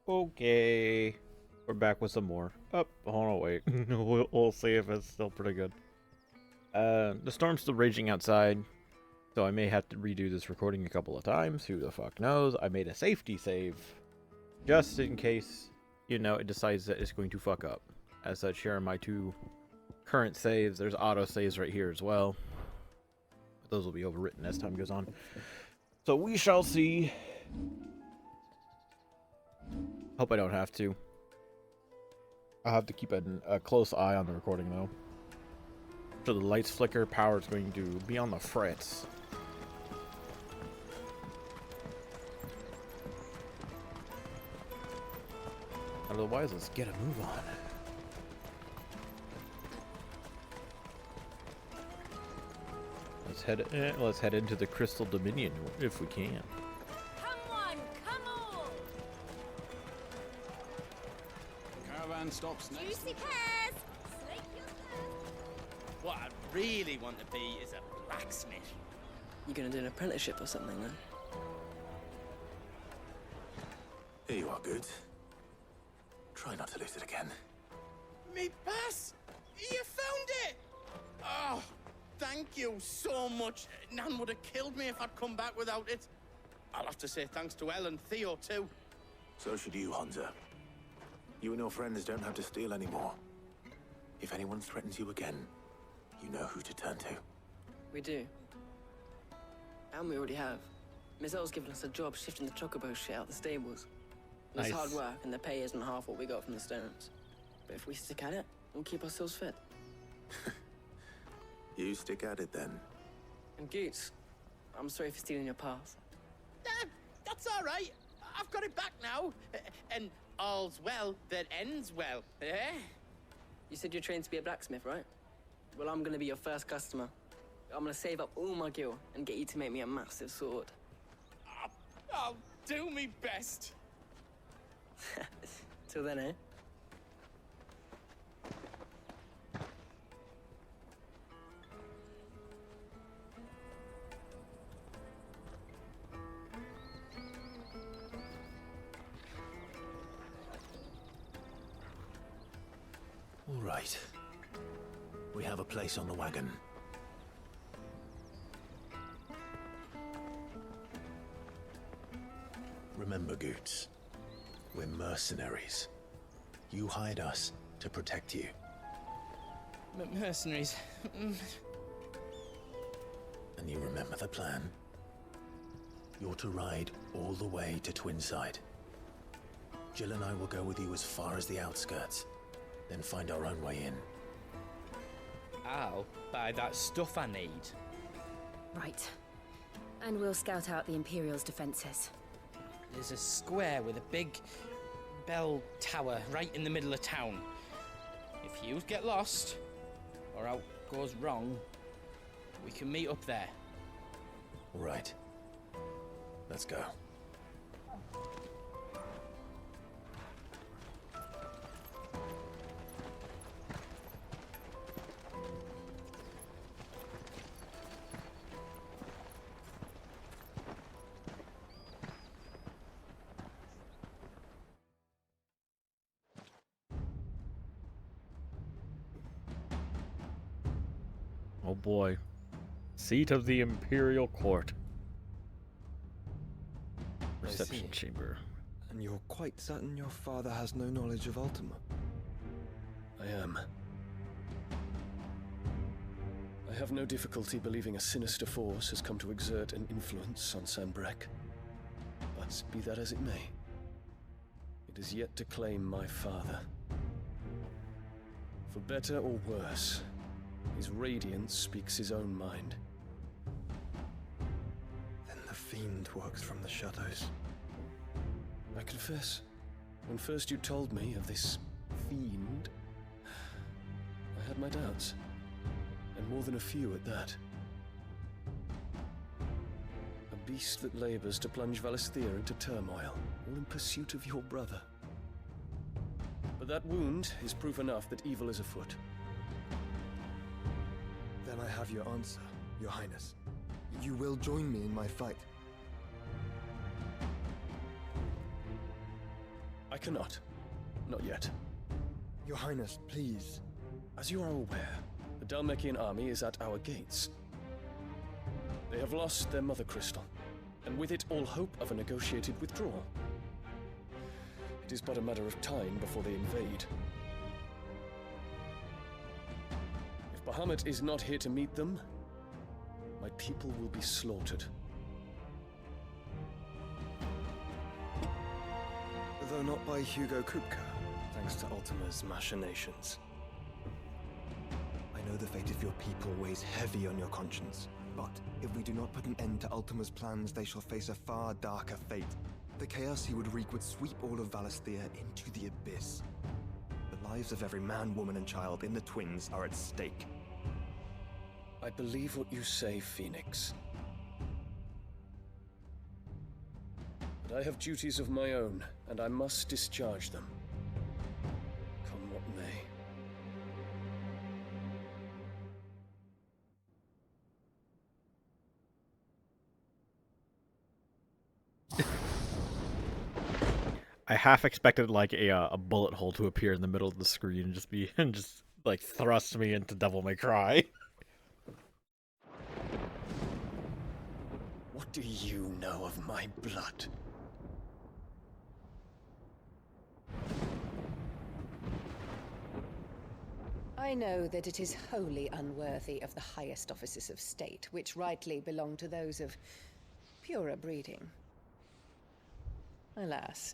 Okay. We're back with some more. Oh, hold on, wait. we'll see if it's still pretty good. The storm's still raging outside, so I may have to redo this recording a couple of times. Who the fuck knows? I made a safety save, just in case, you know, it decides that it's going to fuck up. As such, here are my two current saves. There's auto saves right here as well. But those will be overwritten as time goes on. So we shall see. Hope I don't have to. I'll have to keep a close eye on the recording, though. So the lights flicker, power is going to be on the frets. Otherwise, let's get a move on. Let's head into the Crystalline Dominion if we can. Stops next. Juicy pears! Slake yourself! What I really want to be is a blacksmith. You gonna do an apprenticeship or something then? Here you are, good. Try not to lose it again. Me pass! You found it! Oh, thank you so much. Nan would have killed me if I'd come back without it. I'll have to say thanks to Elle and Theo too. So should you, Hunter. You and your friends don't have to steal anymore. If anyone threatens you again, you know who to turn to. We do. And we already have. Mizelle's given us a job shifting the chocobo shit out the stables. It's Nice. hard work, and the pay isn't half what we got from the stones. But if we stick at it, we'll keep ourselves fit. You stick at it then. And Goots, I'm sorry for stealing your pass. That's all right. I've got it back now. And all's well that ends well, eh? You said you're trained to be a blacksmith, right? Well, I'm gonna be your first customer. I'm gonna save up all my gil and get you to make me a massive sword. I'll do me best. Till then, eh? All right. We have a place on the wagon. Remember, Goots, we're mercenaries. You hired us to protect you. Mercenaries. And you remember the plan? You're to ride all the way to Twinside. Jill and I will go with you as far as the outskirts, then find our own way in. I'll buy that stuff I need. Right. And we'll scout out the Imperial's defenses. There's a square with a big bell tower right in the middle of town. If you get lost, or out goes wrong, we can meet up there. All right. Let's go. Oh boy. Seat of the Imperial Court. Reception chamber. And you're quite certain your father has no knowledge of Ultima? I am. I have no difficulty believing a sinister force has come to exert an influence on Sanbreque. But be that as it may, it is yet to claim my father. For better or worse, his radiance speaks his own mind. Then the fiend works from the shadows. I confess, when first you told me of this fiend, I had my doubts, and more than a few at that. A beast that labors to plunge Valisthea into turmoil, all in pursuit of your brother. But that wound is proof enough that evil is afoot. Then I have your answer, Your Highness. You will join me in my fight. cannot. Not yet. Your Highness, please. As you are aware, the Dalmekian army is at our gates. They have lost their mother crystal, and with it all hope of a negotiated withdrawal. It is but a matter of time before they invade. If Bahamut is not here to meet them, my people will be slaughtered. Though not by Hugo Kupka, thanks to Ultima's machinations. I know the fate of your people weighs heavy on your conscience, but if we do not put an end to Ultima's plans, they shall face a far darker fate. The chaos he would wreak would sweep all of Valisthea into the abyss. The lives of every man, woman, and child in the Twins are at stake. I believe what you say, Phoenix. But I have duties of my own, and I must discharge them. Come what may. I half expected like a bullet hole to appear in the middle of the screen and just like thrust me into Devil May Cry. What do you know of my blood? I know that it is wholly unworthy of the highest offices of state, which rightly belong to those of purer breeding. Alas.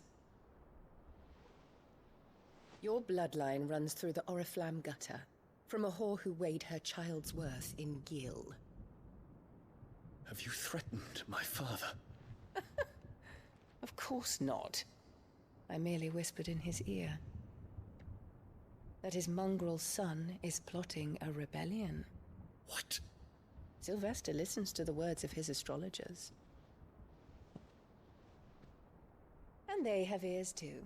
Your bloodline runs through the Oriflamme gutter, from a whore who weighed her child's worth in gil. Have you threatened my father? Of course not. I merely whispered in his ear that his mongrel son is plotting a rebellion. What? Sylvester listens to the words of his astrologers. And they have ears too.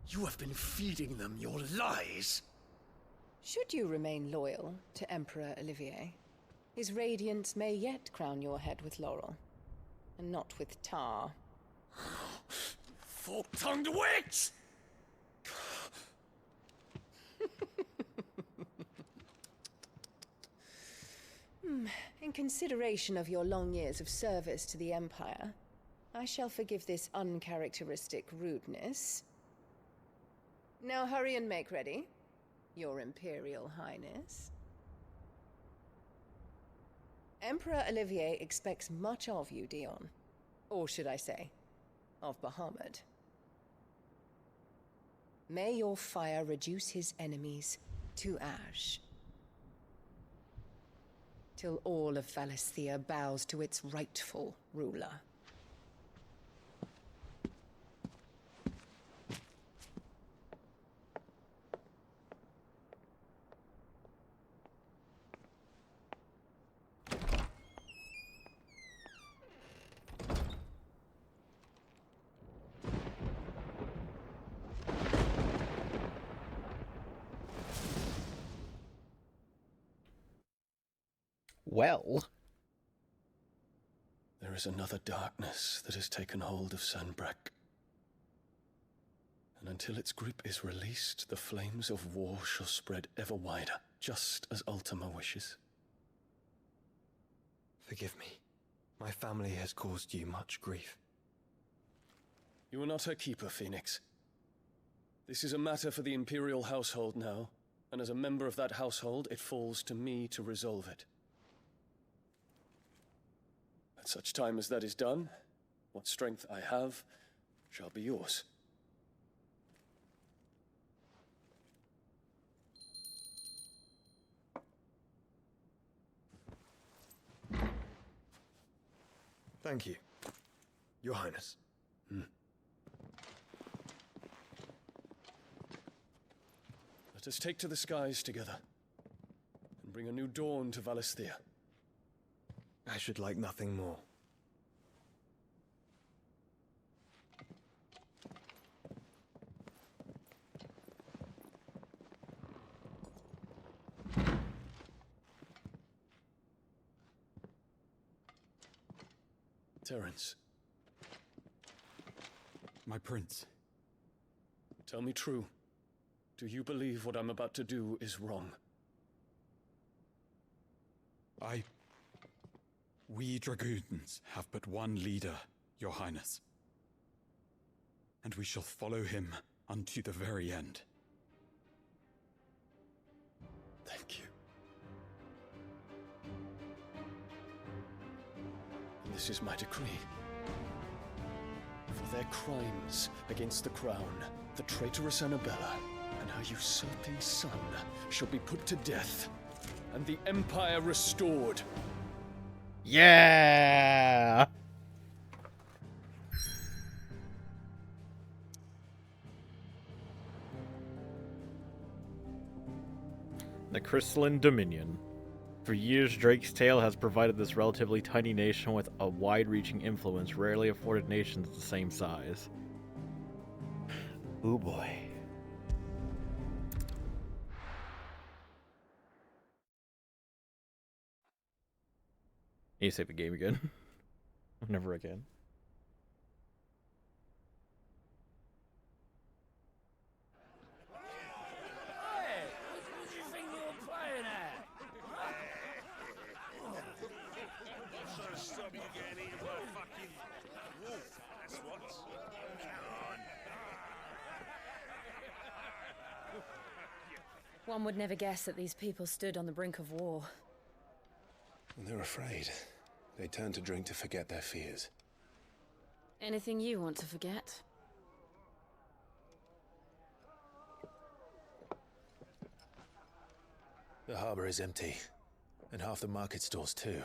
You have been feeding them your lies! Should you remain loyal to Emperor Olivier, his radiance may yet crown your head with laurel, and not with tar. Fork-tongued witch! In consideration of your long years of service to the Empire, I shall forgive this uncharacteristic rudeness. Now hurry and make ready, Your Imperial Highness. Emperor Olivier expects much of you, Dion. Or should I say, of Bahamut. May your fire reduce his enemies to ash, till all of Valisthea bows to its rightful ruler. Well, There is another darkness that has taken hold of Sanbreque. And until its grip is released, the flames of war shall spread ever wider, just as Ultima wishes. Forgive me. My family has caused you much grief. You are not her keeper, Phoenix. This is a matter for the Imperial household now, and as a member of that household, it falls to me to resolve it. At such time as that is done, what strength I have shall be yours. Thank you, Your Highness. Let us take to the skies together, and bring a new dawn to Valisthea. I should like nothing more. Terence. My prince. Tell me true. Do you believe what I'm about to do is wrong? We dragoons have but one leader, Your Highness. And we shall follow him unto the very end. Thank you. And this is my decree. For their crimes against the crown, the traitorous Annabella and her usurping son shall be put to death, and the Empire restored. Yeah! The Crystalline Dominion. For years, Drake's Tale has provided this relatively tiny nation with a wide-reaching influence rarely afforded nations the same size. Ooh boy. Need to save the game again. Whenever I can. Hey, what did you think you were playing at? What's gonna stop you getting eaten by a fucking wolf? That's what. Come on. One would never guess that these people stood on the brink of war. When they're afraid, they turn to drink to forget their fears. Anything you want to forget? The harbor is empty, and half the market stalls too.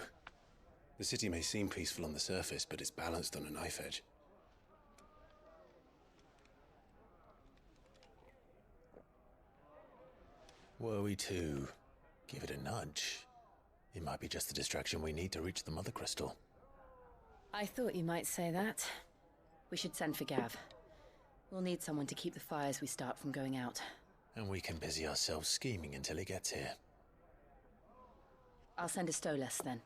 The city may seem peaceful on the surface, but it's balanced on a knife edge. Were we to give it a nudge, it might be just the distraction we need to reach the Mother Crystal. I thought you might say that. We should send for Gav. We'll need someone to keep the fires we start from going out. And we can busy ourselves scheming until he gets here. I'll send a Stolas then.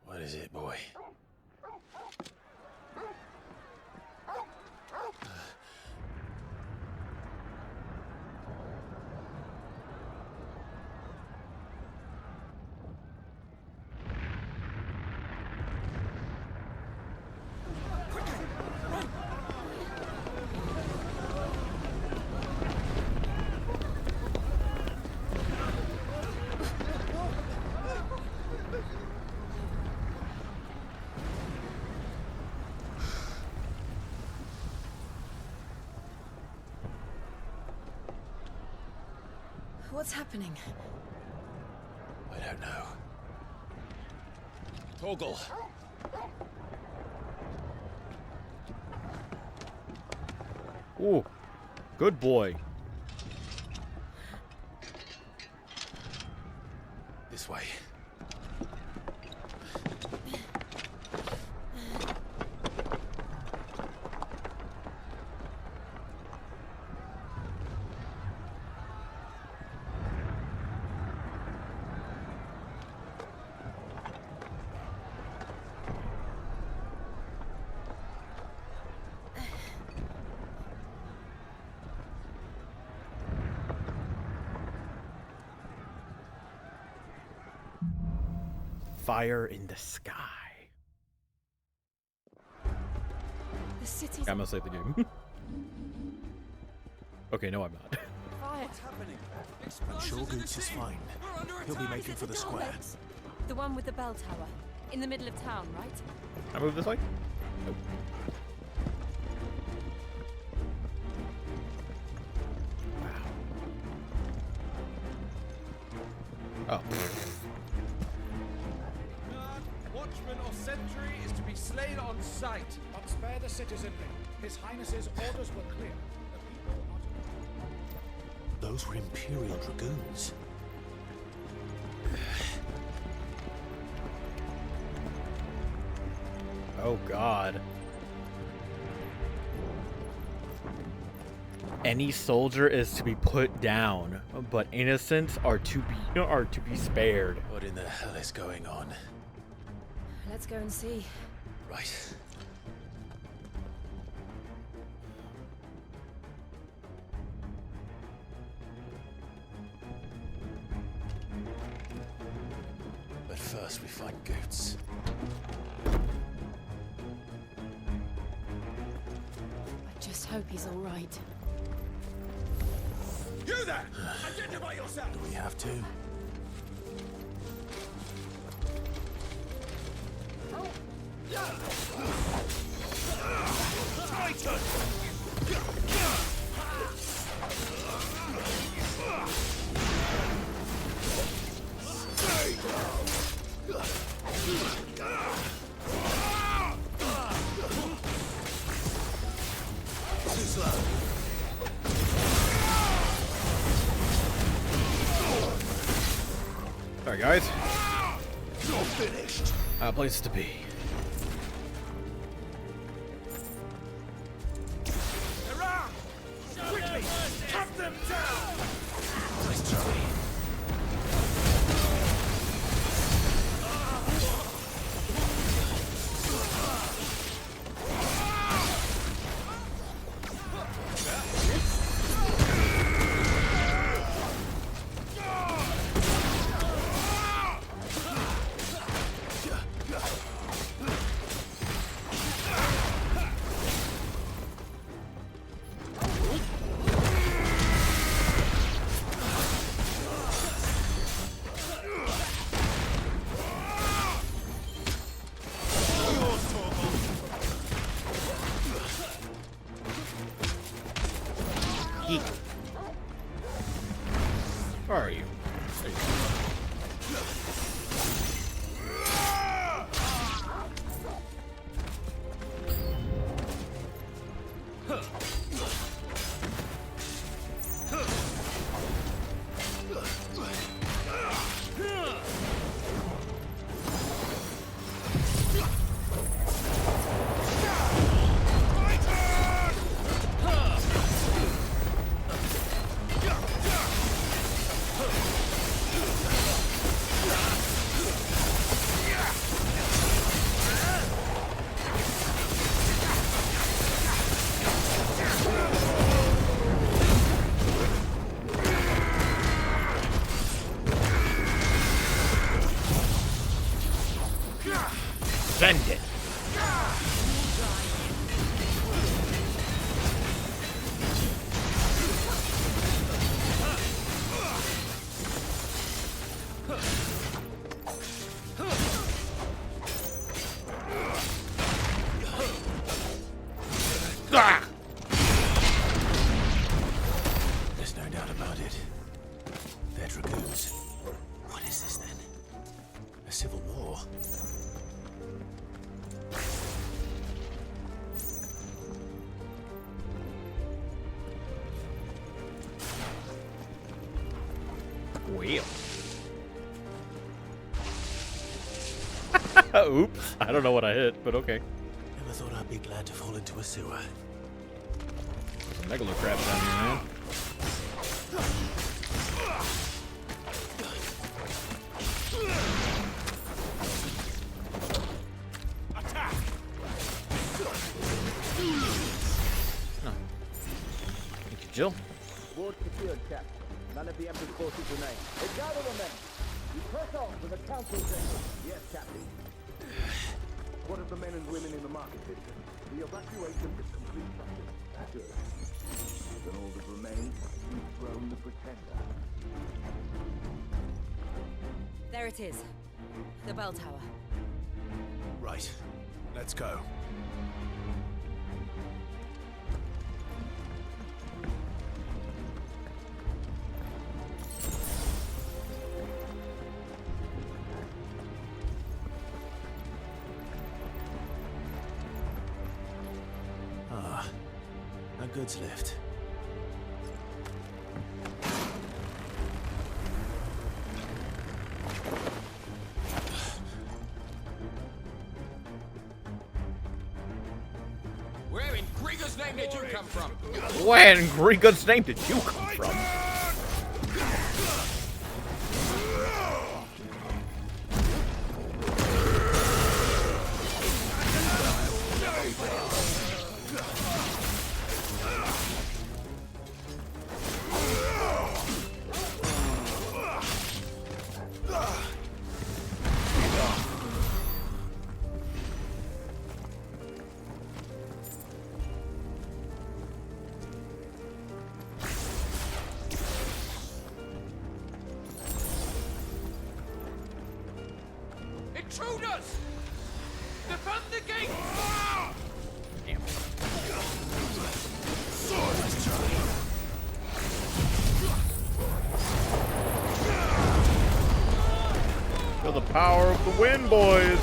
What is it, boy? What's happening? I don't know. Toggle! Ooh, good boy. This way. Fire in the sky. The city's I'm gonna save the game. Okay, no, I'm not. fire. What's happening? I'm sure Goots is fine. He'll be making for the square. The one with the bell tower. In the middle of town, right? I move this way? Nope. Wow. Oh. Watch me! watchman or sentry is to be slain on sight. But spare the citizenry. His Highness's orders were clear. The people are to... Those were Imperial dragoons. Oh God. Any soldier is to be put down, but innocents are to be spared. What in the hell is going on? Let's go and see. Right. But first we find Goots. I just hope he's all right. You there! Identify yourself! Do we have to? Titan! Too slow. Alright, guys. You're finished. Place to be. Around! Quickly! Cut them down! Nice try. Where are you? There you go. Send it. There's no doubt about it. They're dragoons. What is this then? A civil war? Well. Oops. I don't know what I hit, but okay. Never thought I'd be glad to fall into a sewer. Some megalo crabs down here, man. Attack! No. Thank you, Jill. Ward secured, Cap. None of the Emperor's forces remain. Hey, gather the men! You press on to the council chamber. Yes, Captain. What of the men and women in the market district? The evacuation is complete, Captain. Good. Then all that remains is to dethrone the Pretender. There it is. The bell tower. Right. Let's go. goods left? Where in Grieger's name did you come from? Where in Grieger's name did you come from? Intruders! Defend the gate! Damn. Feel the power of the wind, boys.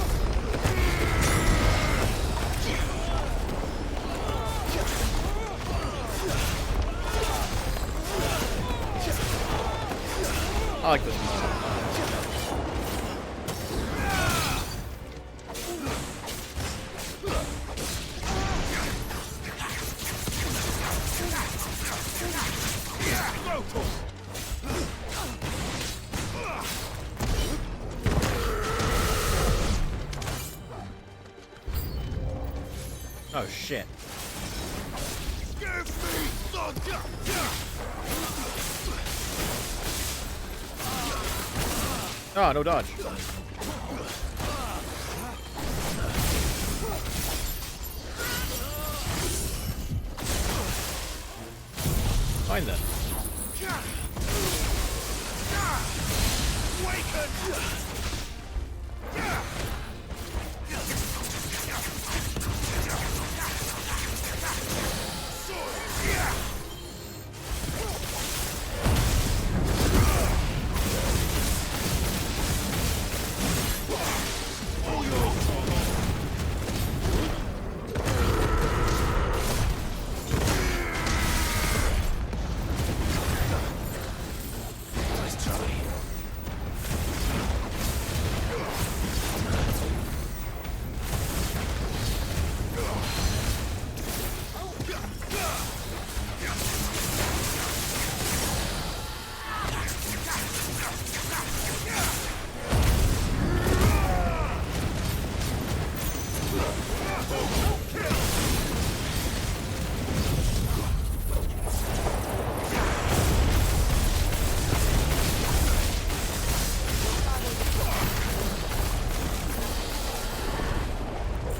I like this one. Oh shit. Ah, no dodge. Fine then.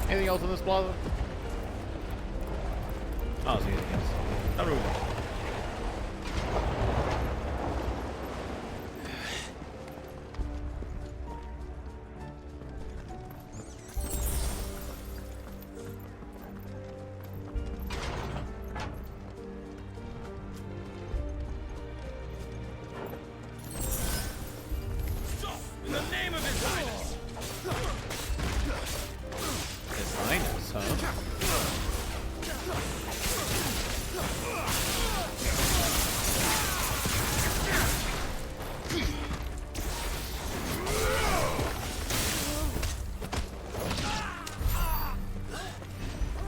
Anything else in this plaza? I don't see anything else. Now move on. Stop! In the name of His Highness! His Highness, huh?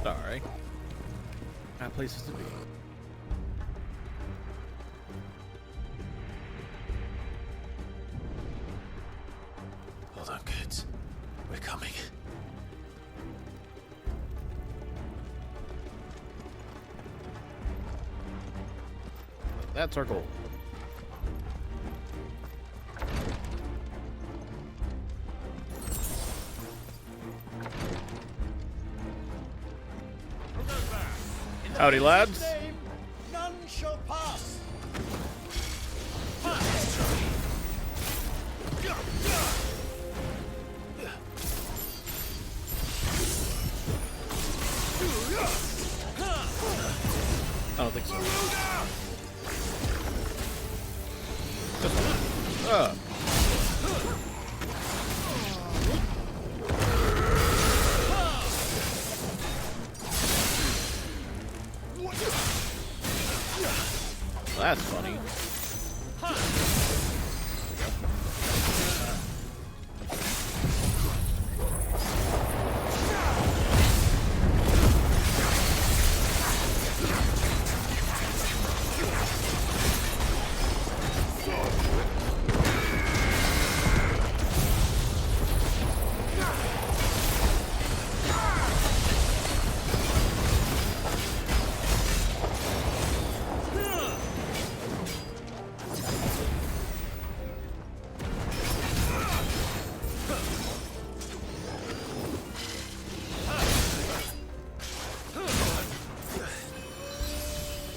Sorry. I have places to be. Hold on, kids. We're coming. That's our goal. Howdy, lads. None shall pass! I don't think so. This one. That's funny.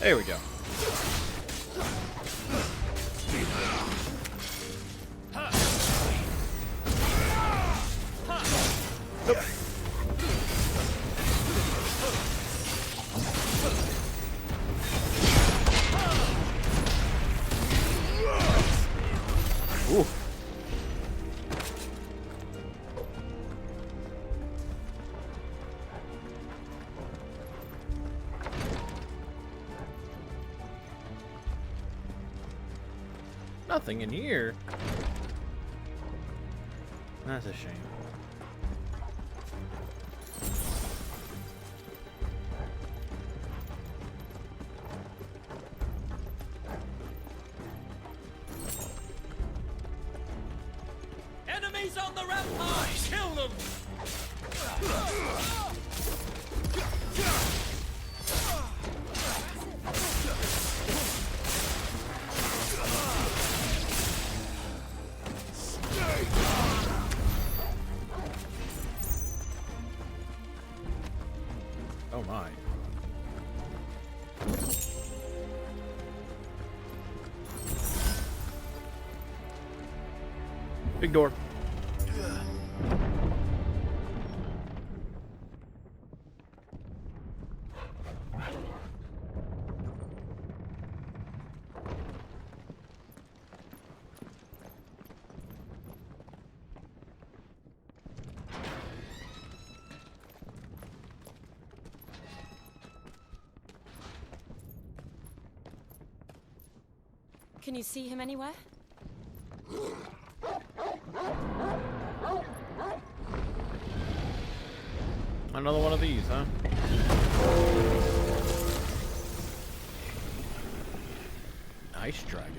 There we go. Nope. Ooh. Nothing in here. That's a shame. Enemies on the rampart! Kill them! Oh my. Big door. Can you see him anywhere? Another one of these, huh? Ice dragon.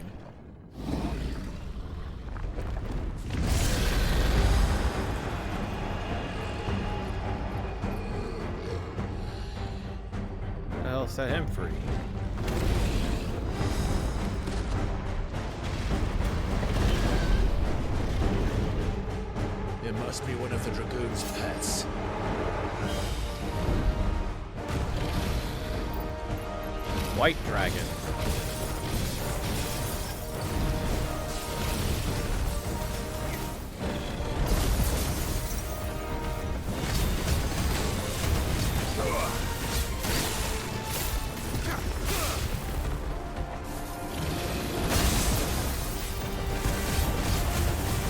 What the hell set him free? It must be one of the Dragoon's pets. White dragon.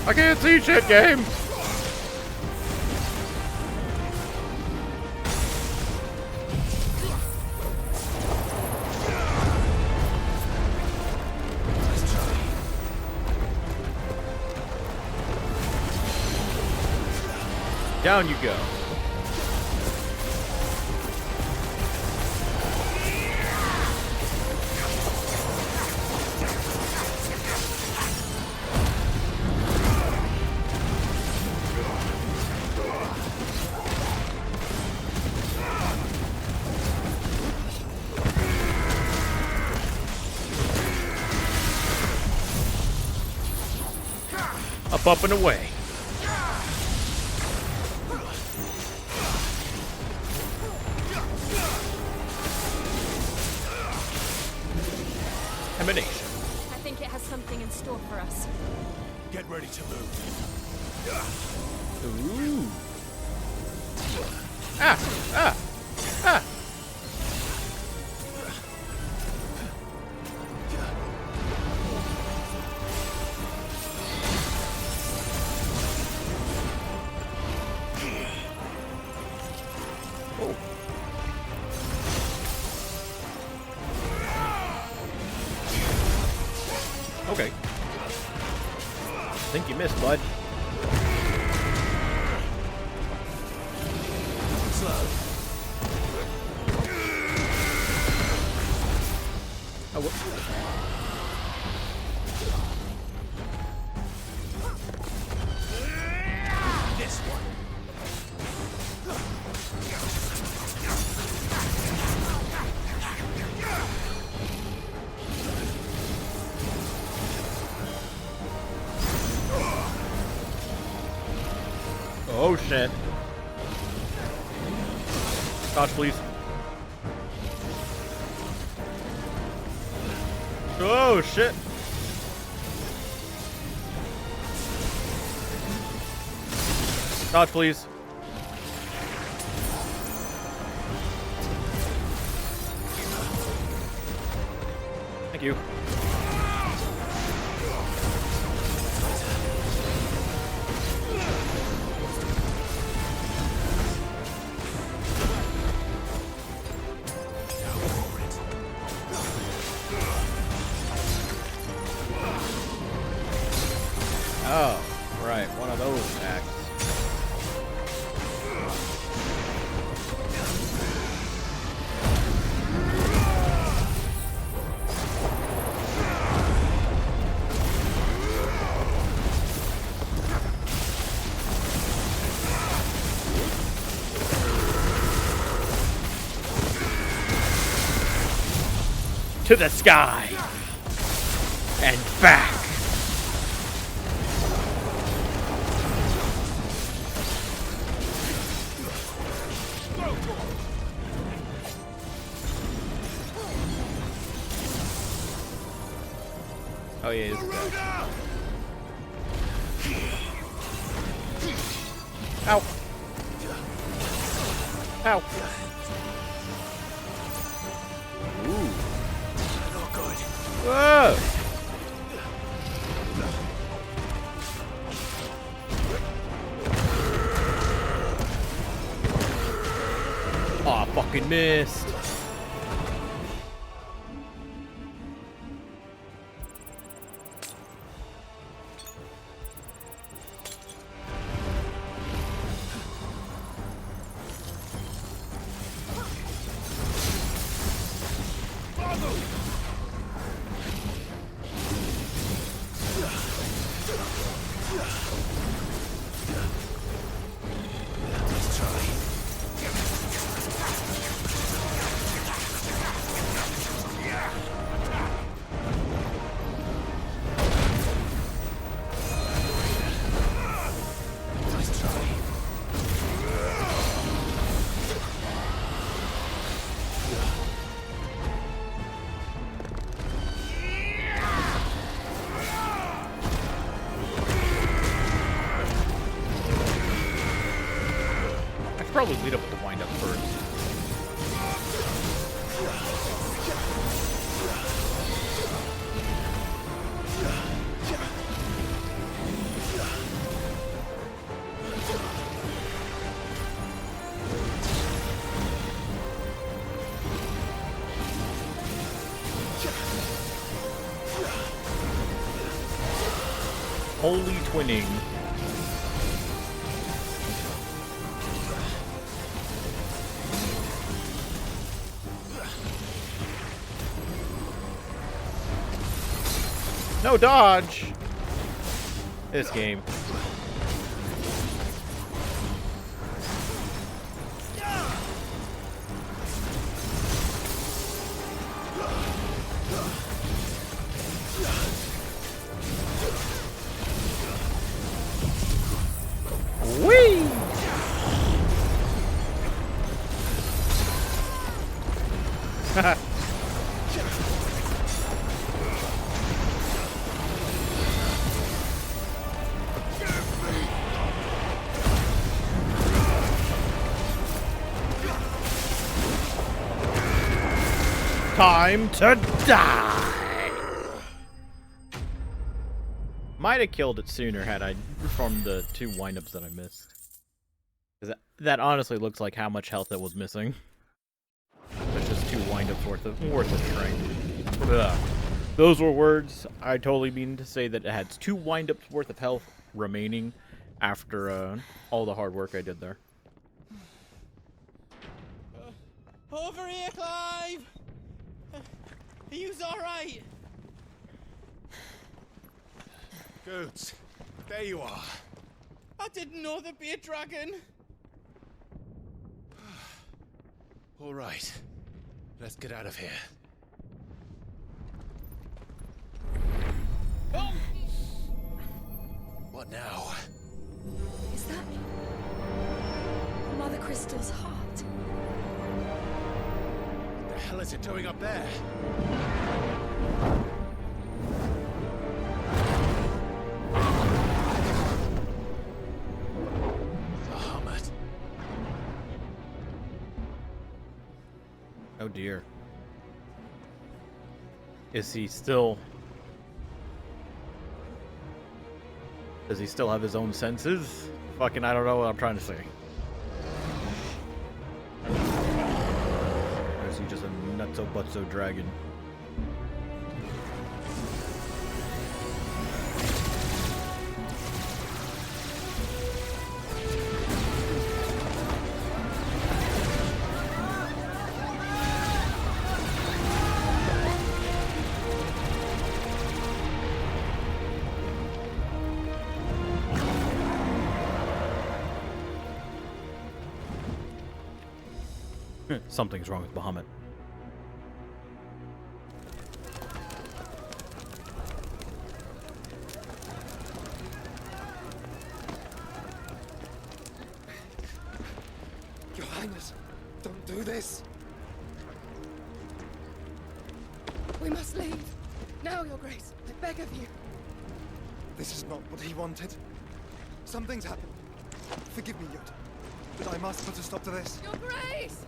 I can't see shit, game. Down you go. Up and away. Emanation. I think it has something in store for us. Get ready to move. Ooh. Ah! Ah! Ah! Okay. Think you missed, bud. Oh, This one. Oh shit. Dodge, please. Oh shit. Dodge, please. Thank you. Oh, right, one of those attacks. To the sky and back. Oh yeah, this guy. Ow. Ow. Ooh. Not good. Whoa. Oh, I fucking missed. Probably lead up with the wind up first. Holy twinning. No dodge! This game. Whee! Haha. Time to die! Might have killed it sooner had I performed the 2 windups that I missed. That honestly looks like how much health it was missing. That's just 2 windups worth of strength. Ugh. Those were words. I totally mean to say that it had 2 wind-ups worth of health remaining after all the hard work I did there. Over here, Clive! Are you alright? Goods, there you are. I didn't know there'd be a dragon. All right, let's get out of here. Oh! What now? Is that Mother Crystal's heart? What the hell is it doing up there? Bahamut. Oh dear. Is he still... Does he still have his own senses? Fucking, I don't know what I'm trying to say. Or is he just a nutso-butso dragon? Something's wrong with Bahamut. Your Highness, don't do this. We must leave. Now, Your Grace. I beg of you. This is not what he wanted. Something's happened. Forgive me, Yod, but I must put a stop to this. Your Grace!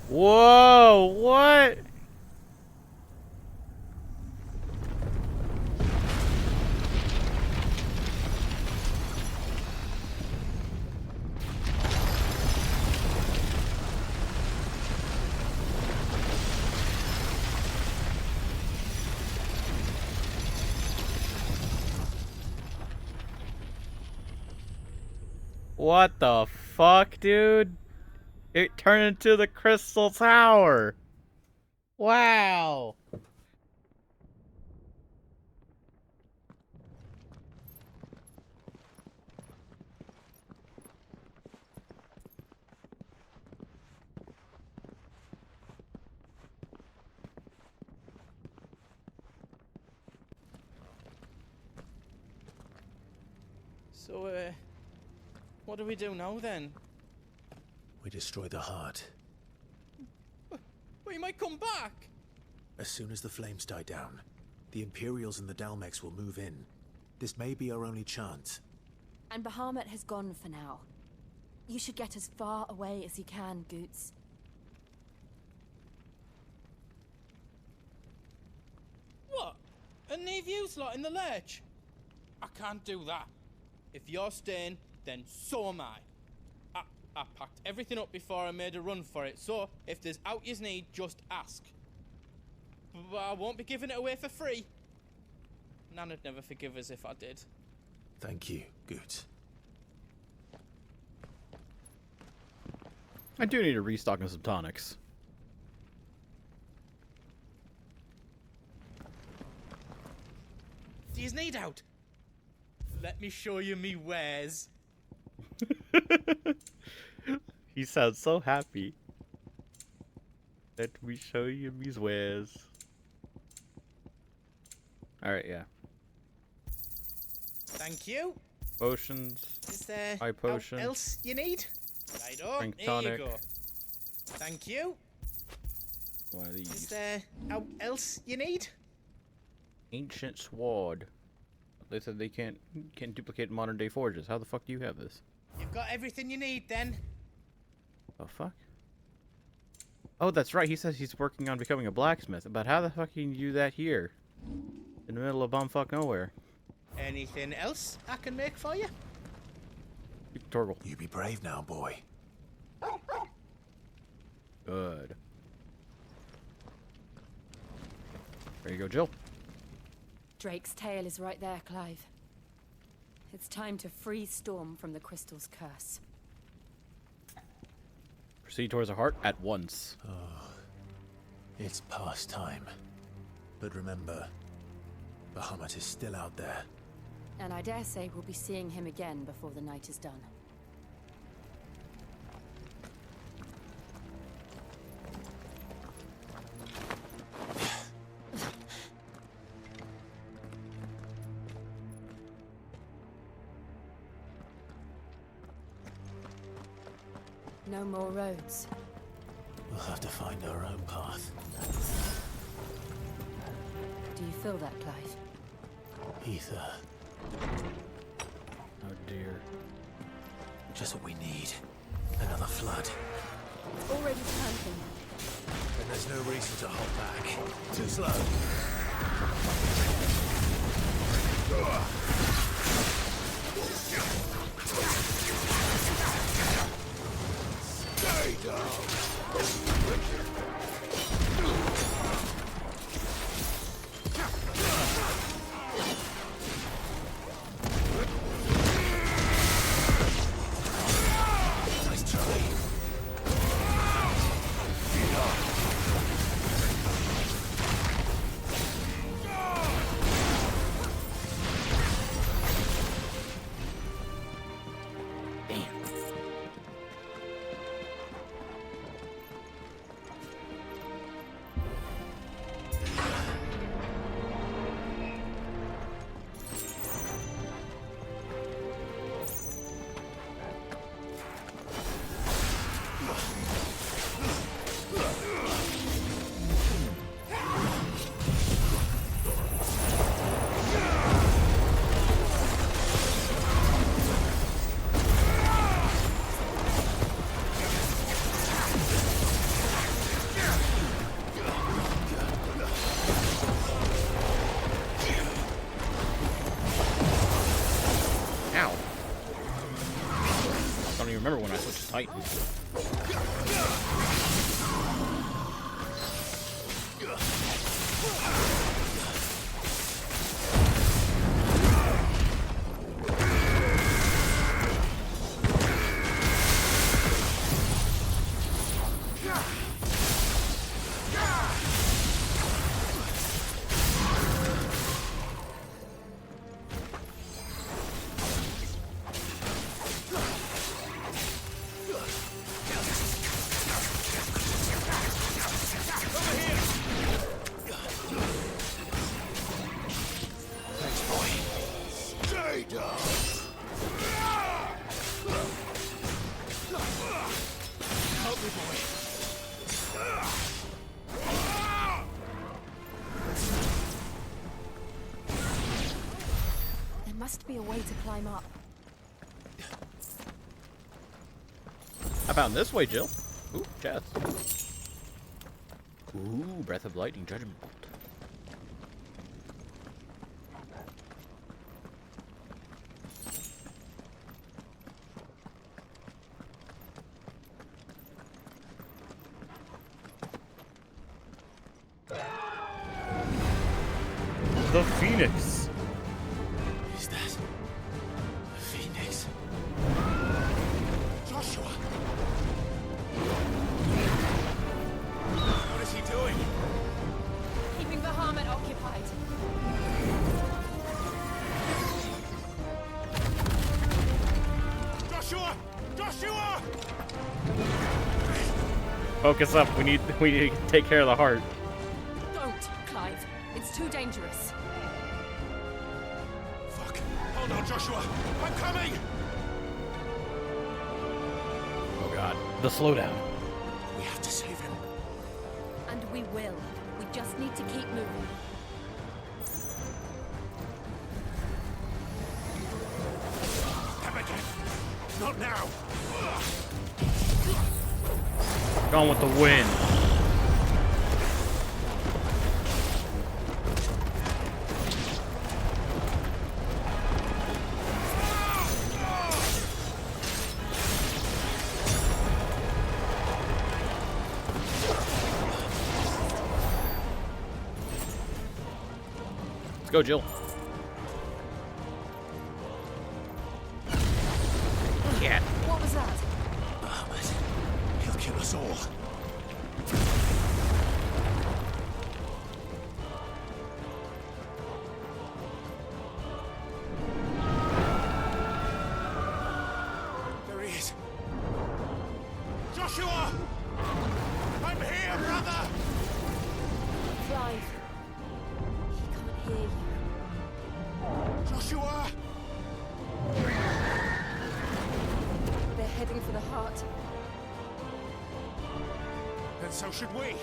Whoa, what? What the fuck, dude? It turned into the Crystal Tower. Wow. So, what do we do now then? We destroy the heart. Well, you might come back. As soon as the flames die down, the Imperials and the Dalmex will move in. This may be our only chance. And Bahamut has gone for now. You should get as far away as you can, Goots. What? And leave you lot in the lurch? I can't do that. If you're staying, then so am I. I packed everything up before I made a run for it, so if there's out you need, just ask. But I won't be giving it away for free. Nana'd never forgive us if I did. Thank you, Goots. I do need to restock on some tonics. Do you need out? Let me show you me wares. He sounds so happy. Let me show you his wares. Alright, yeah. Thank you. Potions. Is there High potion. else you need? Right on. Drink Here tonic. you go. Thank you. One of Is these. there else you need? Ancient sword. They said they can't duplicate modern day forges. How the fuck do you have this? You've got everything you need then. The fuck? Oh, that's right. He says he's working on becoming a blacksmith. But how the fuck can you do that here? In the middle of bumfuck nowhere. Anything else I can make for you? Torgle. You be brave now, boy. Good. There you go, Jill. Drake's tail is right there, Clive. It's time to free Storm from the crystal's curse. Proceed towards the heart at once. Oh, it's past time. But remember, Bahamut is still out there. And I dare say we'll be seeing him again before the night is done. No more roads. We'll have to find our own path. Do you feel that, Clive? Ether. Oh dear. Just what we need. Another flood. Already camping. And there's no reason to hold back. Too slow. Stay down. Remember when I switched to Titan? Must be a way to climb up. I found this way, Jill. Ooh, chest. Ooh, Breath of Lightning, Judgment Bolt. The Phoenix. Is that the Phoenix? Joshua! What is he doing? Keeping Bahamut occupied. Joshua! Joshua! Focus up. We need to take care of the heart. Don't, Clive. It's too dangerous. on, Joshua! I'm coming! Oh god. The slowdown. We have to save him. And we will. We just need to keep moving. Come again! Not now! Gone with the wind. Let's go, Jill. Yeah. What was that? Bahamut. He'll kill us all. There he is. Joshua! I'm here, brother! Clive. He can't hear you. Joshua! They're heading for the heart. Then so should we.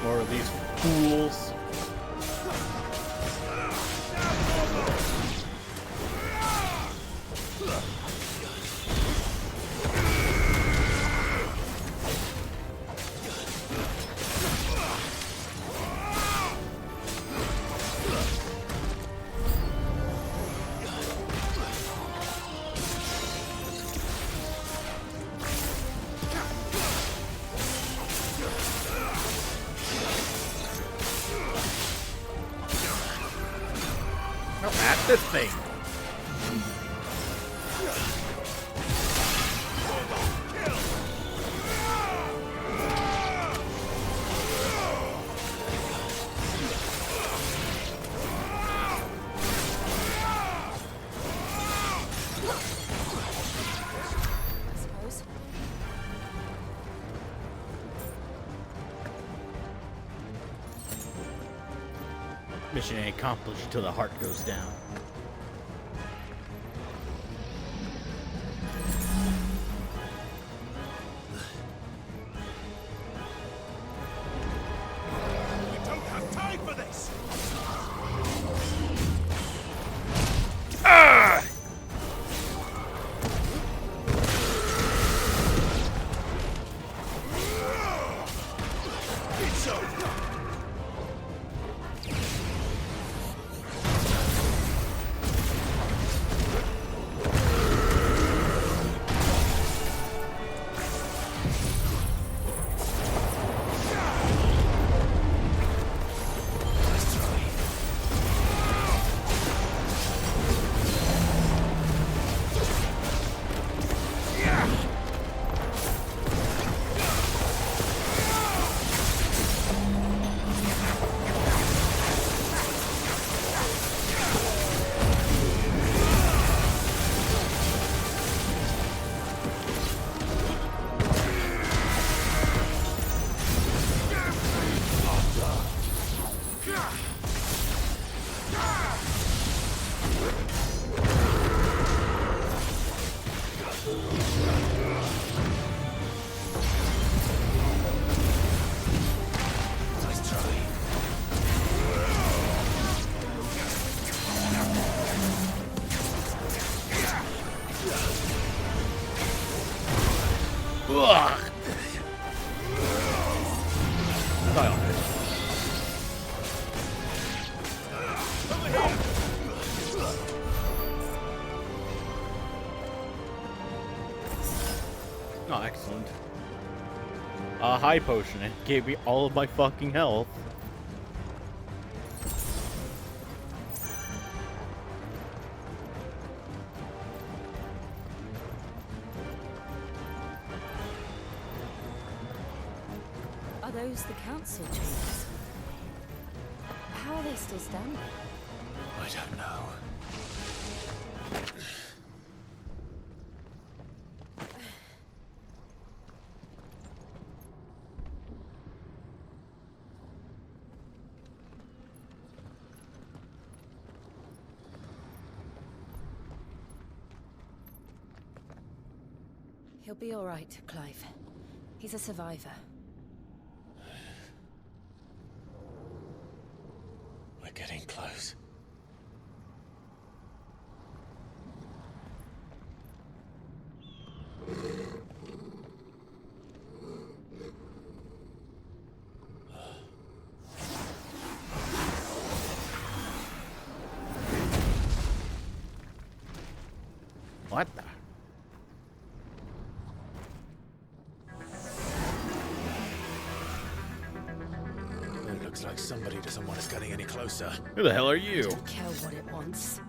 More of these fools. At this thing. I suppose. Mission ain't accomplished until the heart goes down. We don't have time for this! Ah! It's over! Ugh. Die on it. Oh, excellent. A high potion. It gave me all of my fucking health. Are those the council chambers? How are they still standing? I don't know. He'll be all right, Clive. He's a survivor. We're getting close. What the? It looks like somebody doesn't want us getting any closer. Who the hell are you? Don't care what it wants.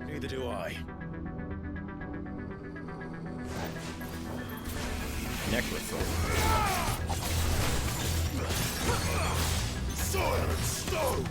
Neither do I. Necrophone. Silent stone!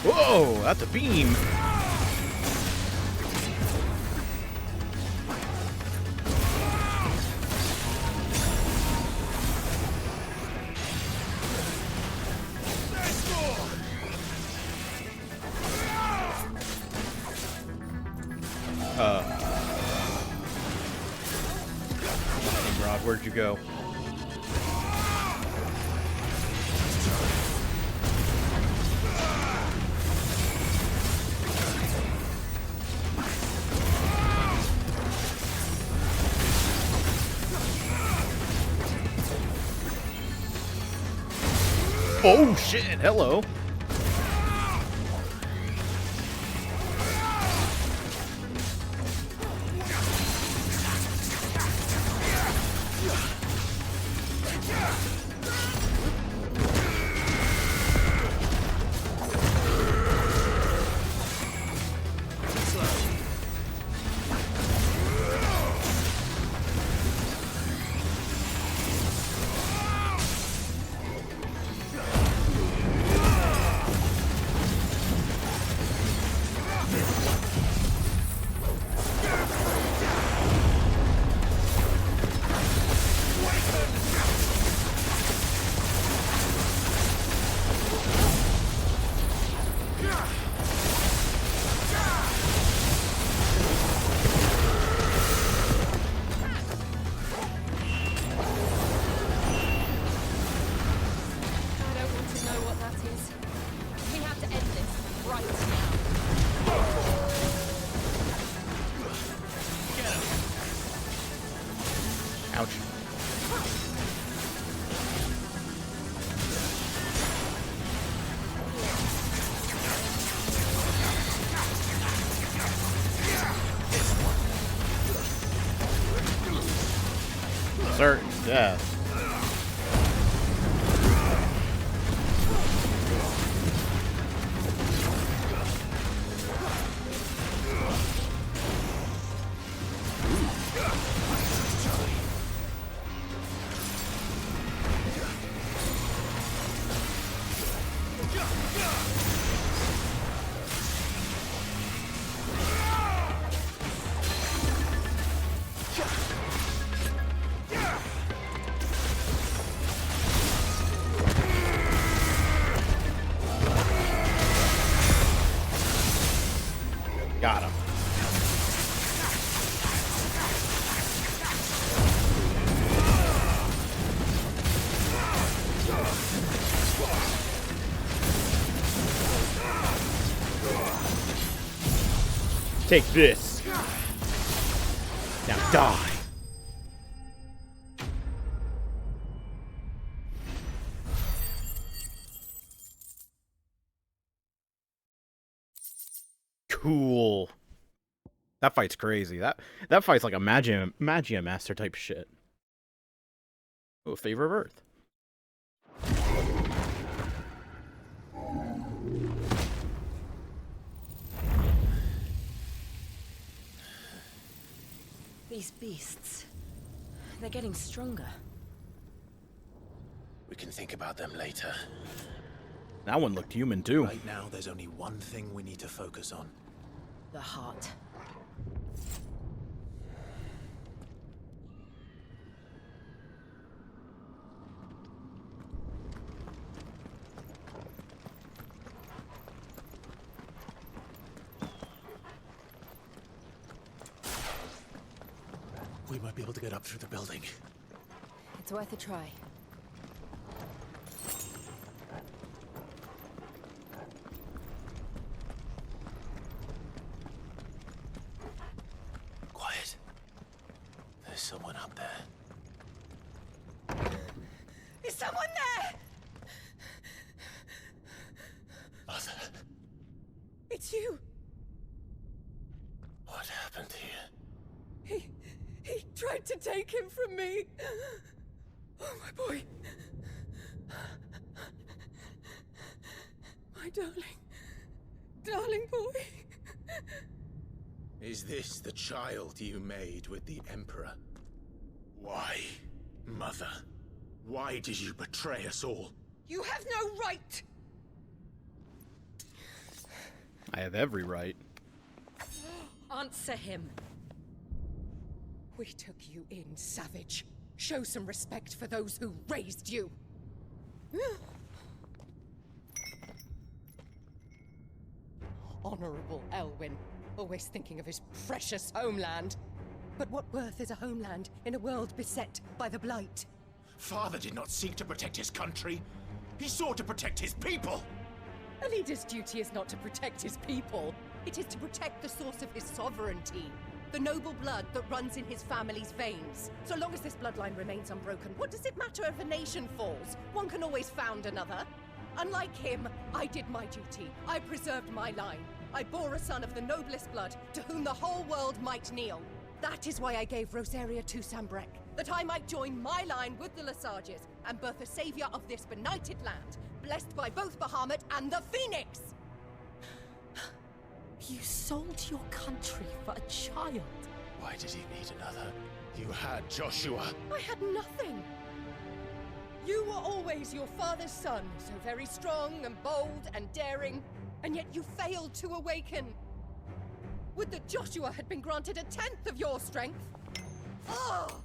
Whoa, that's a beam. Rob, where'd you go? Oh shit, hello. Ouch. Certain death. Got him. Take this. Now die. Cool. That fight's crazy. That fight's like a magia master type shit. Oh, favor of Earth. These beasts, they're getting stronger. We can think about them later. That one looked human too. Right now, there's only one thing we need to focus on. The heart. We might be able to get up through the building. It's worth a try. Quiet. There's someone up there. Is someone there? Mother. It's you. What happened here? He tried to take him from me. Oh, my boy. My darling boy. Is this the child you made with the Emperor? Why, Mother? Why did you betray us all? You have no right. I have every right. Answer him. We took you in, savage. Show some respect for those who raised you. Honorable Elwyn, always thinking of his precious homeland. But what worth is a homeland in a world beset by the Blight? Father did not seek to protect his country. He sought to protect his people. A leader's duty is not to protect his people. It is to protect the source of his sovereignty. The noble blood that runs in his family's veins. So long as this bloodline remains unbroken, what does it matter if a nation falls? One can always found another. Unlike him, I did my duty. I preserved my line. I bore a son of the noblest blood, to whom the whole world might kneel. That is why I gave Rosaria to Sambrek, that I might join my line with the Lesages and birth a savior of this benighted land, blessed by both Bahamut and the Phoenix! You sold your country for a child. Why did he need another? You had Joshua. I had nothing. You were always your father's son, so very strong and bold and daring, and yet you failed to awaken. Would that Joshua had been granted 1/10 of your strength? Oh!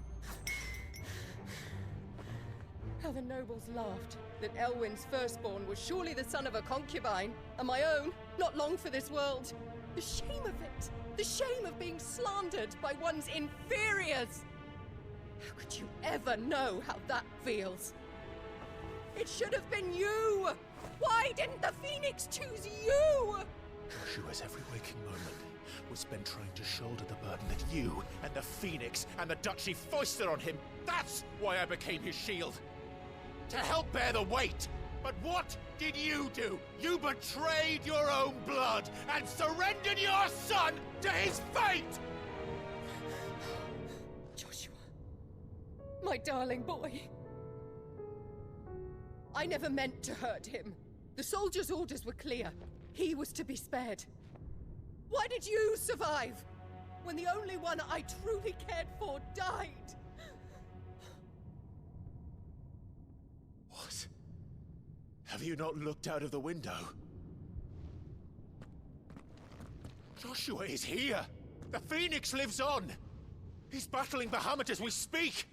How the nobles laughed that Elwyn's firstborn was surely the son of a concubine, and my own, not long for this world. The shame of it! The shame of being slandered by one's inferiors! How could you ever know how that feels? It should have been you! Why didn't the Phoenix choose you? Joshua's every waking moment was spent trying to shoulder the burden that you and the Phoenix and the Duchy foisted on him. That's why I became his shield. To help bear the weight. But what did you do? You betrayed your own blood and surrendered your son to his fate! Joshua, my darling boy. I never meant to hurt him. The soldiers' orders were clear. He was to be spared. Why did you survive when the only one I truly cared for died? What? Have you not looked out of the window? Joshua is here! The Phoenix lives on! He's battling Bahamut as we speak!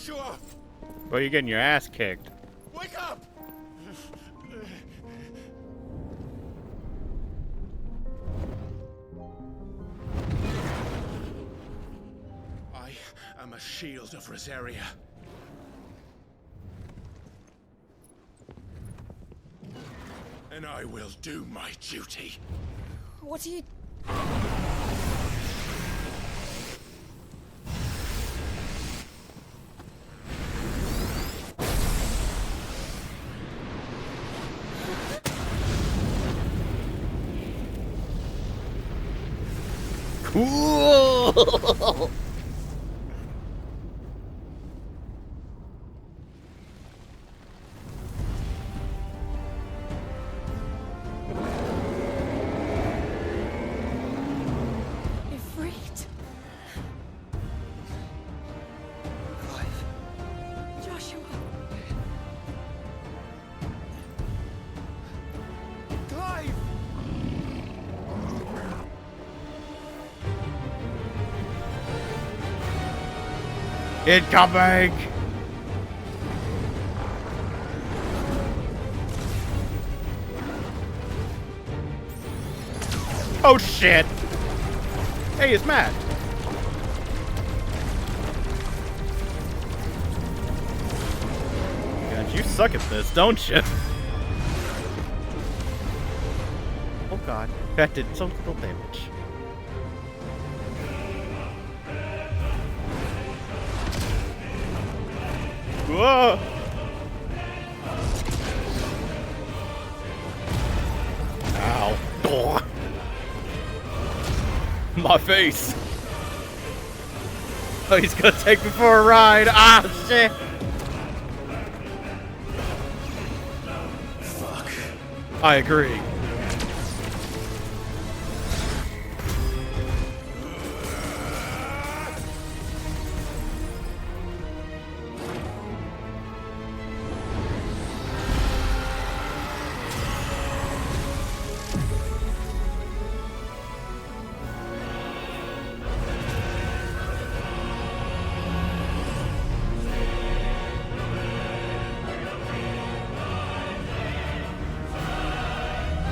Joshua! But you're getting your ass kicked. Wake up! I am a shield of Rosaria. And I will do my duty. What are you... Cool! Incoming! Oh shit! Hey, it's Matt. God, you suck at this, don't you? Oh god, that did some little damage. Whoa! Ow. Oh. My face! Oh, he's gonna take me for a ride! Ah, shit! Fuck. I agree.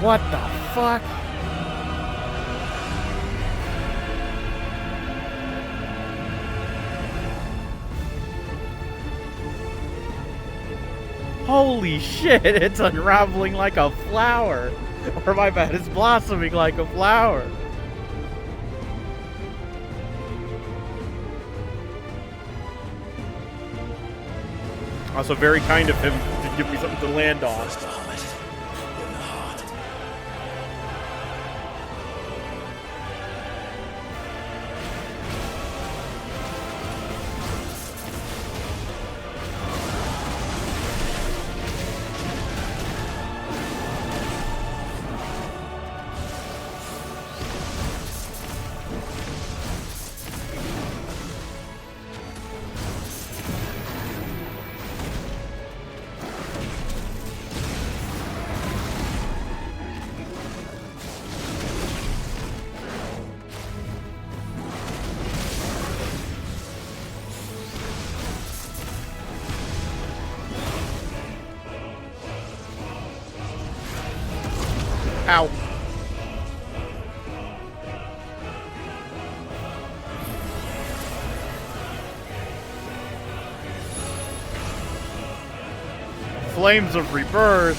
What the fuck? Holy shit, it's unraveling like a flower. Or my bad, it's blossoming like a flower. Also very kind of him to give me something to land on. Ow. Flames of rebirth.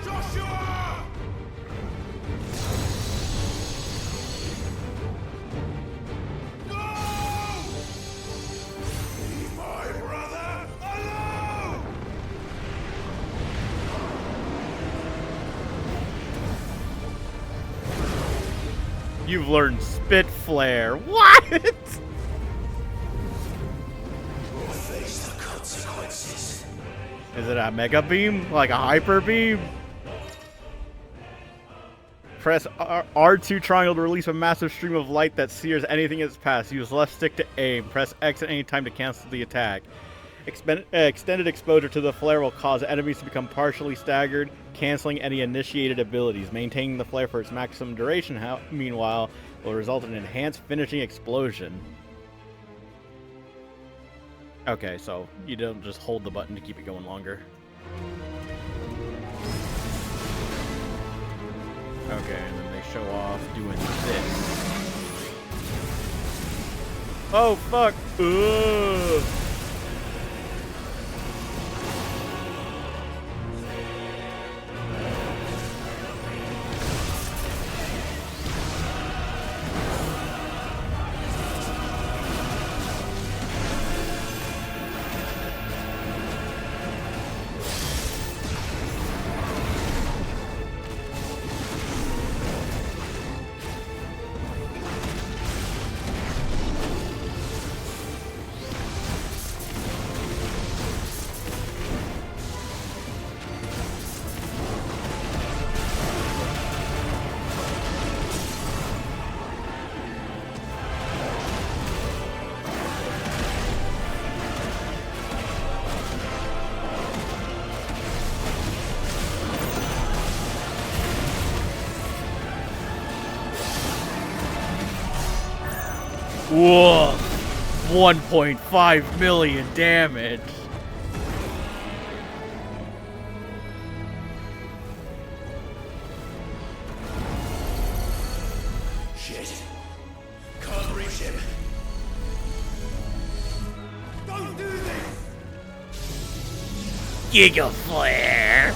Joshua! No! Leave my brother alone! You've learned Spit Flare. What? Face the consequences. Is it a mega beam? Like a hyper beam? Press R2 triangle to release a massive stream of light that sears anything in its path. Use left stick to aim. Press X at any time to cancel the attack. Extended exposure to the flare will cause enemies to become partially staggered, canceling any initiated abilities. Maintaining the flare for its maximum duration, meanwhile, will result in an enhanced finishing explosion. Okay, so you don't just hold the button to keep it going longer. Okay, and then they show off doing this. Oh, fuck! Ugh. Whoa! 1.5 million damage. Shit. Can't reach him. Don't do this! Giga Flare!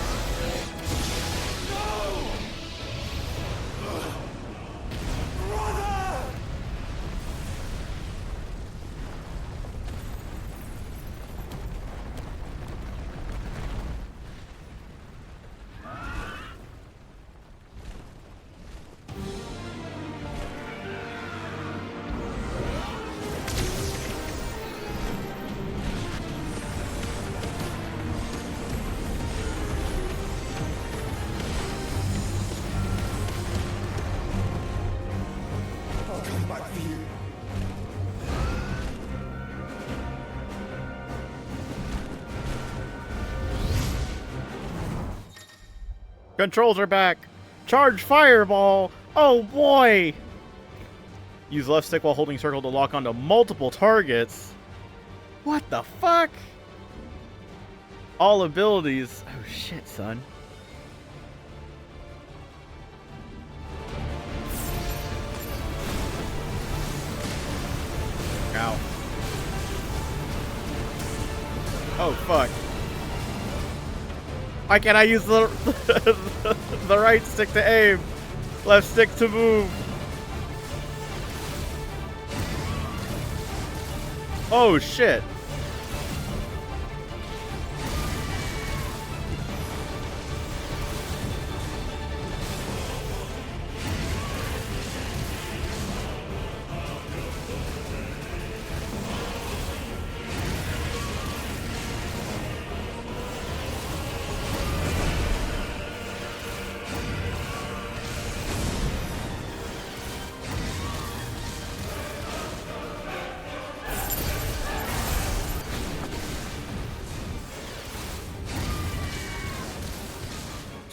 Controls are back. Charge Fireball. Oh boy. Use left stick while holding circle to lock onto multiple targets. What the fuck? All abilities. Oh shit, son. Ow. Oh fuck. Why can't I use the the right stick to aim? Left stick to move. Oh shit.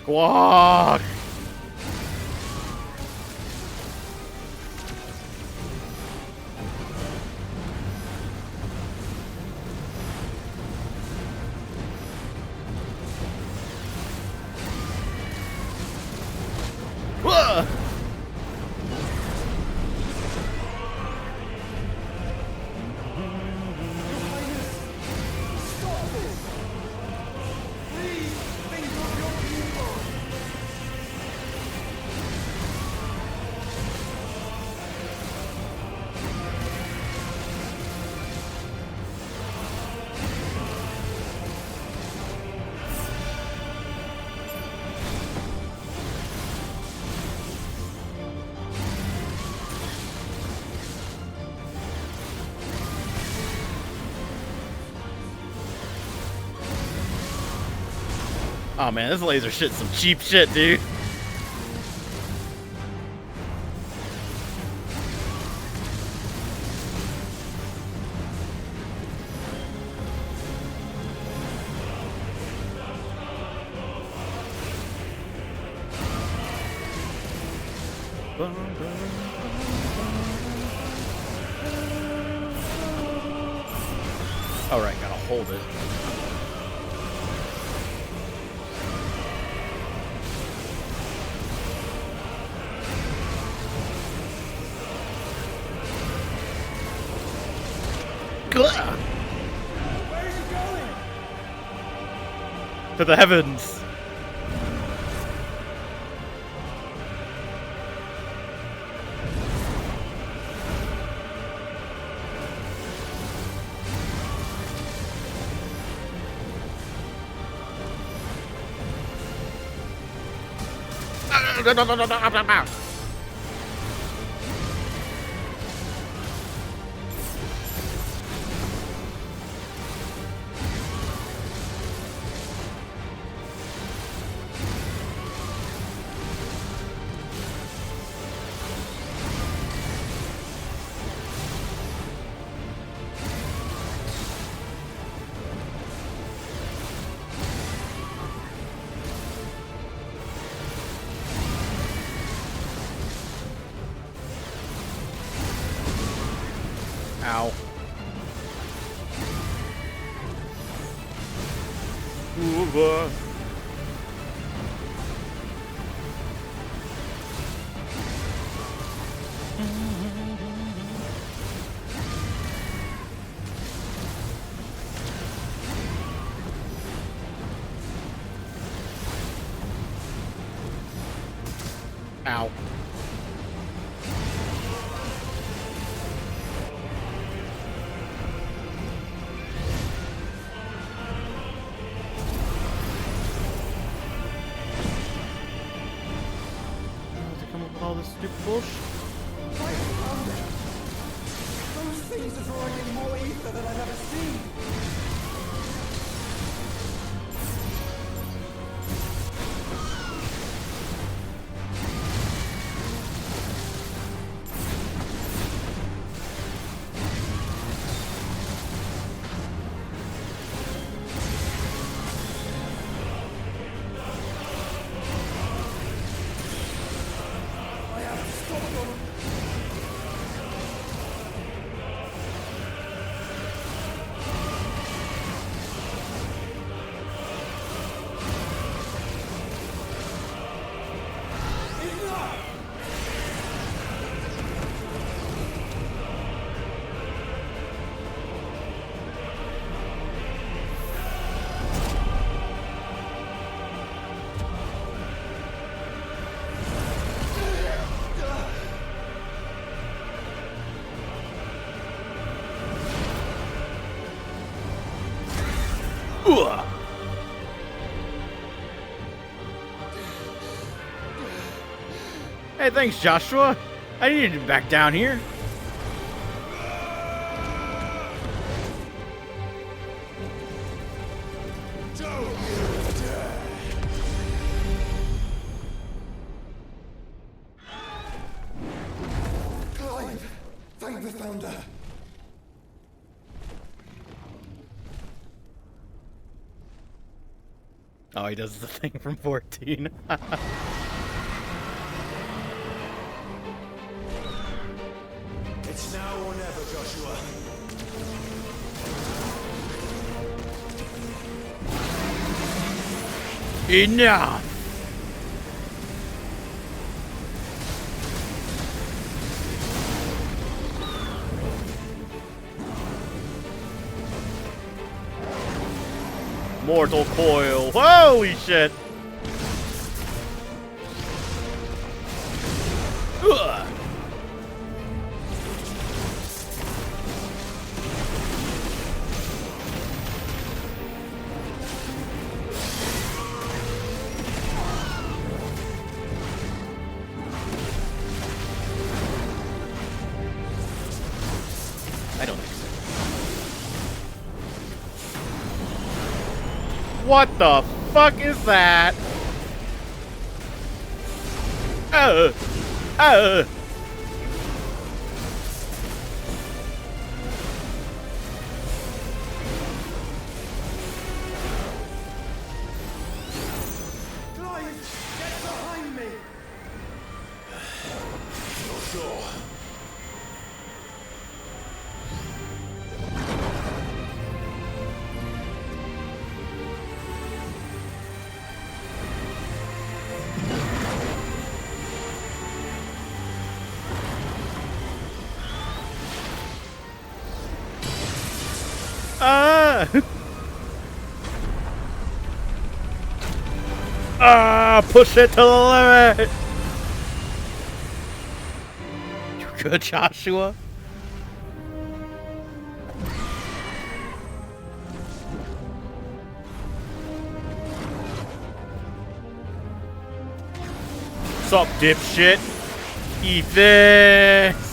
Squawk! Whoa! Oh man, this laser shit's some cheap shit, dude. Alright, gotta hold it. Where's he going? To the heavens. Ow. Ooh, Ow. All this stupid bullshit. Those things are drawing in more ether than I've ever seen. Hey, thanks, Joshua. I needed you back down here. Clive! Thank the Founder! Oh, he does the thing from 14. It's now or never, Joshua. Enough! Mortal coil. Holy shit! Ugh. I don't think so. What the fuck is that? Oh! Clive, get behind me! sure. Ah! Ah! Push it to the limit! You good, Joshua? Sup, dipshit? Eat this!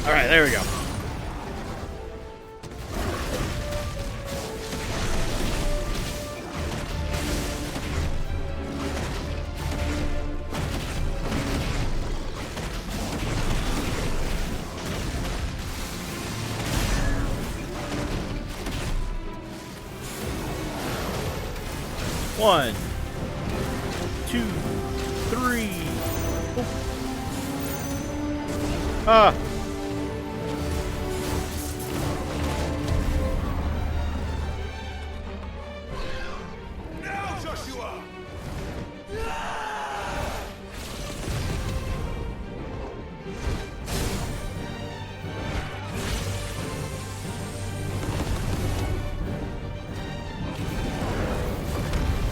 Alright, there we go. One, 2, 3. Oh. Ah. Now, Joshua!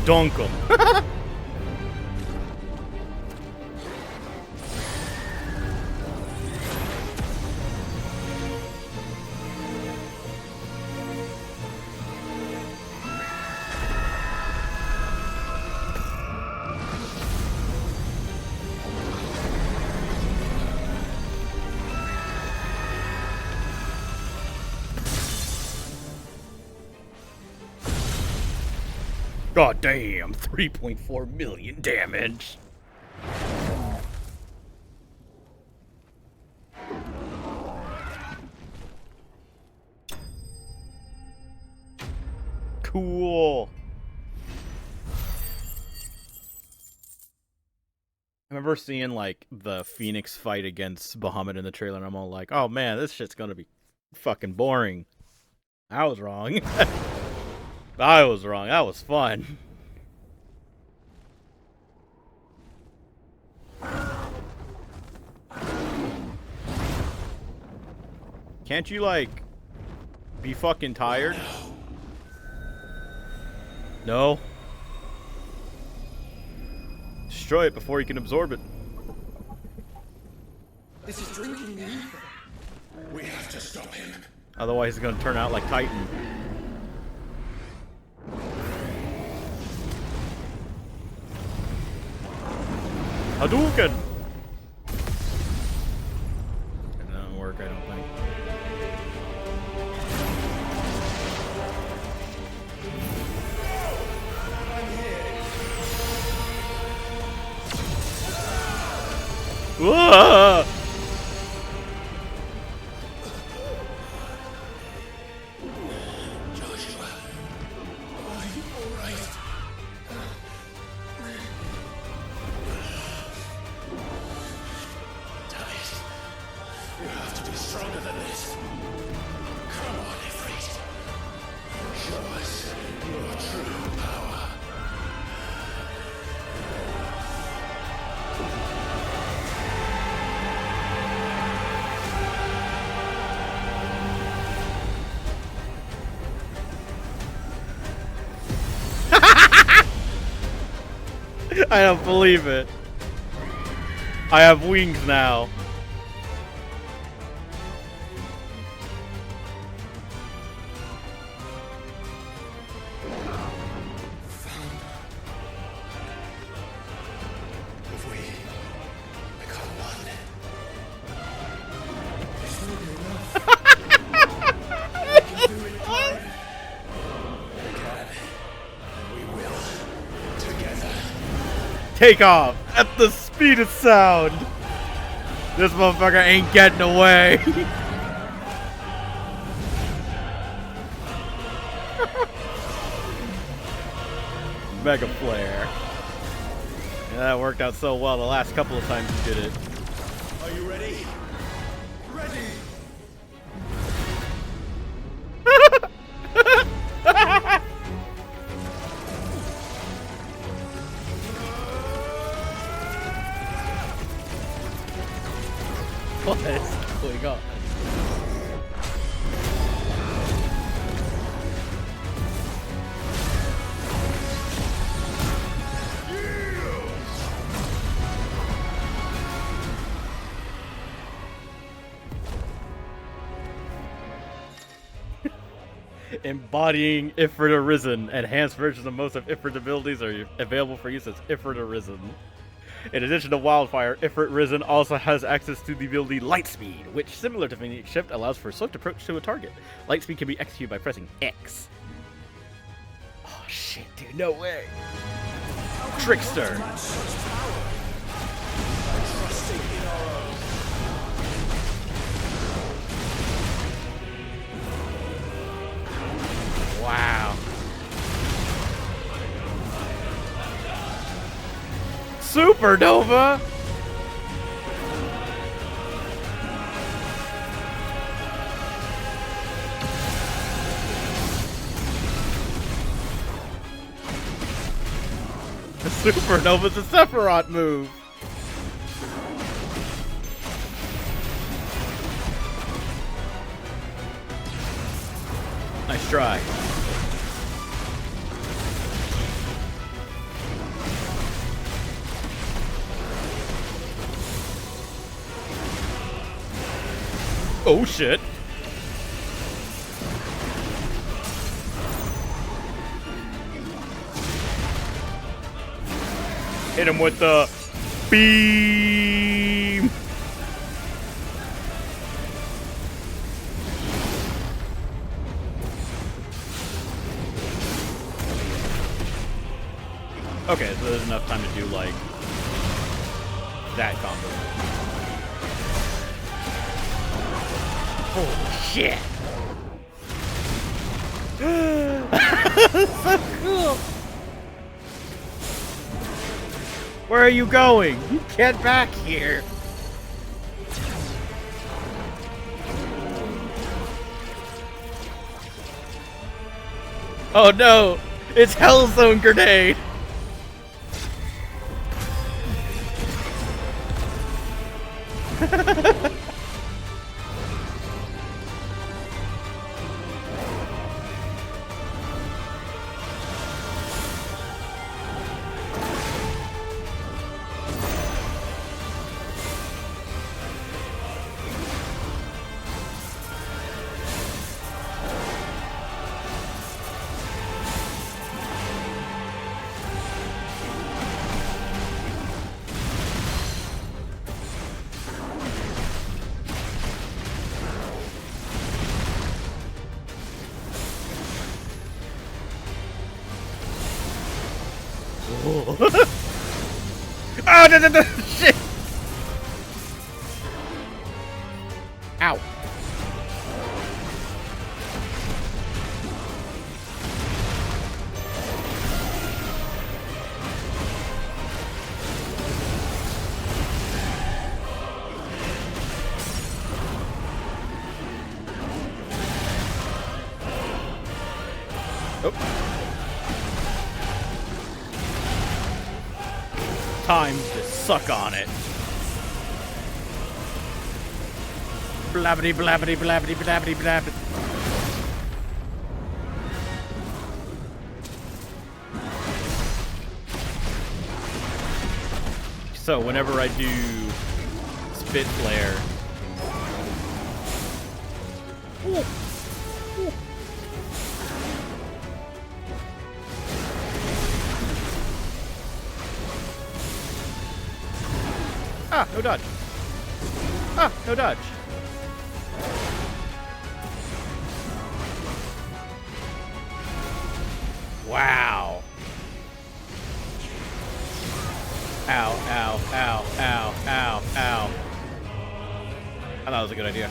Dunk 'em. God damn, 3.4 million damage. Cool. I remember seeing like the Phoenix fight against Bahamut in the trailer and I'm all like, oh man, this shit's gonna be fucking boring. I was wrong. I was wrong. That was fun. Can't you, like, be fucking tired? No. Destroy it before you can absorb it. This is drinking the ether. We have to stop him. Otherwise, it's gonna turn out like Titan. Hadouken! It doesn't work, I don't think. Whoa! Joshua, are you alright? Damn it. You have to be stronger than this. Come on, Ifrit. Show us your true power. I don't believe it. I have wings now. If we become one, Take off at the speed of sound. This motherfucker ain't getting away. Mega flare. Yeah, that worked out so well the last couple of times you did it. Are you ready? Ready! What is going on? Embodying Ifrit Arisen. Enhanced versions of most of Ifrit's abilities are available for use as Ifrit Arisen. In addition to Wildfire, Ifrit Arisen also has access to the ability Lightspeed, which, similar to Phoenix Shift, allows for a swift approach to a target. Lightspeed can be executed by pressing X. Oh shit, dude, no way. Trickster. Wow. Supernova? The Supernova's a Sephiroth move. Nice try. Oh shit. Hit him with the beam. Okay, so there's enough time to do like that combo. Holy shit! So cool! Where are you going? Get back here! Oh no! It's Hellzone Grenade! Oh, no, shit! Ow. Oh. Time to suck on it. Blabbity blabbity blabbity blabbity blabbity. So whenever I do Spit Flare, ah, no dodge. Ah, no dodge. Wow. Ow, ow, ow, ow, ow, ow. I thought that was a good idea.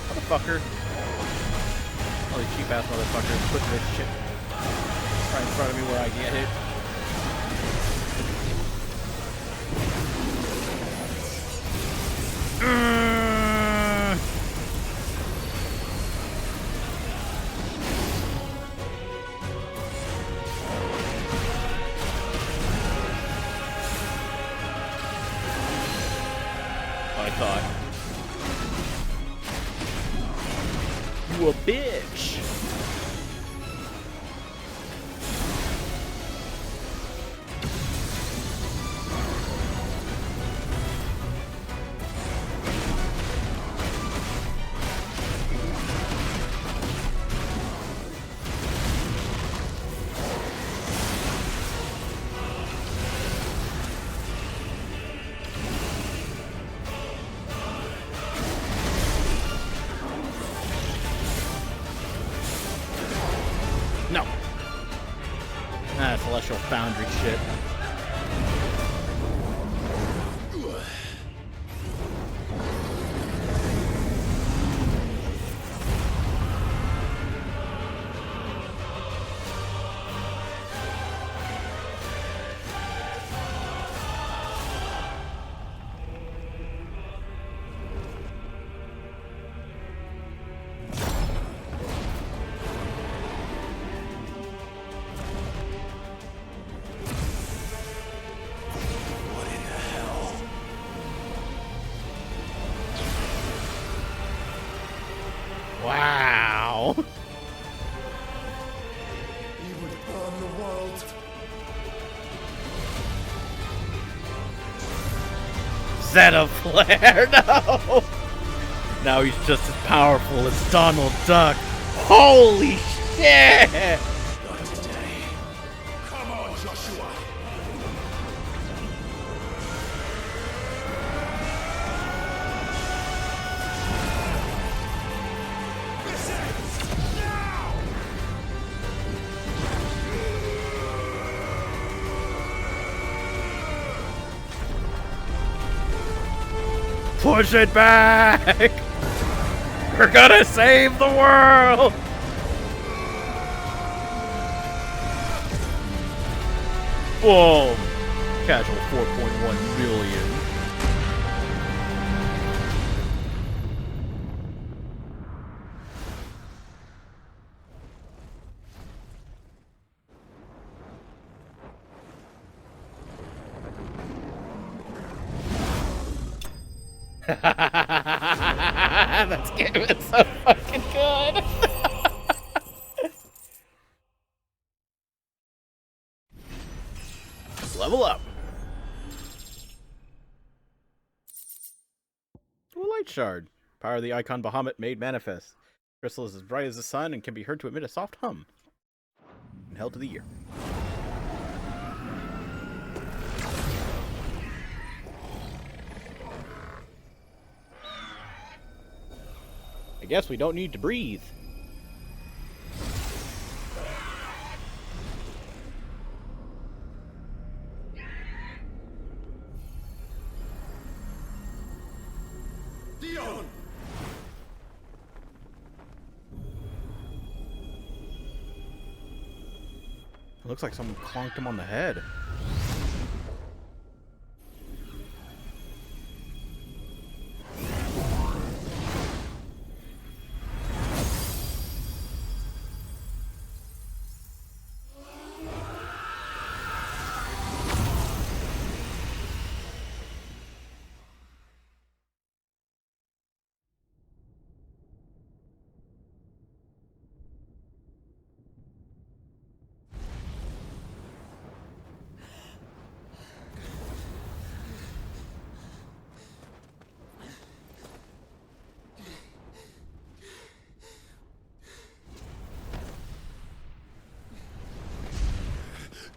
Motherfucker. All these cheap ass motherfuckers putting this shit right in front of me where I get hit. I thought. You a bitch. No. Ah, Celestial Foundry shit. Wow. He would burn the world. Zeta Flare, no! Now he's just as powerful as Donald Duck. Holy shit! Not today. Come on, Joshua. This ends now. Push it back! We're gonna save the world! Boom! Casual 4.1 million. That's game is so fucking good. Level up. A light shard. Power of the icon Bahamut made manifest. Crystal is as bright as the sun and can be heard to emit a soft hum. And held to the ear. I guess we don't need to breathe. Dion! It looks like someone clonked him on the head.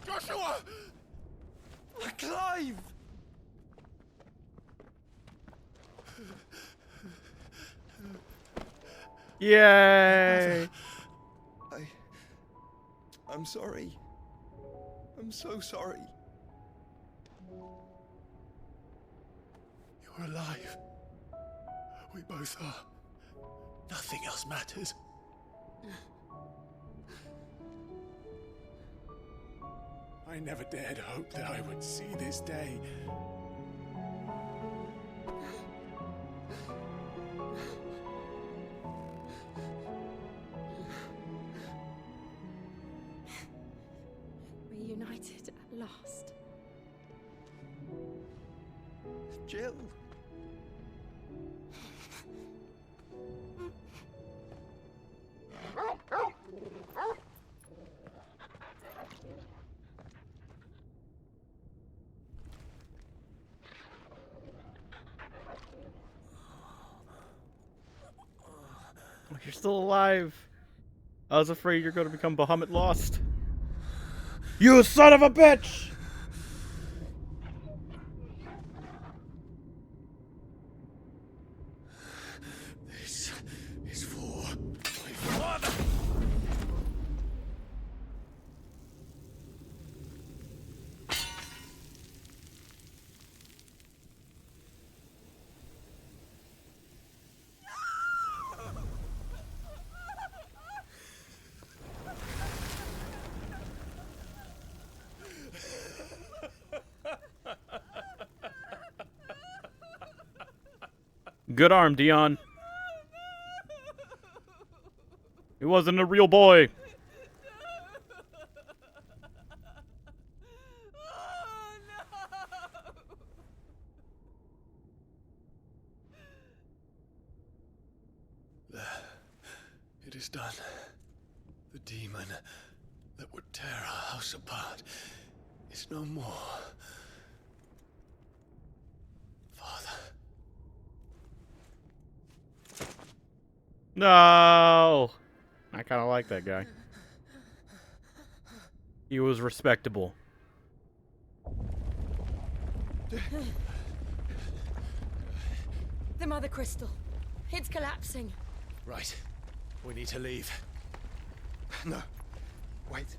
Joshua! Clive! Yay! I'm sorry. I'm so sorry. You're alive. We both are. Nothing else matters. I never dared hope that I would see this day. Reunited at last. Jill. You're still alive. I was afraid you're going to become Bahamut lost. You son of a bitch! This is for my father. Good arm, Dion. He wasn't a real boy. It is done. The demon that would tear our house apart is no more. Father. No! I kind of like that guy. He was respectable. The Mother Crystal. It's collapsing. Right. We need to leave. No. Wait.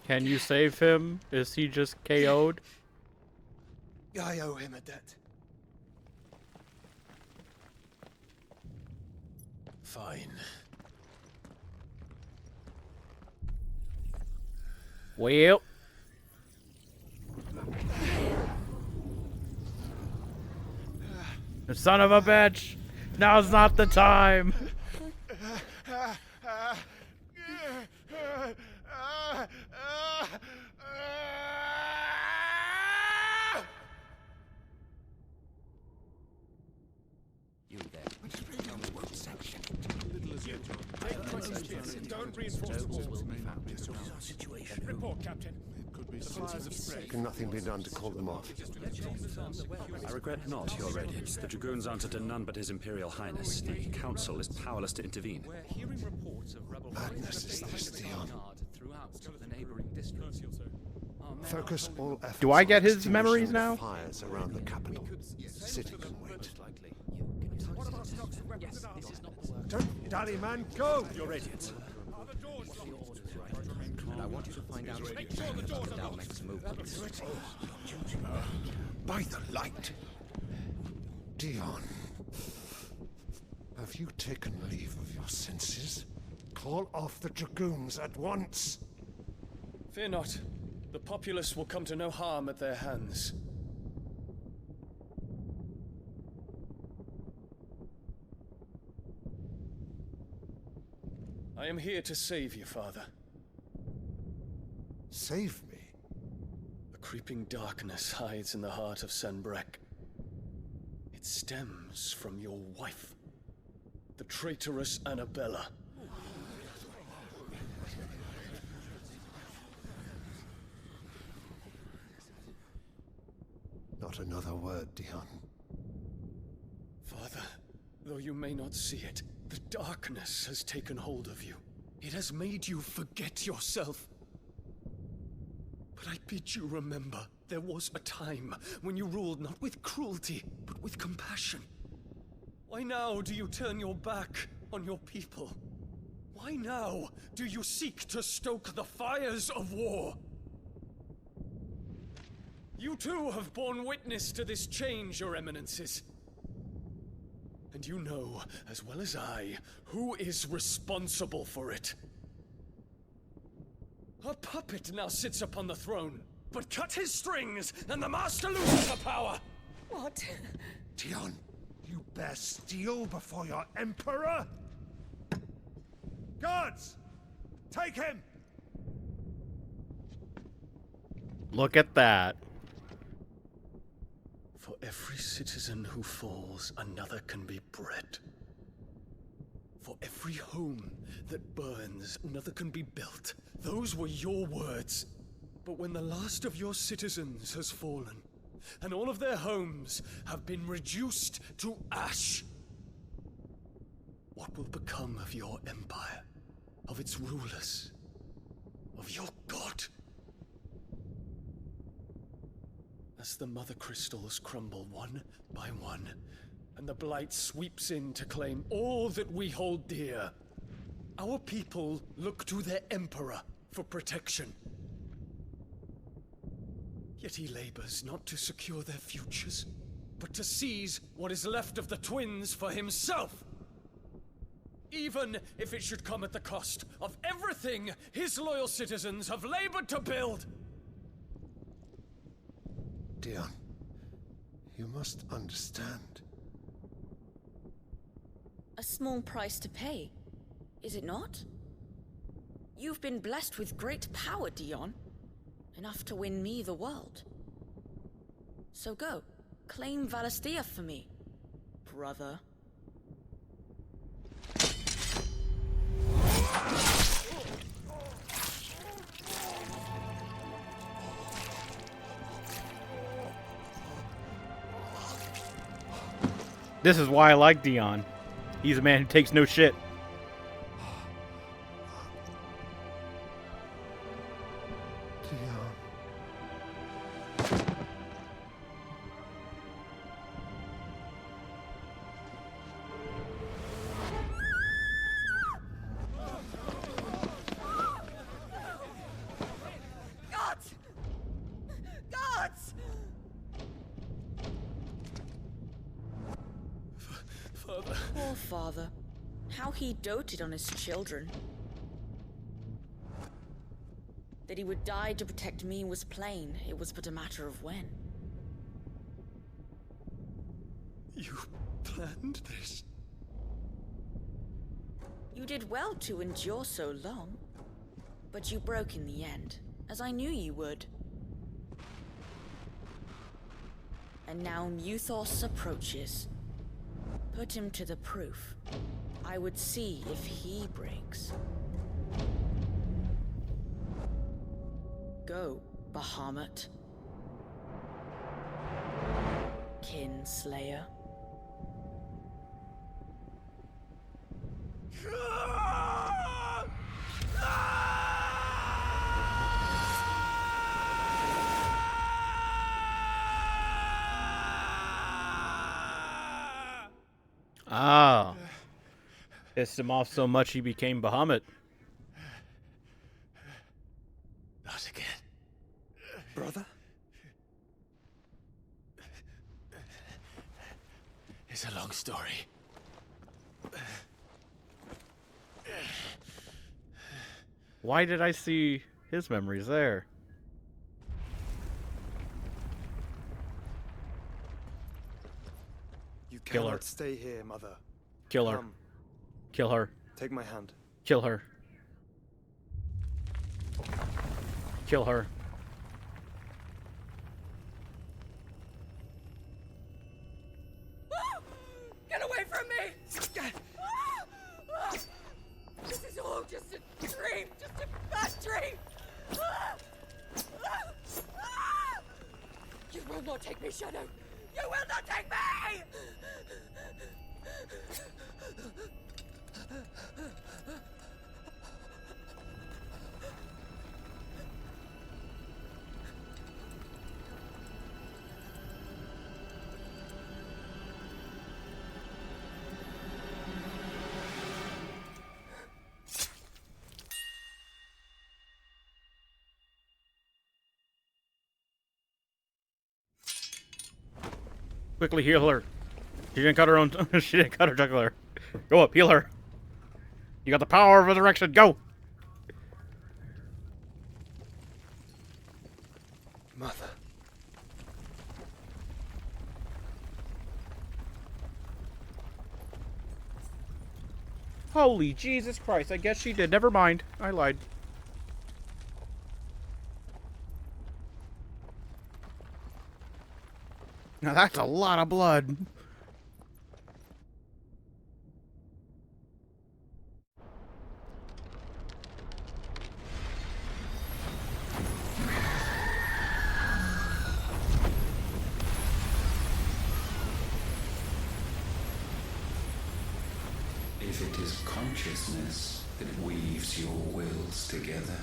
Can you save him? Is he just KO'd? I owe him a debt. Fine. Well. Son of a bitch! Now's not the time! You there. Tell me what section. Little as you enjoy. Don't reinforce the walls. Situation. Report, Captain. It could be supplies of prey. Can nothing be done to call them off? I regret not, Your Radiance. The Dragoons answer to none but His Imperial Highness. The Council is powerless to intervene. We're hearing reports of rebel madness is this, Dion. Throughout the neighboring districts. Focus all efforts. Do I get on his memories extinguishing now? the fires around the capital. City can wait. Don't dally, man. Go! Your Radiance. And I want you to find out the Dalmec's movements. By the light. Dion. Have you taken leave of your senses? Call off the Dragoons at once. Fear not. The populace will come to no harm at their hands. I am here to save you, Father. Save me? The creeping darkness hides in the heart of Sanbrek. It stems from your wife, the traitorous Annabella. Not another word, Dion. Father, though you may not see it, the darkness has taken hold of you. It has made you forget yourself. But I bid you remember there was a time when you ruled not with cruelty, but with compassion. Why now do you turn your back on your people? Why now do you seek to stoke the fires of war? You too have borne witness to this change, Your Eminences. And you know, as well as I, who is responsible for it. A puppet now sits upon the throne, but cut his strings, and the master loses the power! What? Dion, you bear steel before your emperor? Guards! Take him! Look at that. For every citizen who falls, another can be bred. For every home that burns, another can be built. Those were your words. But when the last of your citizens has fallen, and all of their homes have been reduced to ash, what will become of your empire, of its rulers, of your god? As the mother crystals crumble one by one, and the blight sweeps in to claim all that we hold dear, our people look to their emperor for protection. Yet he labors not to secure their futures, but to seize what is left of the twins for himself. Even if it should come at the cost of everything his loyal citizens have labored to build. Dion, you must understand. A small price to pay, is it not? You've been blessed with great power, Dion. Enough to win me the world. So go, claim Valisthea for me, brother. This is why I like Dion. He's a man who takes no shit. Gods! Gods! Father. Poor father. How he doted on his children. That he would die to protect me was plain. It was but a matter of when. You planned this? You did well to endure so long. But you broke in the end, as I knew you would. And now Muthos approaches. Put him to the proof. I would see if he breaks. Go, Bahamut. Kinslayer. Ah. Pissed him off so much he became Bahamut. Not again. Brother? It's a long story. Why did I see his memories there? You Kill her. cannot stay here, Mother. Kill her. Come, Kill her. take my hand. Kill her. Kill her. Get away from me! This is all just a dream, just a bad dream! You will not take me, Shadow! You will not take me! Quickly heal her. She didn't cut her own. She didn't cut her jugular. Go up, heal her. You got the power of resurrection. Go. Mother. Holy Jesus Christ! I guess she did. Never mind. I lied. Now that's a lot of blood. If it is consciousness that weaves your wills together,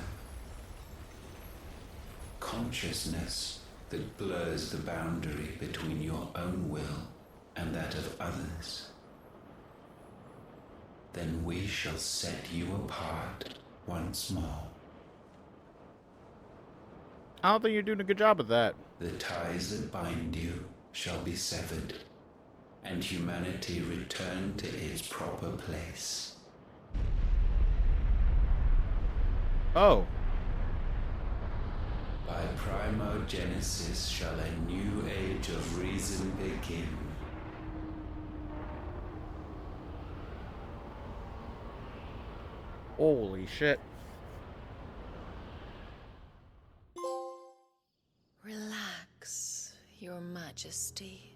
consciousness that blurs the boundary between your own will and that of others, then we shall set you apart once more. I don't think you're doing a good job of that. The ties that bind you shall be severed, and humanity return to its proper place. Oh. By primogenesis shall a new age of reason begin. Holy shit. Relax, Your Majesty.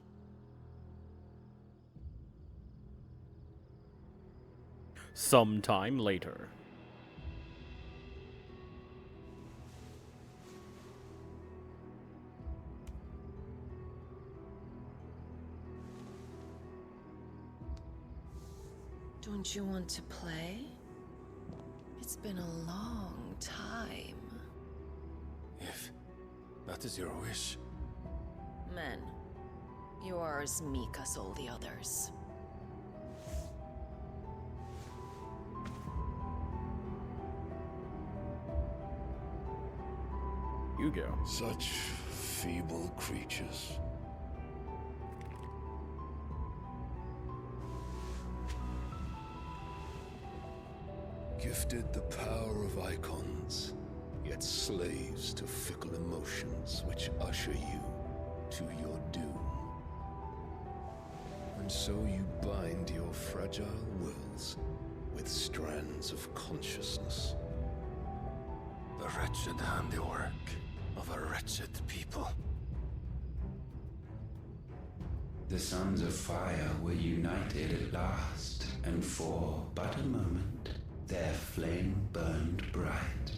Sometime later. Don't you want to play? It's been a long time. If that is your wish. Men, you are as meek as all the others. You go. Such feeble creatures. Gifted the power of icons, yet slaves to fickle emotions which usher you to your doom. And so you bind your fragile wills with strands of consciousness. The wretched handiwork of a wretched people. The Sons of Fire were united at last, and for but a moment, their flame burned bright.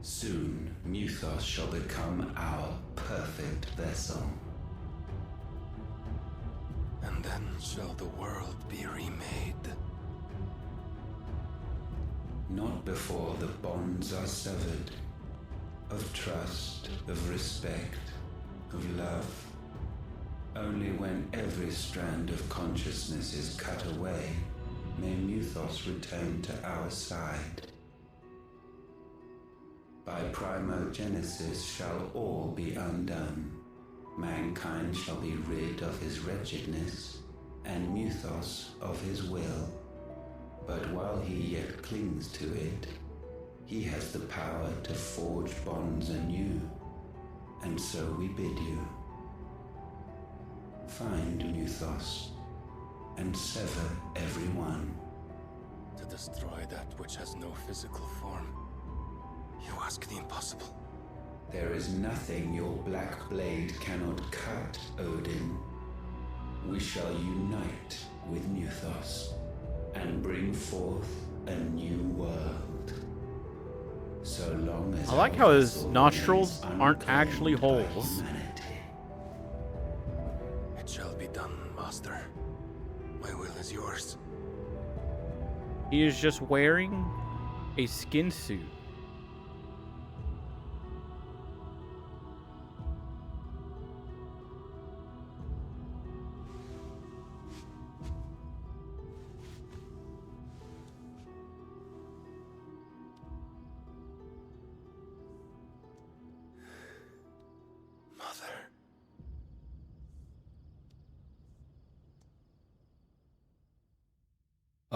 Soon, Muthos shall become our perfect vessel. And then shall the world be remade. Not before the bonds are severed, of trust, of respect, of love. Only when every strand of consciousness is cut away, may Muthos return to our side. By primogenesis shall all be undone. Mankind shall be rid of his wretchedness, and Muthos of his will. But while he yet clings to it, he has the power to forge bonds anew. And so we bid you. Find Muthos, and sever everyone. To destroy that which has no physical form. You ask the impossible. There is nothing your black blade cannot cut, Odin. We shall unite with Muthos, and bring forth a new world. So long as I like how his nostrils aren't actually holes. It shall be done, Master. My will is yours. He is just wearing a skin suit. Mother.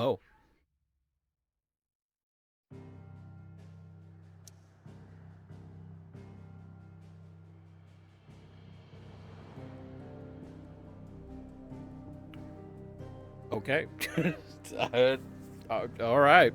Oh. Okay. All right.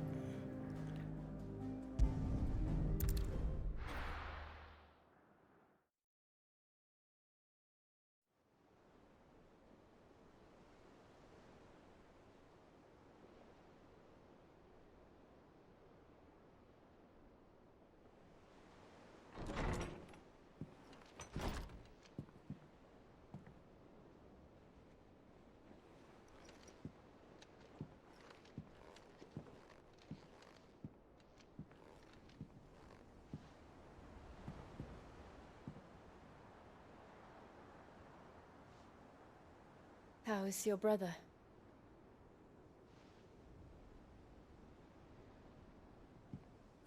How is your brother?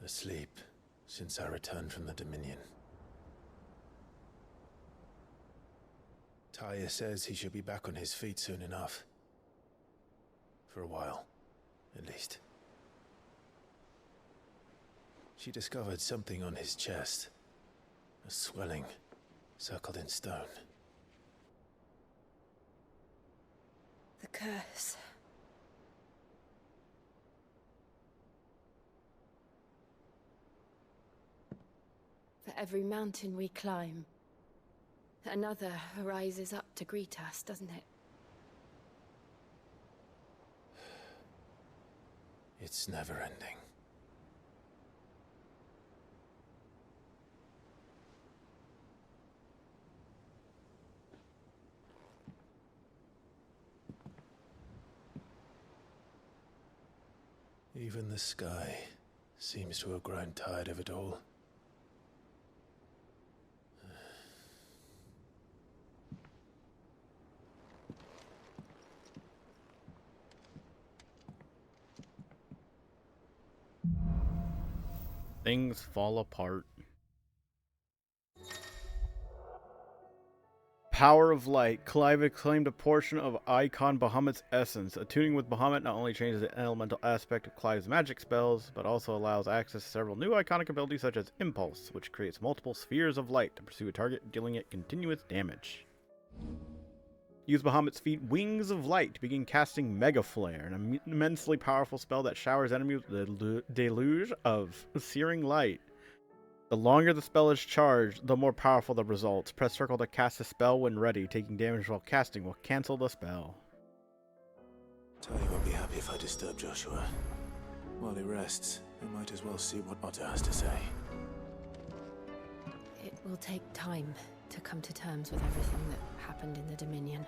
Asleep since I returned from the Dominion. Taya says he should be back on his feet soon enough. For a while, at least. She discovered something on his chest. A swelling, circled in stone. The curse. For every mountain we climb, another rises up to greet us, doesn't it? It's never ending. Even the sky seems to have grown tired of it all. Things fall apart. Power of Light. Clive claimed a portion of Icon Bahamut's essence. Attuning with Bahamut not only changes the elemental aspect of Clive's magic spells, but also allows access to several new iconic abilities such as Impulse, which creates multiple spheres of light to pursue a target, dealing it continuous damage. Use Bahamut's feat Wings of Light to begin casting Mega Flare, an immensely powerful spell that showers enemies with a deluge of searing light. The longer the spell is charged, the more powerful the results. Press circle to cast the spell when ready. Taking damage while casting will cancel the spell. Taya won't be happy if I disturb Joshua. While he rests, we might as well see what Otto has to say. It will take time to come to terms with everything that happened in the Dominion.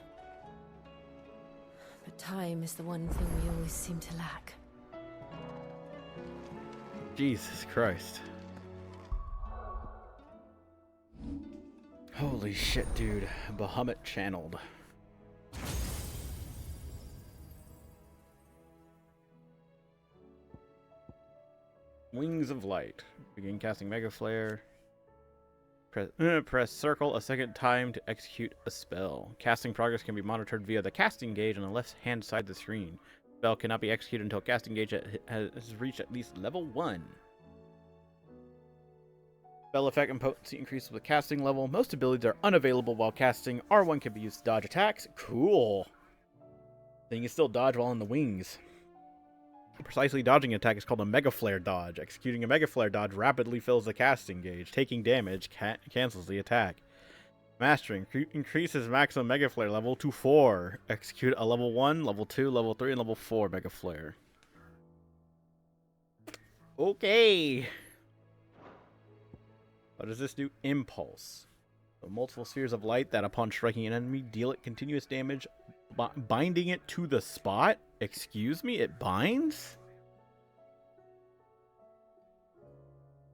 But time is the one thing we always seem to lack. Jesus Christ. Holy shit, dude. Bahamut channeled. Wings of Light. Begin casting Mega Flare. Press circle a second time to execute a spell. Casting progress can be monitored via the casting gauge on the left-hand side of the screen. Spell cannot be executed until casting gauge has reached at least level 1. Spell effect and potency increases with casting level. Most abilities are unavailable while casting. R1 can be used to dodge attacks. Cool. Then you can still dodge while in the wings. Precisely dodging an attack is called a Mega Flare dodge. Executing a Mega Flare dodge rapidly fills the casting gauge. Taking damage cancels the attack. Mastering increases maximum Mega Flare level to 4. Execute a level 1, level 2, level 3, and level 4 Mega Flare. Okay. What does this do? Impulse. So multiple spheres of light that upon striking an enemy deal it continuous damage, binding it to the spot. Excuse me, it binds?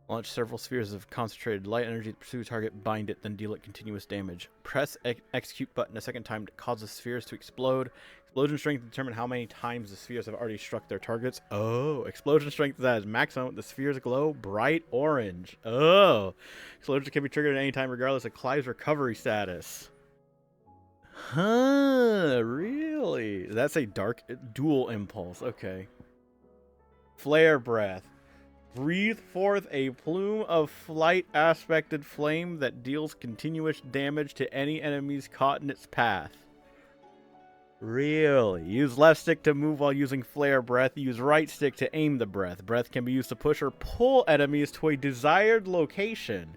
Launch several spheres of concentrated light energy to pursue a target, bind it, then deal it continuous damage. Press execute button a second time to cause the spheres to explode. Explosion strength determine how many times the spheres have already struck their targets. Oh, explosion strength is at its maximum. The spheres glow bright orange. Oh, explosion can be triggered at any time regardless of Clive's recovery status. Huh, really? That's a dark dual impulse. Okay. Flare breath. Breathe forth a plume of flight aspected flame that deals continuous damage to any enemies caught in its path. Really? Use left stick to move while using flare breath. Use right stick to aim the breath. Breath can be used to push or pull enemies to a desired location.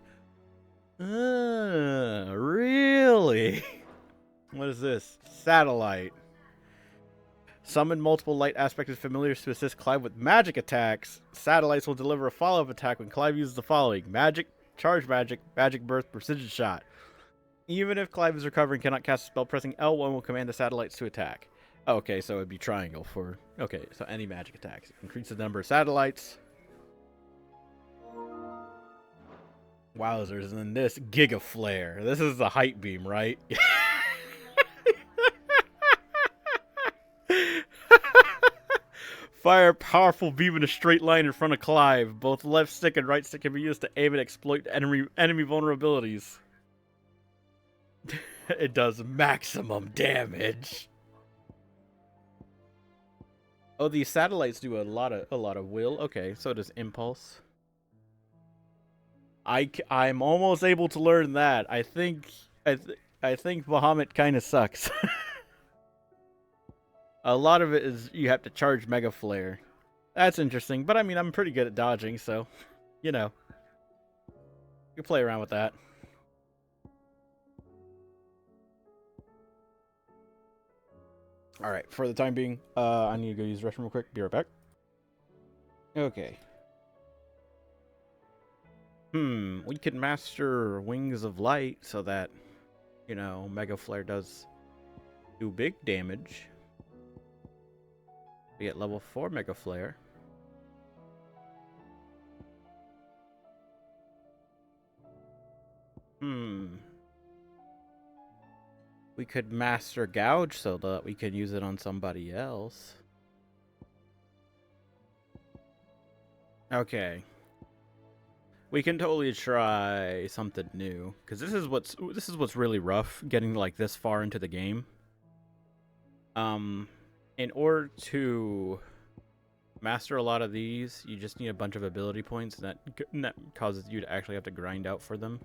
Really? What is this? Satellite. Summon multiple light aspected familiars to assist Clive with magic attacks. Satellites will deliver a follow-up attack when Clive uses the following: magic, charge magic, magic burst, precision shot. Even if Clive is recovering, cannot cast a spell, pressing L1 will command the satellites to attack. Okay, so it'd be triangle for... Okay, so any magic attacks. Increase the number of satellites. Wowzers, and then this Giga Flare. This is the height beam, right? Fire a powerful beam in a straight line in front of Clive. Both left stick and right stick can be used to aim and exploit enemy vulnerabilities. It does maximum damage. Oh, these satellites do a lot of will. Okay, so does impulse. I'm almost able to learn that. I think Bahamut kind of sucks. A lot of it is you have to charge Mega Flare. That's interesting, but I mean, I'm pretty good at dodging, so, you know. You can play around with that. Alright, for the time being, I need to go use the restroom real quick. Be right back. Okay. We could master Wings of Light so that, you know, Mega Flare does do big damage. We get level 4 Mega Flare. We could master Gouge so that we can use it on somebody else. Okay. We can totally try something new, because this is what's really rough, getting like this far into the game. In order to master a lot of these, you just need a bunch of ability points, and that causes you to actually have to grind out for them.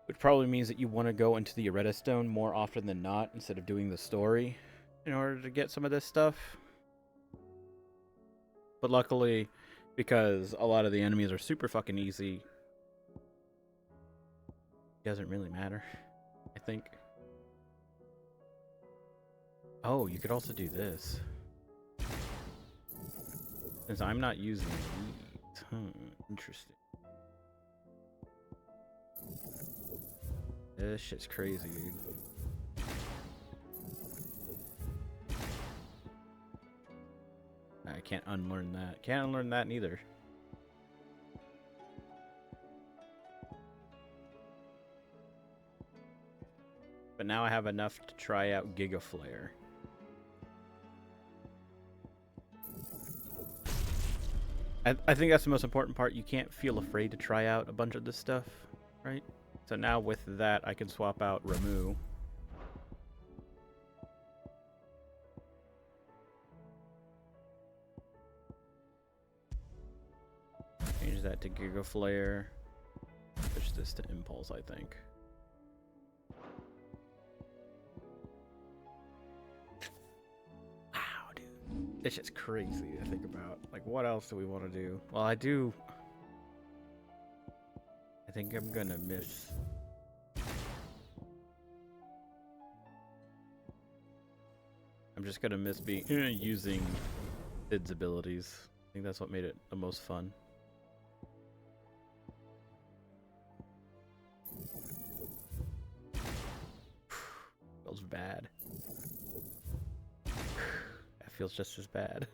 Which probably means that you want to go into the Eretta Stone more often than not, instead of doing the story, in order to get some of this stuff. But luckily, because a lot of the enemies are super fucking easy, it doesn't really matter, I think. Oh, you could also do this. Since I'm not using these. Interesting. This shit's crazy, dude. I can't unlearn that. Can't unlearn that neither. But now I have enough to try out Giga Flare. I think that's the most important part. You can't feel afraid to try out a bunch of this stuff, right? So now with that, I can swap out Ramu. Change that to Giga Flare. Switch this to Impulse, I think. Wow, dude. This shit's crazy to think about. Like, what else do we want to do? Well, I think I'm gonna miss. I'm just gonna miss using Sid's abilities. I think that's what made it the most fun. Feels bad. That feels just as bad.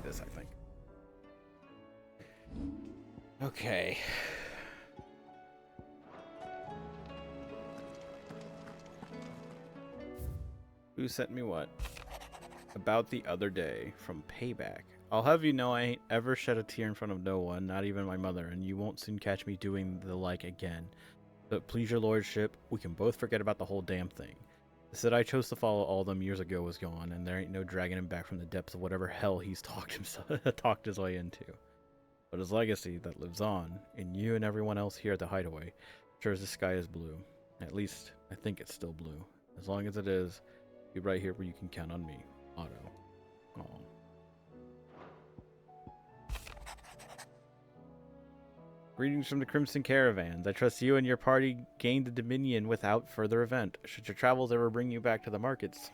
need this, I think. Okay. Who sent me what? About the other day from Payback. I'll have you know I ain't ever shed a tear in front of no one, not even my mother, and you won't soon catch me doing the like again. But please your lordship, we can both forget about the whole damn thing. The Sid I chose to follow all them years ago was gone, and there ain't no dragging him back from the depths of whatever hell he's talked his way into. But his legacy that lives on, in you and everyone else here at the Hideaway, sure as the sky is blue. At least, I think it's still blue. As long as it is, be right here where you can count on me. Otto. Aw. Greetings from the Crimson Caravans. I trust you and your party gained the Dominion without further event. Should your travels ever bring you back to the markets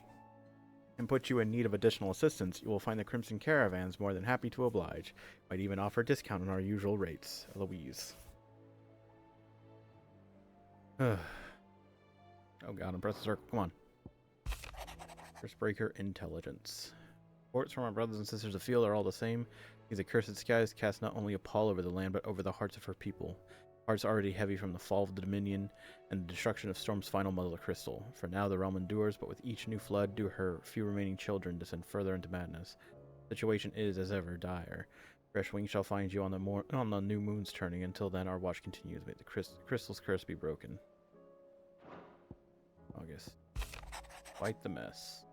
and put you in need of additional assistance, you will find the Crimson Caravans more than happy to oblige. Might even offer a discount on our usual rates. Eloise. Oh god, I'm pressing circle. Come on. First breaker intelligence. Reports from our brothers and sisters afield are all the same. These accursed skies cast not only a pall over the land, but over the hearts of her people. Hearts already heavy from the fall of the Dominion and the destruction of Storm's final mother crystal. For now the realm endures, but with each new flood do her few remaining children descend further into madness. The situation is, as ever, dire. Fresh wings shall find you on the new moon's turning. Until then, our watch continues. May the crystal's curse be broken. August. Fight the mess.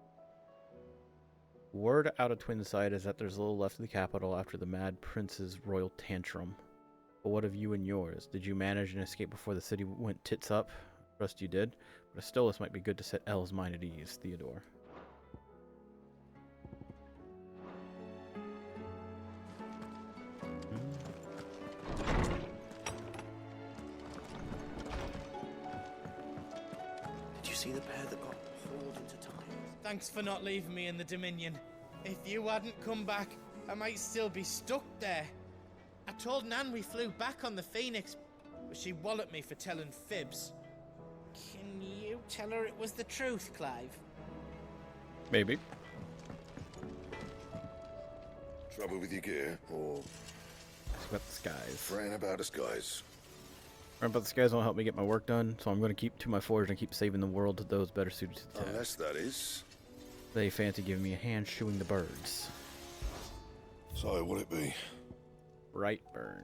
Word out of Twinside is that there's little left of the capital after the Mad Prince's royal tantrum. But what of you and yours? Did you manage and escape before the city went tits up? Trust you did. But still, this might be good to set Elle's mind at ease. Theodore. Did you see the pair that got hauled into time? Thanks for not leaving me in the Dominion. If you hadn't come back, I might still be stuck there. I told Nan we flew back on the Phoenix, but she walloped me for telling fibs. Can you tell her it was the truth, Clive? Maybe. Trouble with your gear, or... It's about the skies. Fretting about the skies. But the skies won't help me get my work done, so I'm going to keep to my forge and keep saving the world to those better suited to the task. Unless that is... They fancy giving me a hand shooing the birds. So, what'll it be? Brightburn.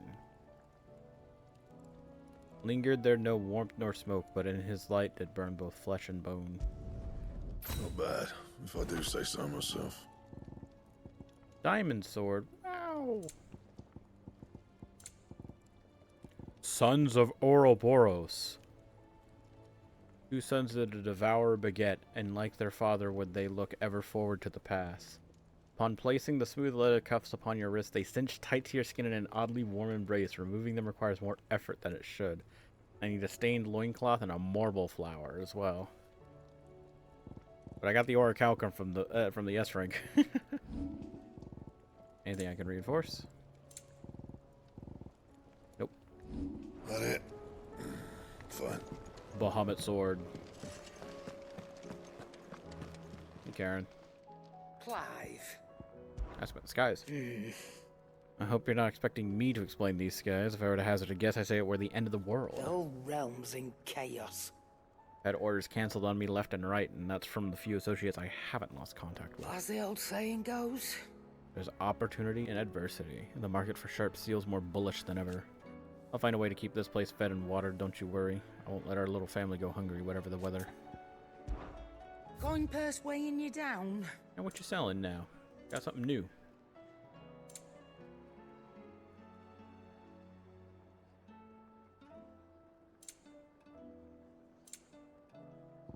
Lingered there no warmth nor smoke, but in his light did burn both flesh and bone. Not bad, if I do say so myself. Diamond sword. Wow. Sons of Ouroboros. Two sons that a devourer beget, and like their father would they look ever forward to the past. Upon placing the smooth leather cuffs upon your wrist, they cinch tight to your skin in an oddly warm embrace. Removing them requires more effort than it should. I need a stained loincloth and a marble flower as well. But I got the orichalcum from the S rank. Anything I can reinforce? Nope. That it? Fine. Bahamut sword. Hey, Karen. Clive. That's about the skies. I hope you're not expecting me to explain these skies. If I were to hazard a guess, I say it were the end of the world. The whole realm's in chaos. Had orders cancelled on me left and right, and that's from the few associates I haven't lost contact with. As the old saying goes. There's opportunity and adversity, and the market for sharp steel's more bullish than ever. I'll find a way to keep this place fed and watered, don't you worry. I won't let our little family go hungry, whatever the weather. Coin purse weighing you down. And what you selling now? Got something new.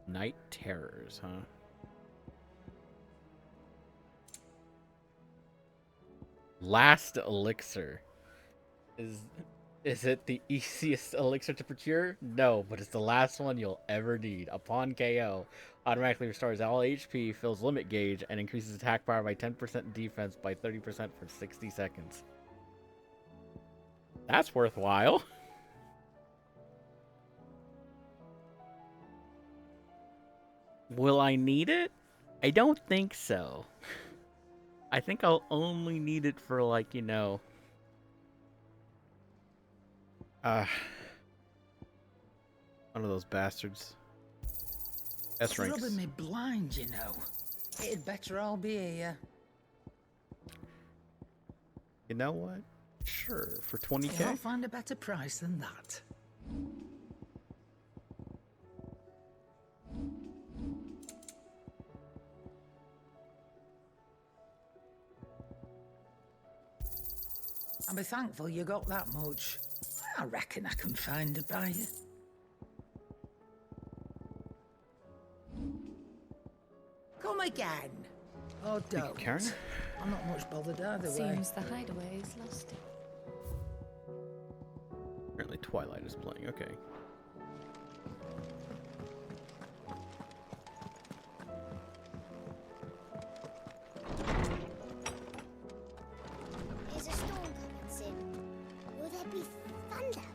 Night terrors, huh? Last elixir. Is it the easiest elixir to procure? No, but it's the last one you'll ever need. Upon KO, automatically restores all HP, fills limit gauge, and increases attack power by 10% defense by 30% for 60 seconds. That's worthwhile. Will I need it? I don't think so. I think I'll only need it for, like, you know... one of those bastards. S It's ranks. rubbing me blind, you know. It'd better all be here. You know what? Sure, for 20k? I'll find a better price than that. I'll be thankful you got that much. I reckon I can find a buyer. Come again. Oh, don't. Karen? I'm not much bothered either way. Seems the Hideaway is lost. Apparently Twilight is playing, okay. There's a storm coming soon. Will there be thunder?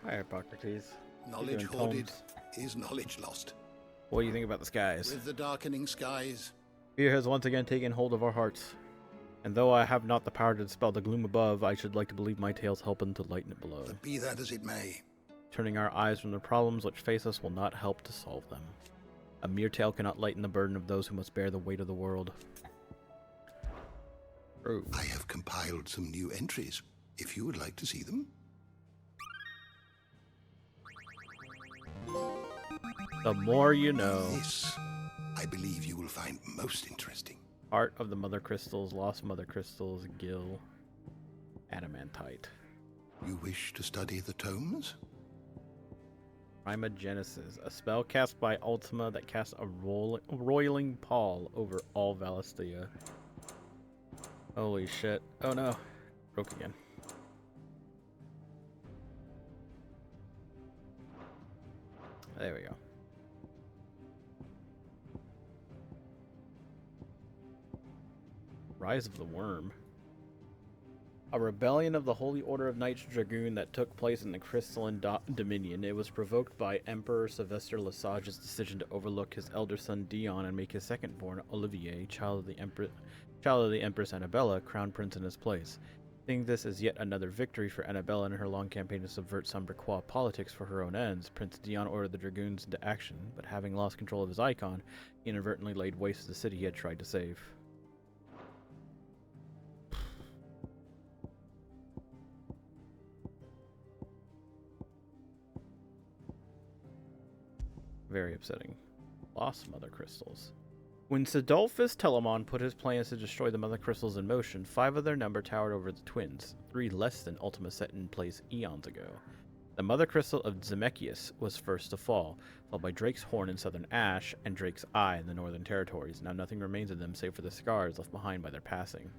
Hi, Hippocrates. Knowledge Doing hoarded tomes. is knowledge lost. What do you think about the skies? With the darkening skies, Fear has once again taken hold of our hearts. And though I have not the power to dispel the gloom above, I should like to believe my tales helping to lighten it below. but be that as it may, Turning our eyes from the problems which face us will not help to solve them. A mere tale cannot lighten the burden of those who must bear the weight of the world. True. I have compiled some new entries, if you would like to see them. The more you know. This, I believe you will find most interesting. Heart of the Mother Crystals, Lost Mother Crystals, Gil, Adamantite. You wish to study the tomes? Primogenesis, a spell cast by Ultima that casts a roiling pall over all Valisthea. Holy shit. Oh no. Broke again. There we go. Rise of the Worm. A rebellion of the Holy Order of Knights Dragoon that took place in the Crystalline Dominion. It was provoked by Emperor Sylvester Lesage's decision to overlook his elder son Dion and make his second-born, Olivier, child of the Empress Annabella, crown prince in his place. Seeing this as yet another victory for Annabella in her long campaign to subvert Sombriquois politics for her own ends, Prince Dion ordered the Dragoons into action, but having lost control of his icon, he inadvertently laid waste to the city he had tried to save. Very upsetting. Lost Mother Crystals. When Sidolphus Telamon put his plans to destroy the Mother Crystals in motion, 5 of their number towered over the twins, 3 less than Ultima set in place eons ago. The Mother Crystal of Zemeckis was first to fall, followed by Drake's Horn in southern Ash and Drake's Eye in the northern territories. Now nothing remains of them save for the scars left behind by their passing.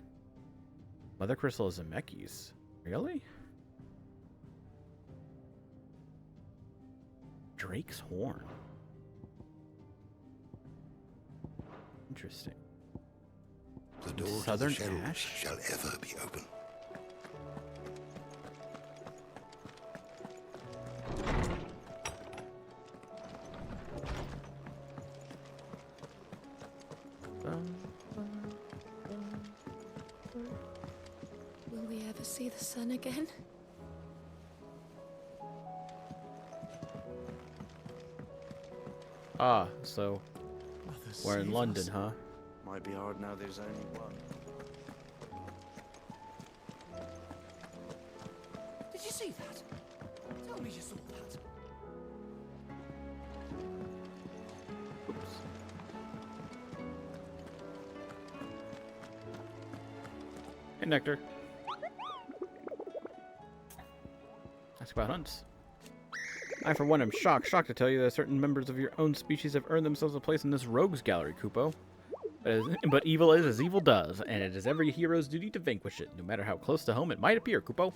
Mother Crystal of Zemeckis? Really? Drake's Horn. Interesting. The door Southern to the shelves Ash? shall ever be open. Will we ever see the sun again? Ah, so we're in London, huh? Might be hard now there's only one. Did you see that? Tell me you saw that. Oops. Hey, Nectar. Ask about hunts. I, for one, am shocked to tell you that certain members of your own species have earned themselves a place in this rogues gallery, Kupo. But evil is as evil does, and it is every hero's duty to vanquish it, no matter how close to home it might appear, Kupo.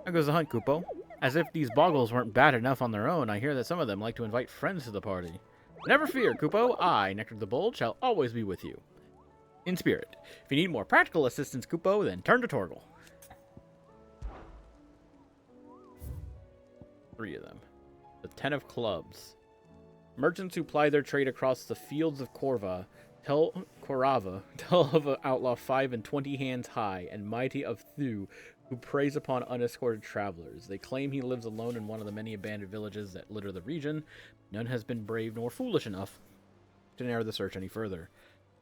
How goes the hunt, Kupo? As if these boggles weren't bad enough on their own, I hear that some of them like to invite friends to the party. Never fear, Kupo. I, Nectar the Bold, shall always be with you. In spirit. If you need more practical assistance, Kupo, then turn to Torgal. 3 of them. The 10 of clubs. Merchants who ply their trade across the fields of Korava tell of an outlaw 5 and 20 hands high and mighty of thew who preys upon unescorted travelers. They claim he lives alone in one of the many abandoned villages that litter the region. None has been brave nor foolish enough to narrow the search any further.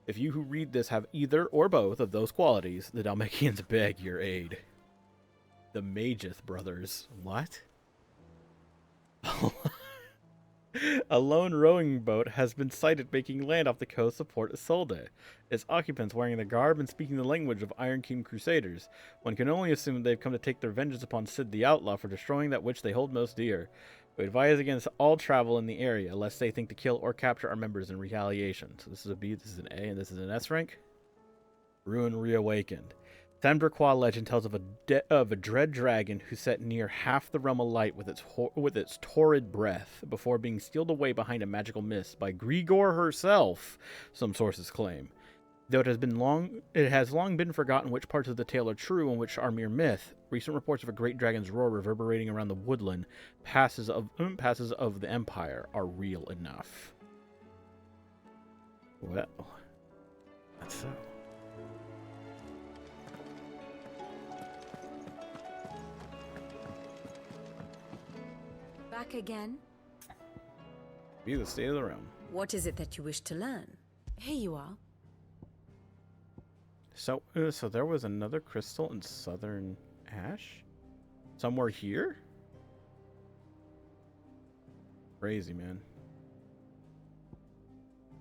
If you who read this have either or both of those qualities, the Dalmekians beg your aid. The Mageth brothers. What? A lone rowing boat has been sighted making land off the coast of Port Isolde. Its occupants wearing the garb and speaking the language of Iron King Crusaders. One can only assume they've come to take their vengeance upon Sid the Outlaw for destroying that which they hold most dear. We advise against all travel in the area, lest they think to kill or capture our members in retaliation. So this is a B, this is an A, and this is an S rank. Ruin Reawakened. Thembrequois legend tells of a dread dragon who set near half the realm alight with its torrid breath before being stealed away behind a magical mist by Grigor herself, some sources claim. Though it has long been forgotten which parts of the tale are true and which are mere myth. Recent reports of a great dragon's roar reverberating around the woodland passes of the Empire are real enough. Well, that's so. Back again? Be the state of the realm. What is it that you wish to learn? Here you are. So there was another crystal in Southern Ash? Somewhere here? Crazy, man.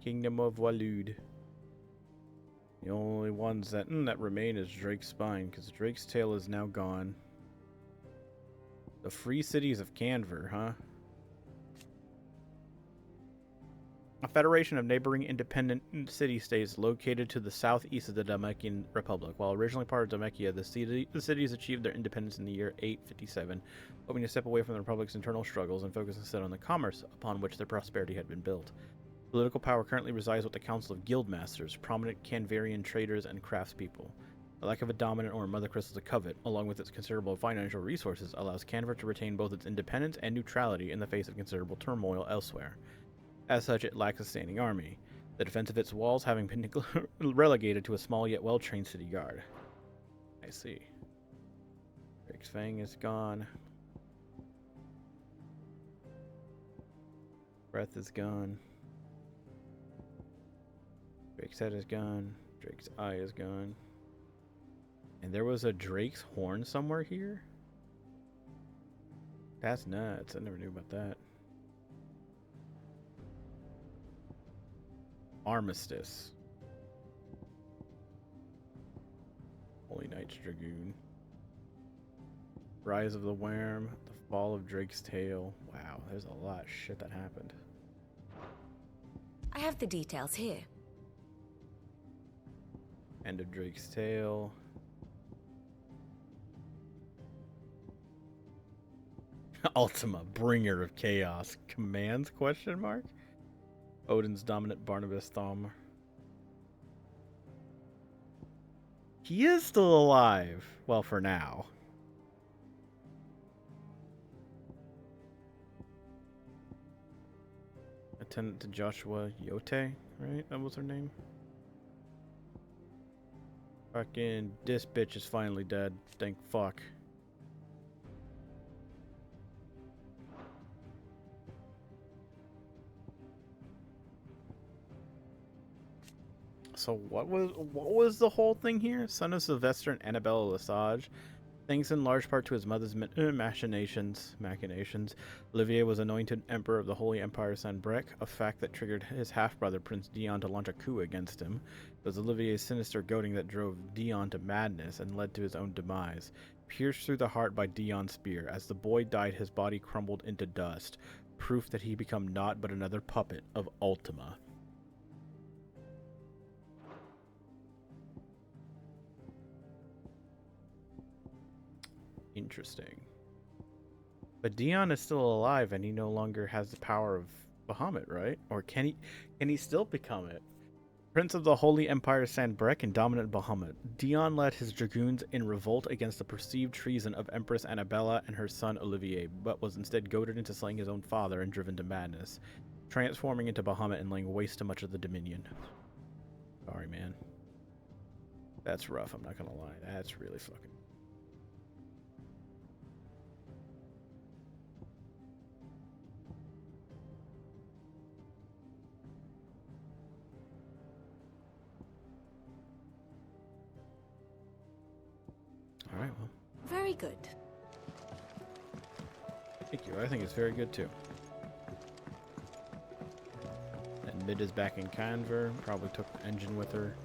Kingdom of Walud. The only ones that remain is Drake's Spine, because Drake's tail is now gone. The Free Cities of Kanver, huh? A federation of neighboring independent city-states located to the southeast of the Dalmekian Republic. While originally part of Dalmekia, the cities achieved their independence in the year 857, hoping to step away from the Republic's internal struggles and focus instead on the commerce upon which their prosperity had been built. Political power currently resides with the Council of Guildmasters, prominent Kanverian traders and craftspeople. The lack of a dominant or mother crystal to covet, along with its considerable financial resources, allows Kanver to retain both its independence and neutrality in the face of considerable turmoil elsewhere. As such, it lacks a standing army, the defense of its walls having been relegated to a small yet well-trained city guard. I see. Drake's Fang is gone. Breath is gone. Drake's head is gone. Drake's eye is gone. And there was a Drake's horn somewhere here? That's nuts. I never knew about that. Armistice. Holy Knight's Dragoon. Rise of the Worm. The Fall of Drake's Tail. Wow, there's a lot of shit that happened. I have the details here. End of Drake's Tail. Ultima, Bringer of Chaos. Commands? Question mark? Odin's dominant Barnabas Thom. He is still alive. Well, for now. Attendant to Joshua Yote, right? That was her name. Fucking, this bitch is finally dead. Thank fuck. So what was the whole thing here? Son of Sylvester and Annabella Lesage. Thanks in large part to his mother's machinations, Olivier was anointed Emperor of the Holy Empire Sanbrec, a fact that triggered his half-brother Prince Dion to launch a coup against him. It was Olivier's sinister goading that drove Dion to madness and led to his own demise. Pierced through the heart by Dion's spear, as the boy died his body crumbled into dust, proof that he become naught but another puppet of Ultima. Interesting. But Dion is still alive and he no longer has the power of Bahamut, right? Or can he still become it? Prince of the Holy Empire Sanbrec and dominant Bahamut, Dion led his dragoons in revolt against the perceived treason of Empress Annabella and her son Olivier, but was instead goaded into slaying his own father and driven to madness. transforming into Bahamut and laying waste to much of the Dominion. Sorry, man. That's rough, I'm not gonna lie. That's really fucking... Alright, well. Very good. Thank you. I think it's very good too. And Mid is back in Kanver. Probably took the engine with her.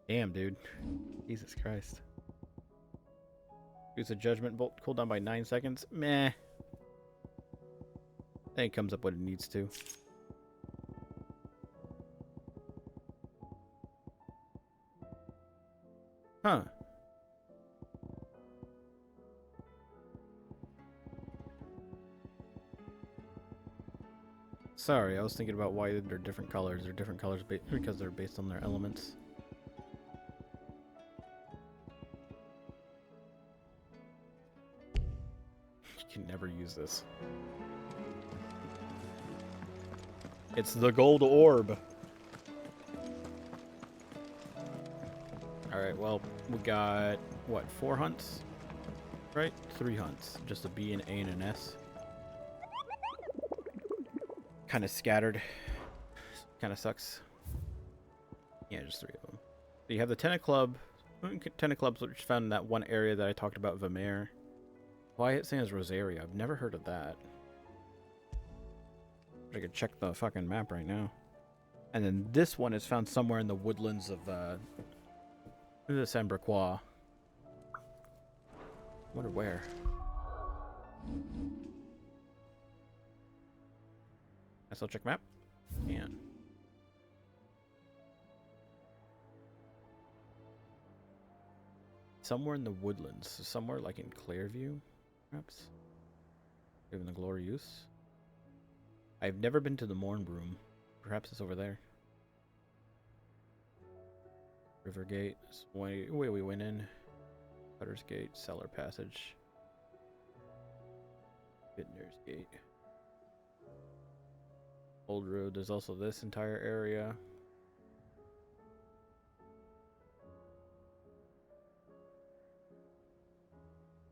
Damn, dude. Jesus Christ. Use a judgment bolt. Cooldown by 9 seconds. Meh. I think it comes up when it needs to. Huh. Sorry, I was thinking about why they're different colors. They're different colors because they're based on their elements. You can never use this. It's the gold orb. Alright, well, we got, what, 4 hunts? Right? 3 hunts. Just a B, an A, and an S. Kind of scattered. Kind of sucks. Yeah, just 3 of them. So you have the Tentaclub. Tentaclubs, which found in that one area that I talked about, Vamere. Why it says Rosaria? I've never heard of that. I could check the fucking map right now. And then this one is found somewhere in the woodlands of, the Sambraquois. Wonder where. I still check map? Can. Somewhere in the woodlands. Somewhere like in Clearview, perhaps? Even the Glorious. I've never been to the Mornbroom. Perhaps it's over there. Rivergate, way we went in. Cutter's Gate, Cellar Passage. Vintner's Gate. Old Road, there's also this entire area.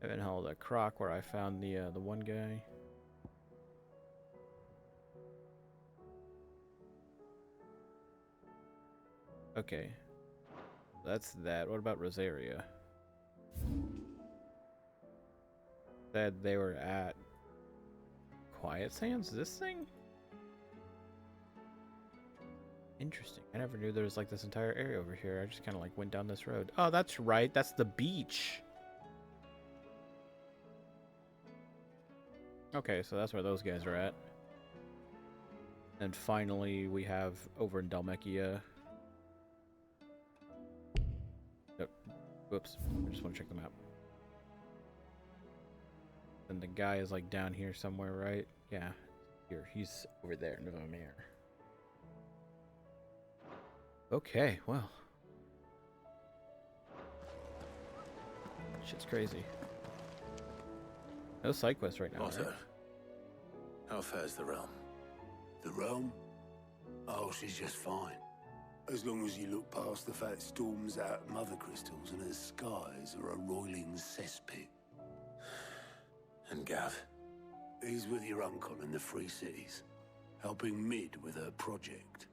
And then held a croc where I found the one guy. Okay. That's that. What about Rosaria? Said they were at Quiet Sands? This thing? Interesting. I never knew there was like this entire area over here. I just kind of like went down this road. Oh, that's right. That's the beach. Okay, so that's where those guys are at. And finally, we have over in Dalmekia. Whoops, I just want to check the map. And the guy is like down here somewhere, right? Yeah, here, he's over there, Vamere. Okay, well. Shit's crazy. No side quests right now. Otto, right? How fares the realm? The realm? Oh, she's just fine. As long as you look past the fat storms out mother crystals and her skies are a roiling cesspit. And Gav? He's with your uncle in the Free Cities, helping Mid with her project.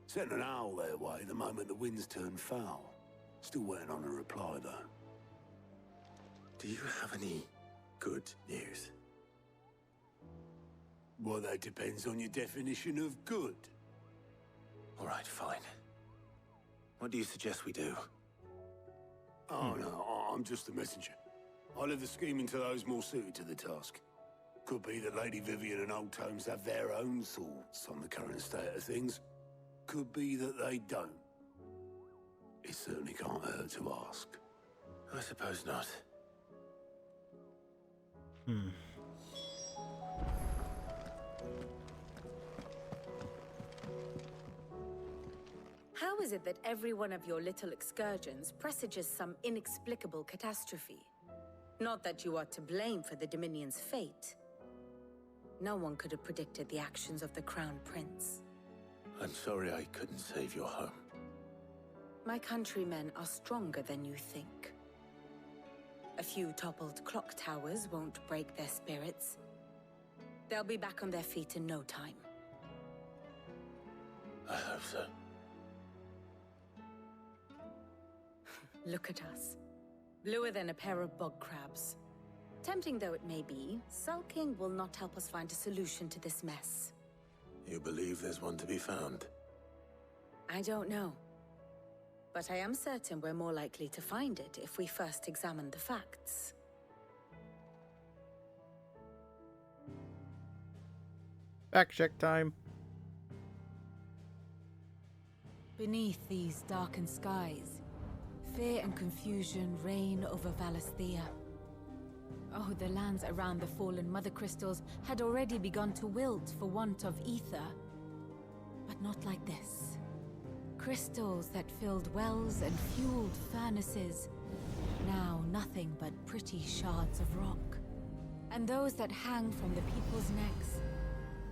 Sent an owl their way the moment the winds turned foul. Still waiting on a reply, though. Do you have any good news? Well, that depends on your definition of good. All right, fine. What do you suggest we do? Oh, no, I'm just a messenger. I leave the scheming to those more suited to the task. Could be that Lady Vivian and Old Tomes have their own thoughts on the current state of things. Could be that they don't. It certainly can't hurt to ask. I suppose not. How is it that every one of your little excursions presages some inexplicable catastrophe? Not that you are to blame for the Dominion's fate. No one could have predicted the actions of the Crown Prince. I'm sorry I couldn't save your home. My countrymen are stronger than you think. A few toppled clock towers won't break their spirits. They'll be back on their feet in no time. I hope so. Look at us. Bluer than a pair of bog crabs. Tempting though it may be, sulking will not help us find a solution to this mess. You believe there's one to be found? I don't know. But I am certain we're more likely to find it if we first examine the facts. Fact check time. Beneath these darkened skies, fear and confusion reign over Valisthea. Oh, the lands around the fallen Mother Crystals had already begun to wilt for want of ether. But not like this. Crystals that filled wells and fueled furnaces, now nothing but pretty shards of rock. And those that hang from the people's necks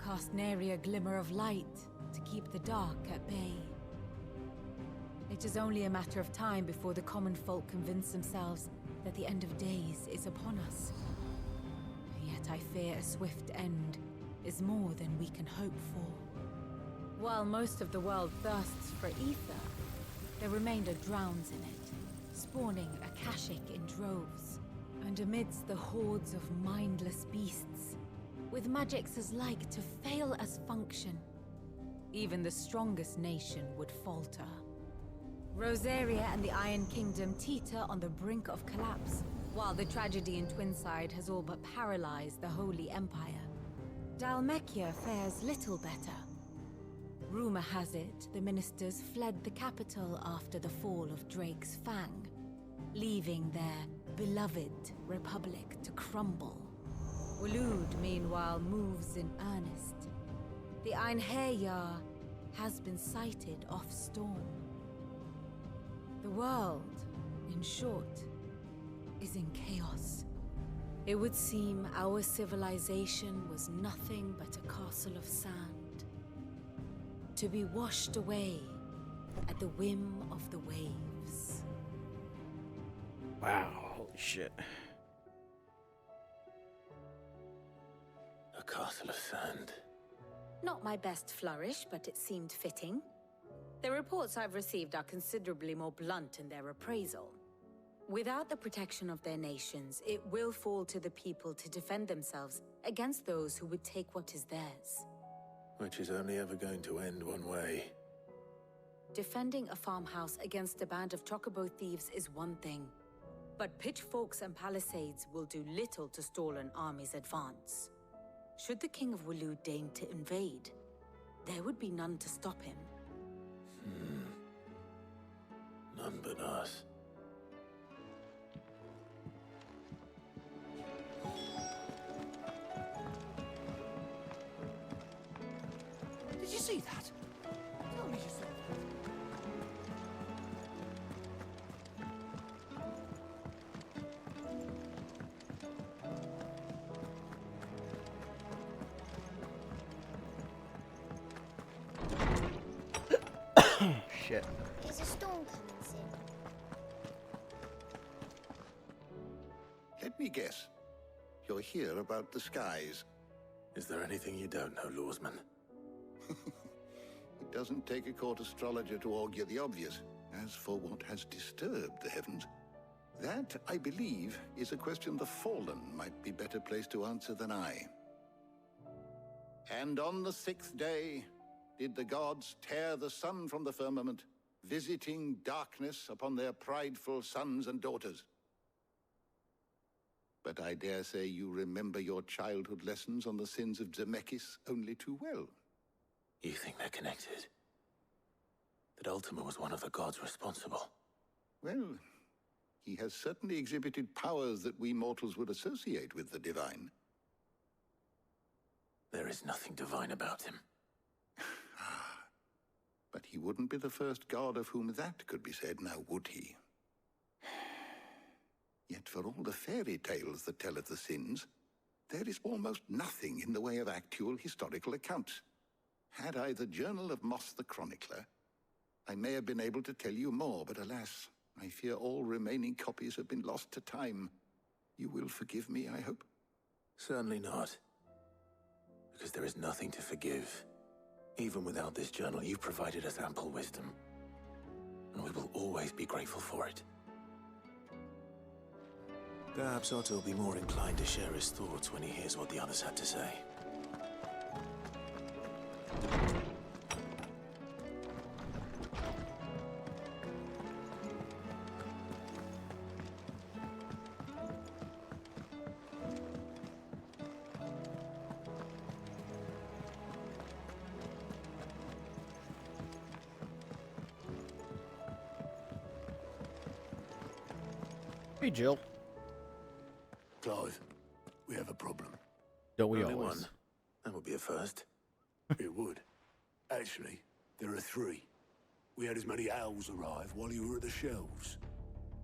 cast nary a glimmer of light to keep the dark at bay. It is only a matter of time before the common folk convince themselves that the end of days is upon us. Yet I fear a swift end is more than we can hope for. While most of the world thirsts for ether, the remainder drowns in it, spawning Akashic in droves. And amidst the hordes of mindless beasts, with magics as like to fail as function, even the strongest nation would falter. Rosaria and the Iron Kingdom teeter on the brink of collapse, while the tragedy in Twinside has all but paralyzed the Holy Empire. Dalmekia fares little better. Rumor has it the ministers fled the capital after the fall of Drake's Fang, leaving their beloved republic to crumble. Waloed, meanwhile, moves in earnest. The Einherjar has been sighted off-storm. The world, in short, is in chaos. It would seem our civilization was nothing but a castle of sand, to be washed away at the whim of the waves. Wow, holy shit. A castle of sand. Not my best flourish, but it seemed fitting. The reports I've received are considerably more blunt in their appraisal. Without the protection of their nations, it will fall to the people to defend themselves against those who would take what is theirs. Which is only ever going to end one way. Defending a farmhouse against a band of chocobo thieves is one thing, but pitchforks and palisades will do little to stall an army's advance. Should the King of Waloed deign to invade, there would be none to stop him. None but us. Did you see that? Tell me you saw that. Shit. Is a storm coming soon? Let me guess. You're here about the skies. Is there anything you don't know, Lawsman? It doesn't take a court astrologer to augur the obvious. As for what has disturbed the heavens, that, I believe, is a question the Fallen might be better placed to answer than I. And on the 6th day, did the gods tear the sun from the firmament, visiting darkness upon their prideful sons and daughters. But I dare say you remember your childhood lessons on the sins of Zemeckis only too well. You think they're connected? That Ultima was one of the gods responsible? Well, he has certainly exhibited powers that we mortals would associate with the divine. There is nothing divine about him. But he wouldn't be the first god of whom that could be said, now would he? Yet for all the fairy tales that tell of the sins, there is almost nothing in the way of actual historical accounts. Had I the Journal of Moss the Chronicler, I may have been able to tell you more, but alas, I fear all remaining copies have been lost to time. You will forgive me, I hope? Certainly not. Because there is nothing to forgive. Even without this journal, you've provided us ample wisdom. And we will always be grateful for it. Perhaps Otto will be more inclined to share his thoughts when he hears what the others had to say. Hey, Jill. Clive, we have a problem. Don't we Only always? one. That would be a first. It would. Actually, there are 3. We had as many owls arrive while you were at the shelves.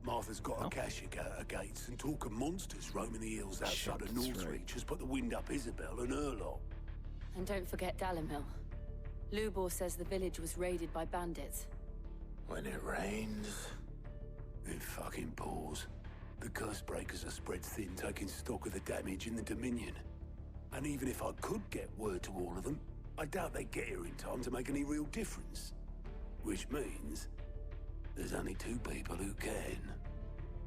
Martha's got a Akashic out her gates, and talk of monsters roaming the hills outside of Northreach has put the wind up Isabel and her lot. And don't forget Dalimil. Lubor says the village was raided by bandits. When it rains... It fucking pours. The curse breakers are spread thin, taking stock of the damage in the Dominion. And even if I could get word to all of them, I doubt they'd get here in time to make any real difference. Which means there's only 2 people who can.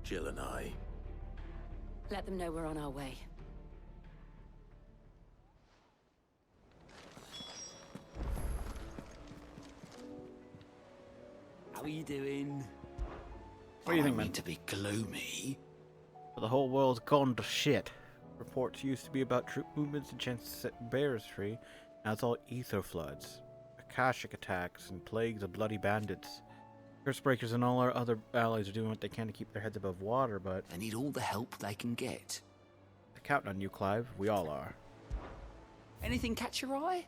Jill and I. Let them know we're on our way. How are you doing? What do you think, I man? mean to be gloomy. The whole world's gone to shit. Reports used to be about troop movements and chances to set bears free. Now it's all ether floods, Akashic attacks, and plagues of bloody bandits. Curse breakers and all our other allies are doing what they can to keep their heads above water, but... They need all the help they can get. they're counting on you, Clive. We all are. Anything catch your eye?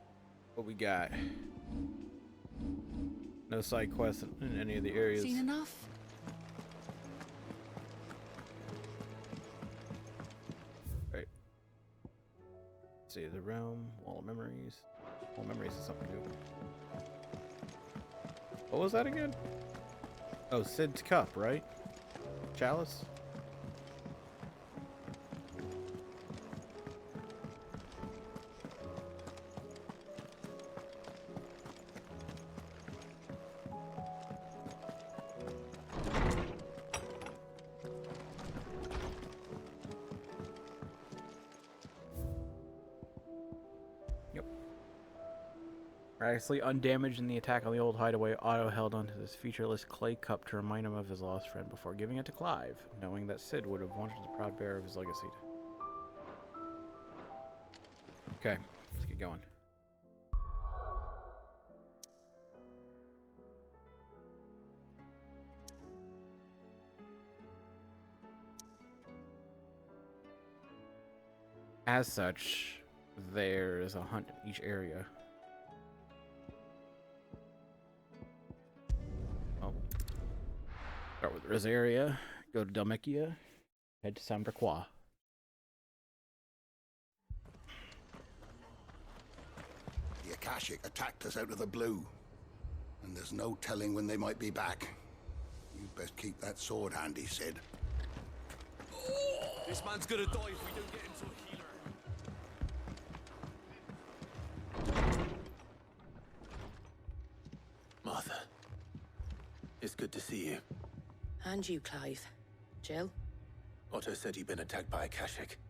What we got? No side quests in any of the areas. Seen enough? Right. Let's see, the realm, wall of memories. Wall of memories is something new. What was that again? Oh, Sid's cup, right? Chalice? Miraculously undamaged in the attack on the old hideaway, Otto held onto this featureless clay cup to remind him of his lost friend before giving it to Clive, knowing that Sid would have wanted the proud bearer of his legacy. Okay, let's get going. As such, there's a hunt in each area. Start with Rosaria, go to Dalmekia, head to Sambraquois. The Akashic attacked us out of the blue, and there's no telling when they might be back. You'd best keep that sword handy, Sid. This man's gonna die if we don't get him to a healer. Martha, it's good to see you. And you, Clive. Jill? Otto said you'd been attacked by Akashic.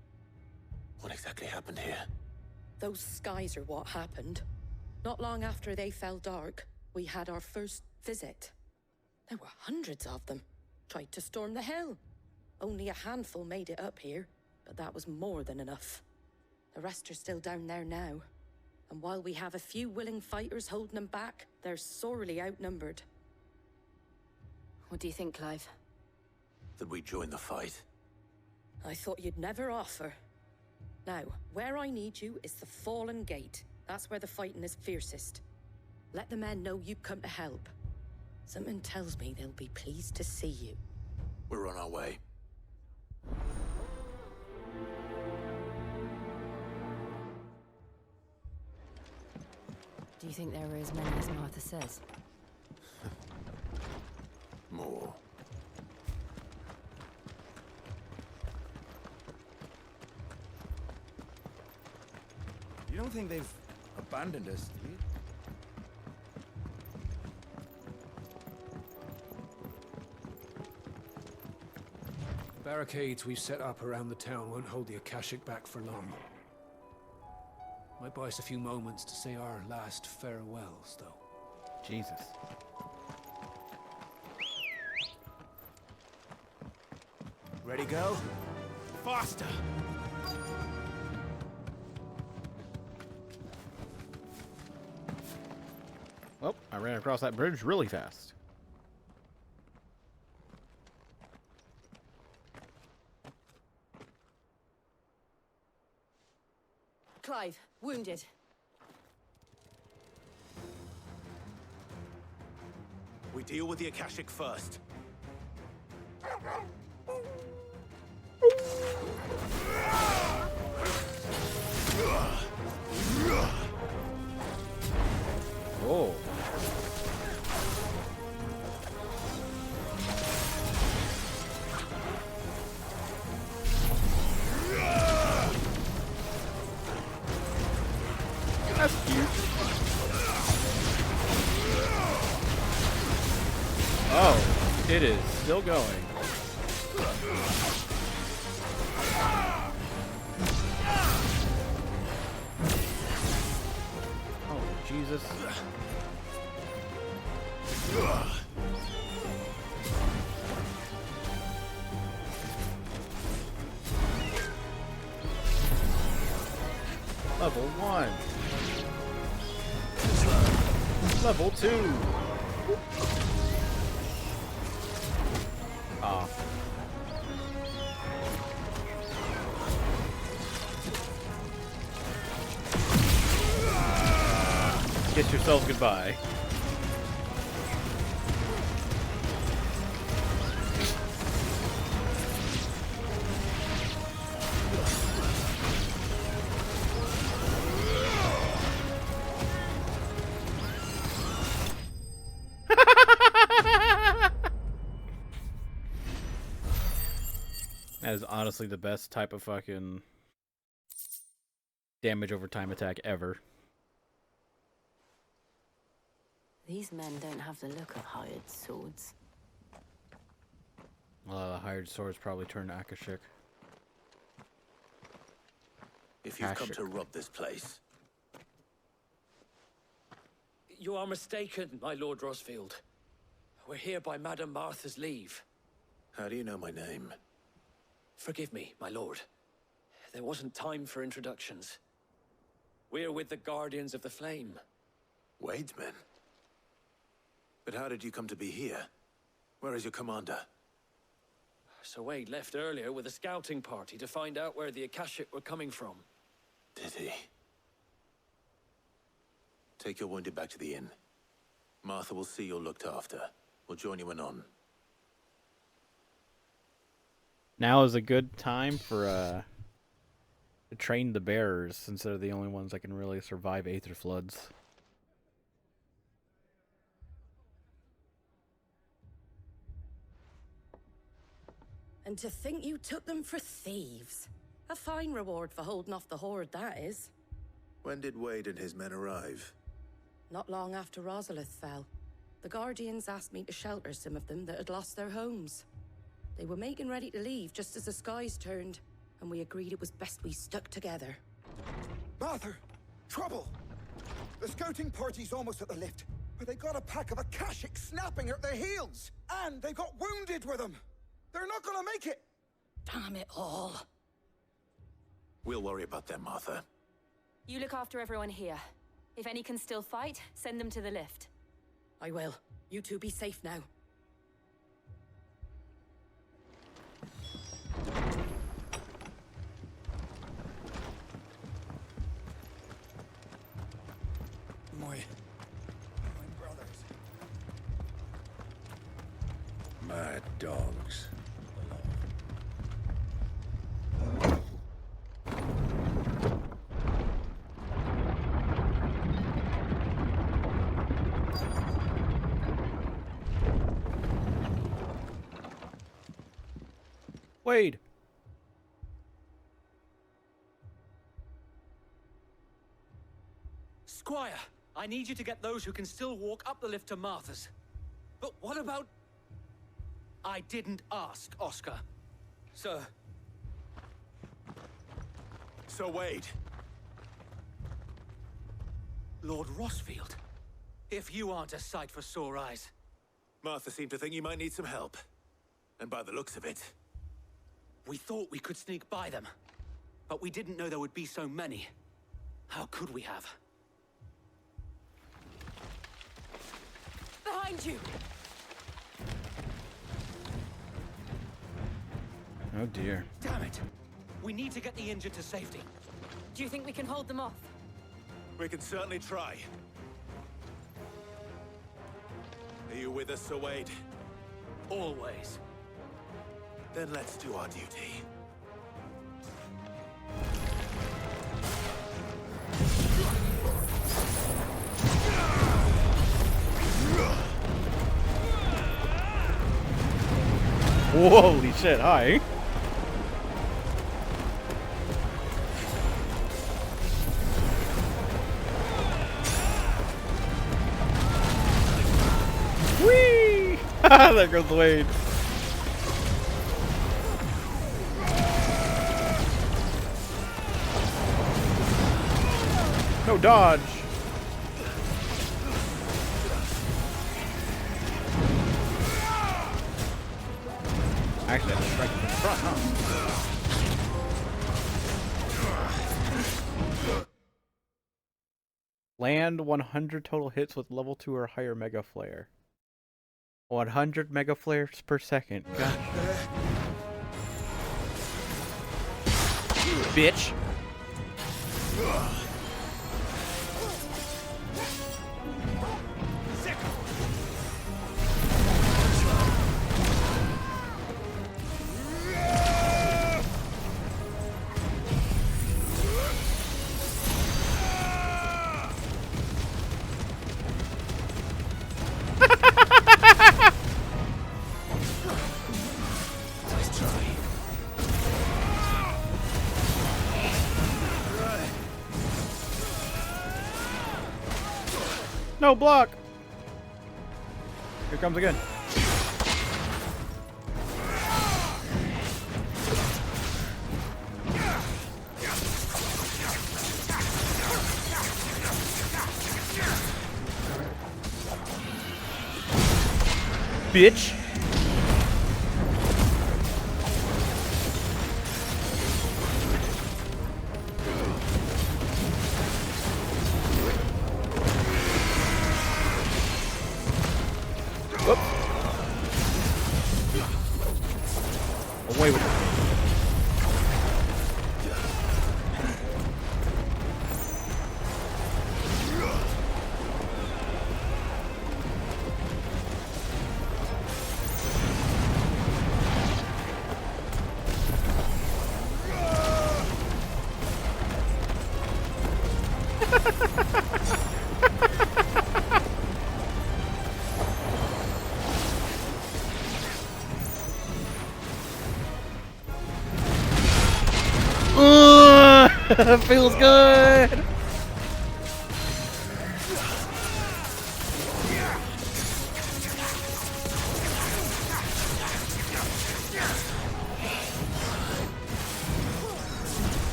What exactly happened here? Those skies are what happened. Not long after they fell dark, we had our first visit. There were hundreds of them. Tried to storm the hill. Only a handful made it up here, but that was more than enough. The rest are still down there now. And while we have a few willing fighters holding them back, they're sorely outnumbered. What do you think, Clive? That we join the fight. I thought you'd never offer. Now, where I need you is the Fallen Gate. That's where the fighting is fiercest. Let the men know you've come to help. Something tells me they'll be pleased to see you. We're on our way. Do you think there were as many as Martha says? More. You don't think they've abandoned us, do you? The barricades we've set up around the town won't hold the Akashic back for long. Might buy us a few moments to say our last farewells, though. Jesus. Ready, go? Faster! Oh, I ran across that bridge really fast. Clive, wounded. We deal with the Akashic first. Oh. That's cute. Oh, it is still going. Oh, Jesus. Level 1. Level 2. Ah. Kiss yourself goodbye. That is honestly the best type of fucking damage over time attack ever. These men don't have the look of hired swords. Well, the hired swords probably turned Akashic. If you've come to rob this place, You are mistaken, my Lord Rosfield. We're here by Madame Martha's leave. how do you know my name? Forgive me, my lord. There wasn't time for introductions. We're with the Guardians of the Flame. Wade's men? But how did you come to be here? Where is your commander? Sir Wade left earlier with a scouting party to find out where the Akashic were coming from. Did he? Take your wounded back to the inn. Martha will see you're looked after. We'll join you anon. Now is a good time for to train the bearers, since they're the only ones that can really survive Aether Floods. And to think you took them for thieves. A fine reward for holding off the horde, that is. When did Wade and his men arrive? Not long after Rosalith fell. The Guardians asked me to shelter some of them that had lost their homes. They were making ready to leave just as the skies turned, and we agreed it was best we stuck together. Martha! Trouble! The scouting party's almost at the lift, but they got a pack of Akashic snapping at their heels! And they got wounded with them! They're not gonna make it! Damn it all. We'll worry about them, Martha. You look after everyone here. If any can still fight, send them to the lift. I will. You two be safe now. My brothers. Mad dogs. Wade! Squire, I need you to get those who can still walk up the lift to Martha's. But what about... I didn't ask, Oscar. Sir. So Wade. Lord Rossfield. If you aren't a sight for sore eyes. Martha seemed to think you might need some help. And by the looks of it... We thought we could sneak by them. But we didn't know there would be so many. How could we have? Behind you! Oh dear. Damn it! We need to get the injured to safety. Do you think we can hold them off? We can certainly try. Are you with us, Sir Wade? Always. Then let's do our duty. Holy shit, hi. Whee! There goes Wade. No dodge. Actually, I just right in front, huh? Land 100 total hits with level 2 or higher Mega Flare. 100 Mega Flares per second. Gosh. Bitch. No block! Here comes again. Bitch! Away with it. Feels good.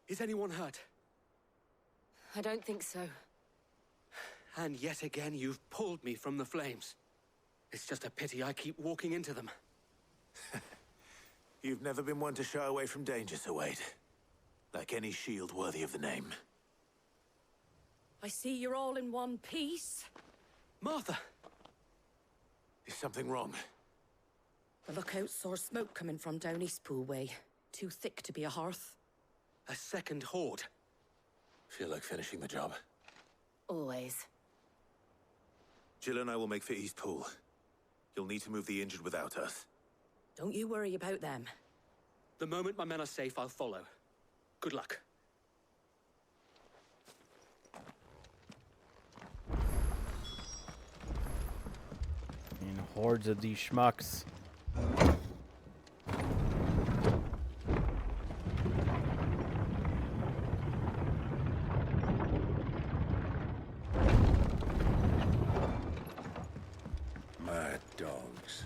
Is anyone hurt? I don't think so. And yet again, you've pulled me from the flames. It's just a pity I keep walking into them. You've never been one to shy away from danger, Sir Wade. Like any shield worthy of the name. I see you're all in one piece. Martha! Is something wrong? The lookout saw smoke coming from down Eastpool way. Too thick to be a hearth. A second horde. Feel like finishing the job. Always. Jill and I will make for East Pool. You'll need to move the injured without us. Don't you worry about them. The moment my men are safe, I'll follow. Good luck. And hordes of these schmucks. Mad dogs.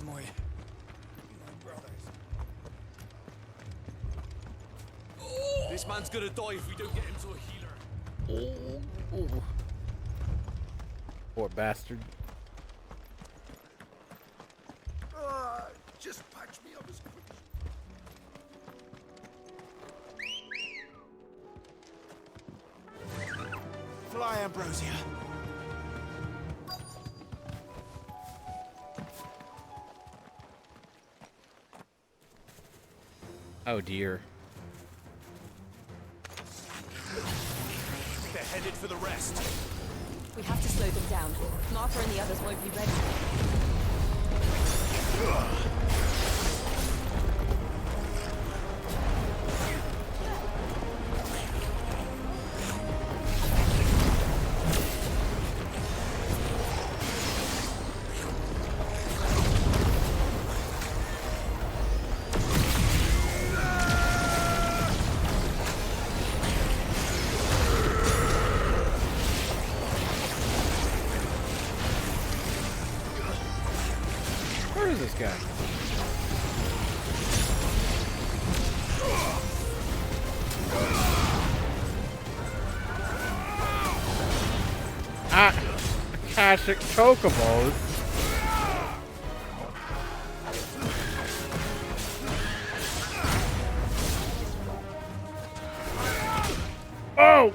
My brothers. This man's gonna die if we don't get him to a healer. Oh. Poor bastard. Just patch me up as quick as... Fly, Ambrosia. Oh dear. They're headed for the rest. We have to slow them down. Martha and the others won't be ready. Where is this guy? Ah, Akashic Chocobos. Oh!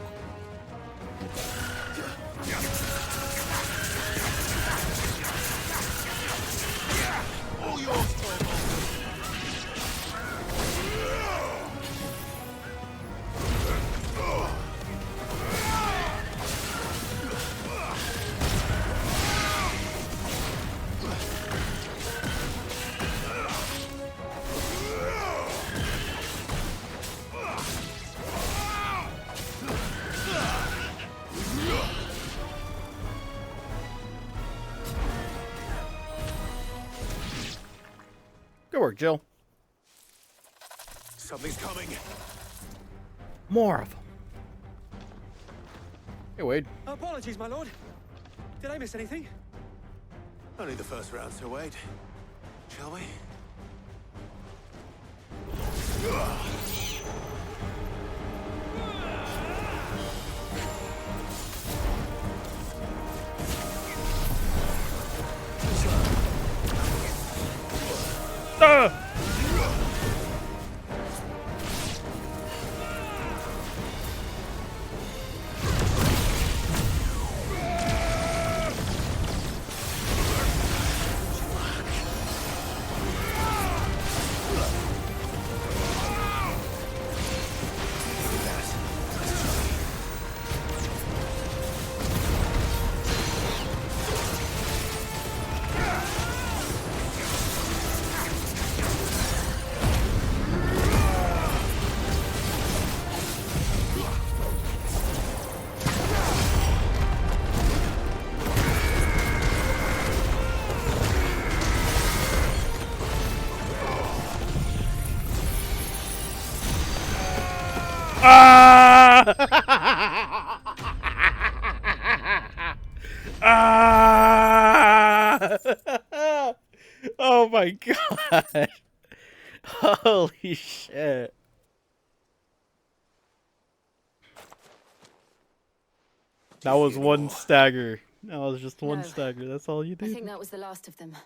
Good work, Jill. Something's coming. More of them. Hey, Wade. Apologies, my lord. Did I miss anything? Only the first round, so Wade. Shall we? Oh my god. Holy shit. That was one stagger. That was just one No. stagger. That's all you I did. think that was the last of them.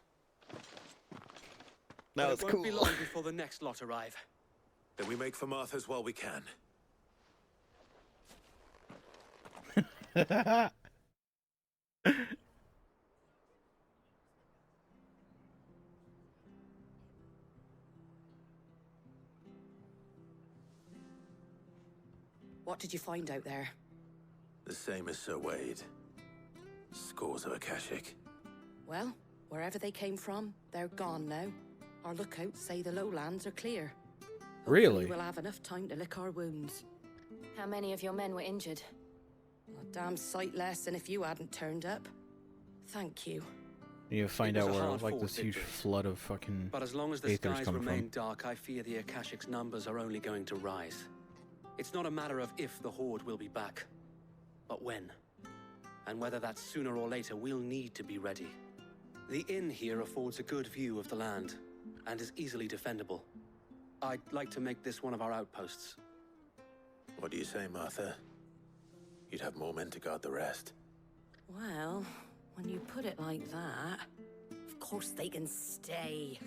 That was It won't be long before the next lot arrive. Then we make for Martha's while we can. What did you find out there? The same as Sir Wade. Scores of Akashic. Well, wherever they came from, they're gone now. Our lookouts say the lowlands are clear. Really? We'll have enough time to lick our wounds. How many of your men were injured? A damn sight less than if you hadn't turned up. Thank you. You find It out was a where hard like fought this huge victory. flood of fucking But as long as the aethers skies coming remain from. dark, I fear the Akashic's numbers are only going to rise. It's not a matter of if the Horde will be back, but when. And whether that's sooner or later, we'll need to be ready. The inn here affords a good view of the land, and is easily defendable. I'd like to make this one of our outposts. What do you say, Martha? You'd have more men to guard the rest. Well, when you put it like that, of course they can stay.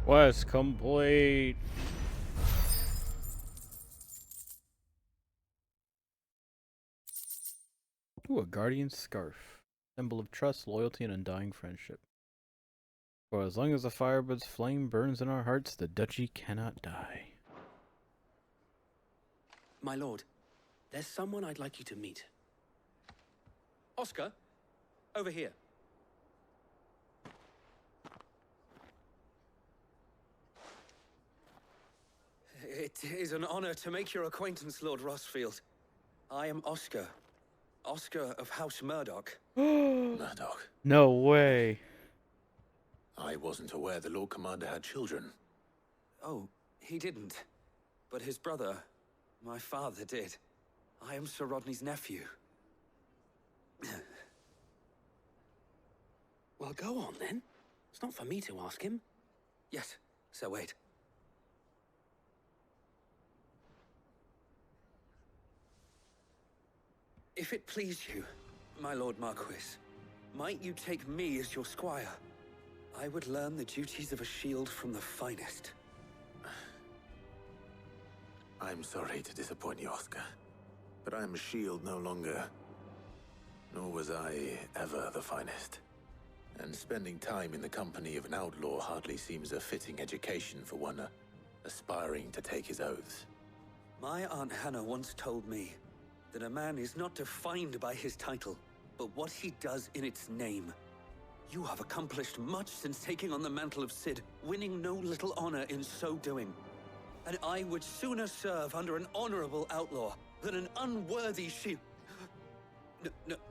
Quest complete. Ooh, a guardian's scarf. Symbol of trust, loyalty, and undying friendship. For as long as the firebird's flame burns in our hearts, the duchy cannot die. My lord, there's someone I'd like you to meet. Oscar, over here. It is an honor to make your acquaintance, Lord Rossfield. I am Oscar. Oscar of House Murdoch. Murdoch. No way. I wasn't aware the Lord Commander had children. Oh, he didn't. But his brother, my father, did. I am Sir Rodney's nephew. Well, go on then. It's not for me to ask him. Yes, Sir Wade. If it please you, my Lord Marquis, might you take me as your squire? I would learn the duties of a shield from the finest. I'm sorry to disappoint you, Oscar, but I am a shield no longer. Nor was I ever the finest. And spending time in the company of an outlaw hardly seems a fitting education for one aspiring to take his oaths. My Aunt Hannah once told me that a man is not defined by his title, but what he does in its name. You have accomplished much since taking on the mantle of Cid, winning no little honor in so doing. And I would sooner serve under an honorable outlaw than an unworthy shield.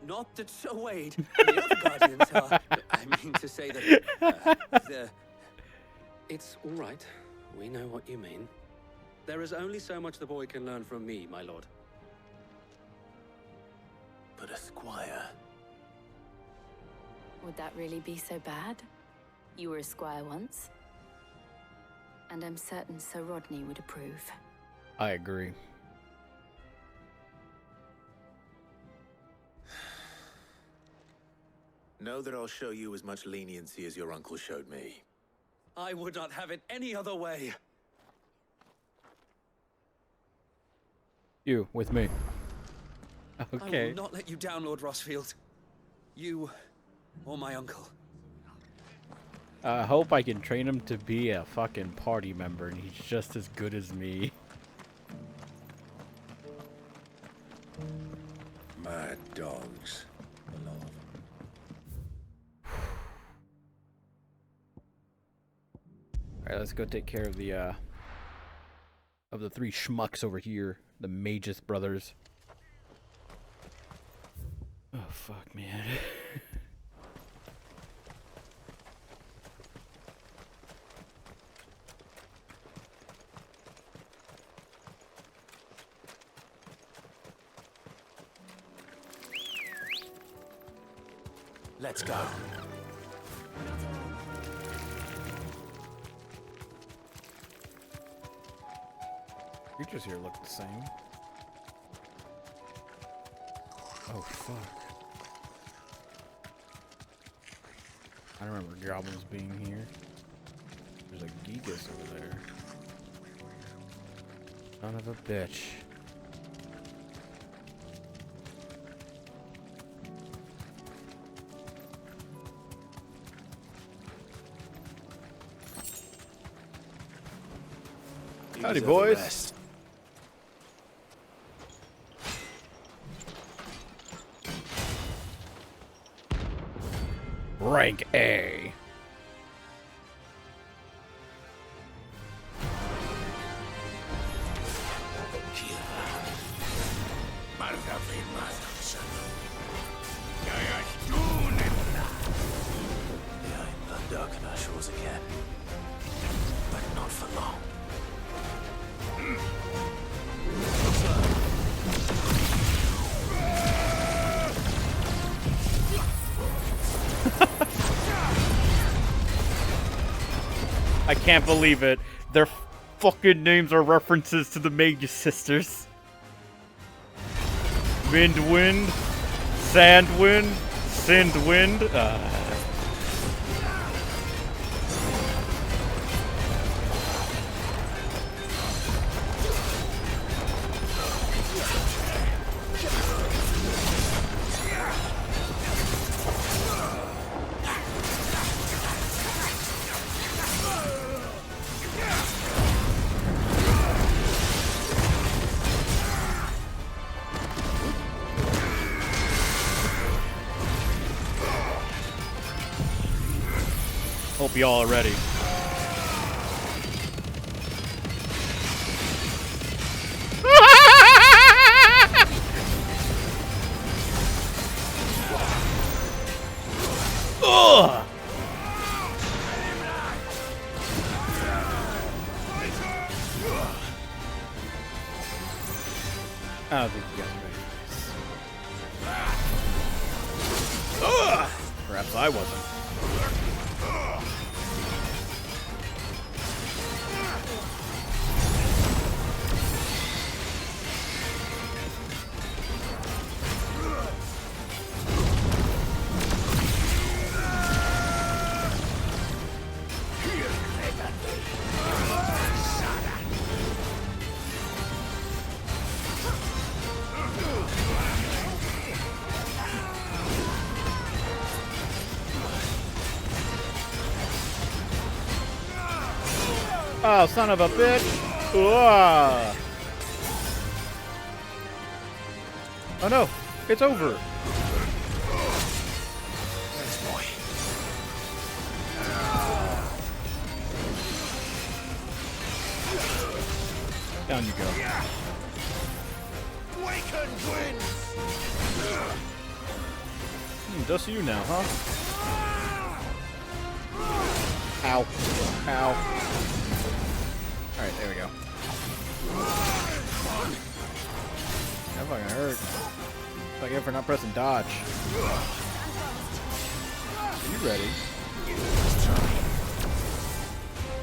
Not that Sir Wade and the other guardians are. I mean to say that it's all right. We know what you mean. There is only so much the boy can learn from me, my lord. But a squire. Would that really be so bad? You were a squire once. And I'm certain Sir Rodney would approve. I agree. Know that I'll show you as much leniency as your uncle showed me. I would not have it any other way. You, with me. Okay. I will not let you down, Lord Rossfield. You or my uncle. I hope I can train him to be a fucking party member and he's just as good as me. Mad dogs. Alright, let's go take care of the three schmucks over here. The Magus brothers. Oh, fuck, man. Let's go. Creatures here look the same. Oh, fuck. I don't remember goblins being here. There's a Gigas over there. Son of a bitch. Howdy, boys. Rank A. Darkened our shores again, but not for long. I can't believe it. Their fucking names are references to the Mage Sisters. Wind, Sandwind, Sindwind. Hope y'all are ready. Ugh! I don't think you guys are ready for this. Ugh! Perhaps I wasn't. Oh, son of a bitch! Ugh. Oh no, it's over. Down you go. Just you now, huh? Ow. Ow. Alright, there we go. That fucking hurt. It's like if we're not pressing dodge. Are you ready?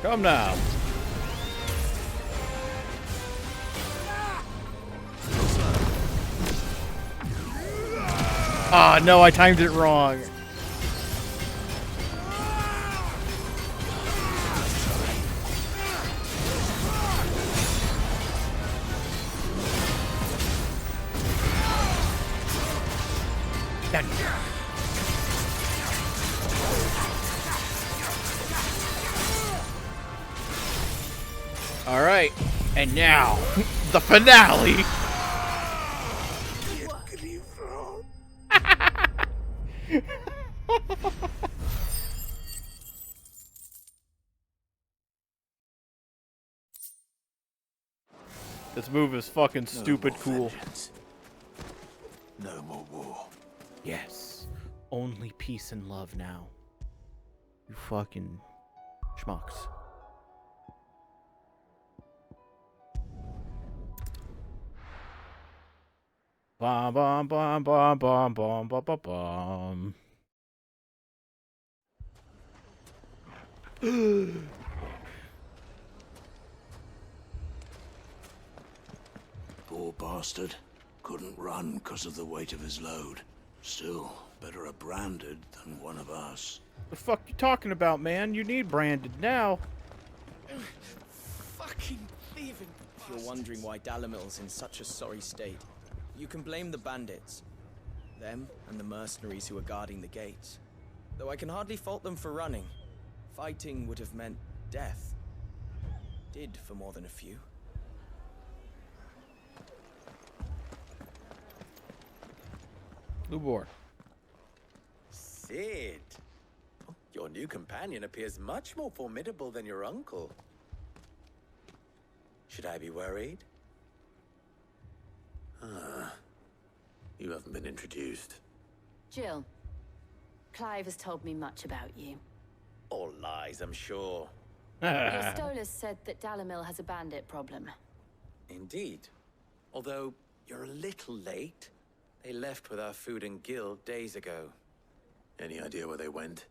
Come now. Ah, no, I timed it wrong. All right, and now the finale. This move is fucking stupid cool. No more war. Yes, only peace and love now. You fucking schmucks. Bom bom bom bom bom bom bom bom bom. Poor bastard. Couldn't run because of the weight of his load. Still, better a branded than one of us. The fuck you talking about, man? You need branded now. Fucking thieving. If you're wondering why Dalamil's in such a sorry state, you can blame the bandits. Them and the mercenaries who are guarding the gates. Though I can hardly fault them for running. Fighting would have meant death. Did for more than a few. Lubor. Sid. Your new companion appears much more formidable than your uncle. Should I be worried? You haven't been introduced. Jill. Clive has told me much about you. All lies, I'm sure. Your Stolas said that Dalamil has a bandit problem. Indeed. Although, you're a little late. They left with our food and guild days ago. Any idea where they went?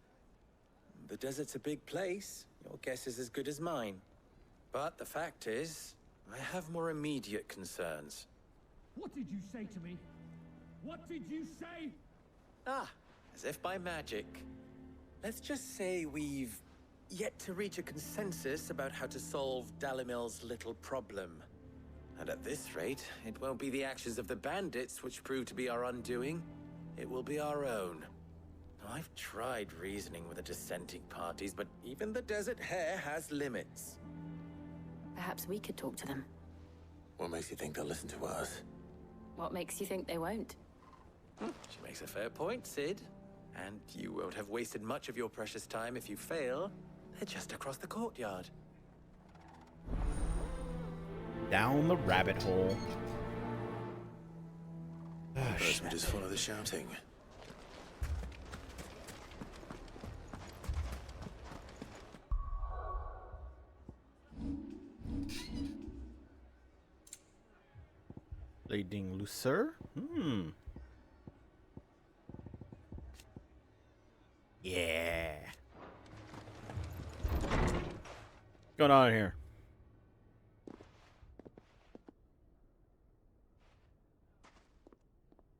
The desert's a big place. Your guess is as good as mine. But the fact is, I have more immediate concerns. What did you say to me? What did you say? As if by magic. Let's just say we've yet to reach a consensus about how to solve Dalamil's little problem. And at this rate, it won't be the actions of the bandits which prove to be our undoing. It will be our own. I've tried reasoning with the dissenting parties, but even the Desert Hare has limits. Perhaps we could talk to them. What makes you think they'll listen to us? What makes you think they won't? She makes a fair point, Sid. And you won't have wasted much of your precious time if you fail. They're just across the courtyard. Down the rabbit hole. First, we just follow the shouting. Leading Lucer? Yeah. What's going on here?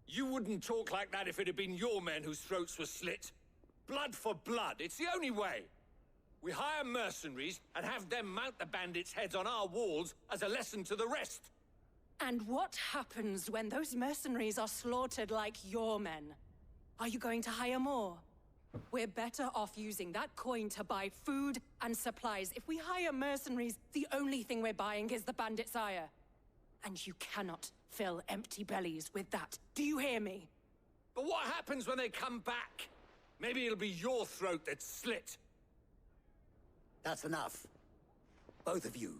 You wouldn't talk like that if it had been your men whose throats were slit. Blood for blood, it's the only way. We hire mercenaries and have them mount the bandits' heads on our walls as a lesson to the rest. And what happens when those mercenaries are slaughtered like your men? Are you going to hire more? We're better off using that coin to buy food and supplies. If we hire mercenaries, the only thing we're buying is the bandit's ire. And you cannot fill empty bellies with that. Do you hear me? But what happens when they come back? Maybe it'll be your throat that's slit. That's enough. Both of you.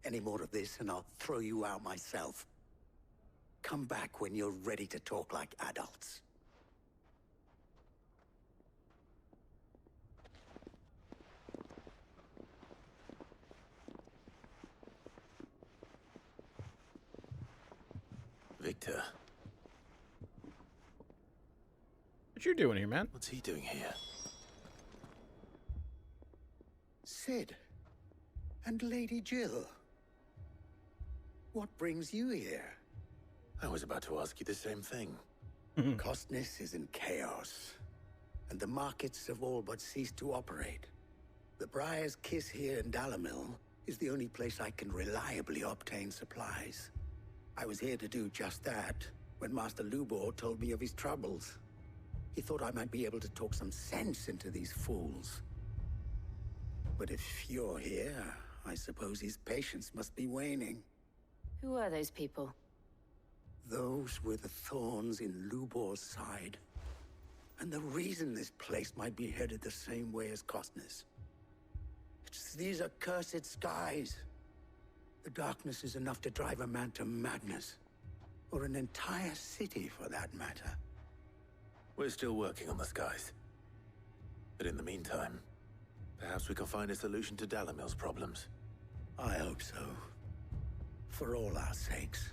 Any more of this and I'll throw you out myself. Come back when you're ready to talk like adults. Victor. What you doing here, man? What's he doing here? Sid. And Lady Jill. What brings you here? I was about to ask you the same thing. Costness is in chaos, and the markets have all but ceased to operate. The Briar's Kiss here in Dalamil is the only place I can reliably obtain supplies. I was here to do just that when Master Lubor told me of his troubles. He thought I might be able to talk some sense into these fools. But if you're here, I suppose his patience must be waning. Who are those people? Those were the thorns in Lubor's side. And the reason this place might be headed the same way as Costness. It's these accursed skies. The darkness is enough to drive a man to madness. Or an entire city, for that matter. We're still working on the skies. But in the meantime, perhaps we can find a solution to Dalamil's problems. I hope so. For all our sakes.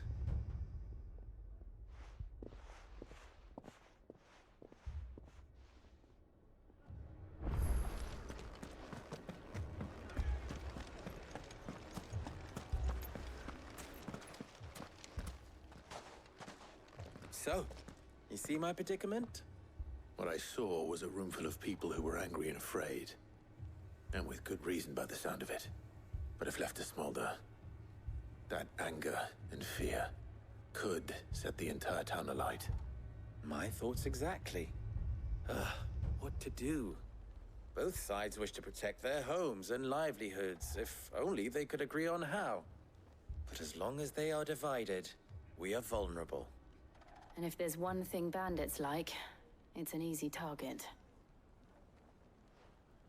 So, you see my predicament? What I saw was a room full of people who were angry and afraid. And with good reason by the sound of it. But if left to smolder, that anger and fear could set the entire town alight. My thoughts exactly. What to do? Both sides wish to protect their homes and livelihoods, if only they could agree on how. But as long as they are divided, we are vulnerable. And if there's one thing bandits like, it's an easy target.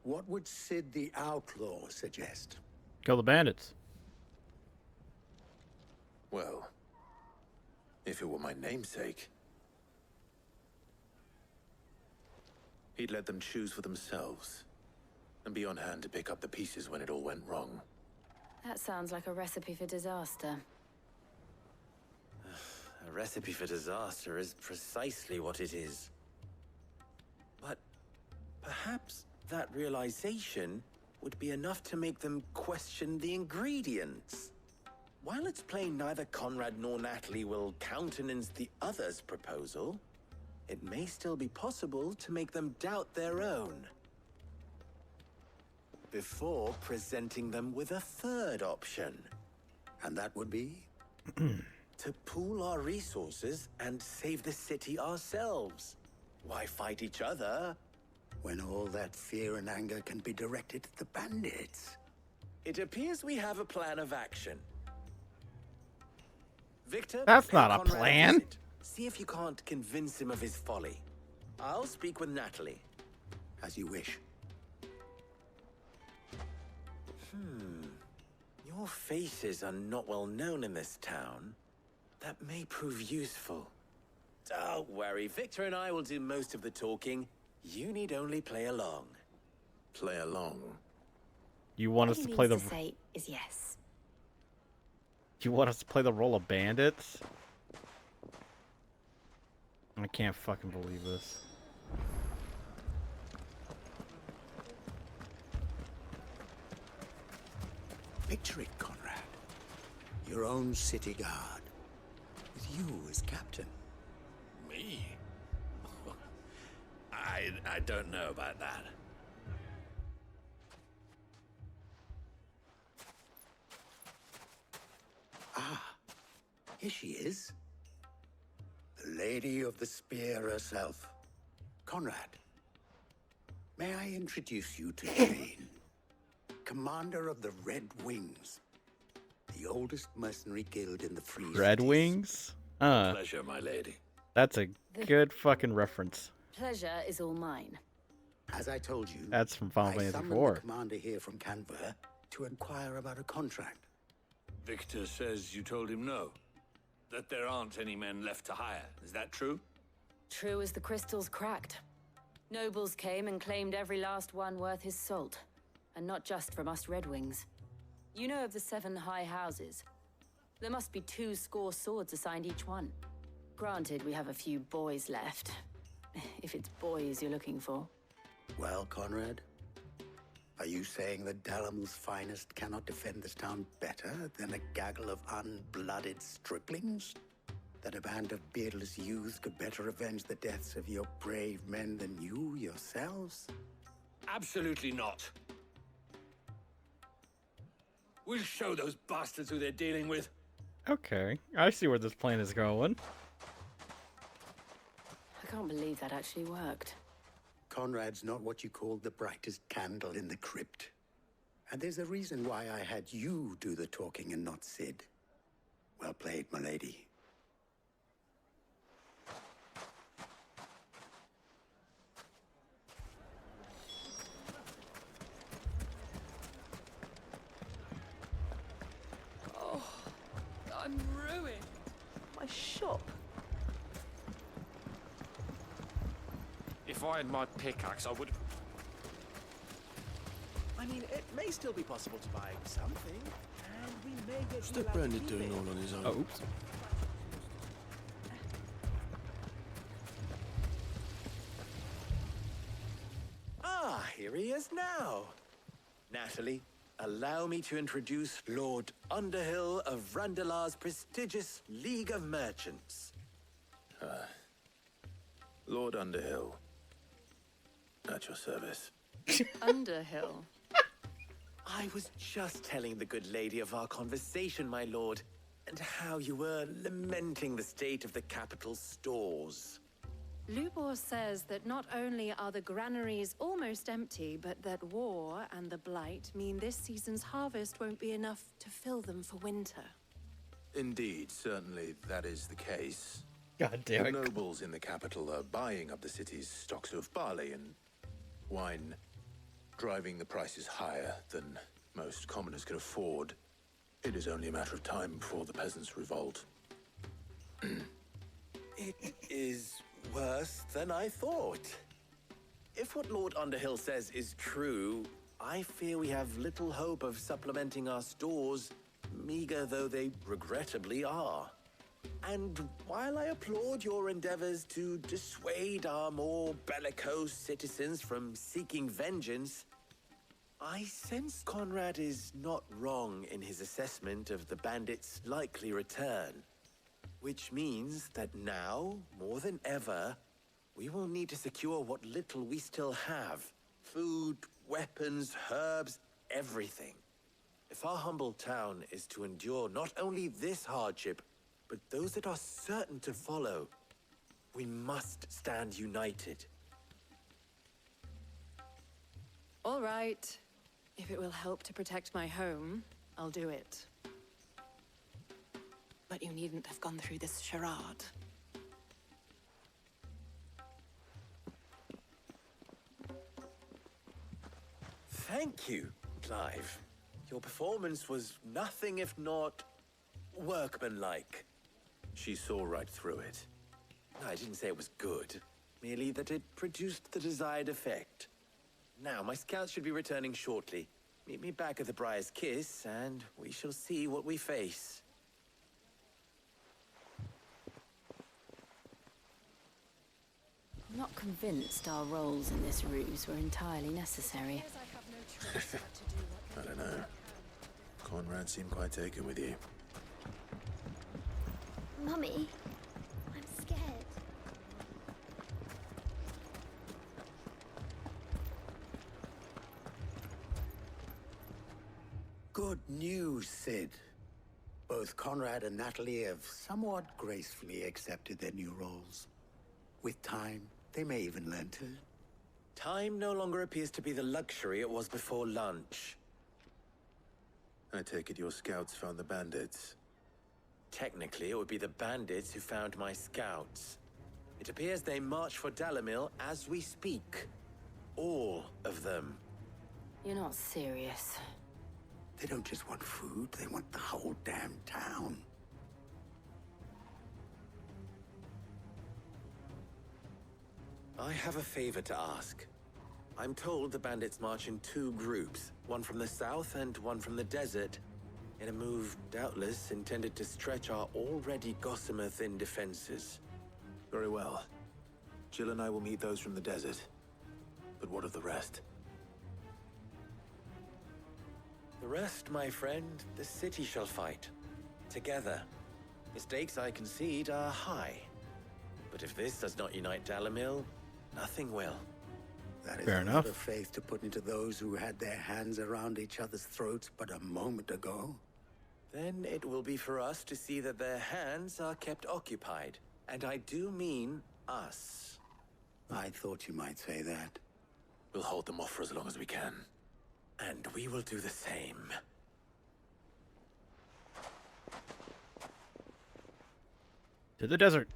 What would Sid the Outlaw suggest? Kill the bandits. Well, if it were my namesake, he'd let them choose for themselves and be on hand to pick up the pieces when it all went wrong. That sounds like a recipe for disaster. A recipe for disaster is precisely what it is. But perhaps that realization would be enough to make them question the ingredients. While it's plain neither Conrad nor Natalie will countenance the other's proposal, it may still be possible to make them doubt their own. Before presenting them with a third option. And that would be? To pool our resources and save the city ourselves. Why fight each other? When all that fear and anger can be directed at the bandits. It appears we have a plan of action. Victor, That's pay not a Conrad plan. visit. See if you can't convince him of his folly. I'll speak with Natalie. As you wish. Your faces are not well known in this town. That may prove useful. Don't worry, Victor and I will do most of the talking. You need only play along. Play along? You want us to play the... say is yes. You want us to play the role of bandits? I can't fucking believe this. Picture it, Conrad. Your own city guard. With you as captain. Me? I don't know about that. Ah, here she is. The Lady of the Spear herself. Conrad, may I introduce you to Jane, commander of the Red Wings, the oldest mercenary guild in the Free Red Cities. Wings? Pleasure, my lady. That's a good fucking reference. Pleasure is all mine. As I told you, That's from Final I Fantasy summoned IV. the commander here from Kanver to inquire about a contract. Victor says you told him no. That there aren't any men left to hire. Is that true? True as the crystals cracked. Nobles came and claimed every last one worth his salt. And not just from us Red Wings. You know of the 7 high houses. There must be 2 swords assigned each one. Granted, we have a few boys left. If it's boys you're looking for. Well, Conrad, are you saying that Dalamul's finest cannot defend this town better than a gaggle of unblooded striplings? That a band of beardless youths could better avenge the deaths of your brave men than you yourselves? Absolutely not. We'll show those bastards who they're dealing with. Okay, I see where this plan is going. I can't believe that actually worked. Conrad's not what you called the brightest candle in the crypt. And there's a reason why I had you do the talking and not Sid. Well played, my lady. Oh, I'm ruined. My shop. If I had my pickaxe, I would... I mean, it may still be possible to buy something, and we may get... What's that Brandon doing all on his own? Oh, oops. Ah, here he is now. Natalie, allow me to introduce Lord Underhill of Randalar's prestigious League of Merchants. Lord Underhill. At your service. Underhill. I was just telling the good lady of our conversation, my lord, and how you were lamenting the state of the capital's stores. Lubor says that not only are the granaries almost empty, but that war and the blight mean this season's harvest won't be enough to fill them for winter. Indeed, certainly that is the case. God damn The it. nobles in the capital are buying up the city's stocks of barley and wine, driving the prices higher than most commoners can afford. It is only a matter of time before the peasants revolt. It is worse than I thought. If what Lord Underhill says is true, I fear we have little hope of supplementing our stores, meager though they regrettably are. And while I applaud your endeavors to dissuade our more bellicose citizens from seeking vengeance, I sense Conrad is not wrong in his assessment of the bandits' likely return. Which means that now, more than ever, we will need to secure what little we still have. Food, weapons, herbs, everything. If our humble town is to endure not only this hardship, but those that are certain to follow, we must stand united. All right. If it will help to protect my home, I'll do it. But you needn't have gone through this charade. Thank you, Clive. Your performance was nothing if not workmanlike. She saw right through it. I didn't say it was good, merely that it produced the desired effect. Now, my scouts should be returning shortly. Meet me back at the Briar's Kiss, and we shall see what we face. I'm not convinced our roles in this ruse were entirely necessary. I don't know. Conrad seemed quite taken with you. Mummy, I'm scared. Good news, Sid. Both Conrad and Natalie have somewhat gracefully accepted their new roles. With time, they may even learn to. Time no longer appears to be the luxury it was before lunch. I take it your scouts found the bandits. Technically, it would be the bandits who found my scouts. It appears they march for Dalamil as we speak. All of them. You're not serious. They don't just want food, they want the whole damn town. I have a favor to ask. I'm told the bandits march in two groups, one from the south and one from the desert, in a move doubtless intended to stretch our already gossamer-thin defenses. Very well. Jill and I will meet those from the desert. But what of the rest? The rest, my friend, the city shall fight. Together. The stakes, I concede, are high. But if this does not unite Dalamil, nothing will. That is Fair a lot enough. of faith to put into those who had their hands around each other's throats but a moment ago. Then it will be for us to see that their hands are kept occupied. And I do mean us. I thought you might say that. We'll hold them off for as long as we can. And we will do the same. To the desert.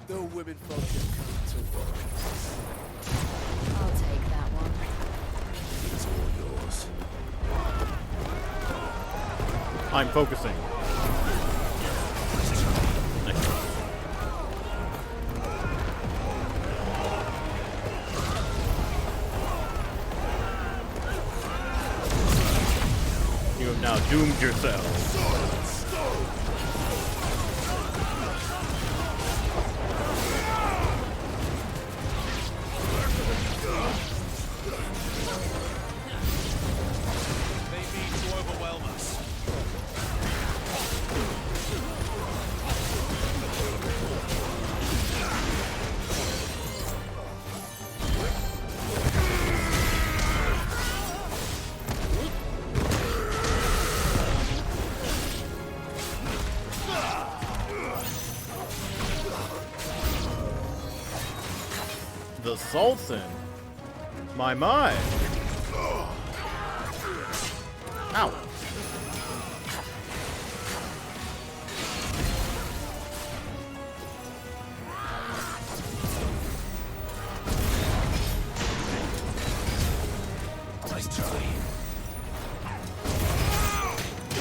The women folk have come to work. I'll take that one. It's all yours. I'm focusing. You have now doomed yourself. They mean to overwhelm us. The Sultan. My. Ow.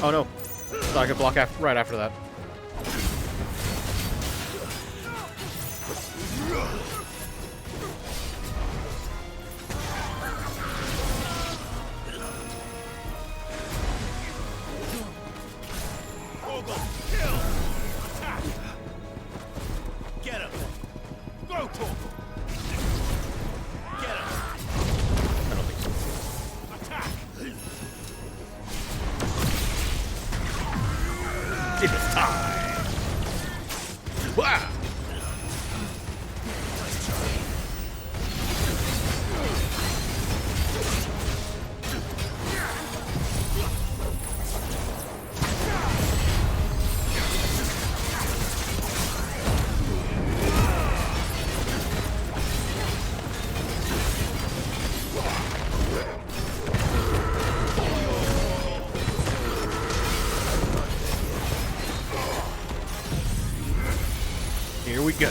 Oh no. Thought I could block right after that. It is time! Wow! Here we go.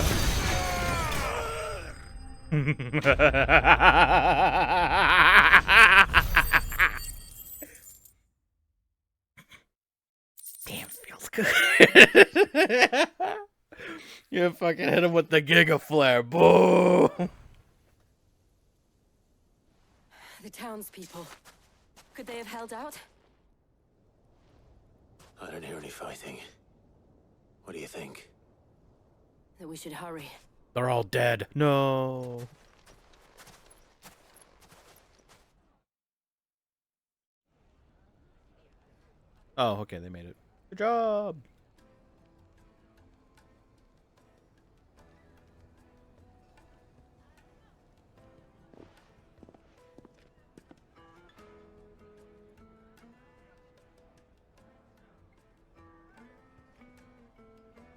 Damn, feels good. You fucking hit him with the Giga Flare. Boom! The townspeople. Could they have held out? I don't hear any fighting. What do you think? That we should hurry. They're all dead. No. Oh, okay, they made it. Good job.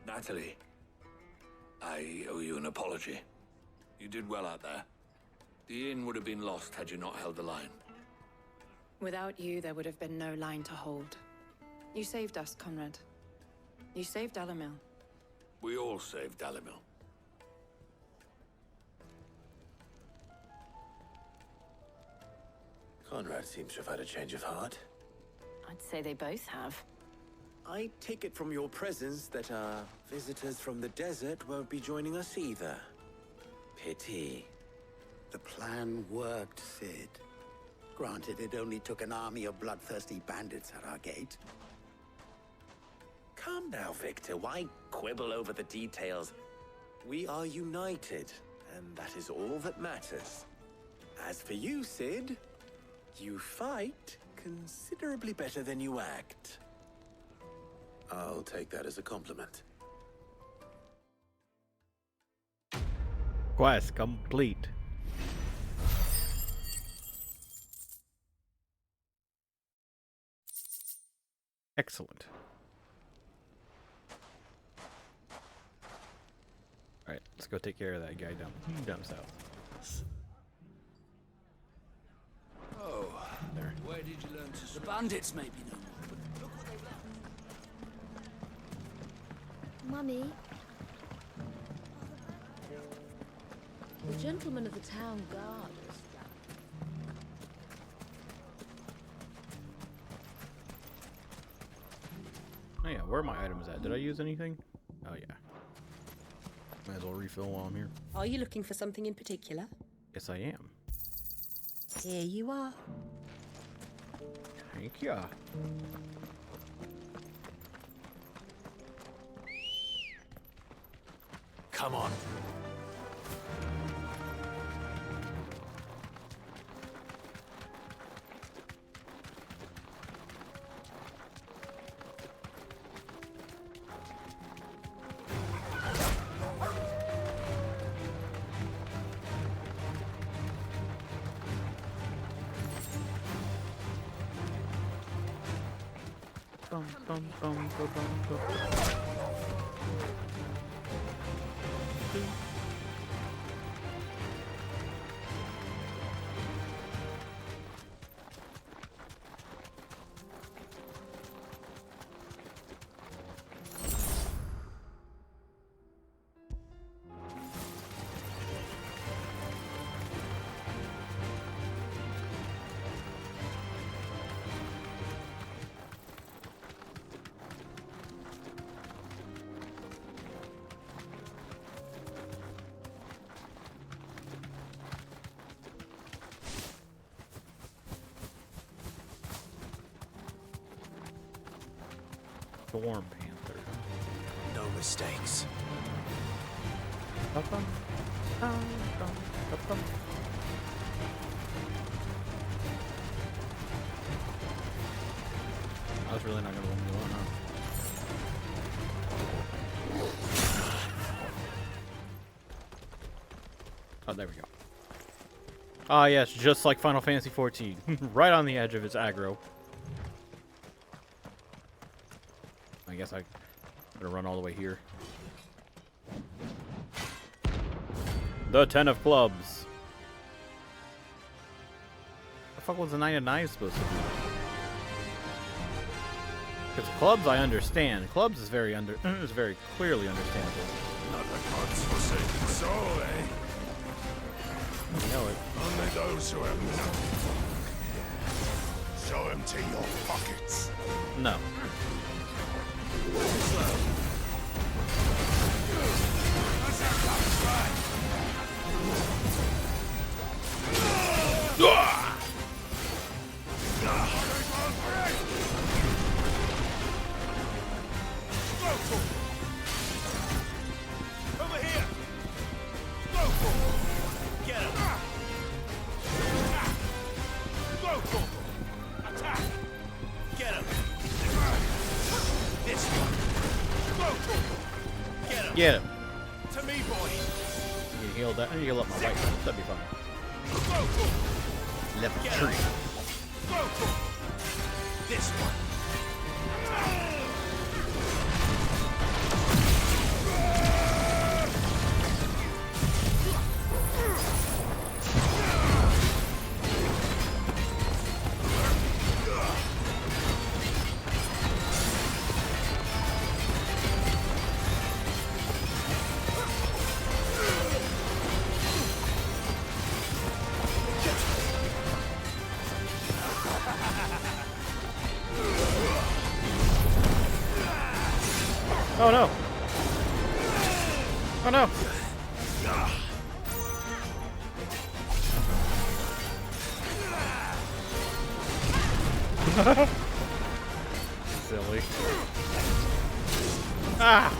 Natalie, I owe you an apology. You did well out there. The inn would have been lost had you not held the line. Without you, there would have been no line to hold. You saved us, Conrad. You saved Dalamil. We all saved Dalamil. Conrad seems to have had a change of heart. I'd say they both have. I take it from your presence that our visitors from the desert won't be joining us either. Pity. The plan worked, Sid. Granted, it only took an army of bloodthirsty bandits at our gate. Calm now, Victor. Why quibble over the details? We are united, and that is all that matters. As for you, Sid, you fight considerably better than you act. I'll take that as a compliment. Quest complete. Excellent. Alright, let's go take care of that guy down south. Oh, there. Where did you learn to swim? The bandits maybe no more. Look what they've left. Mummy. The gentleman of the town guard is Oh yeah, where are my items at? Did I use anything? Oh yeah. Might as well refill while I'm here. Are you looking for something in particular? Yes, I am. Here you are. Thank ya. Come on. Bum, bum, bum, bum, bum, bum. Storm Panther. No mistakes. Ba-bum, bum, bum, ba-bum. I was really not gonna win the one, huh? Oh, there we go. Ah, yes, just like Final Fantasy XIV. Right on the edge of its aggro. I guess I'm gonna run all the way here. The 10 of Clubs. The fuck was the 9 of Knives supposed to be? Because clubs I understand. Clubs is very clearly understandable. Not the god's forsaken soul, eh? You know it. Only those who have nothing. Show empty your pockets. No. Over here! Go for it! Get him! Go for it! Attack! Get him! This one! Go for it! Get him! Get him. To me, boy! You can heal that. I need to heal up my right one. That'd be fine. Go for it! Level Get 3. him! Go for it! This one! Oh no! Oh no! Silly. Ah!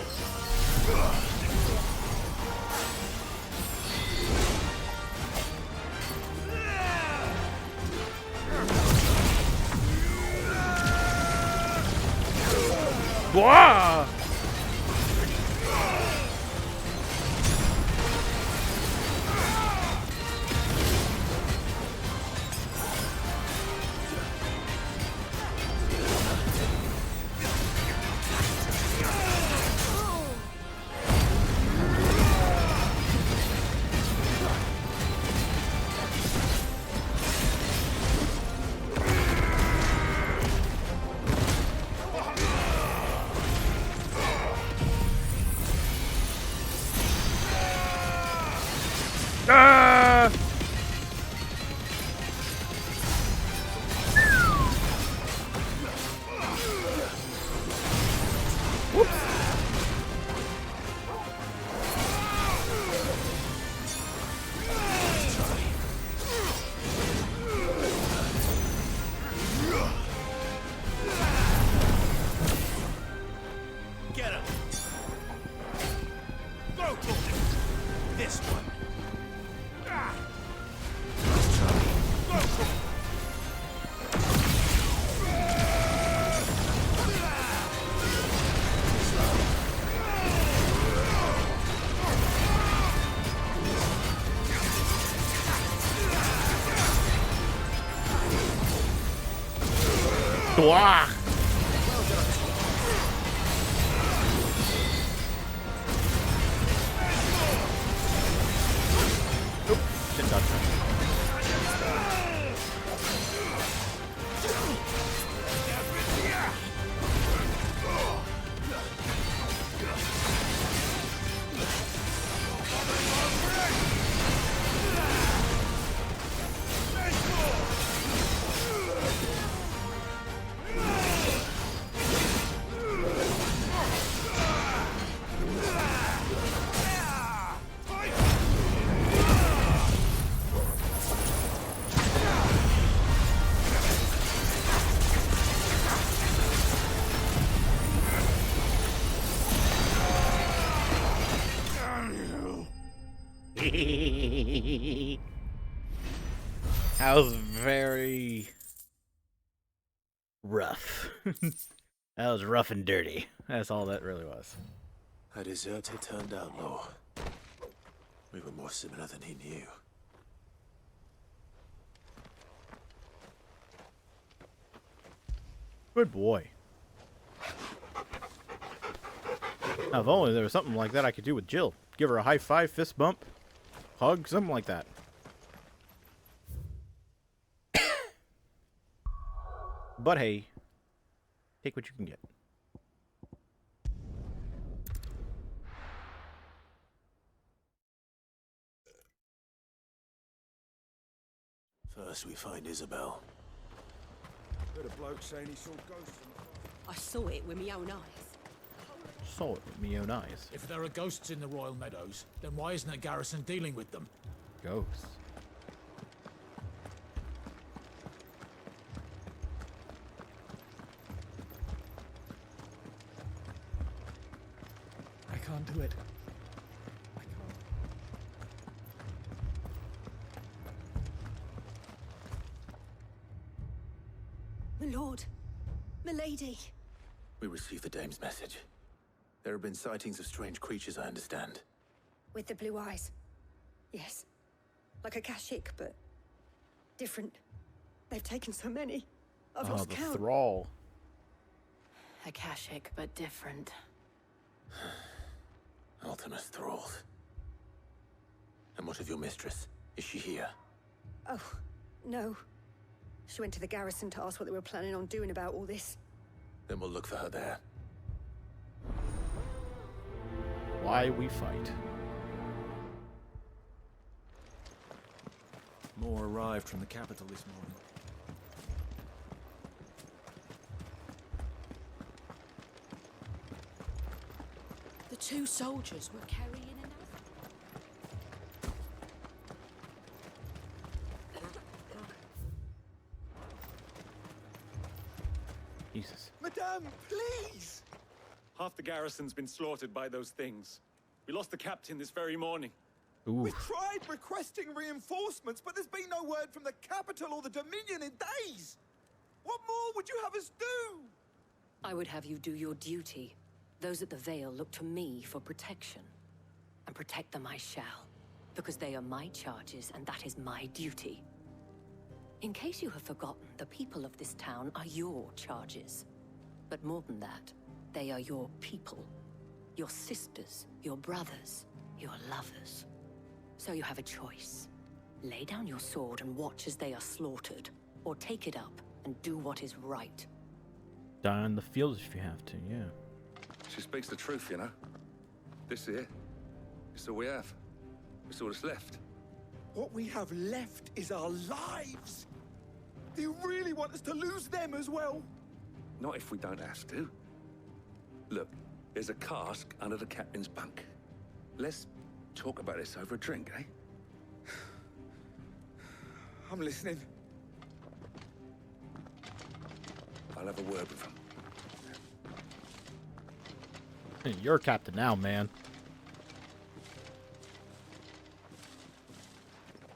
Wah! Ah! Whoops. Get him! Go for it! This one! Go for it! Wah! Oop, didn't dodge that. That was very rough. That was rough and dirty. That's all that really was. A deserter turned outlaw. We were more similar than he knew. Good boy. Now, if only there was something like that I could do with Jill. Give her a high five, fist bump, hug, something like that. But hey, take what you can get. First we find Isabel. Heard a bloke saying he saw ghosts in the I saw it with my own eyes. Saw it with me own eyes. If there are ghosts in the Royal Meadows, then why isn't the garrison dealing with them? Ghosts. I can't do it. My lord. My lady. We received the dame's message. There have been sightings of strange creatures, I understand. With the blue eyes. Yes. Like a Kashik, but different. They've taken so many. I've Oh, lost the count. thrall. Akashic, but different. Ultimus thralls. And what of your mistress? Is she here? Oh, no. She went to the garrison to ask what they were planning on doing about all this. Then we'll look for her there. Why we fight. More arrived from the capital this morning. The two soldiers were carrying enough. Jesus. Madame, please! Half the garrison's been slaughtered by those things. We lost the captain this very morning. Ooh. We've tried requesting reinforcements, but there's been no word from the capital or the Dominion in days! What more would you have us do? I would have you do your duty. Those at the Vale look to me for protection. And protect them I shall. Because they are my charges, and that is my duty. In case you have forgotten, the people of this town are your charges. But more than that, they are your people. Your sisters, your brothers, your lovers. So you have a choice. Lay down your sword and watch as they are slaughtered, or take it up and do what is right. Die on the field if you have to, yeah. She speaks the truth, you know. This here, it's all we have. It's all that's left. What we have left is our lives! Do you really want us to lose them as well? Not if we don't have to. Look, there's a cask under the captain's bunk. Let's talk about this over a drink, eh? I'm listening. I'll have a word with him. You're captain now, man.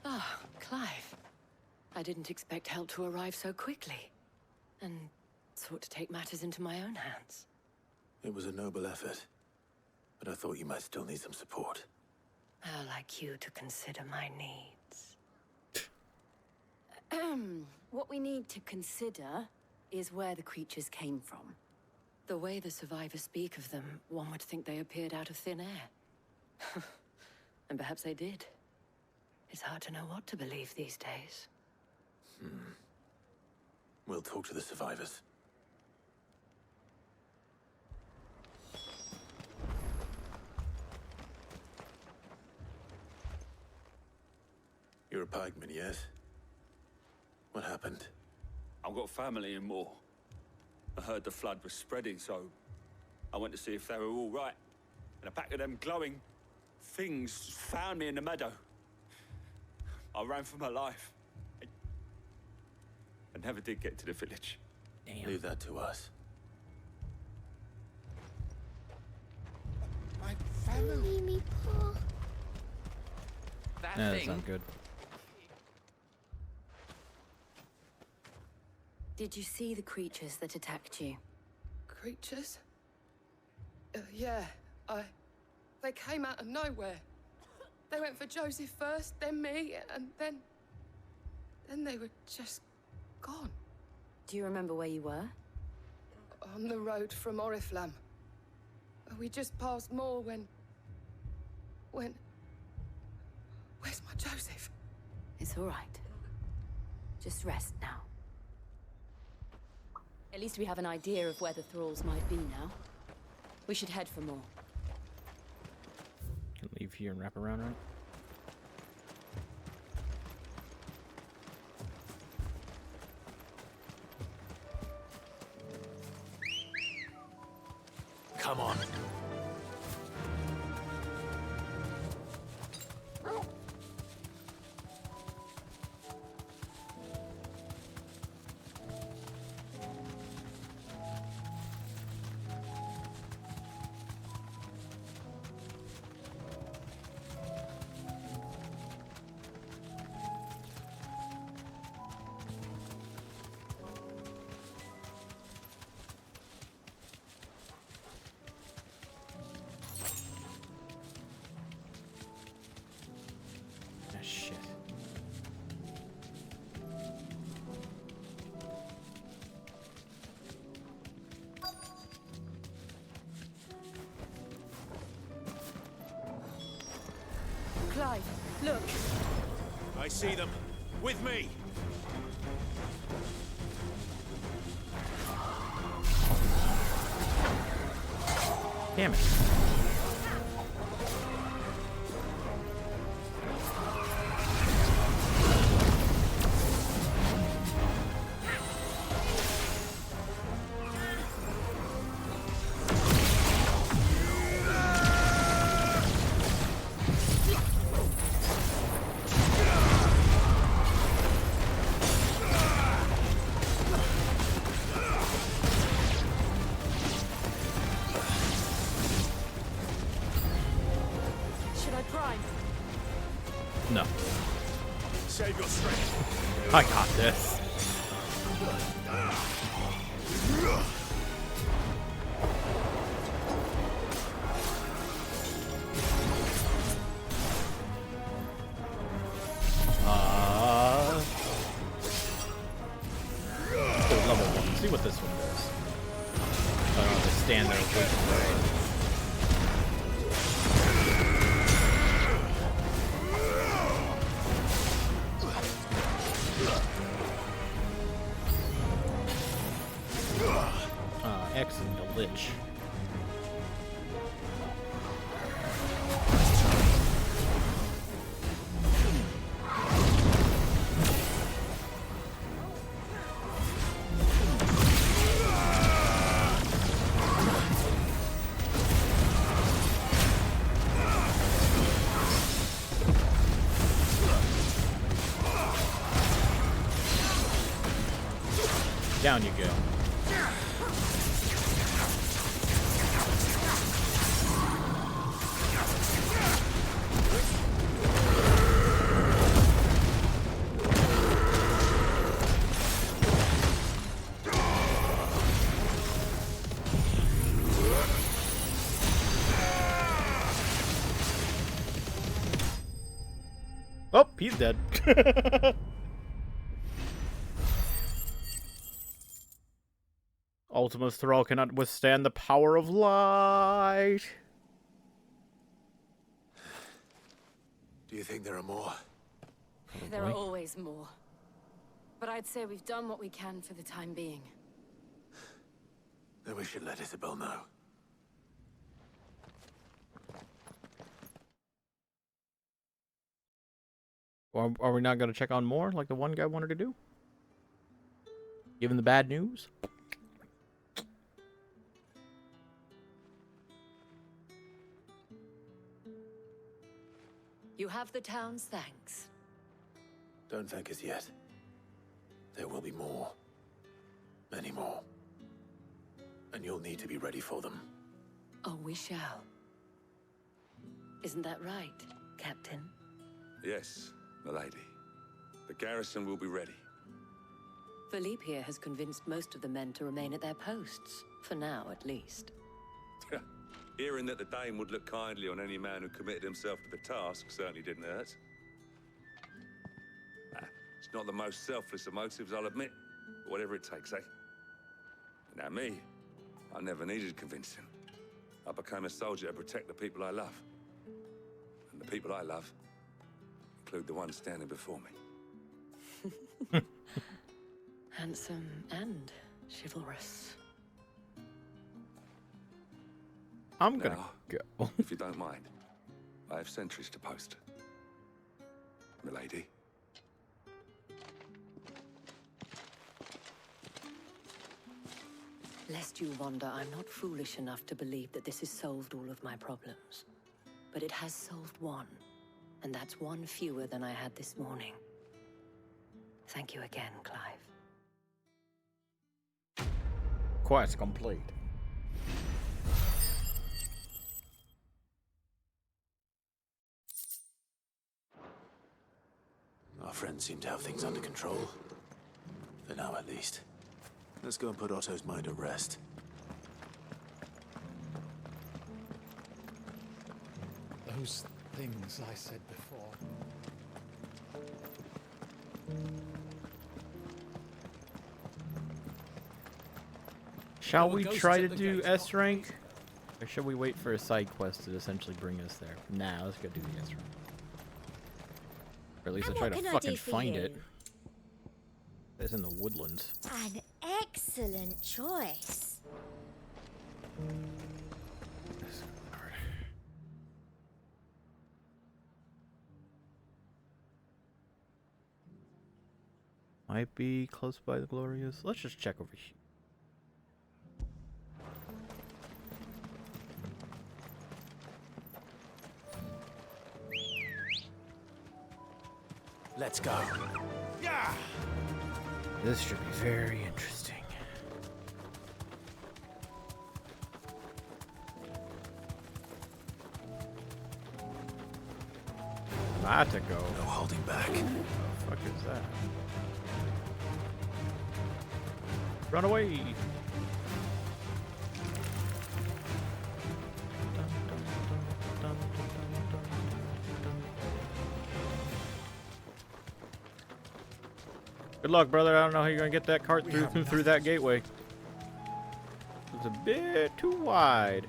Ah, Clive. I didn't expect help to arrive so quickly. And sought to take matters into my own hands. It was a noble effort, but I thought you might still need some support. How like you to consider my needs. What we need to consider is where the creatures came from. The way the survivors speak of them, one would think they appeared out of thin air. And perhaps they did. It's hard to know what to believe these days. We'll talk to the survivors. You're a pikeman, yes? What happened? I've got family in Moor. I heard the flood was spreading, so I went to see if they were all right. And a pack of them glowing things found me in the meadow. I ran for my life. I never did get to the village. Damn. Leave that to us. My family. Me, Paul. That doesn't sound good. Did you see the creatures that attacked you? Creatures? Yeah, They came out of nowhere. They went for Joseph first, then me, and then they were just gone. Do you remember where you were? On the road from Oriflamme. We just passed Moor when... Where's my Joseph? It's all right. Just rest now. At least we have an idea of where the thralls might be now. We should head for more. Can leave here and wrap around, right? Come on. Clive, look. I see them. With me. Damn it. No. Save your strength. I got this. Level 1. See what this one does. I don't have to stand there waiting for it. X and the Lich. Down you go. Oh, he's dead. Ultima's Thrall cannot withstand the power of light. Do you think there are more? There are always more. But I'd say we've done what we can for the time being. Then we should let Isabel know. Are we not going to check on more like the one guy wanted to do? Given the bad news? You have the town's thanks. Don't thank us yet. There will be more. Many more. And you'll need to be ready for them. Oh, we shall. Isn't that right, Captain? Yes, milady. The garrison will be ready. Philippe here has convinced most of the men to remain at their posts, for now at least. Hearing that the Dame would look kindly on any man who committed himself to the task certainly didn't hurt. It's not the most selfless of motives, I'll admit. But whatever it takes, eh? Now me, I never needed convincing. I became a soldier to protect the people I love. And the people I love include the ones standing before me. Handsome and chivalrous. I'm gonna go. If you don't mind, I have sentries to post. Milady. Lest you wonder, I'm not foolish enough to believe that this has solved all of my problems. But it has solved one, and that's one fewer than I had this morning. Thank you again, Clive. Quest complete. Our friends seem to have things under control. For now, at least. Let's go and put Otto's mind at rest. Those things I said before. Shall we try to do S rank? Or should we wait for a side quest to essentially bring us there? Nah, let's go do the S rank. Or at least I'll try to fucking find it. It's in the woodlands. An excellent choice. Might be close by the Glorious. Let's just check over here. Let's go. Yeah. This should be very interesting. About to go. No holding back. What the fuck is that? Run away! Good luck, brother. I don't know how you're gonna get that cart through that gateway. It's a bit too wide.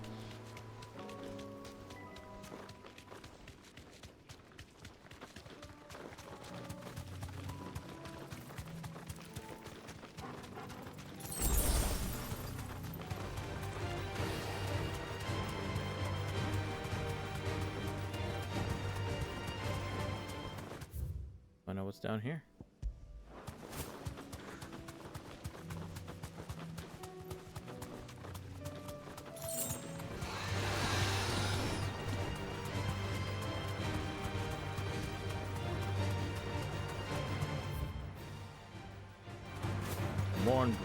I know what's down here. Morn brew.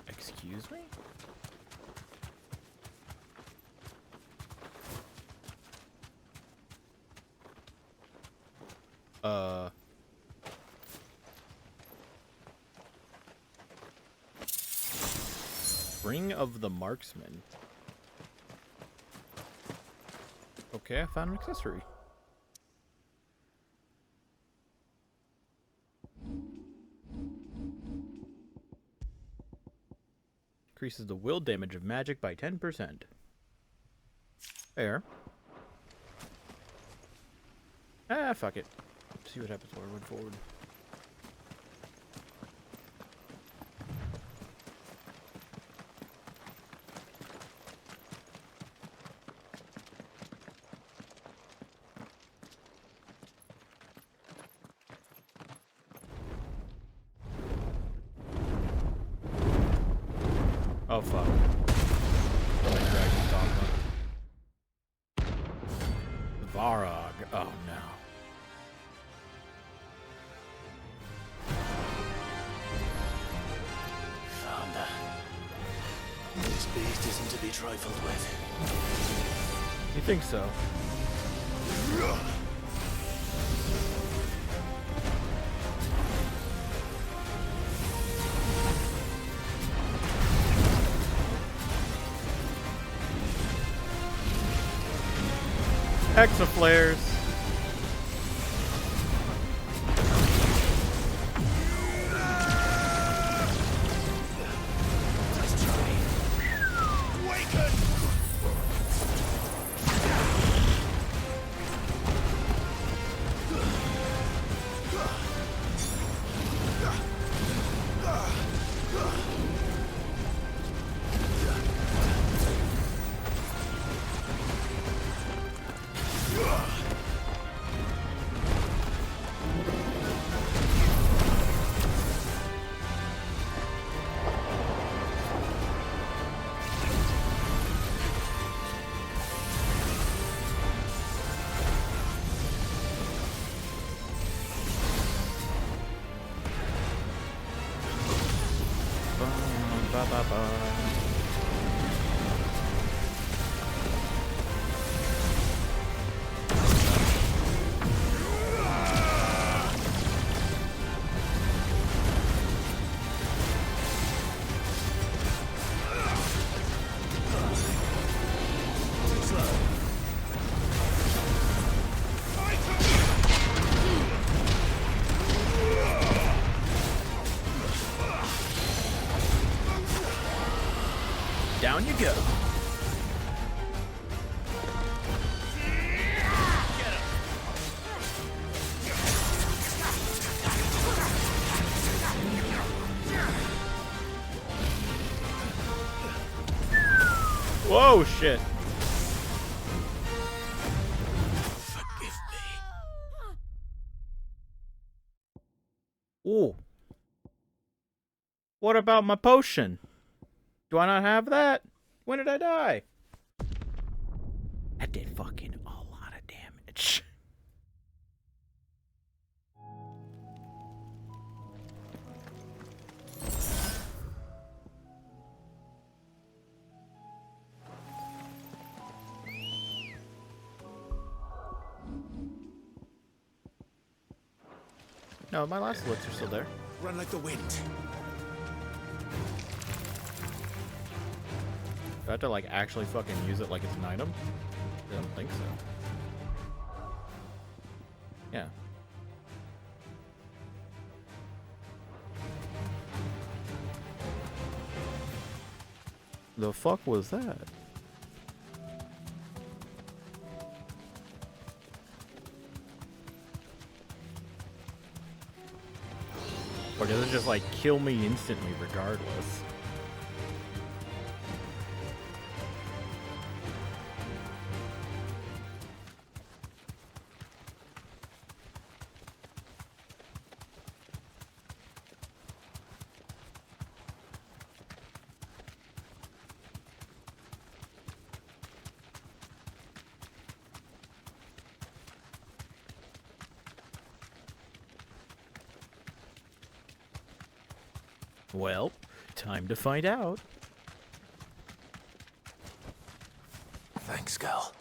Excuse me? Ring of the Marksman. Okay, I found an accessory. Increases the will damage of magic by 10%. Fair. Ah, fuck it. Let's see what happens when I run forward. Oh fuck. Varog. Oh no. beast isn't to be trifled with. You think so? Hexaflares. Down you go. Whoa, shit. Forgive me. Ooh. What about my potion? Do I not have that? When did I die? That did fucking a lot of damage. No, my last looks are still there. Run like the wind. Do I have to, like, actually fucking use it like it's an item? I don't think so. Yeah. The fuck was that? Or does it just, like, kill me instantly regardless? Well, time to find out. Thanks, Gal.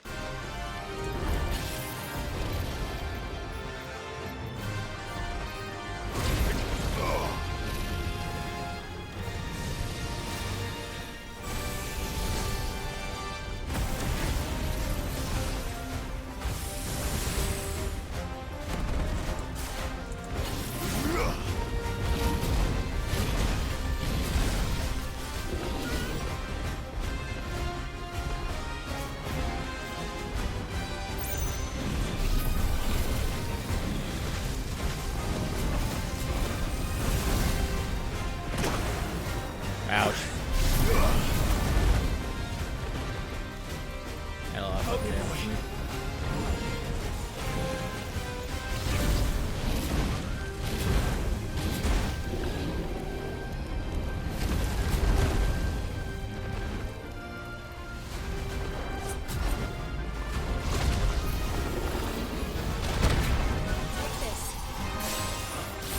Ouch. Hell, I hope damage.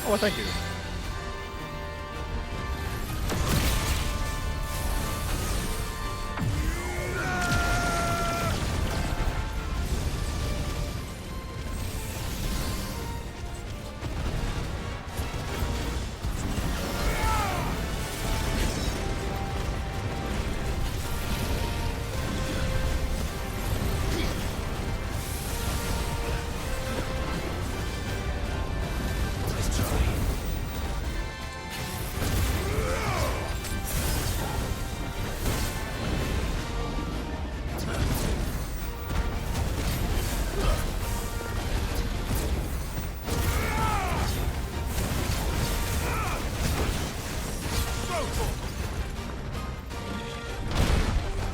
Oh, thank you.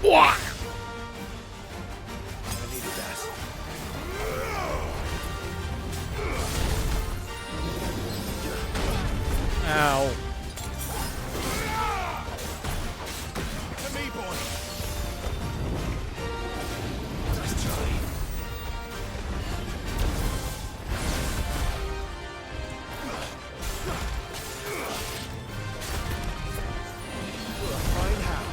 Wah! I needed that. Ow. To me, boy. Nice try. Fine hound.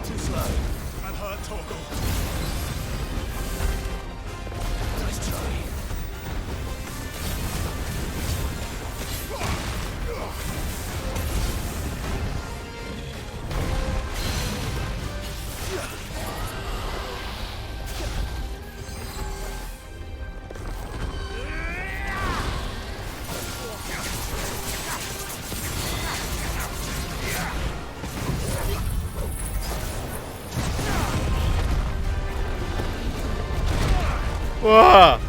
Too slow. I'm hurt, Torgal. Nice try. Whoa!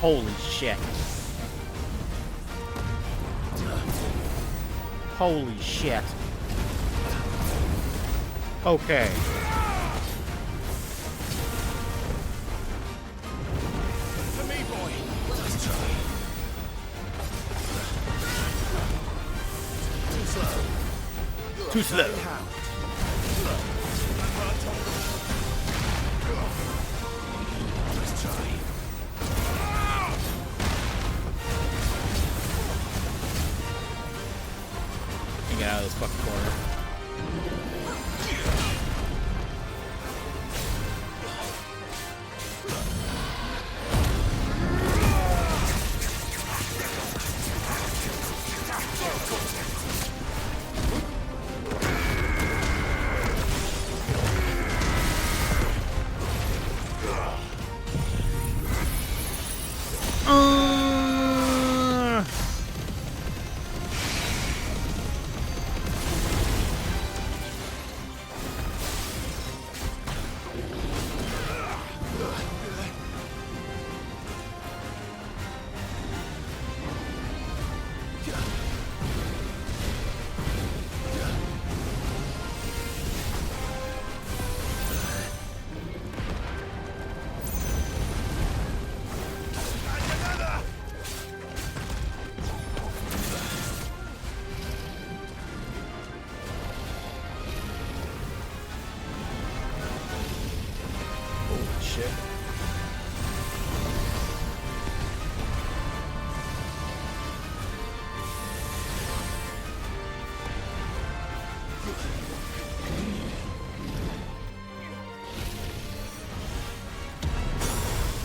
Holy shit. Holy shit. Okay. To me, boy. Nice try. Too slow. Too slow. Fine hound. Nice try. Get out of this fucking corner.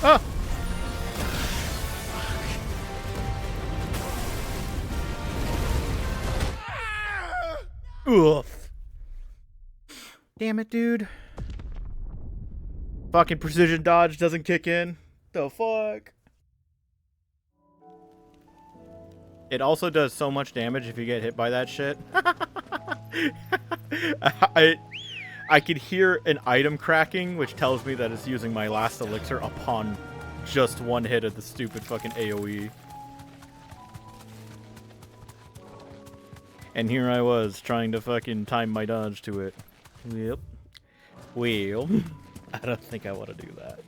Ah! Oof. Damn it, dude. Fucking precision dodge doesn't kick in. The fuck? It also does so much damage if you get hit by that shit. I could hear an item cracking, which tells me that it's using my last elixir upon just one hit of the stupid fucking AoE. And here I was, trying to fucking time my dodge to it. Yep. Well, I don't think I want to do that.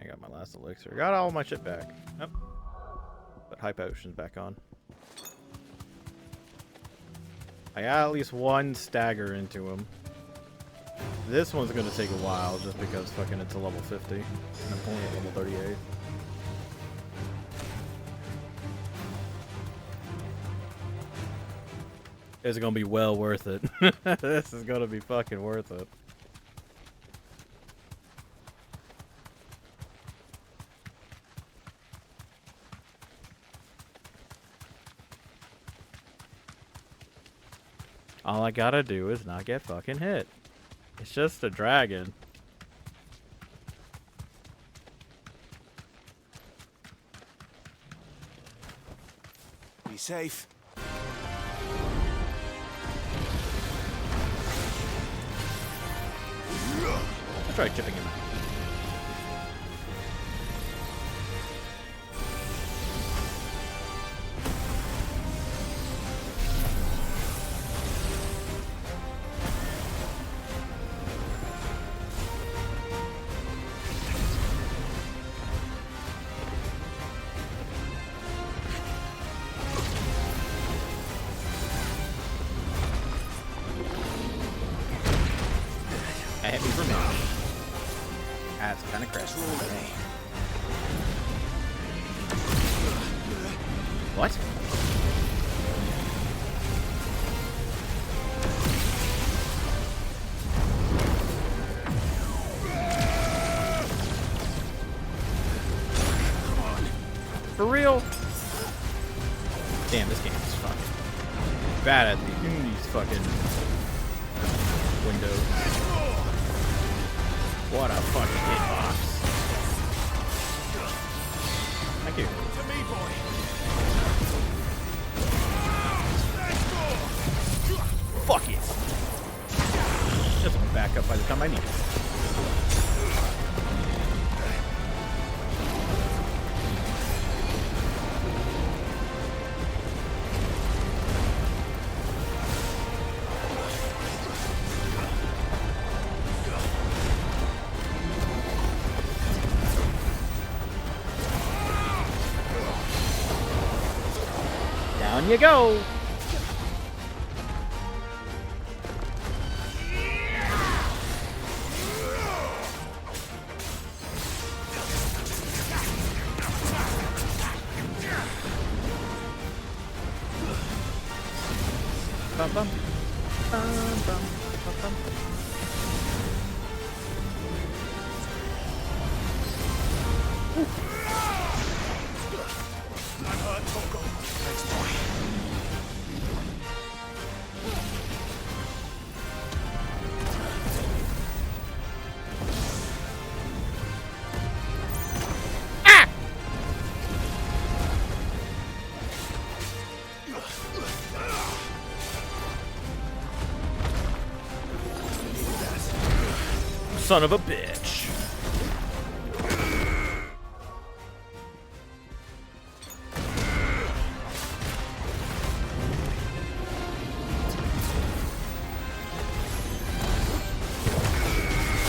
I got my last elixir. Got all my shit back. Yep. But high potion's back on. I got at least one stagger into him. This one's gonna take a while just because fucking it's a level 50. And I'm only at level 38. It's gonna be well worth it. This is gonna be fucking worth it. All I gotta do is not get fucking hit. It's just a dragon. Be safe. I'll try chipping him out. That hit me for me. That's kind of crazy. What? For real? Damn, this game is fucking bad at these fucking windows. What a fucking hitbox. Thank you. To me, boy. Fuck it. Just back up by the time I need it. Down you go. Bum, bum. Bum, bum, bum, bum. Son of a bitch.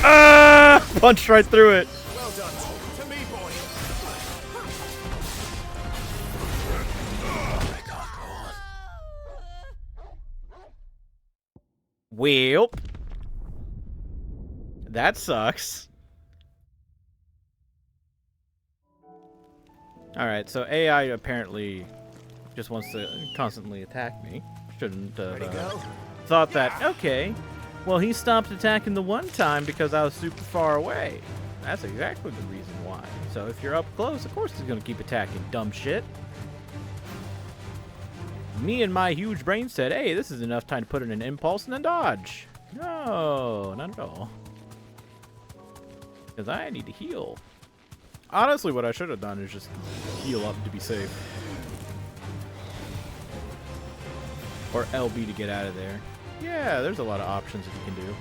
Ah! Punched right through it. Well done. To me, boy. I can't go on. Well, that sucks. Alright, so AI apparently just wants to constantly attack me. Shouldn't have thought that, okay, well, he stopped attacking the one time because I was super far away. That's exactly the reason why. So if you're up close, of course he's going to keep attacking, dumb shit. Me and my huge brain said, hey, this is enough time to put in an impulse and a dodge. No, not at all. Because I need to heal. Honestly, what I should have done is just heal up to be safe. Or LB to get out of there. Yeah, there's a lot of options that you can do.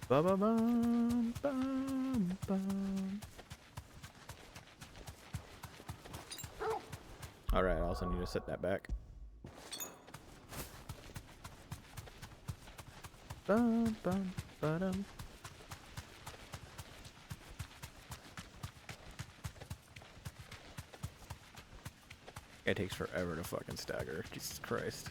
Ba-ba-bum, bum, bum. Alright, I also need to set that back. Bum, bum, ba-dum. It takes forever to fucking stagger. Jesus Christ.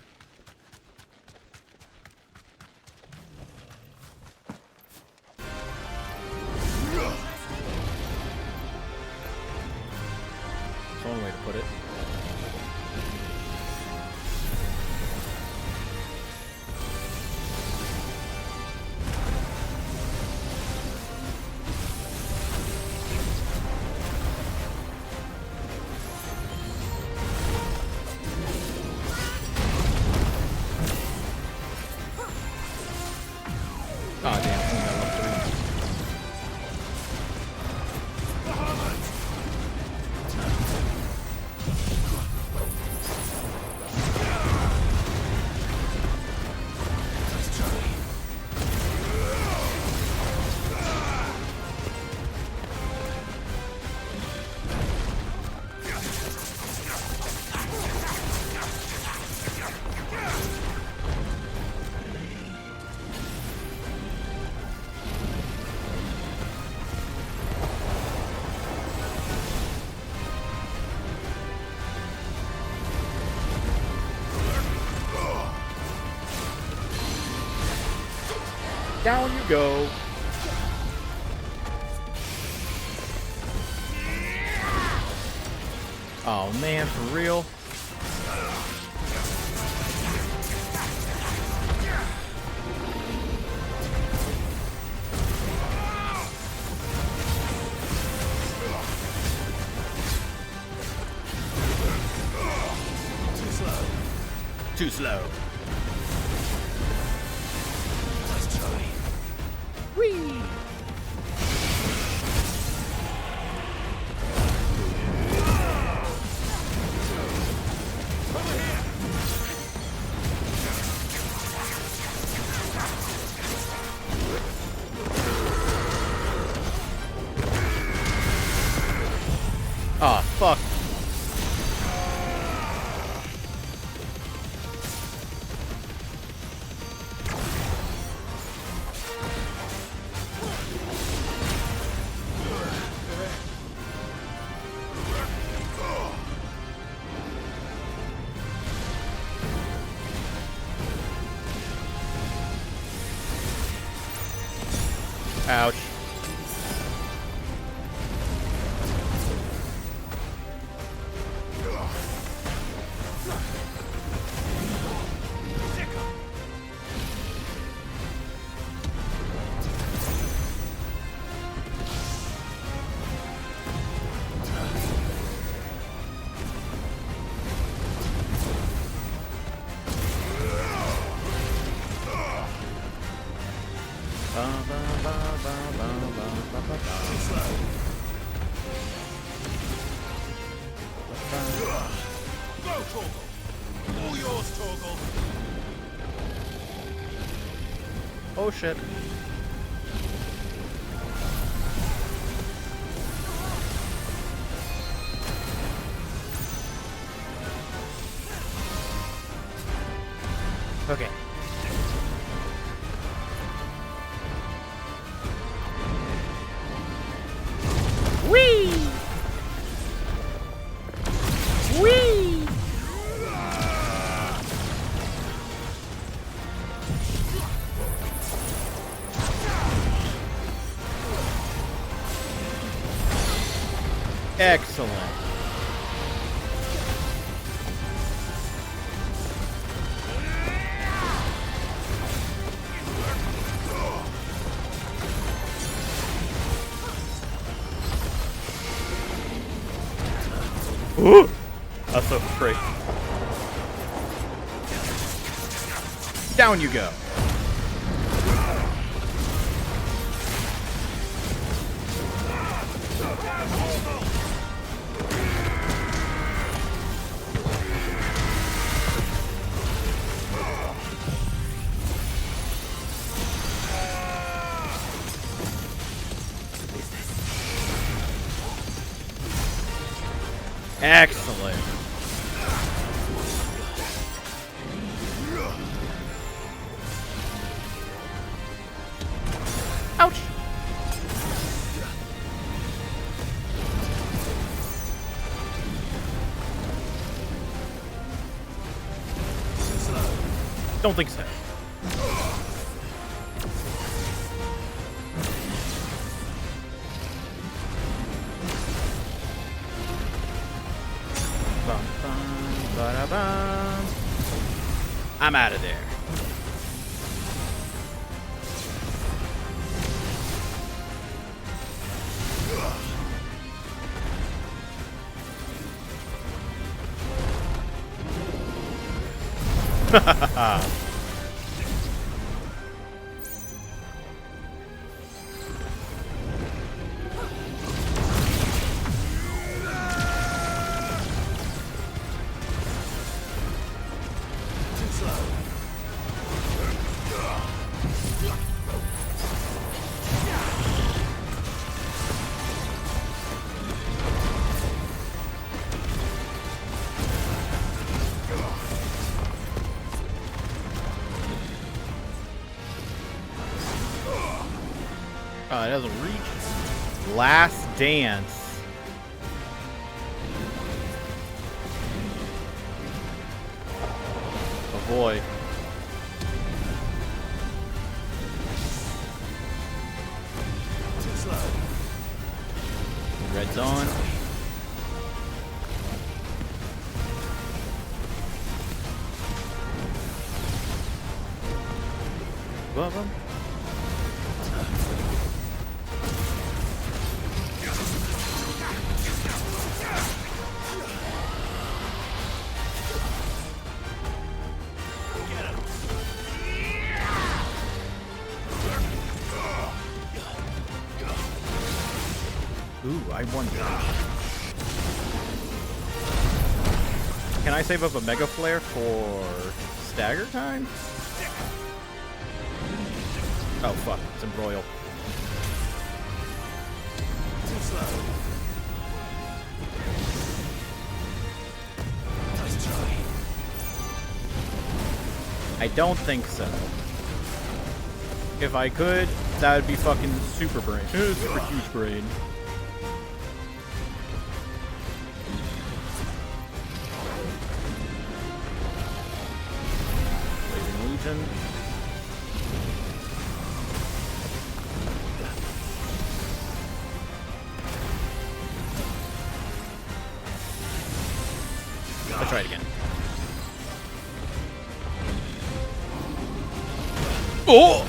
That's one way to put it. Oh, damn. I got level 3. Down you go. Oh man, for real? Too slow. Let's try. Whee! Ah, fuck. Ouch. Oh shit. Okay. Whee! Whee! Excellent. Ooh! That's so great. Down you go. Excellent. Ouch. Don't think so. Bum, bum, ba-da-bum. I'm out of there. It doesn't reach. Last Dance. Oh boy. Red's on. Above him. Ooh, I won. Can I save up a Mega Flare for stagger time? Oh fuck, it's embroil. Too slow. Nice try. I don't think so. If I could, that would be fucking super brain. Super huge brain. Blazing Legion. Let's try it again. Oh!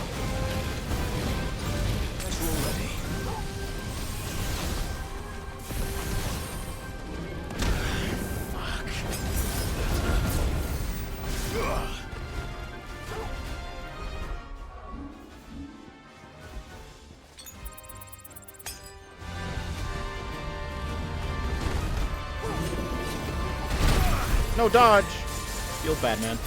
No dodge. Feels bad, man.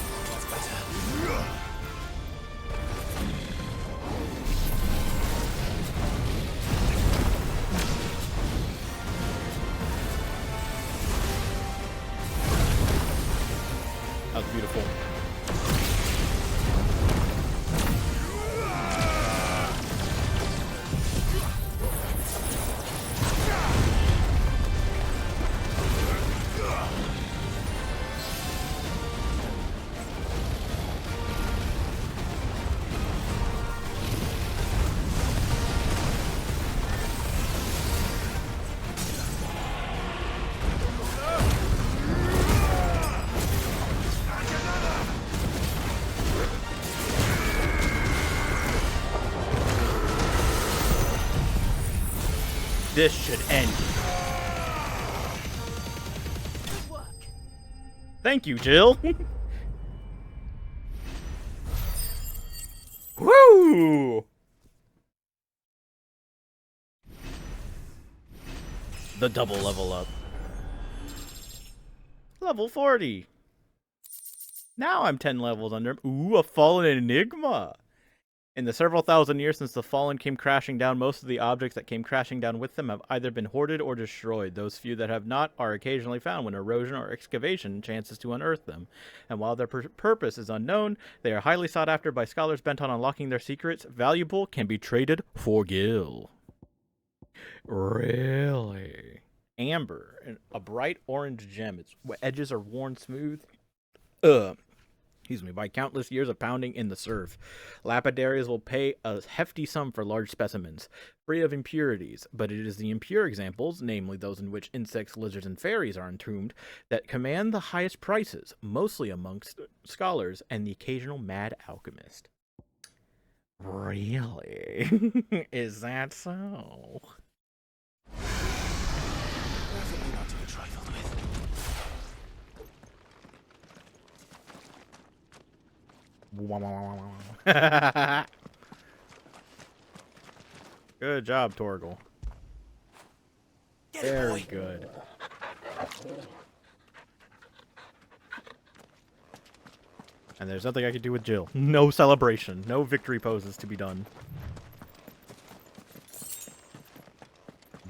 That was beautiful. This should end. Thank you, Jill. Woo! The double level up. Level 40. Now I'm 10 levels under. Ooh, a fallen enigma. In the several thousand years since the Fallen came crashing down, most of the objects that came crashing down with them have either been hoarded or destroyed. Those few that have not are occasionally found when erosion or excavation chances to unearth them. And while their purpose is unknown, they are highly sought after by scholars bent on unlocking their secrets. Valuable, can be traded for gil. Really? Amber, a bright orange gem. Its edges are worn smooth. by countless years of pounding in the surf. Lapidaries will pay a hefty sum for large specimens, free of impurities, but it is the impure examples, namely those in which insects, lizards, and fairies are entombed, that command the highest prices, mostly amongst scholars and the occasional mad alchemist. Really? Is that so? Definitely not to be trifled with. Good job, Torgal. Very good. And there's nothing I can do with Jill. No celebration. No victory poses to be done.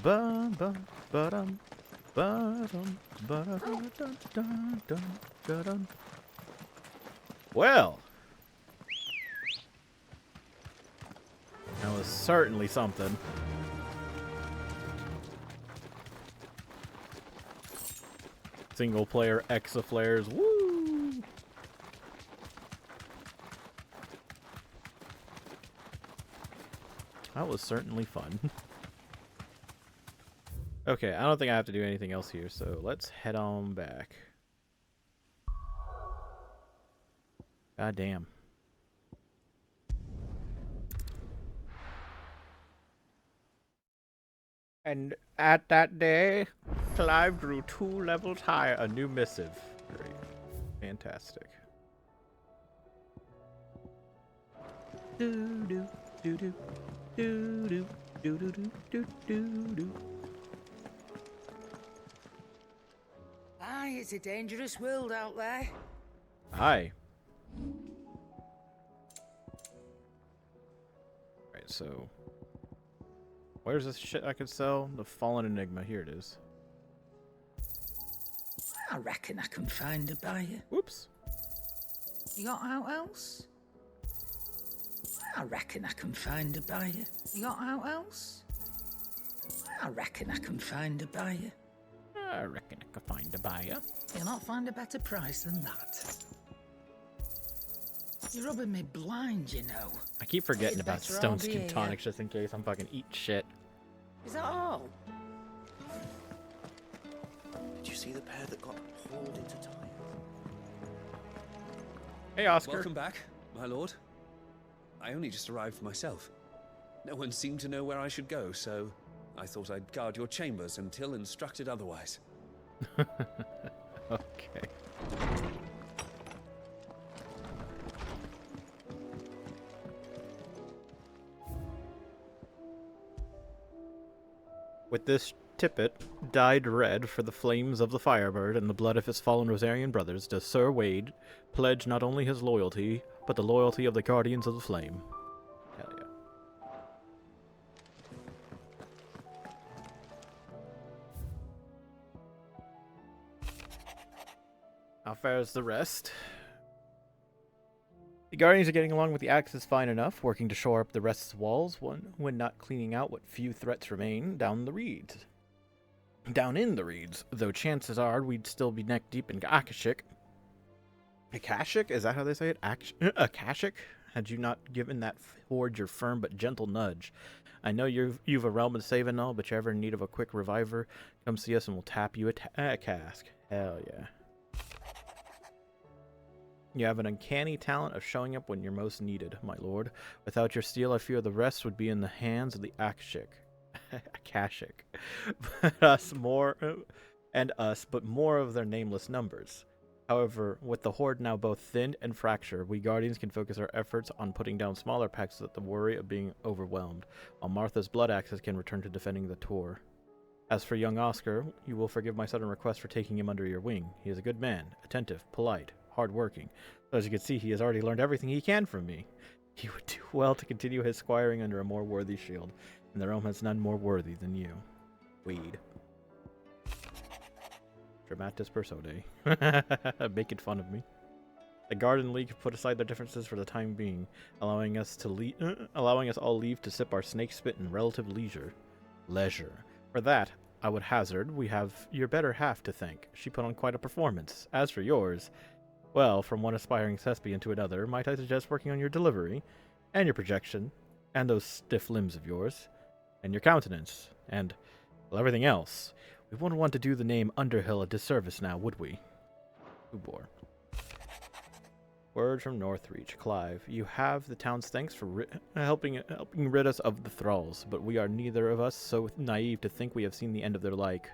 Ba-dum, ba-dum, ba-dum. Well, that was certainly something. Single player exaflares. Woo! That was certainly fun. Okay, I don't think I have to do anything else here, so let's head on back. God damn. And at that day, Clive grew 2 levels higher. A new missive. Great. Fantastic. Do do do do do do do do do do do. Aye, it's a dangerous world out there. Hi. Right, so where's this shit I could sell? The Fallen Enigma. Here it is. I reckon I can find a buyer. Whoops. You got out else? I reckon I can find a buyer. You got out else? I reckon I can find a buyer. I reckon I could find a buyer. You'll not find a better price than that. You're rubbing me blind, you know. I keep forgetting You'd about better stone all be skin here. tonics just in case I'm fucking eating shit. Is that all? Did you see the pair that got hauled into time? Hey, Oscar. Welcome back, my lord. I only just arrived myself. No one seemed to know where I should go, so I thought I'd guard your chambers until instructed otherwise. Okay. With this tippet, dyed red for the flames of the Firebird and the blood of his fallen Rosarian brothers, does Sir Wade pledge not only his loyalty, but the loyalty of the Guardians of the Flame. Hell yeah. How fares the rest? The Guardians are getting along with the Axis fine enough, working to shore up the rest's walls when not cleaning out what few threats remain down in the reeds, though chances are we'd still be neck deep in Akashik. Akashik? Is that how they say it? Akashik? Had you not given that horde your firm but gentle nudge. I know you've a realm to save and all, but you're ever in need of a quick reviver, come see us and we'll tap you a cask. Hell yeah. You have an uncanny talent of showing up when you're most needed, my lord. Without your steel, I fear the rest would be in the hands of the Akashik. But us, but more of their nameless numbers. However, with the horde now both thinned and fractured, we Guardians can focus our efforts on putting down smaller packs without the worry of being overwhelmed, while Martha's blood axes can return to defending the Tor. As for young Oscar, you will forgive my sudden request for taking him under your wing. He is a good man, attentive, polite, hard-working. So as you can see, he has already learned everything he can from me. He would do well to continue his squiring under a more worthy shield, and the realm has none more worthy than you. Weed. Dramatis personae. Making fun of me. The Garden League put aside their differences for the time being, allowing us all leave to sip our snake spit in relative leisure. For that, I would hazard we have your better half to thank. She put on quite a performance. As for yours, Well, from one aspiring thespian to another, might I suggest working on your delivery, and your projection, and those stiff limbs of yours, and your countenance, and, well, everything else. We wouldn't want to do the name Underhill a disservice now, would we? Tabor. Word from Northreach. Clive, you have the town's thanks for helping rid us of the thralls, but we are neither of us so naive to think we have seen the end of their like.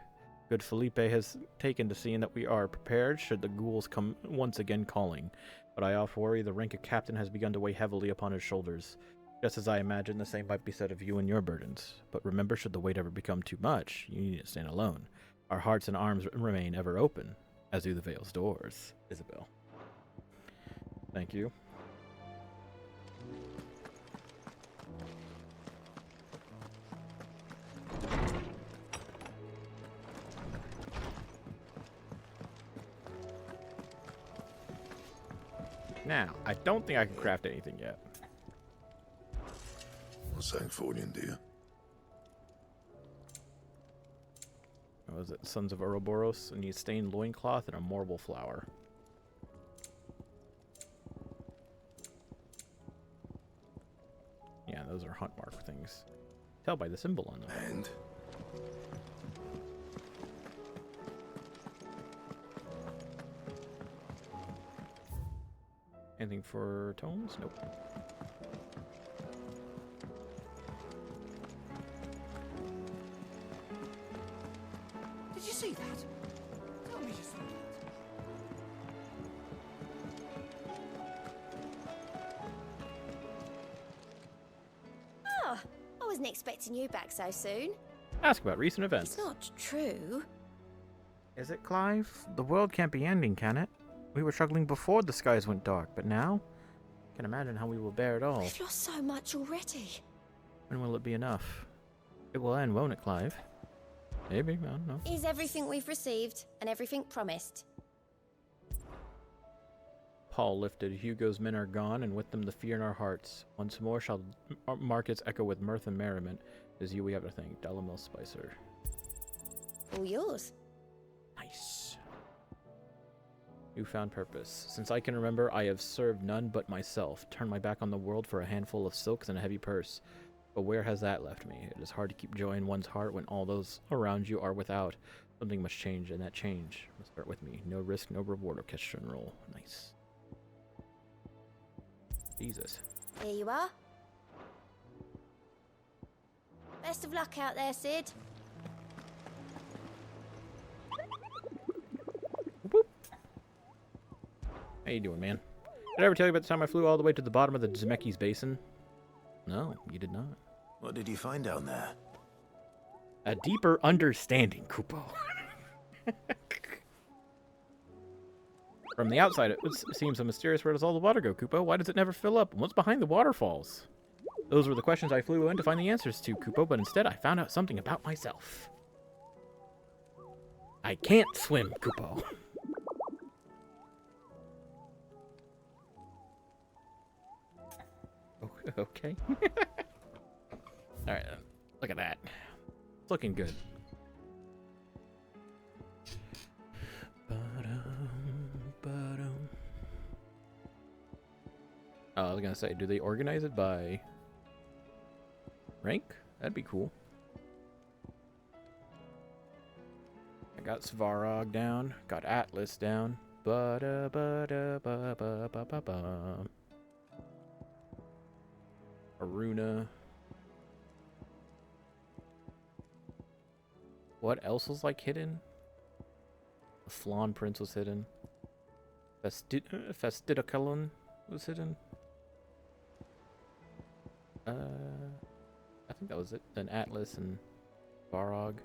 Good Felipe has taken to seeing that we are prepared should the ghouls come once again calling, but I oft worry the rank of captain has begun to weigh heavily upon his shoulders. Just as I imagine the same might be said of you and your burdens. But remember, should the weight ever become too much, you need to stand alone. Our hearts and arms remain ever open, as do the Vale's doors. Isabel. Thank you. Now, I don't think I can craft anything yet. What's that for, dear? What was it? Sons of Ouroboros, and you stained loincloth and a marble flower. Yeah, those are hunt mark things. Tell by the symbol on them. And anything for tomes? Nope. Did you see that? Tell me you saw that. Oh, I wasn't expecting you back so soon. Ask about recent events. It's not true. Is it, Clive? The world can't be ending, can it? We were struggling before the skies went dark, but now? I can imagine how we will bear it all. We've lost so much already. When will it be enough? It will end, won't it, Clive? Maybe, I don't know. Is everything we've received and everything promised? Paul lifted. Hugo's men are gone, and with them the fear in our hearts. Once more shall our markets echo with mirth and merriment. It is you we have to thank. Dalamil Spicer. All yours. Nice. Newfound purpose. Since I can remember, I have served none but myself. Turned my back on the world for a handful of silks and a heavy purse. But where has that left me? It is hard to keep joy in one's heart when all those around you are without. Something must change, and that change must start with me. No risk, no reward, orchestra and roll. Nice. Jesus. Here you are. Best of luck out there, Sid. How you doing, man? Did I ever tell you about the time I flew all the way to the bottom of the Zemeckis Basin? No, you did not. What did you find down there? A deeper understanding, Kupo. From the outside, it seems so mysterious. Where does all the water go, Kupo? Why does it never fill up? And what's behind the waterfalls? Those were the questions I flew in to find the answers to, Kupo, but instead I found out something about myself. I can't swim, Kupo. Okay. Alright, look at that. It's looking good. I was gonna say, do they organize it by rank? That'd be cool. I got Svarog down, got Atlas down. Aruna. What else was like hidden? The Flan Prince was hidden. Festidiculum was hidden. I think that was it. Then Atlas and Varog.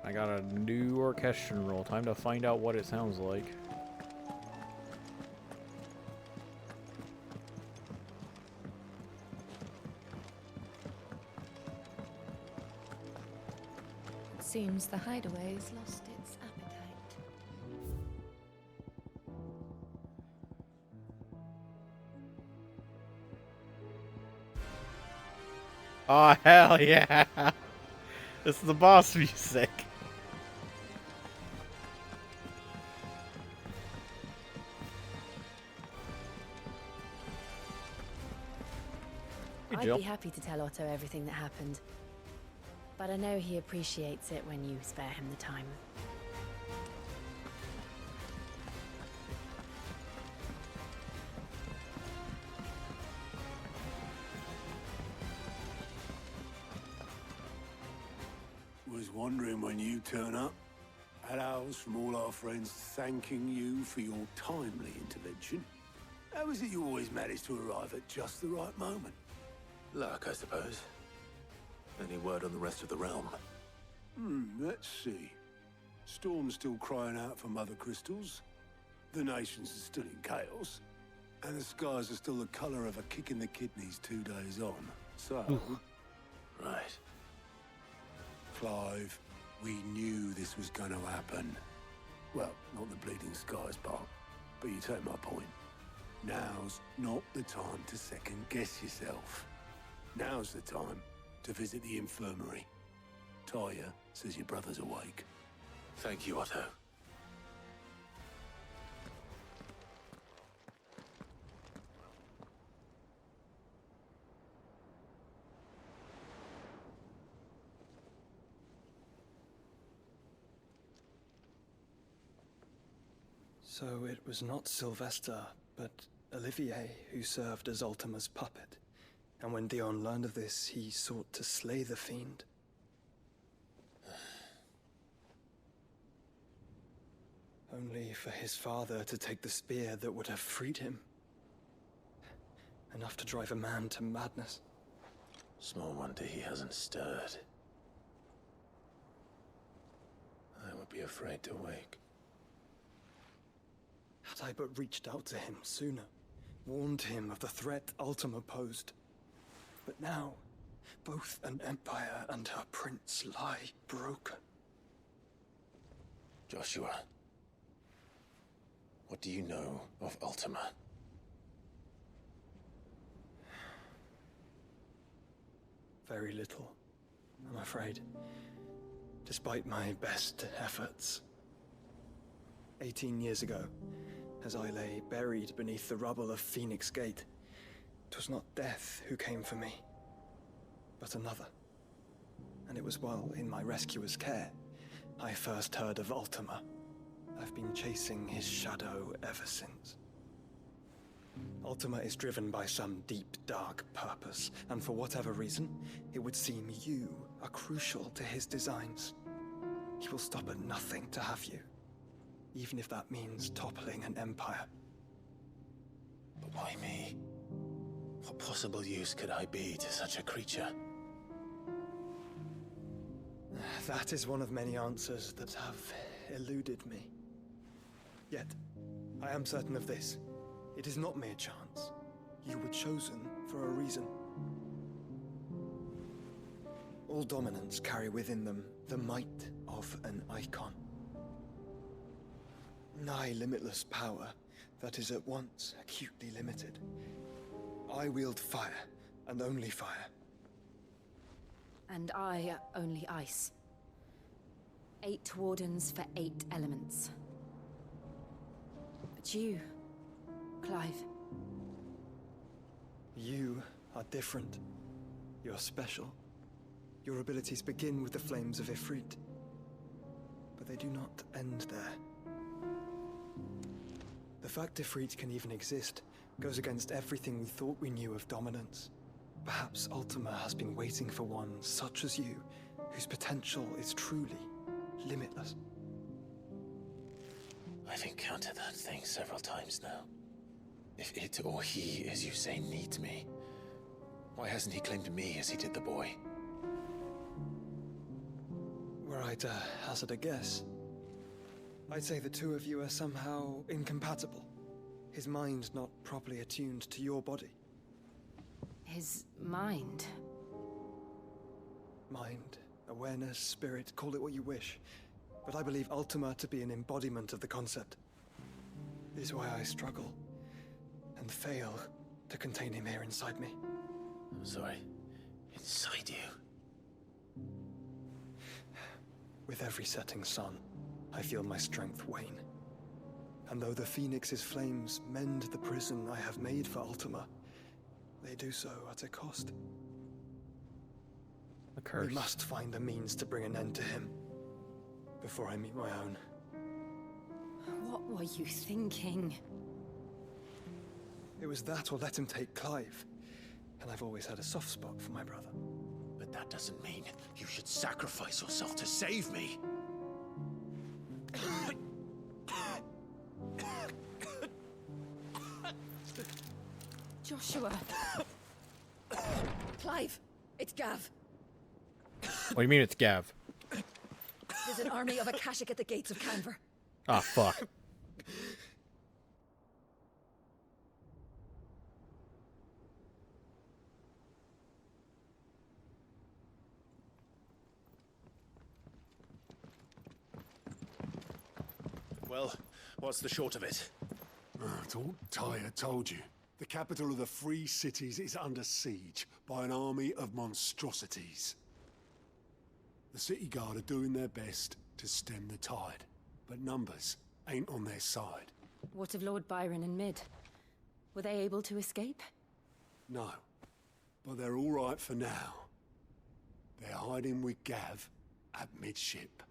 I got a new orchestration roll. Time to find out what it sounds like. It seems the Hideaway has lost its appetite. Oh, hell yeah. This is the boss music. I'd be happy to tell Otto everything that happened. But I know he appreciates it when you spare him the time. Was wondering when you turn up. Had owls from all our friends thanking you for your timely intervention. How is it you always manage to arrive at just the right moment? Luck, I suppose. Any word on the rest of the realm? Let's see. Storm's still crying out for mother crystals. The nations are still in chaos. And the skies are still the color of a kick in the kidneys 2 days on. So... Right. Clive, we knew this was going to happen. Well, not the bleeding skies part, but you take my point. Now's not the time to second-guess yourself. Now's the time to visit the infirmary. Taya says your brother's awake. Thank you, Otto. So it was not Sylvester, but Olivier who served as Ultima's puppet. And when Dion learned of this, he sought to slay the fiend. Only for his father to take the spear that would have freed him. Enough to drive a man to madness. Small wonder he hasn't stirred. I would be afraid to wake. Had I but reached out to him sooner, warned him of the threat Ultima posed. But now, both an empire and her prince lie broken. Joshua, what do you know of Ultima? Very little, I'm afraid. Despite my best efforts. 18 years ago, as I lay buried beneath the rubble of Phoenix Gate, 'twas not death who came for me, but another. And it was while in my rescuer's care, I first heard of Ultima. I've been chasing his shadow ever since. Ultima is driven by some deep, dark purpose, and for whatever reason, it would seem you are crucial to his designs. He will stop at nothing to have you, even if that means toppling an empire. But why me? What possible use could I be to such a creature? That is one of many answers that have eluded me. Yet, I am certain of this. It is not mere chance. You were chosen for a reason. All dominants carry within them the might of an icon. Nigh limitless power that is at once acutely limited. I wield fire, and only fire. And I only ice. 8 wardens for 8 elements. But you, Clive. You are different. You're special. Your abilities begin with the flames of Ifrit. But they do not end there. The fact Ifrit can even exist goes against everything we thought we knew of dominance. Perhaps Ultima has been waiting for one such as you, whose potential is truly limitless. I've encountered that thing several times now. If it or he, as you say, needs me, why hasn't he claimed me as he did the boy? Were I to hazard a guess, I'd say the two of you are somehow incompatible. His mind not properly attuned to your body. His mind? Mind, awareness, spirit, call it what you wish. But I believe Ultima to be an embodiment of the concept. It is why I struggle and fail to contain him here inside me. I'm sorry. Inside you. With every setting sun, I feel my strength wane. And though the Phoenix's flames mend the prison I have made for Ultima, they do so at a cost. A curse. We must find a means to bring an end to him before I meet my own. What were you thinking? It was that or let him take Clive. And I've always had a soft spot for my brother. But that doesn't mean you should sacrifice yourself to save me. Joshua. Clive, it's Gav. What do you mean it's Gav? There's an army of Akashic at the gates of Kanver. Ah, fuck. Well, what's the short of it? It's all Tyre told you. The capital of the Free Cities is under siege by an army of monstrosities. The city guard are doing their best to stem the tide, but numbers ain't on their side. What of Lord Byron and Mid? Were they able to escape? No, but they're all right for now. They're hiding with Gav at midship.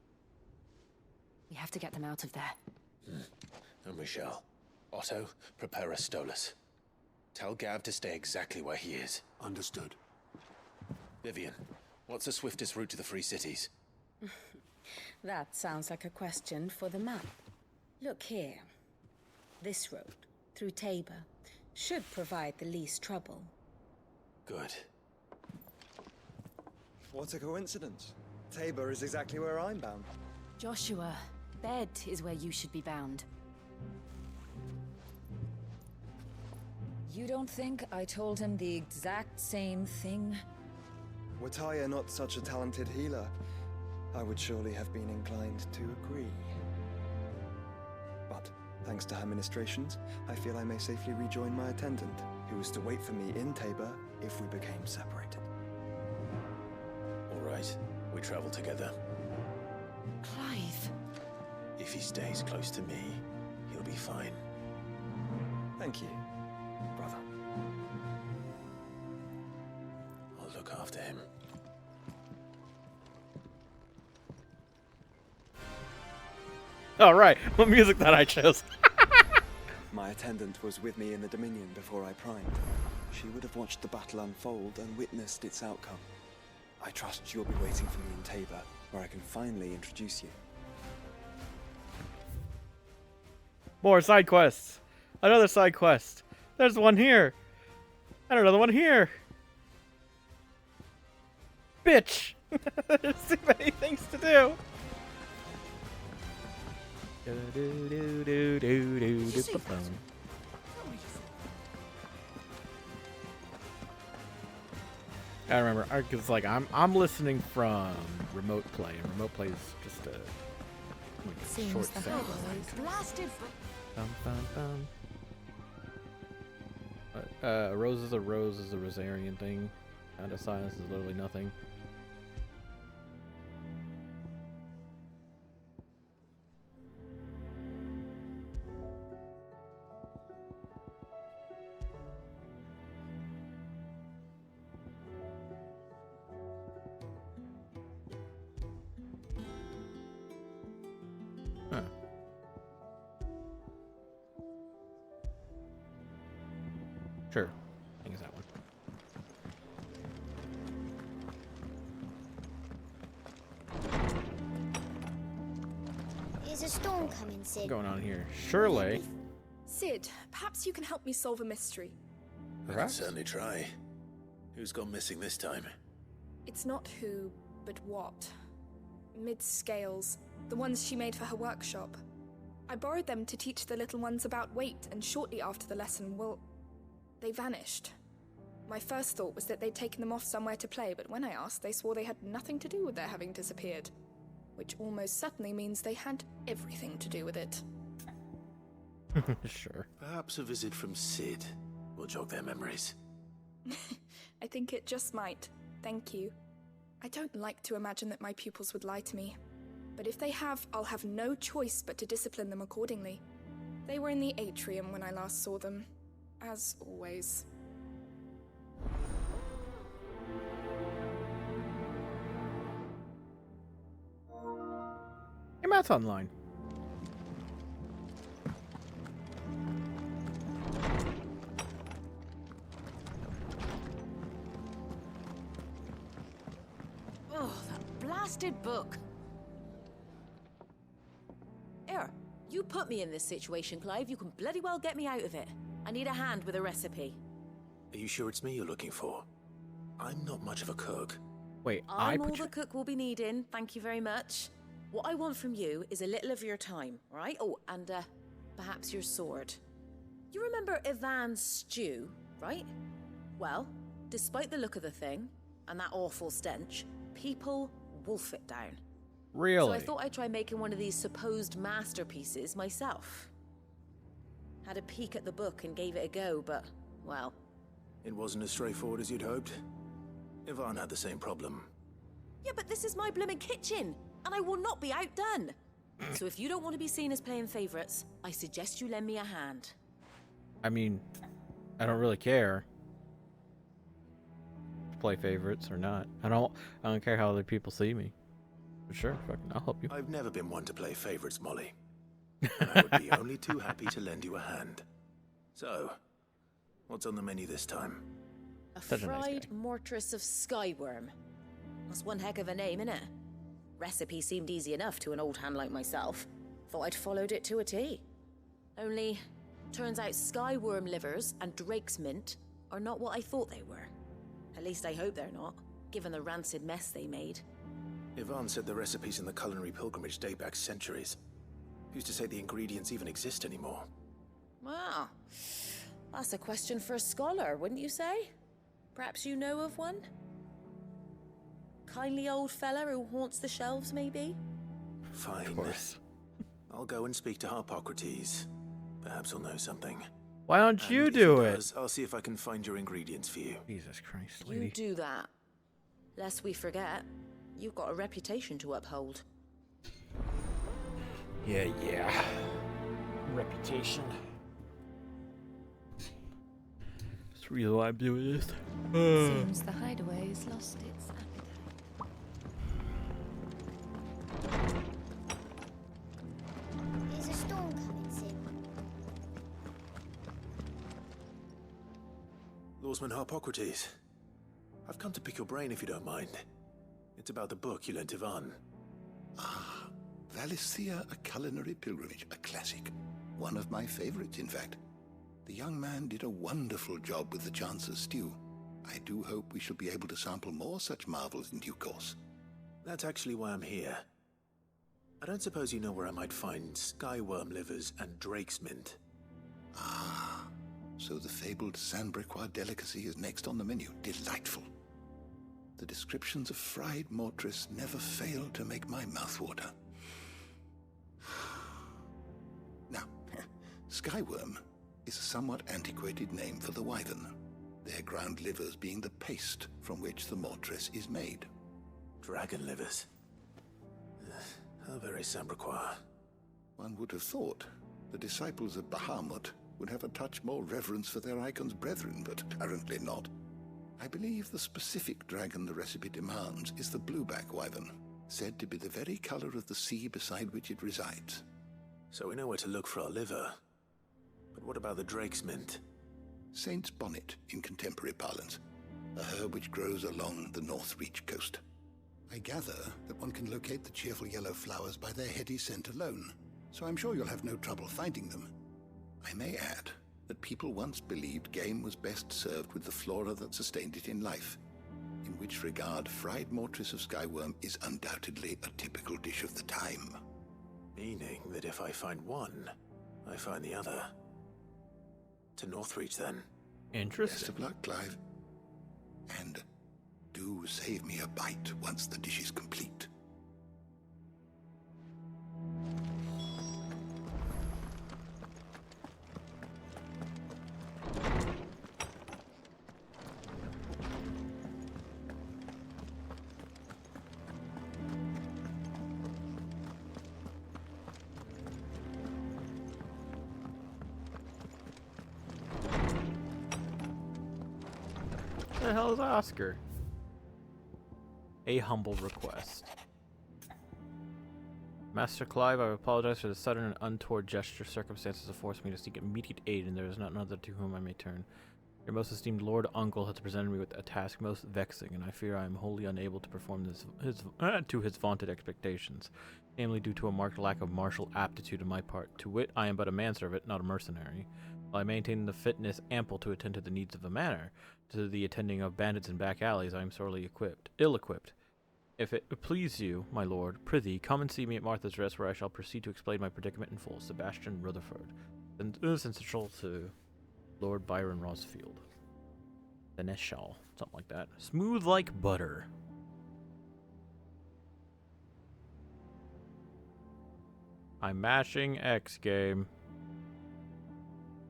We have to get them out of there. And we shall. Otto, prepare a Stolas. Tell Gav to stay exactly where he is. Understood. Vivian, what's the swiftest route to the Free Cities? That sounds like a question for the map. Look here. This road, through Tabor, should provide the least trouble. Good. What a coincidence. Tabor is exactly where I'm bound. Joshua, Bed is where you should be bound. You don't think I told him the exact same thing? Were Tyre not such a talented healer, I would surely have been inclined to agree. But, thanks to her ministrations, I feel I may safely rejoin my attendant, who was to wait for me in Tabor if we became separated. All right, we travel together. Clive. If he stays close to me, he'll be fine. Thank you, brother. I'll look after him. All right, what music that I chose? My attendant was with me in the Dominion before I primed. She would have watched the battle unfold and witnessed its outcome. I trust you'll be waiting for me in Tabor, where I can finally introduce you. More side quests. Another side quest. There's one here. And another one here. Bitch. There's too many things to do. I remember, because like I'm listening from remote play, and remote play is just a like, short sound. A rose is a rose is a Rosarian thing. Out of silence is literally nothing. Huh. Sure. I think it's that one. Is a storm coming, Sid? What's going on here? Surely. Sid, perhaps you can help me solve a mystery. I can certainly try. Who's gone missing this time? It's not who, but what. Mid's scales, the ones she made for her workshop. I borrowed them to teach the little ones about weight, and shortly after the lesson, well, they vanished. My first thought was that they'd taken them off somewhere to play, but when I asked, they swore they had nothing to do with their having disappeared. Which almost certainly means they had everything to do with it. Sure. Perhaps a visit from Sid will jog their memories. I think it just might. Thank you. I don't like to imagine that my pupils would lie to me. But if they have, I'll have no choice but to discipline them accordingly. They were in the atrium when I last saw them, as always. Your math's online. Oh, that blasted book. Here, you put me in this situation, Clive. You can bloody well get me out of it. I need a hand with a recipe. Are you sure it's me you're looking for? I'm not much of a cook. Wait, I'm all the cook will be needing. Thank you very much. What I want from you is a little of your time, all right? Oh, and perhaps your sword. You remember Ivan's stew, right? Well, despite the look of the thing and that awful stench, people wolf it down. Really? So I thought I'd try making one of these supposed masterpieces myself. Had a peek at the book and gave it a go, but, well... It wasn't as straightforward as you'd hoped? Ivan had the same problem. Yeah, but this is my blimmin' kitchen, and I will not be outdone. So if you don't want to be seen as playing favourites, I suggest you lend me a hand. I mean, I don't really care. To play favorites or not. I don't care how other people see me. But sure, fucking, I'll help you. I've never been one to play favorites, Molly. And I would be only too happy to lend you a hand. So, what's on the menu this time? A fried mortress of skyworm. That's one heck of a name, innit? Recipe seemed easy enough to an old hand like myself. Thought I'd followed it to a T. Only, turns out skyworm livers and drake's mint are not what I thought they were. At least I hope they're not, given the rancid mess they made. Ivan said the recipes in the culinary pilgrimage date back centuries. Who's to say the ingredients even exist anymore? Well, that's a question for a scholar, wouldn't you say? Perhaps you know of one? Kindly old fella who haunts the shelves, maybe? Fine. I'll go and speak to Harpocrates. Perhaps he'll know something. Why don't you do it? I'll see if I can find your ingredients for you. Jesus Christ, You do that. Lest we forget, you've got a reputation to uphold. Yeah. Reputation. That's really why I'm doing this. Seems the Hideaway has lost its appetite. There's a storm coming soon. Lawsman Harpocrates. I've come to pick your brain if you don't mind. It's about the book you lent Ivan. Ah, Valisthea, a culinary pilgrimage, a classic. One of my favorites, in fact. The young man did a wonderful job with the Chance's stew. I do hope we shall be able to sample more such marvels in due course. That's actually why I'm here. I don't suppose you know where I might find skyworm livers and drake's mint. Ah, so the fabled Sandbrequois delicacy is next on the menu. Delightful. The descriptions of fried mortress never fail to make my mouth water. Now, skyworm is a somewhat antiquated name for the wyvern, their ground livers being the paste from which the mortress is made. Dragon livers. How very Sandbrequois. One would have thought the disciples of Bahamut would have a touch more reverence for their icon's brethren, but apparently not. I believe the specific dragon the recipe demands is the blueback wyvern, said to be the very color of the sea beside which it resides. So we know where to look for our liver. But what about the drake's mint? Saint's bonnet in contemporary parlance, a herb which grows along the North Reach coast. I gather that one can locate the cheerful yellow flowers by their heady scent alone, so I'm sure you'll have no trouble finding them. I may add that people once believed game was best served with the flora that sustained it in life, in which regard fried mortress of skyworm is undoubtedly a typical dish of the time. Meaning that if I find one, I find the other. To Northreach, then. Interesting. Best of luck, Clive. And do save me a bite once the dish is complete. The hell is Oscar? A humble request. Master Clive, I apologize for the sudden and untoward gesture. Circumstances have forced me to seek immediate aid, and there is not another to whom I may turn. Your most esteemed Lord Uncle has presented me with a task most vexing, and I fear I am wholly unable to perform to his vaunted expectations, namely due to a marked lack of martial aptitude on my part. To wit, I am but a manservant, not a mercenary. While I maintain the fitness ample to attend to the needs of the manor, to the attending of bandits in back alleys, I am sorely ill-equipped. If it please you, my lord, prithee, come and see me at Martha's Rest, where I shall proceed to explain my predicament in full. Sebastian Rutherford. Essential to Lord Byron Rosfield. Seneschal. Something like that. Smooth like butter. I'm mashing X game.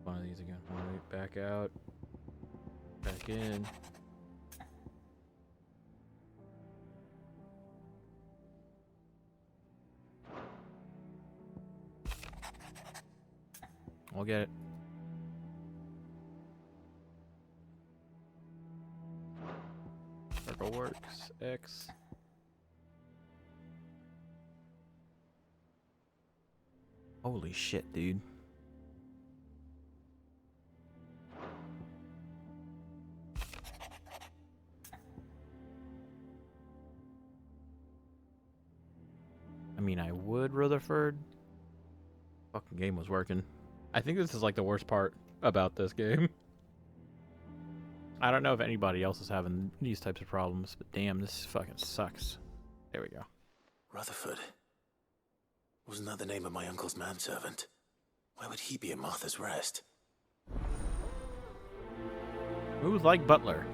One of these again. Alright, back out. Back in. I'll get it. Circle works. X. Holy shit, dude. I mean, I would, Rutherford. Fucking game was working. I think this is like the worst part about this game. I don't know if anybody else is having these types of problems, but damn, this fucking sucks. There we go. Rutherford. Wasn't that the name of my uncle's manservant? Why would he be at Martha's Rest? Smooth like Butler.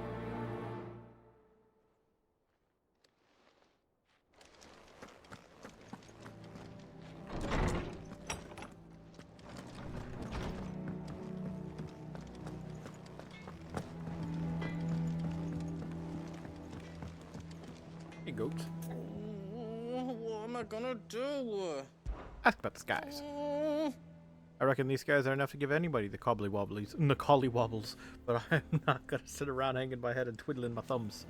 Hey, goat. What am I gonna do? Ask about the skies. I reckon these guys are enough to give anybody the collywobbles, but I'm not gonna sit around hanging my head and twiddling my thumbs.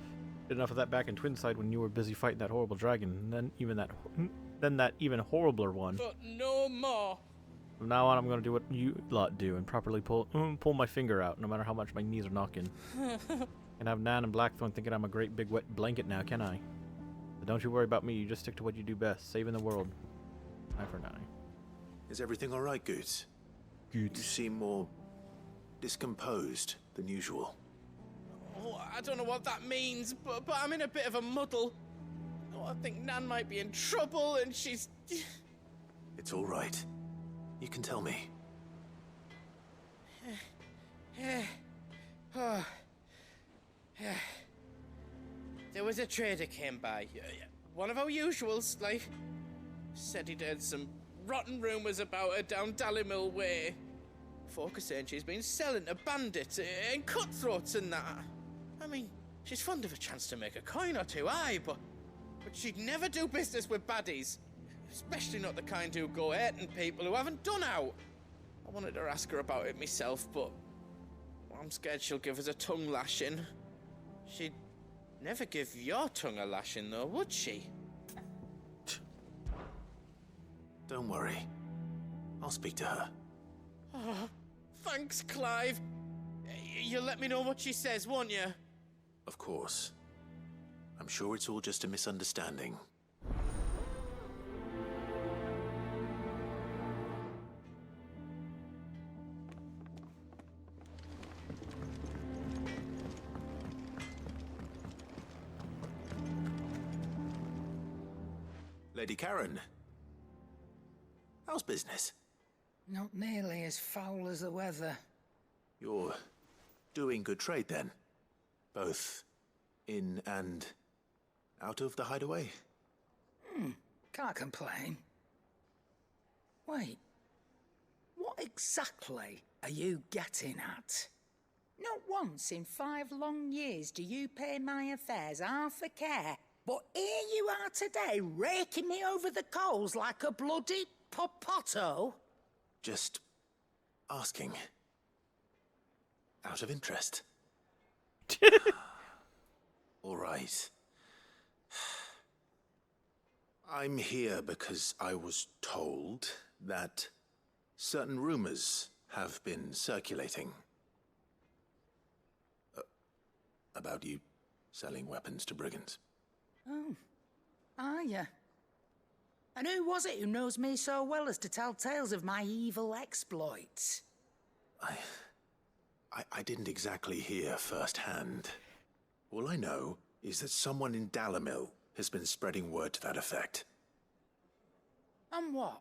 Did enough of that back in Twinside when you were busy fighting that horrible dragon, and then that even horribler one. But no more. From now on, I'm gonna do what you lot do and properly pull my finger out, no matter how much my knees are knocking. And have Nan and Blackthorn thinking I'm a great big wet blanket now, can I? But don't you worry about me. You just stick to what you do best, saving the world. Eye for an eye. Is everything all right, Goots? Goots. You seem more discomposed than usual. Oh, I don't know what that means, but I'm in a bit of a muddle. Oh, I think Nan might be in trouble, and she's... It's all right. You can tell me. There was a trader came by. One of our usuals, like... Said he'd heard some rotten rumours about her down Dallymill Way. Folk are saying she's been selling to bandits and cutthroats and that. I mean, she's fond of a chance to make a coin or two, aye, but she'd never do business with baddies. Especially not the kind who go hurting people who haven't done out. I wanted to ask her about it myself, but I'm scared she'll give us a tongue lashing. She'd never give your tongue a lashing, though, would she? Don't worry. I'll speak to her. Oh, thanks, Clive. You'll let me know what she says, won't you? Of course. I'm sure it's all just a misunderstanding. Lady Karen. How's business? Not nearly as foul as the weather. You're doing good trade then? Both in and out of the Hideaway? Can't complain. Wait, what exactly are you getting at? Not once in 5 long years do you pay my affairs half a care, but here you are today raking me over the coals like a bloody popoto? Just asking. Out of interest. All right. I'm here because I was told that certain rumors have been circulating. About you selling weapons to brigands. Oh, are you? And who was it who knows me so well as to tell tales of my evil exploits? I didn't exactly hear firsthand. All I know is that someone in Dalimil has been spreading word to that effect. And what?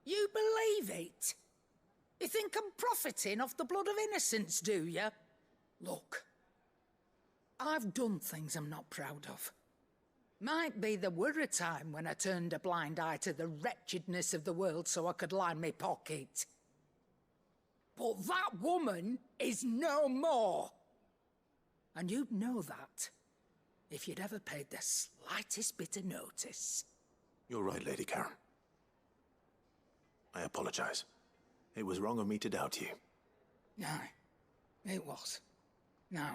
You believe it? You think I'm profiting off the blood of innocents, do you? Look, I've done things I'm not proud of. Might be there were a time when I turned a blind eye to the wretchedness of the world so I could line my pocket. But that woman is no more. And you'd know that if you'd ever paid the slightest bit of notice. You're right, Lady Karen. I apologize. It was wrong of me to doubt you. Aye, it was. Now,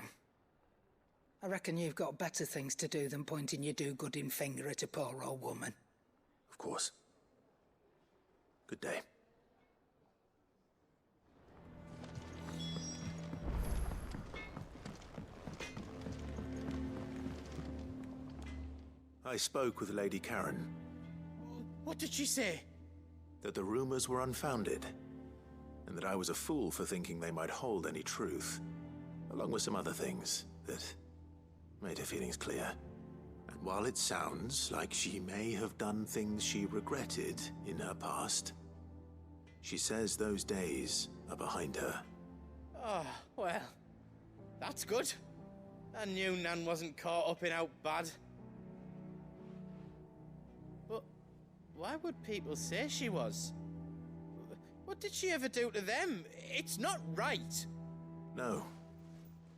I reckon you've got better things to do than pointing your do-gooding finger at a poor old woman. Of course. Good day. I spoke with Lady Karen. What did she say? That the rumors were unfounded, and that I was a fool for thinking they might hold any truth, along with some other things that made her feelings clear. And while it sounds like she may have done things she regretted in her past, she says those days are behind her. Oh, well, that's good. I knew Nan wasn't caught up in out bad. But why would people say she was? What did she ever do to them? It's not right. No,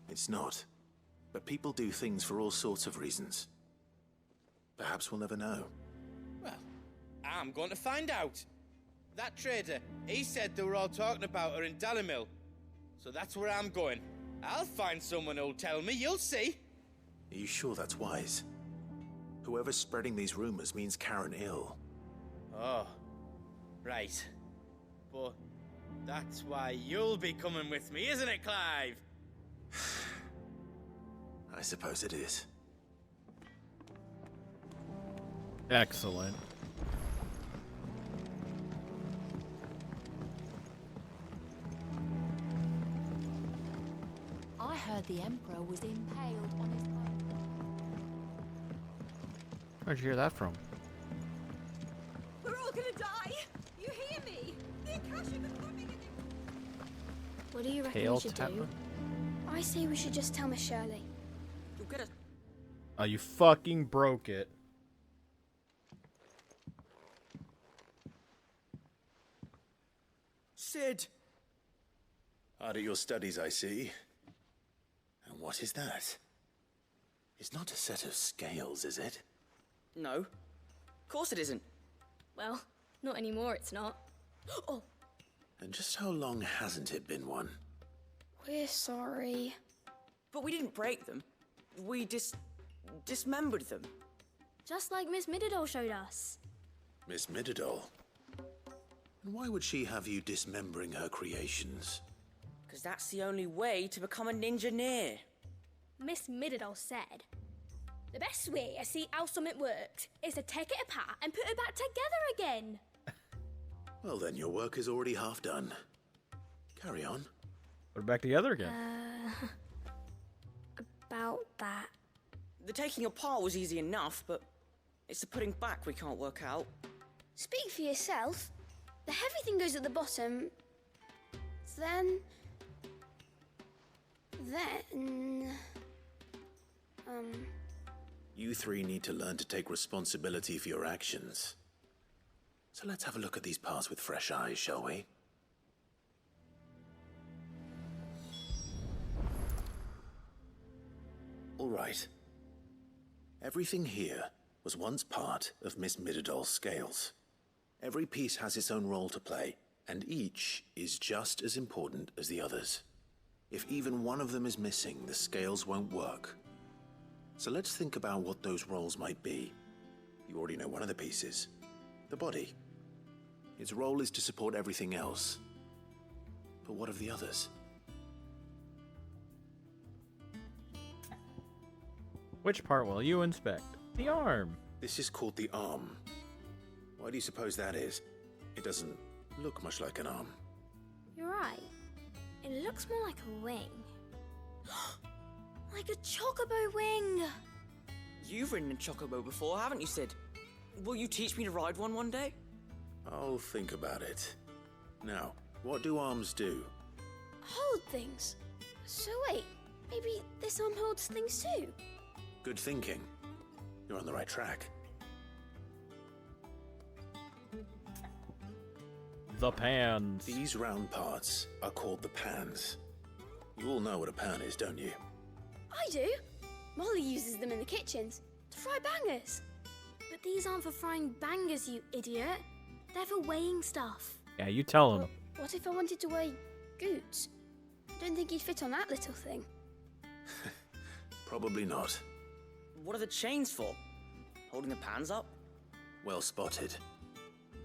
it's not. But people do things for all sorts of reasons. Perhaps we'll never know. Well, I'm going to find out. That trader, he said they were all talking about her in Dalimil. So that's where I'm going. I'll find someone who'll tell me, you'll see. Are you sure that's wise? Whoever's spreading these rumors means Karen ill. Oh, right. But that's why you'll be coming with me, isn't it, Clive? I suppose it is. Excellent. I heard the Emperor was impaled on his own. Where'd you hear that from? We're all gonna die! You hear me? The Akashic are coming in. What do you reckon Hail we should Tabor? do? I say we should just tell Miss Shirley. You'll get us. Oh, you fucking broke it. Sid! Hard at your studies, I see. And what is that? It's not a set of scales, is it? No. Of course it isn't. Well, not anymore, it's not. Oh, And just how long hasn't it been one? we're sorry. But we didn't break them. We dismembered them. Just like Miss Mididol showed us. Miss Mididol? And why would she have you dismembering her creations? Because that's the only way to become a ninja-neer. Miss Mididol said, the best way to see how something works is to take it apart and put it back together again. Well then, your work is already half done. Carry on. Put it back together again. About that. The taking apart was easy enough, but it's the putting back we can't work out. Speak for yourself. The heavy thing goes at the bottom. Then... You three need to learn to take responsibility for your actions. So let's have a look at these parts with fresh eyes, shall we? All right. Everything here was once part of Miss Mididol's scales. Every piece has its own role to play, and each is just as important as the others. If even one of them is missing, the scales won't work. So let's think about what those roles might be. You already know one of the pieces. The body. Its role is to support everything else. But what of the others? Which part will you inspect? The arm. This is called the arm. Why do you suppose that is? It doesn't look much like an arm. You're right. It looks more like a wing. Like a chocobo wing! You've ridden a chocobo before, haven't you, Sid? Will you teach me to ride one day? I'll think about it. Now, what do arms do? Hold things. So wait, maybe this arm holds things too? Good thinking. You're on the right track. The pans. These round parts are called the pans. You all know what a pan is, don't you? I do. Molly uses them in the kitchens to fry bangers. But these aren't for frying bangers, you idiot. They're for weighing stuff. Yeah, you tell him. What if I wanted to weigh Goots? I don't think he'd fit on that little thing. Probably not. What are the chains for? Holding the pans up? Well spotted.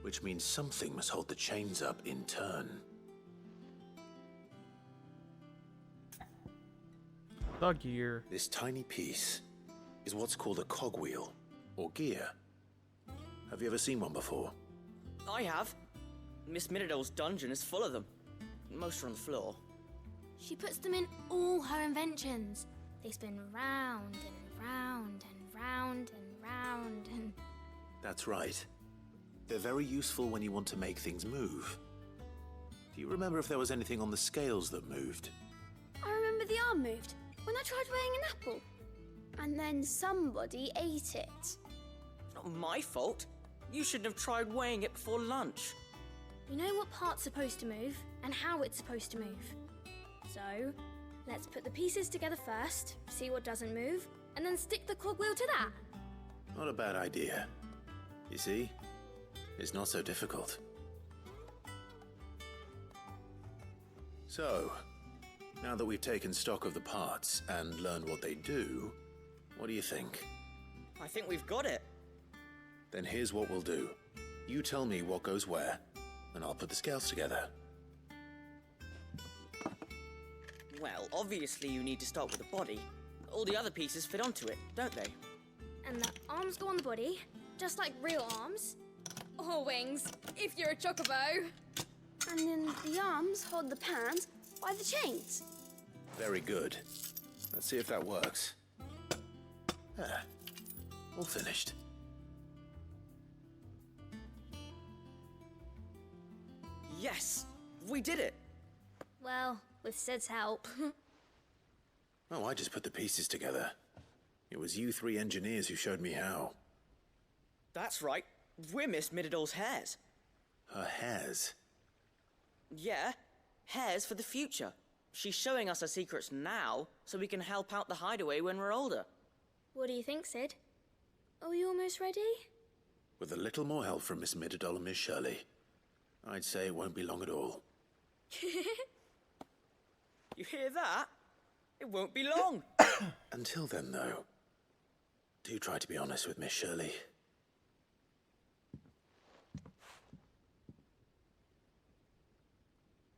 Which means something must hold the chains up in turn. The gear. This tiny piece is what's called a cogwheel, or gear. Have you ever seen one before? I have. Miss Minidole's dungeon is full of them. Most are on the floor. She puts them in all her inventions. They spin round and round and round and round and... That's right. They're very useful when you want to make things move. Do you remember if there was anything on the scales that moved? I remember the arm moved when I tried weighing an apple. And then somebody ate it. It's not my fault. You shouldn't have tried weighing it before lunch. You know what part's supposed to move and how it's supposed to move. So, let's put the pieces together first, see what doesn't move, and then stick the cogwheel to that. Not a bad idea. You see? It's not so difficult. So, now that we've taken stock of the parts and learned what they do, what do you think? I think we've got it. Then here's what we'll do. You tell me what goes where, and I'll put the scales together. Well, obviously you need to start with the body. All the other pieces fit onto it, don't they? And the arms go on the body, just like real arms. Or wings, if you're a chocobo. And then the arms hold the pans by the chains. Very good. Let's see if that works. Ah, all finished. Yes! We did it! Well, with Sid's help. Oh, I just put the pieces together. It was you three engineers who showed me how. That's right. We're Miss Minidole's hairs. Her hairs? Yeah, hairs for the future. She's showing us her secrets now, so we can help out the Hideaway when we're older. What do you think, Sid? Are we almost ready? With a little more help from Miss Mididole and Miss Shirley, I'd say it won't be long at all. You hear that? It won't be long. Until then, though, do try to be honest with Miss Shirley.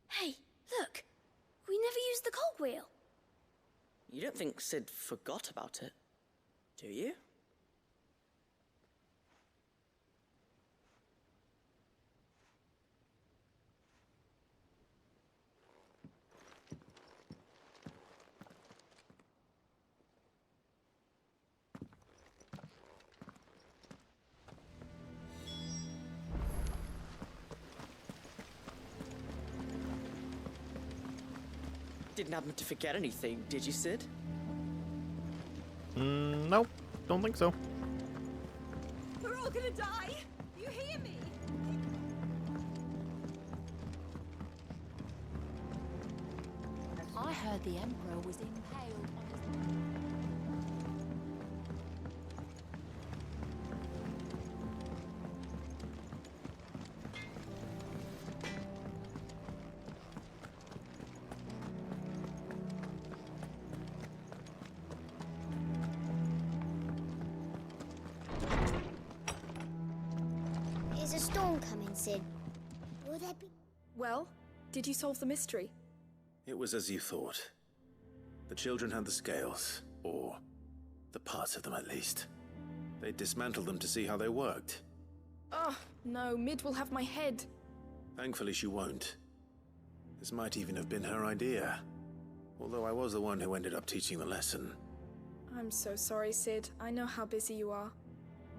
Hey, look! We never used the cogwheel. You don't think Sid forgot about it, do you? Didn't happen to forget anything, did you, Sid? Nope, don't think so. We're all gonna die! You hear me? I heard the Emperor was impaled on his... storm coming, Sid? Will there be... Well, did you solve the mystery? It was as you thought. The children had the scales, or the parts of them at least. They dismantled them to see how they worked. Oh, no, Mid will have my head. Thankfully she won't. This might even have been her idea. Although I was the one who ended up teaching the lesson. I'm so sorry, Sid. I know how busy you are.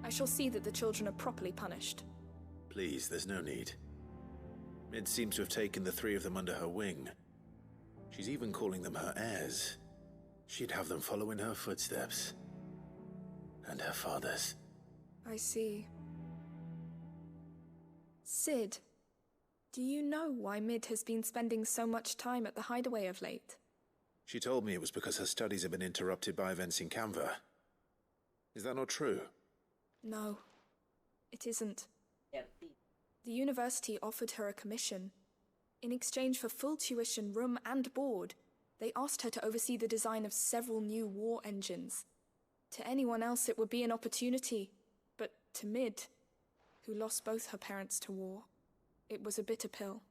I shall see that the children are properly punished. Please, there's no need. Mid seems to have taken the three of them under her wing. She's even calling them her heirs. She'd have them follow in her footsteps. And her father's. I see. Sid, do you know why Mid has been spending so much time at the Hideaway of late? She told me it was because her studies have been interrupted by events in Kanver. Is that not true? No, it isn't. The university offered her a commission. In exchange for full tuition, room and board, they asked her to oversee the design of several new war engines. To anyone else it would be an opportunity, but to Mid, who lost both her parents to war, it was a bitter pill.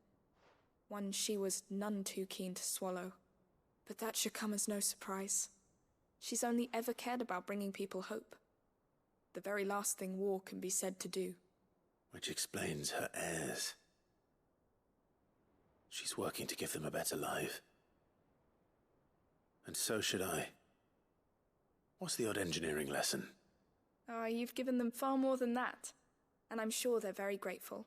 One she was none too keen to swallow. But that should come as no surprise. She's only ever cared about bringing people hope. The very last thing war can be said to do. Which explains her heirs. She's working to give them a better life. And so should I. What's the odd engineering lesson? You've given them far more than that. And I'm sure they're very grateful.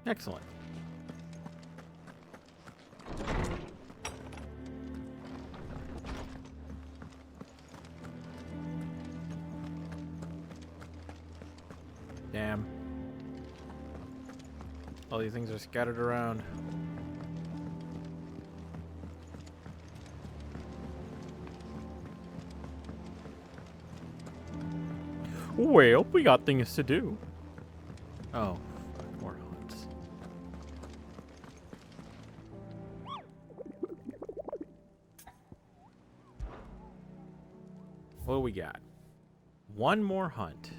Excellent. Damn. All these things are scattered around. Well, we got things to do. Oh, fuck, more hunts. What do we got? One more hunt.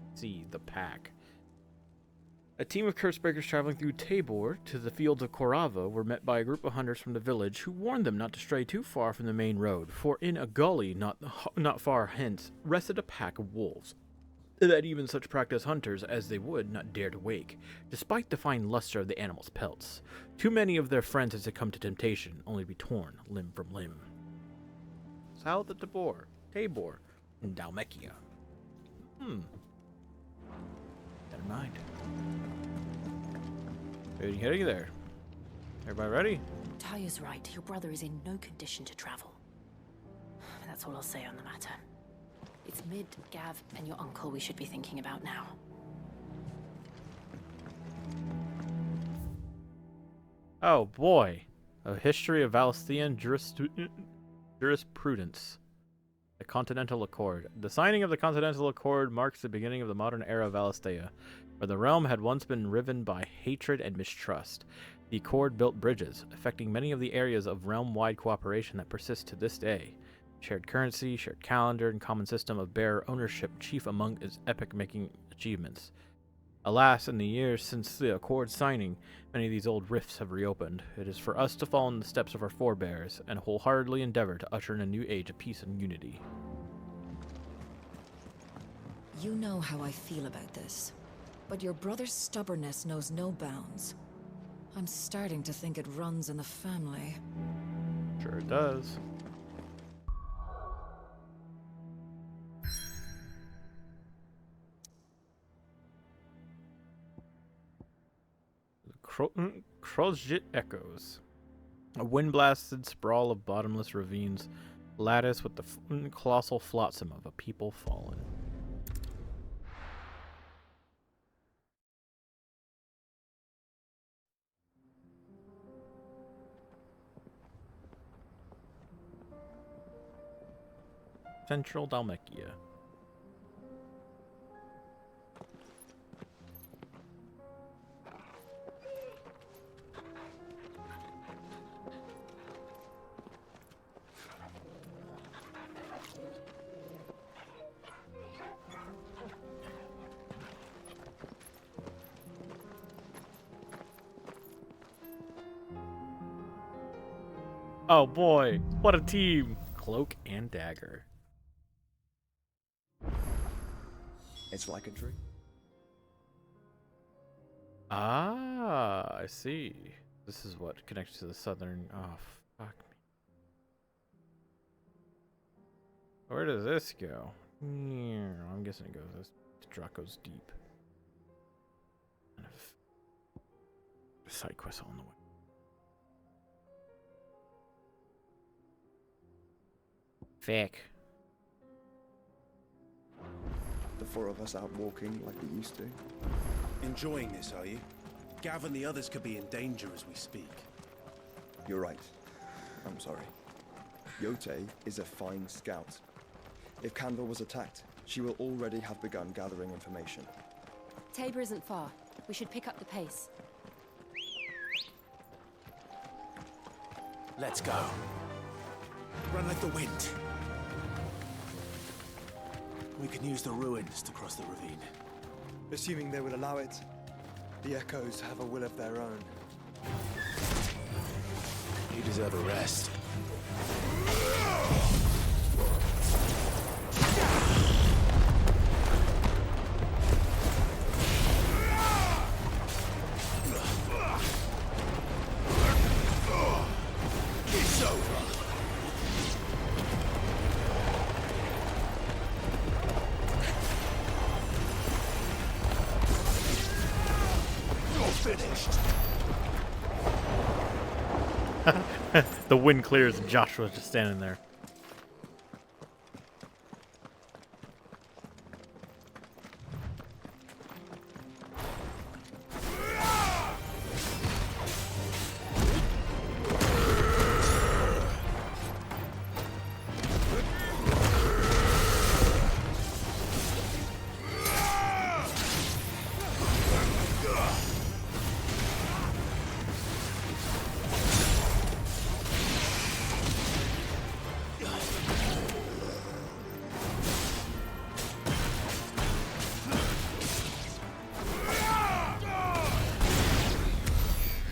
Let's see, the pack. A team of Cursebreakers traveling through Tabor to the fields of Korava were met by a group of hunters from the village who warned them not to stray too far from the main road, for in a gully not far hence rested a pack of wolves, that even such practiced hunters as they would not dare to wake, despite the fine luster of the animals' pelts. Too many of their friends had succumbed to temptation, only to be torn limb from limb. South of Tabor, and Dalmekia. Never mind. Waiting heading there. Everybody ready? Taya's right. Your brother is in no condition to travel. That's all I'll say on the matter. It's Mid, Gav, and your uncle we should be thinking about now. Oh boy. A history of Valestian jurisprudence. The Continental Accord. The signing of the Continental Accord marks the beginning of the modern era of Valestea, where the realm had once been riven by hatred and mistrust. The Accord built bridges, affecting many of the areas of realm-wide cooperation that persist to this day. Shared currency, shared calendar, and common system of bearer ownership chief among its epic-making achievements. Alas, in the years since the Accord signing, many of these old rifts have reopened. It is for us to follow in the steps of our forebears, and wholeheartedly endeavor to usher in a new age of peace and unity. You know how I feel about this, but your brother's stubbornness knows no bounds. I'm starting to think it runs in the family. Sure it does. Krozjit echoes. A wind-blasted sprawl of bottomless ravines, latticed with the colossal flotsam of a people fallen. Central Dalmekia. Oh boy, what a team! Cloak and dagger. It's like a dream. Ah, I see. This is what connects to the southern. Oh, fuck me. Where does this go? I'm guessing it goes. This drop goes deep. Kind of side quest on the way. Fick. The four of us out walking like we used to. Enjoying this, are you? Gav and the others could be in danger as we speak. You're right. I'm sorry. Yote is a fine scout. If Kanver was attacked, she will already have begun gathering information. Tabor isn't far. We should pick up the pace. Let's go. Run like the wind. We can use the ruins to cross the ravine. Assuming they will allow it, the Echoes have a will of their own. You deserve a rest. It's over. Finished. The wind clears and Joshua's just standing there.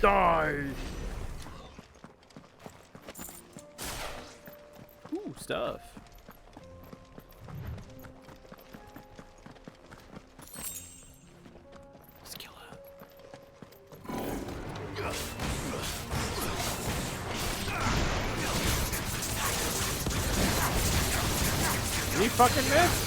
Die! Ooh, stuff. Let's kill her. Did he fucking miss?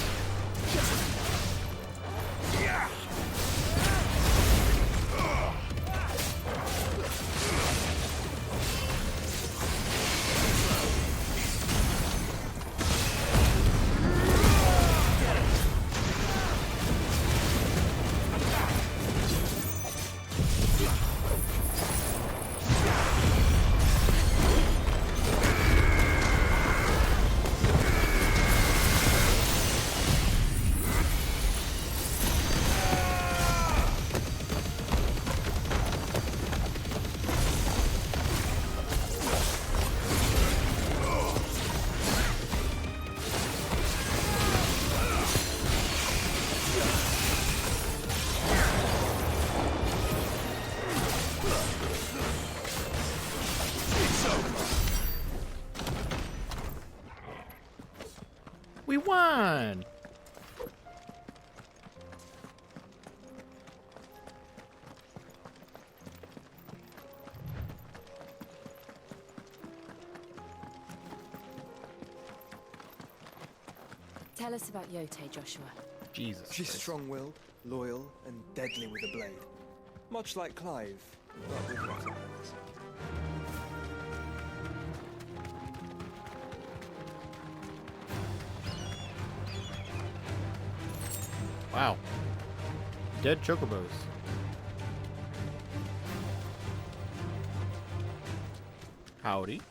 We won! Tell us about Yote, Joshua. Jesus She's Christ. strong-willed, loyal, and deadly with a blade. Much like Clive, but with better manners. Wow. Dead chocobos. Howdy.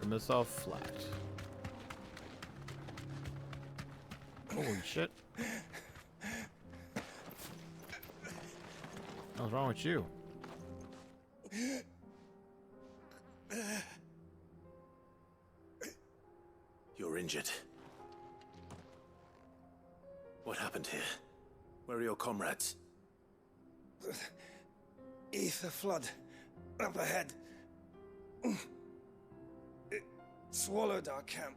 Missile flat. Holy shit. What's wrong with you? You're injured. What happened here? Where are your comrades? Ether flood. Up ahead. It swallowed our camp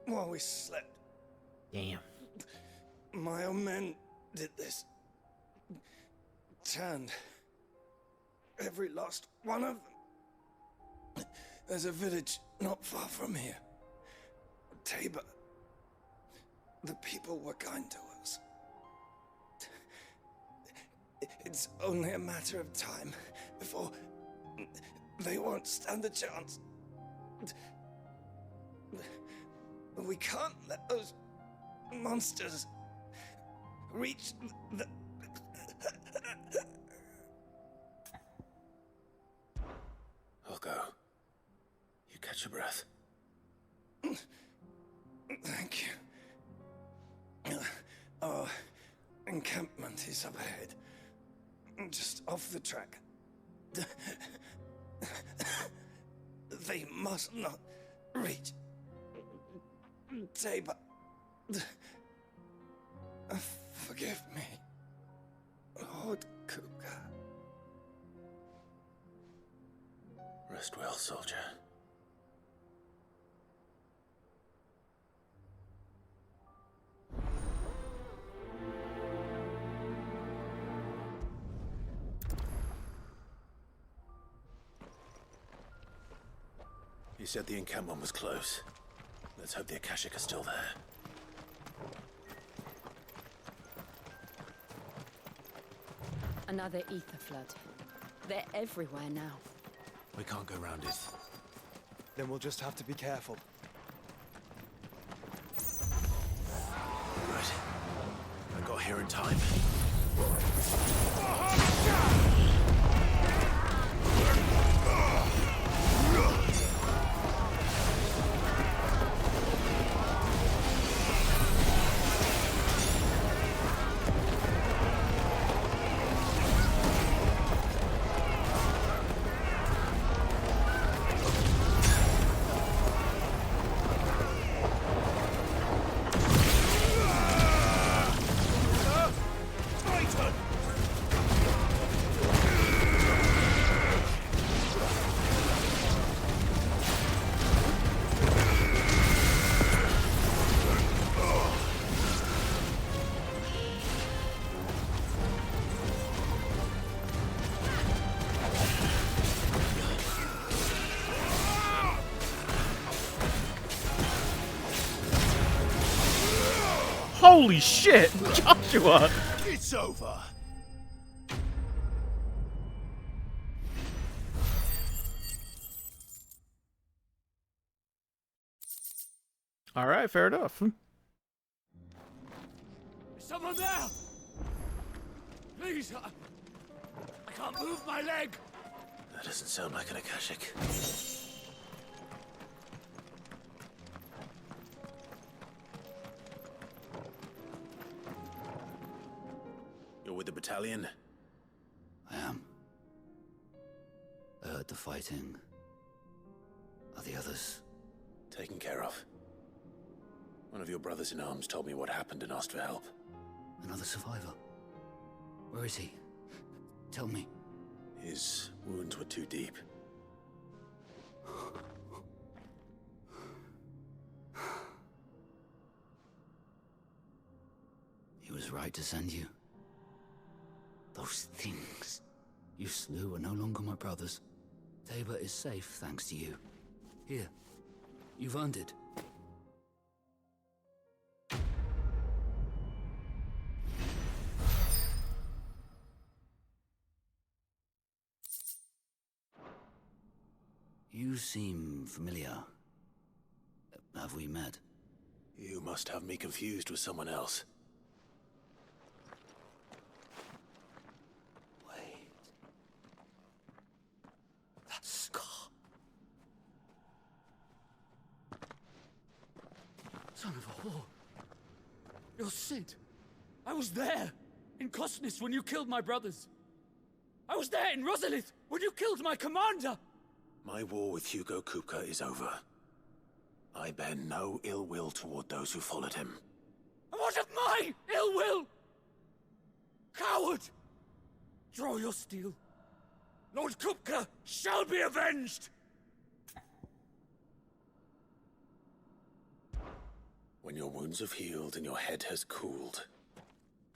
while we slept. Damn. My own men did this. Turned every last one of them. There's a village not far from here. Tabor. The people were kind to us. It's only a matter of time before they won't stand a chance. We can't let those monsters reach the... I'll go. You catch your breath. Thank you. Our encampment is up ahead. Just off the track. They must not reach Tabor. Forgive me, Lord Kupka. Rest well, soldier. You said the encampment was close. Let's hope the Akashic are still there. Another ether flood. They're everywhere now. We can't go round it. Then we'll just have to be careful. Right. I got here in time. Holy shit, Joshua! It's over. All right, fair enough. Is someone there? Please, I can't move my leg. That doesn't sound like an Akashic. You're with the battalion? I am. I heard the fighting. Are the others? Taken care of. One of your brothers in arms told me what happened and asked for help. Another survivor? Where is he? Tell me. His wounds were too deep. He was right to send you. Those things you slew are no longer my brothers. Tabor is safe thanks to you. Here, you've earned it. You seem familiar. Have we met? You must have me confused with someone else. Wait. That scar. Son of a whore. You're Sid. I was there in Cosnis when you killed my brothers. I was there in Rosalith when you killed my commander. My war with Hugo Kupka is over. I bear no ill will toward those who followed him. And what of my ill will? Coward! Draw your steel. Lord Kupka shall be avenged! When your wounds have healed and your head has cooled,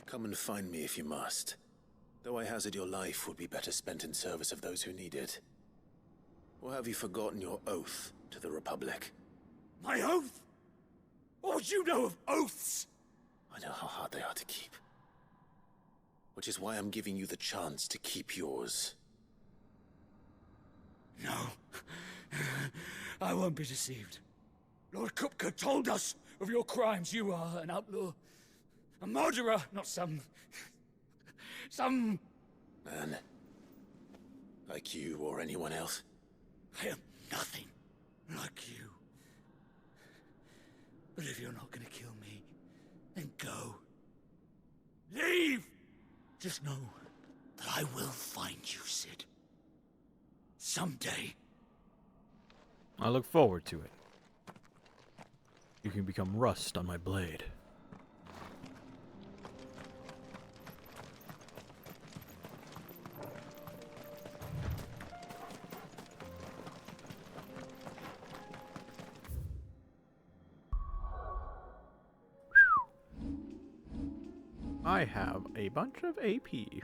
come and find me if you must. Though I hazard your life would be better spent in service of those who need it. Or have you forgotten your oath to the Republic? My oath? What would you know of oaths? I know how hard they are to keep. Which is why I'm giving you the chance to keep yours. No. I won't be deceived. Lord Kupka told us of your crimes. You are an outlaw. A murderer, not some man. Like you or anyone else. I am nothing like you. But if you're not gonna kill me, then go. Leave! Just know that I will find you, Sid. Someday. I look forward to it. You can become rust on my blade. I have a bunch of AP.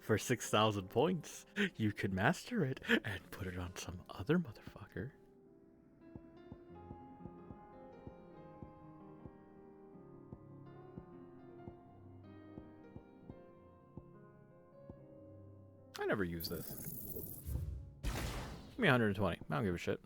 For 6,000 points, you could master it and put it on some other motherfucker. I never use this. Give me 120. I don't give a shit.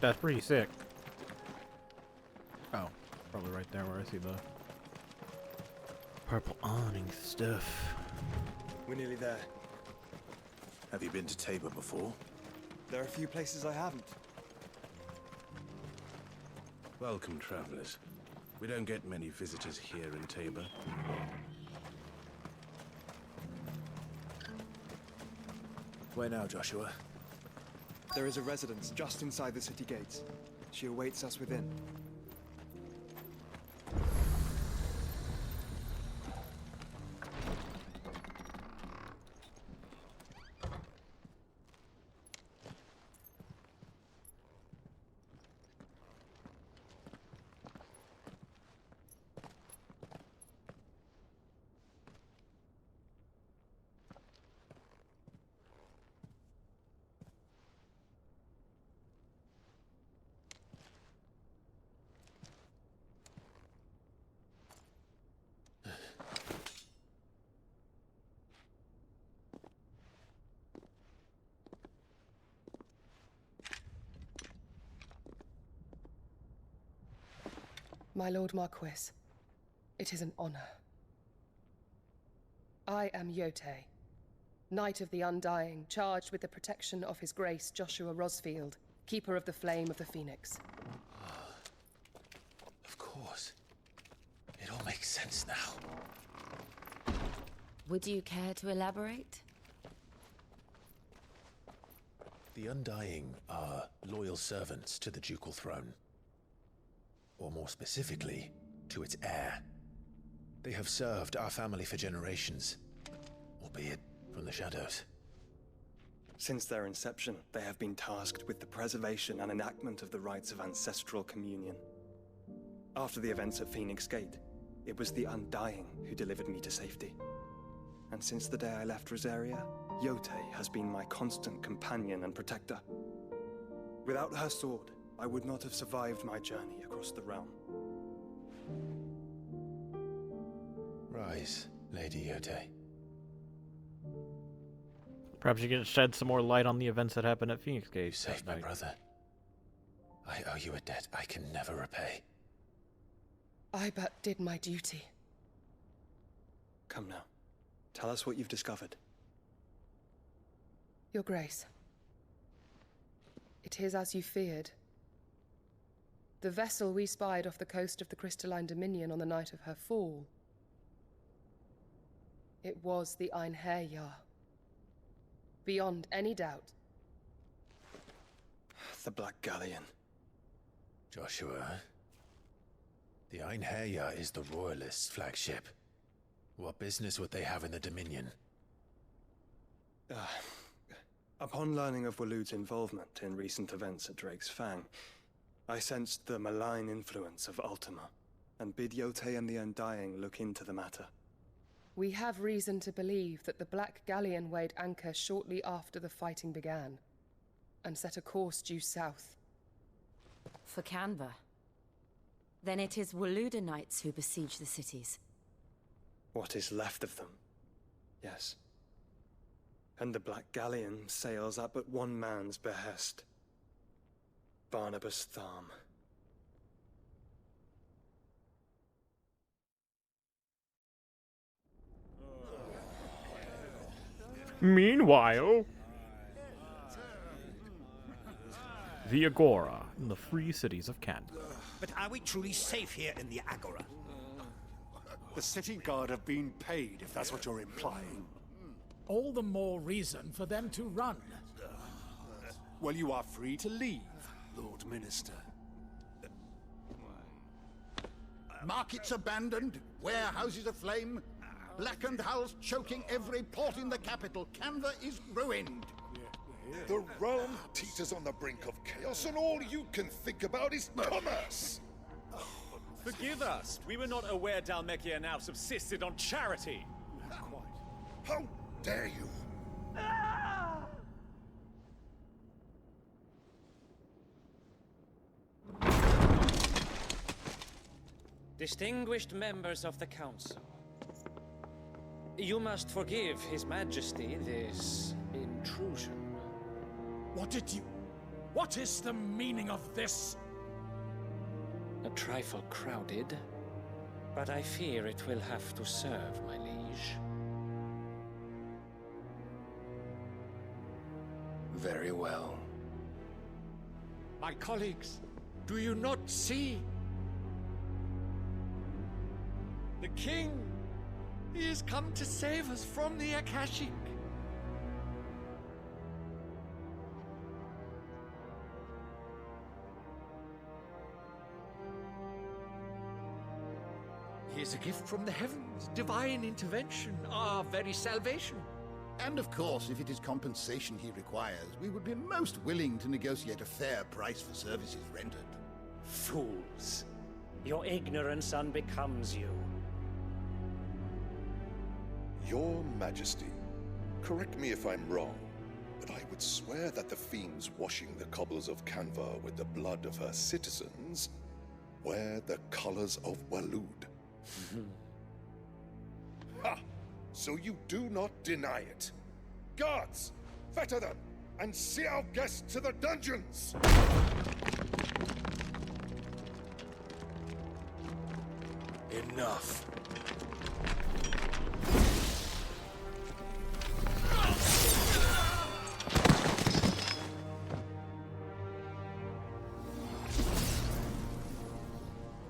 That's pretty sick. Oh, probably right there where I see the purple awning stuff. We're nearly there. Have you been to Tabor before? There are a few places I haven't. Welcome, travelers. We don't get many visitors here in Tabor. Where now, Joshua? There is a residence just inside the city gates. She awaits us within. My Lord Marquis, it is an honor. I am Yotei, Knight of the Undying, charged with the protection of His Grace Joshua Rosfield, Keeper of the Flame of the Phoenix. Of course. It all makes sense now. Would you care to elaborate? The Undying are loyal servants to the ducal throne. Or more specifically, to its heir. They have served our family for generations, albeit from the shadows. Since their inception, they have been tasked with the preservation and enactment of the rites of ancestral communion. After the events at Phoenix Gate, it was the Undying who delivered me to safety. And since the day I left Rosaria, Yotei has been my constant companion and protector. Without her sword, I would not have survived my journey across the realm. Rise, Lady Yotei. Perhaps you can shed some more light on the events that happened at Phoenix Gate. You saved my brother. I owe you a debt I can never repay. I but did my duty. Come now. Tell us what you've discovered. Your Grace. It is as you feared. The vessel we spied off the coast of the Crystalline Dominion on the night of her fall. It was the Einherjar. Beyond any doubt. The Black Galleon. Joshua, the Einherjar is the Royalists' flagship. What business would they have in the Dominion? Upon learning of Waloed's involvement in recent events at Drake's Fang, I sensed the malign influence of Ultima, and bid Yotei and the Undying look into the matter. We have reason to believe that the Black Galleon weighed anchor shortly after the fighting began, and set a course due south. For Kanver. Then it is Waloed knights who besiege the cities. What is left of them, yes. And the Black Galleon sails at but one man's behest. Barnabas Tharm. Meanwhile, the Agora in the free cities of Kanver. But are we truly safe here in the Agora? The city guard have been paid, if that's what you're implying. All the more reason for them to run. Well, you are free to leave, Lord Minister. Markets abandoned, warehouses aflame, blackened hulls choking every port in the capital. Kanver is ruined. The realm teeters on the brink of chaos, and all you can think about is commerce! Forgive us. We were not aware Dhalmekia now subsisted on charity. How dare you? Distinguished members of the Council, you must forgive His Majesty this intrusion. What is the meaning of this? A trifle crowded, but I fear it will have to serve, my liege. Very well. My colleagues, do you not see? The king! He has come to save us from the Akashic! He is a gift from the heavens, divine intervention, our very salvation. And of course, if it is compensation he requires, we would be most willing to negotiate a fair price for services rendered. Fools! Your ignorance unbecomes you. Your Majesty, correct me if I'm wrong, but I would swear that the fiends washing the cobbles of Kanver with the blood of her citizens wear the colors of Waloed. Ha! So you do not deny it. Guards, fetter them, and see our guests to the dungeons! Enough.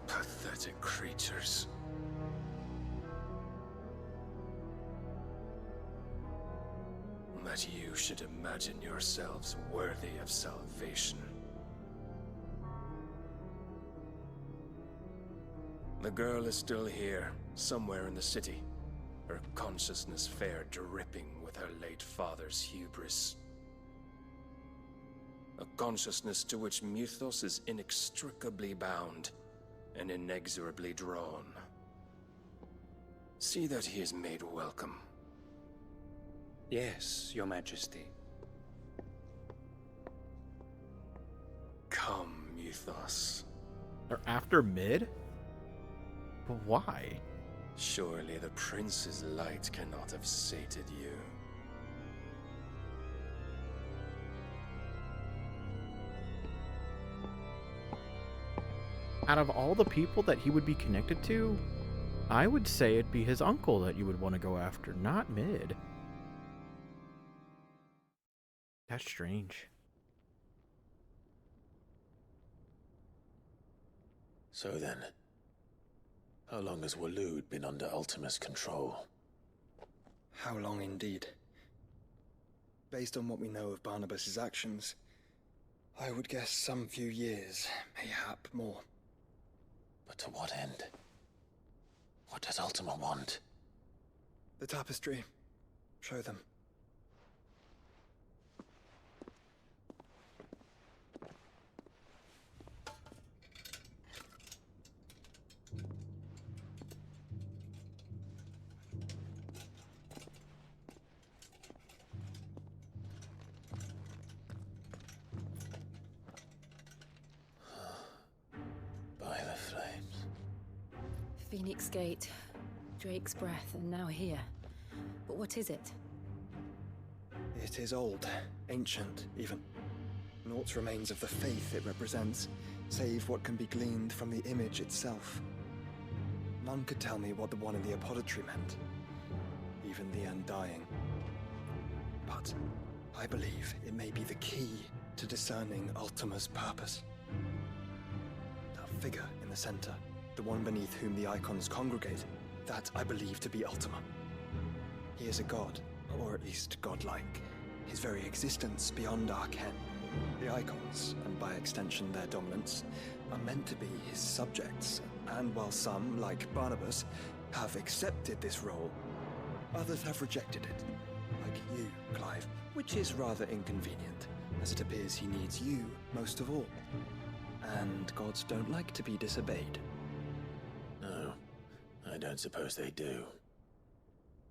Pathetic creatures. that you should imagine yourselves worthy of salvation. The girl is still here, somewhere in the city, her consciousness fair dripping with her late father's hubris. A consciousness to which Mythos is inextricably bound and inexorably drawn. See that he is made welcome. Yes, Your Majesty. Come, Mythos. They're after Mid? But why? Surely the prince's light cannot have sated you. Out of all the people that he would be connected to, I would say it'd be his uncle that you would want to go after, not Mid. That's strange. So then, how long has Waloed been under Ultima's control? How long indeed? Based on what we know of Barnabas's actions, I would guess some few years, mayhap more. But to what end? What does Ultima want? The tapestry. Show them. Phoenix Gate, Drake's Breath, and now here. But what is it? It is old, ancient, even. Naught remains of the faith it represents, save what can be gleaned from the image itself. None could tell me what the one in the apothecary meant, even the Undying. But I believe it may be the key to discerning Ultima's purpose. That figure in the center, the one beneath whom the icons congregate, that I believe to be Ultima. He is a god, or at least godlike. His very existence beyond our ken. The icons, and by extension their dominance, are meant to be his subjects, and while some, like Barnabas, have accepted this role, others have rejected it. Like you, Clive, which is rather inconvenient, as it appears he needs you most of all. And gods don't like to be disobeyed. No, I don't suppose they do.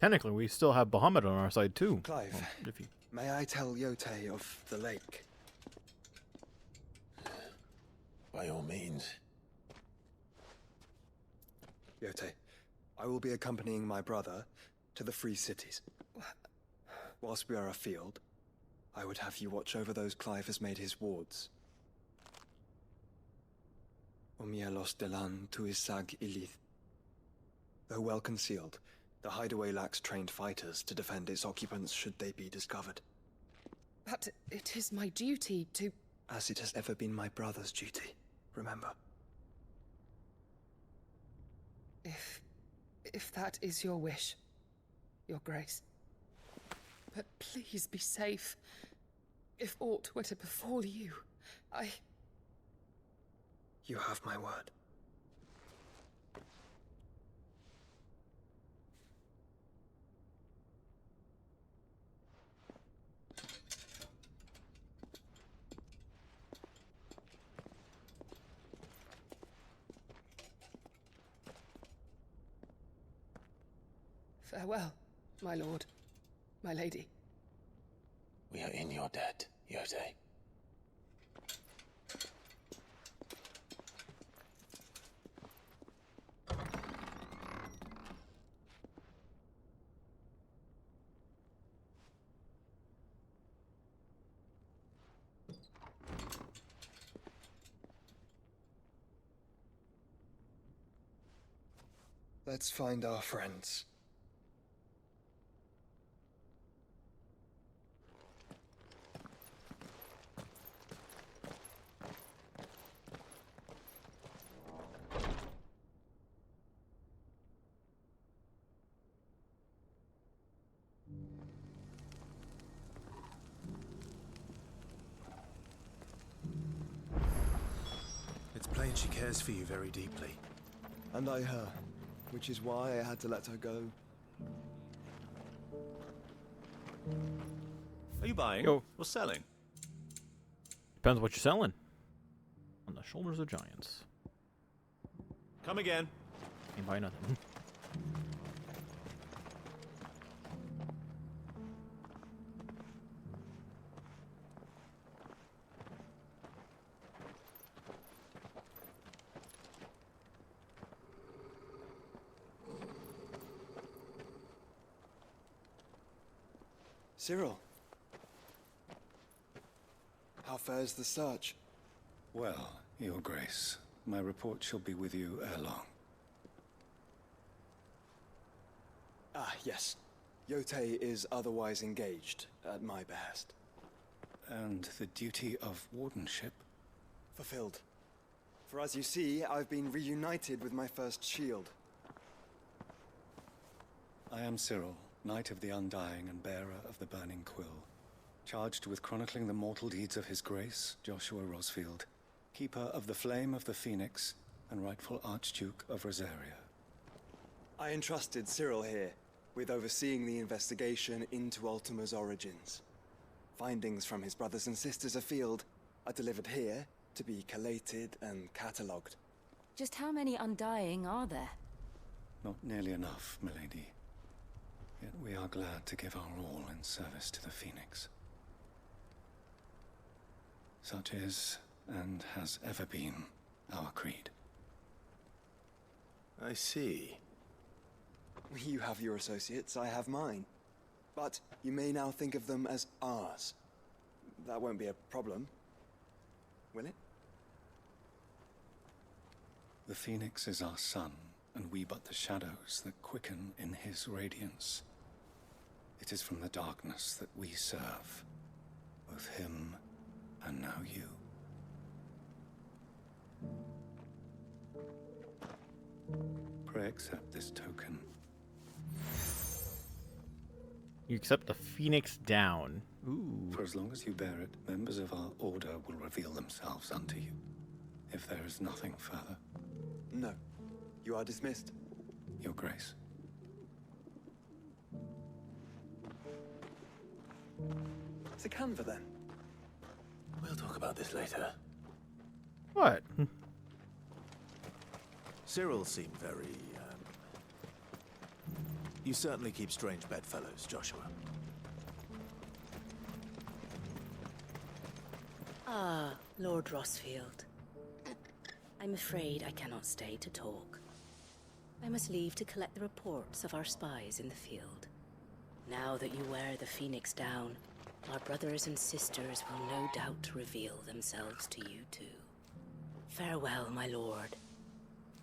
Technically, we still have Bahamut on our side, too. Clive, well, if you... may I tell Yotei of the lake? By all means. Yotei, I will be accompanying my brother to the Free Cities. Whilst we are afield, I would have you watch over those Clive has made his wards. Umielos delan tu isag ilith. Though well concealed, the Hideaway lacks trained fighters to defend its occupants should they be discovered. But it is my duty to... As it has ever been my brother's duty, remember. If that is your wish, Your Grace. But please be safe. If aught were to befall you, You have my word. Farewell, my lord, my lady. We are in your debt, Yotei. Let's find our friends. She cares for you very deeply. And I her, which is why I had to let her go. Are you buying Yo. or selling? Depends what you're selling. On the shoulders of giants. Come again. Ain't buy nothing. Cyril. How fares the search? Well, Your Grace, my report shall be with you ere long. Ah, yes. Yotei is otherwise engaged, at my behest. And the duty of wardenship? Fulfilled. For as you see, I've been reunited with my first shield. I am Cyril, Knight of the Undying and bearer of the Burning Quill, charged with chronicling the mortal deeds of His Grace, Joshua Rosfield, Keeper of the Flame of the Phoenix and rightful Archduke of Rosaria. I entrusted Cyril here with overseeing the investigation into Ultima's origins. Findings from his brothers and sisters afield are delivered here to be collated and catalogued. Just how many Undying are there? Not nearly enough, milady. Yet we are glad to give our all in service to the Phoenix. Such is, and has ever been, our creed. I see. You have your associates, I have mine. But you may now think of them as ours. That won't be a problem, will it? The Phoenix is our sun, and we but the shadows that quicken in his radiance. It is from the darkness that we serve, both him and now you. Pray accept this token. You accept the Phoenix down. Ooh. For as long as you bear it, members of our order will reveal themselves unto you. If there is nothing further. No. You are dismissed. Your Grace. It's a Kanver then. We'll talk about this later. What? Cyril seemed very, You certainly keep strange bedfellows, Joshua. Ah, Lord Rosfield. I'm afraid I cannot stay to talk. I must leave to collect the reports of our spies in the field. Now that you wear the Phoenix down, our brothers and sisters will no doubt reveal themselves to you too. Farewell, my lord,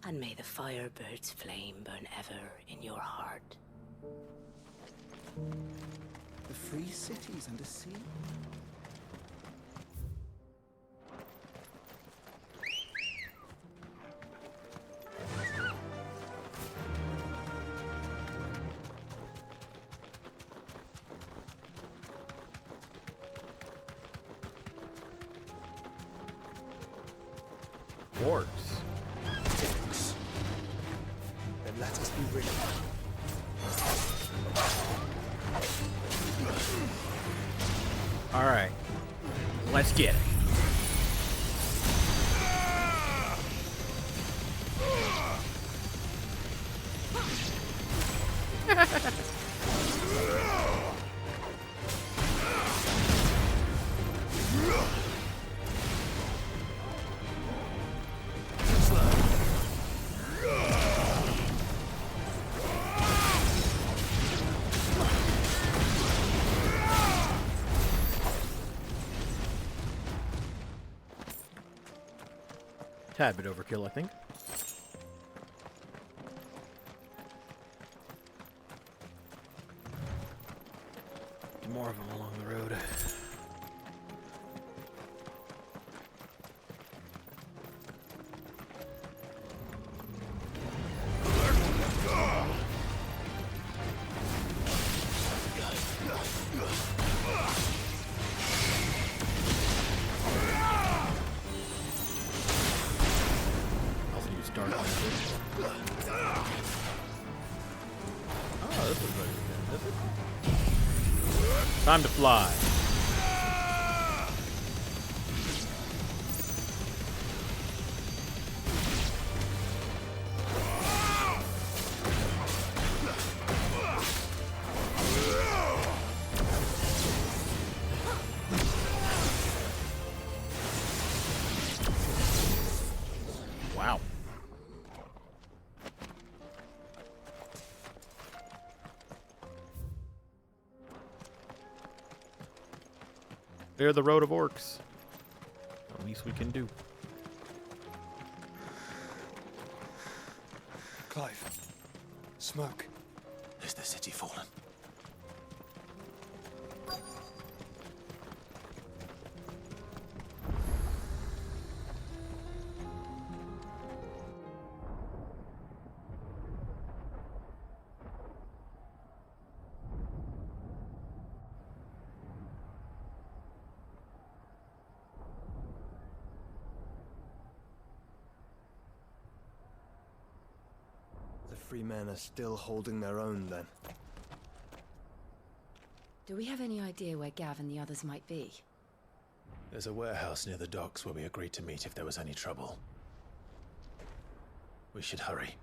and may the Firebird's flame burn ever in your heart. The free cities and a sea? Orcs. Then let us be rid of them. All right, let's get it. Tad bit overkill, I think. More of them along the road. this is ready again, is it? Time to fly. Wow. Clear the road of orcs. The least we can do. Clive. Smoke. Is the city fallen? The free men are still holding their own, then. Do we have any idea where Gav and the others might be? There's a warehouse near the docks where we agreed to meet if there was any trouble. We should hurry.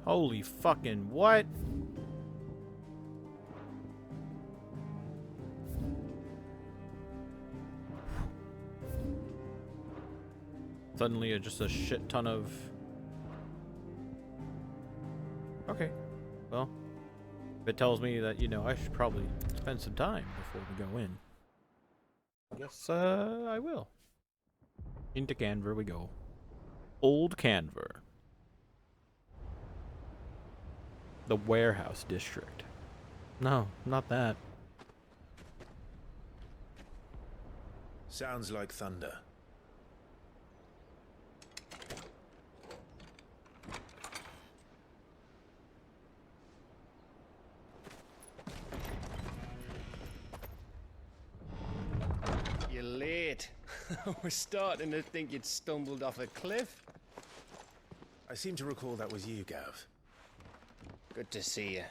Holy fucking what? Suddenly just a shit ton of... Okay, well, if it tells me that, you know, I should probably spend some time before we go in, I guess I will. Into Kanver we go. Old Kanver. The warehouse district. No, not that. Sounds like thunder. You're late. We're starting to think you'd stumbled off a cliff. I seem to recall that was you, Gav. Good to see you.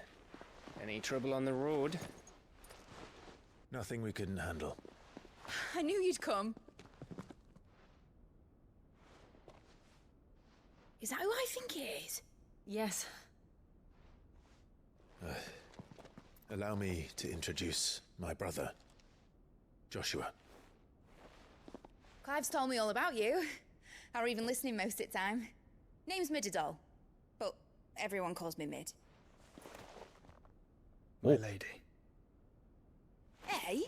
Any trouble on the road? Nothing we couldn't handle. I knew you'd come. Is that who I think it is? Yes. Allow me to introduce my brother, Joshua. Clive's told me all about you. Or even listening most of the time. Name's Midadol, but everyone calls me Mid. My lady. Hey?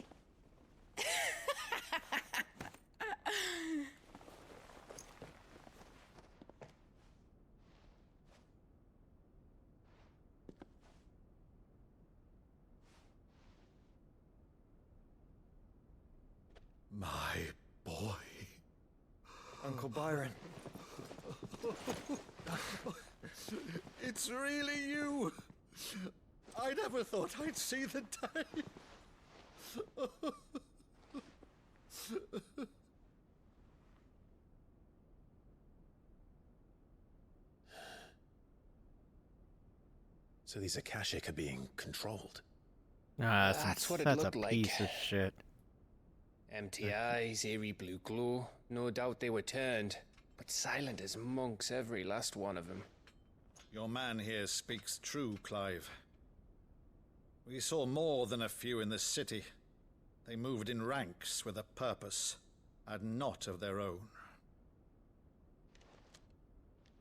My boy. Uncle Byron. It's really you. I never thought I'd see the day. So these Akashic are being controlled. Ah, That's what it that's looked a like. piece of shit. Empty eyes, eerie blue glow. No doubt they were turned, but silent as monks, every last one of them. Your man here speaks true, Clive. We saw more than a few in this city. They moved in ranks with a purpose, and not of their own.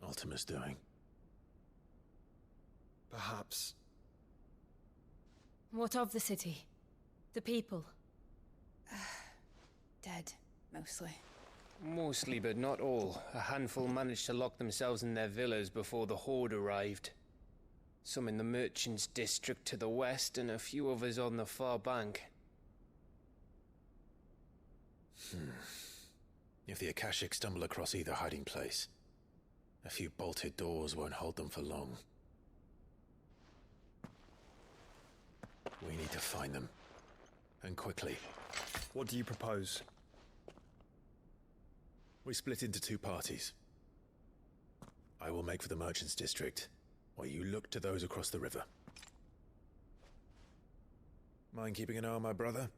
Ultima's doing. Perhaps. What of the city? The people? Dead, mostly. Mostly, but not all. A handful managed to lock themselves in their villas before the Horde arrived. Some in the Merchants' District to the west, and a few others on the far bank. If the Akashic stumble across either hiding place, a few bolted doors won't hold them for long. We need to find them. And quickly. What do you propose? We split into two parties. I will make for the Merchants District, while you look to those across the river. Mind keeping an eye on my brother?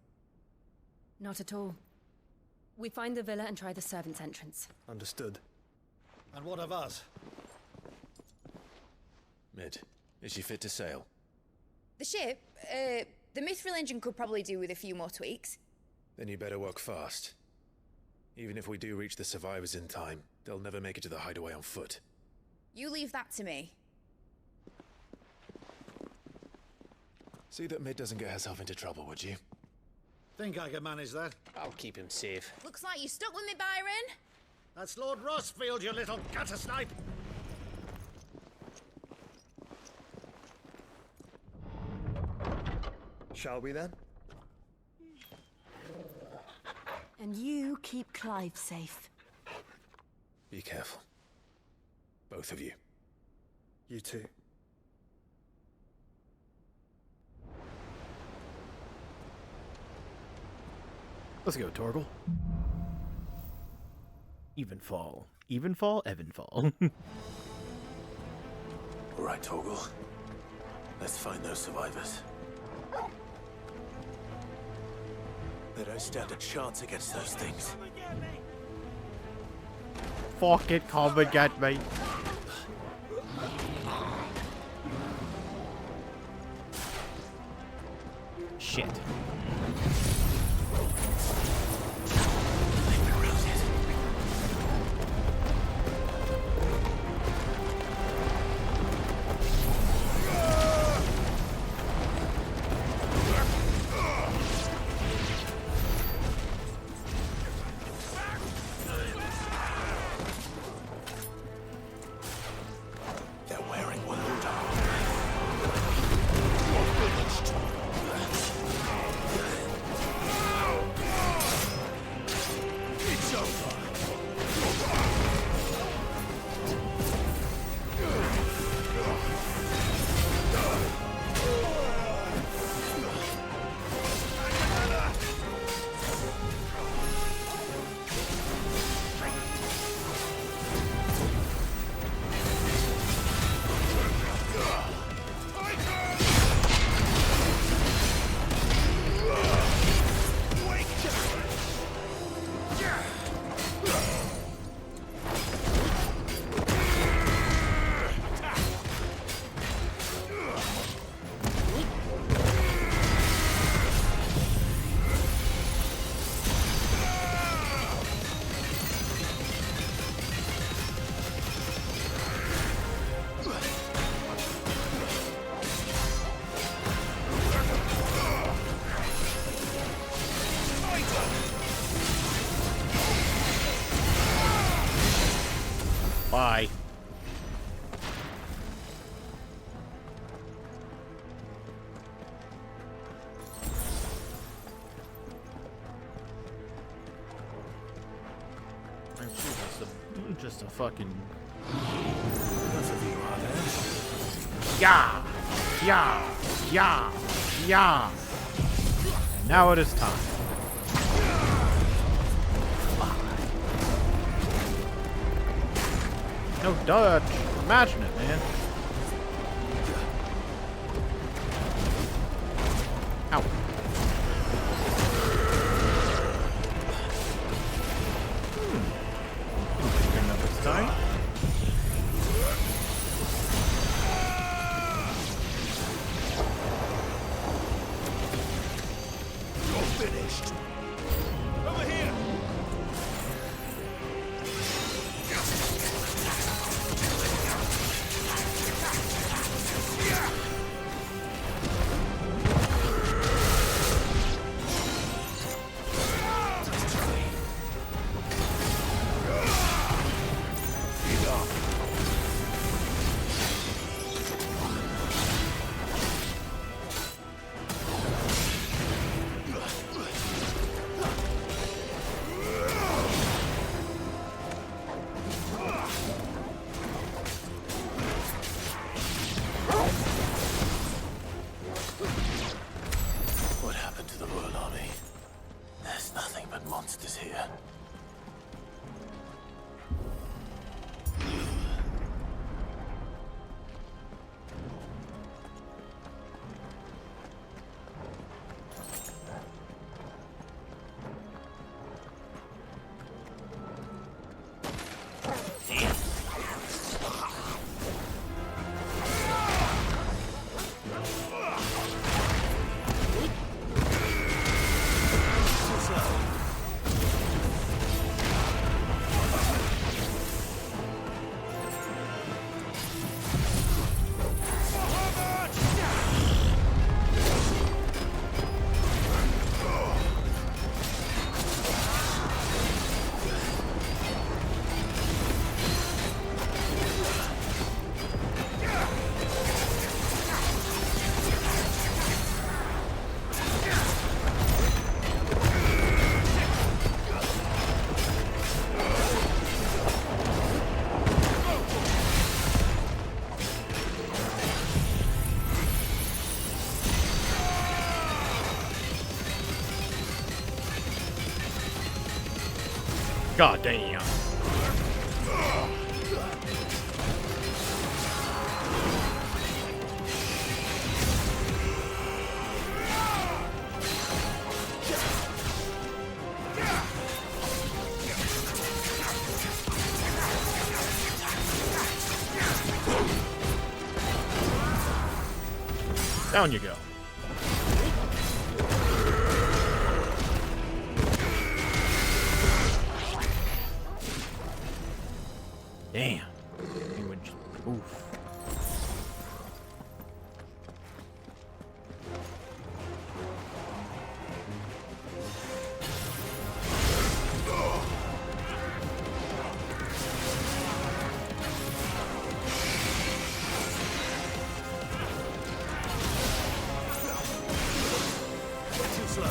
Not at all. We find the villa and try the servants' entrance. Understood. And what of us? Mid, is she fit to sail? The ship, the Mithril engine could probably do with a few more tweaks. Then you better work fast. Even if we do reach the survivors in time, they'll never make it to the Hideaway on foot. You leave that to me. See that Mid doesn't get herself into trouble, would you? Think I can manage that. I'll keep him safe. Looks like you stuck with me, Byron. That's Lord Rossfield, you little gutter snipe! Shall we then? And you keep Clive safe. Be careful. Both of you. You too. Let's go, Torgal. Evenfall. Evenfall? Evenfall. Alright, Torgal. Let's find those survivors. They don't stand a chance against those things. Fuck it, come and get me. Shit. Bye. Just a fucking. Yeah, yeah, yeah, yeah. And now it is time. No dodge. Imagine it, man. Ow. This time. You're finished. Over here. monsters here. God damn. Down you go. Damn. Oof. Too slow.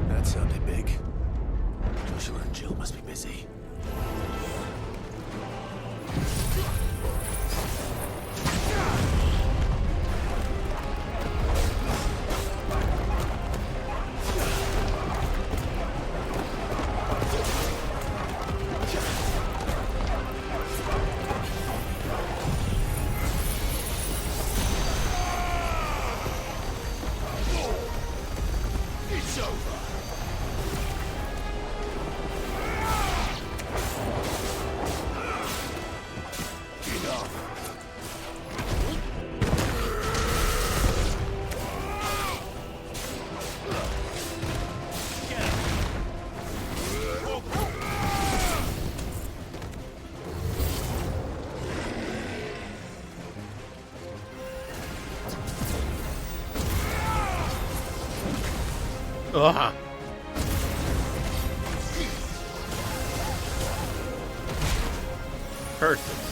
That sounded big. Joshua and Jill must be busy. It's over. Ugh. Curses.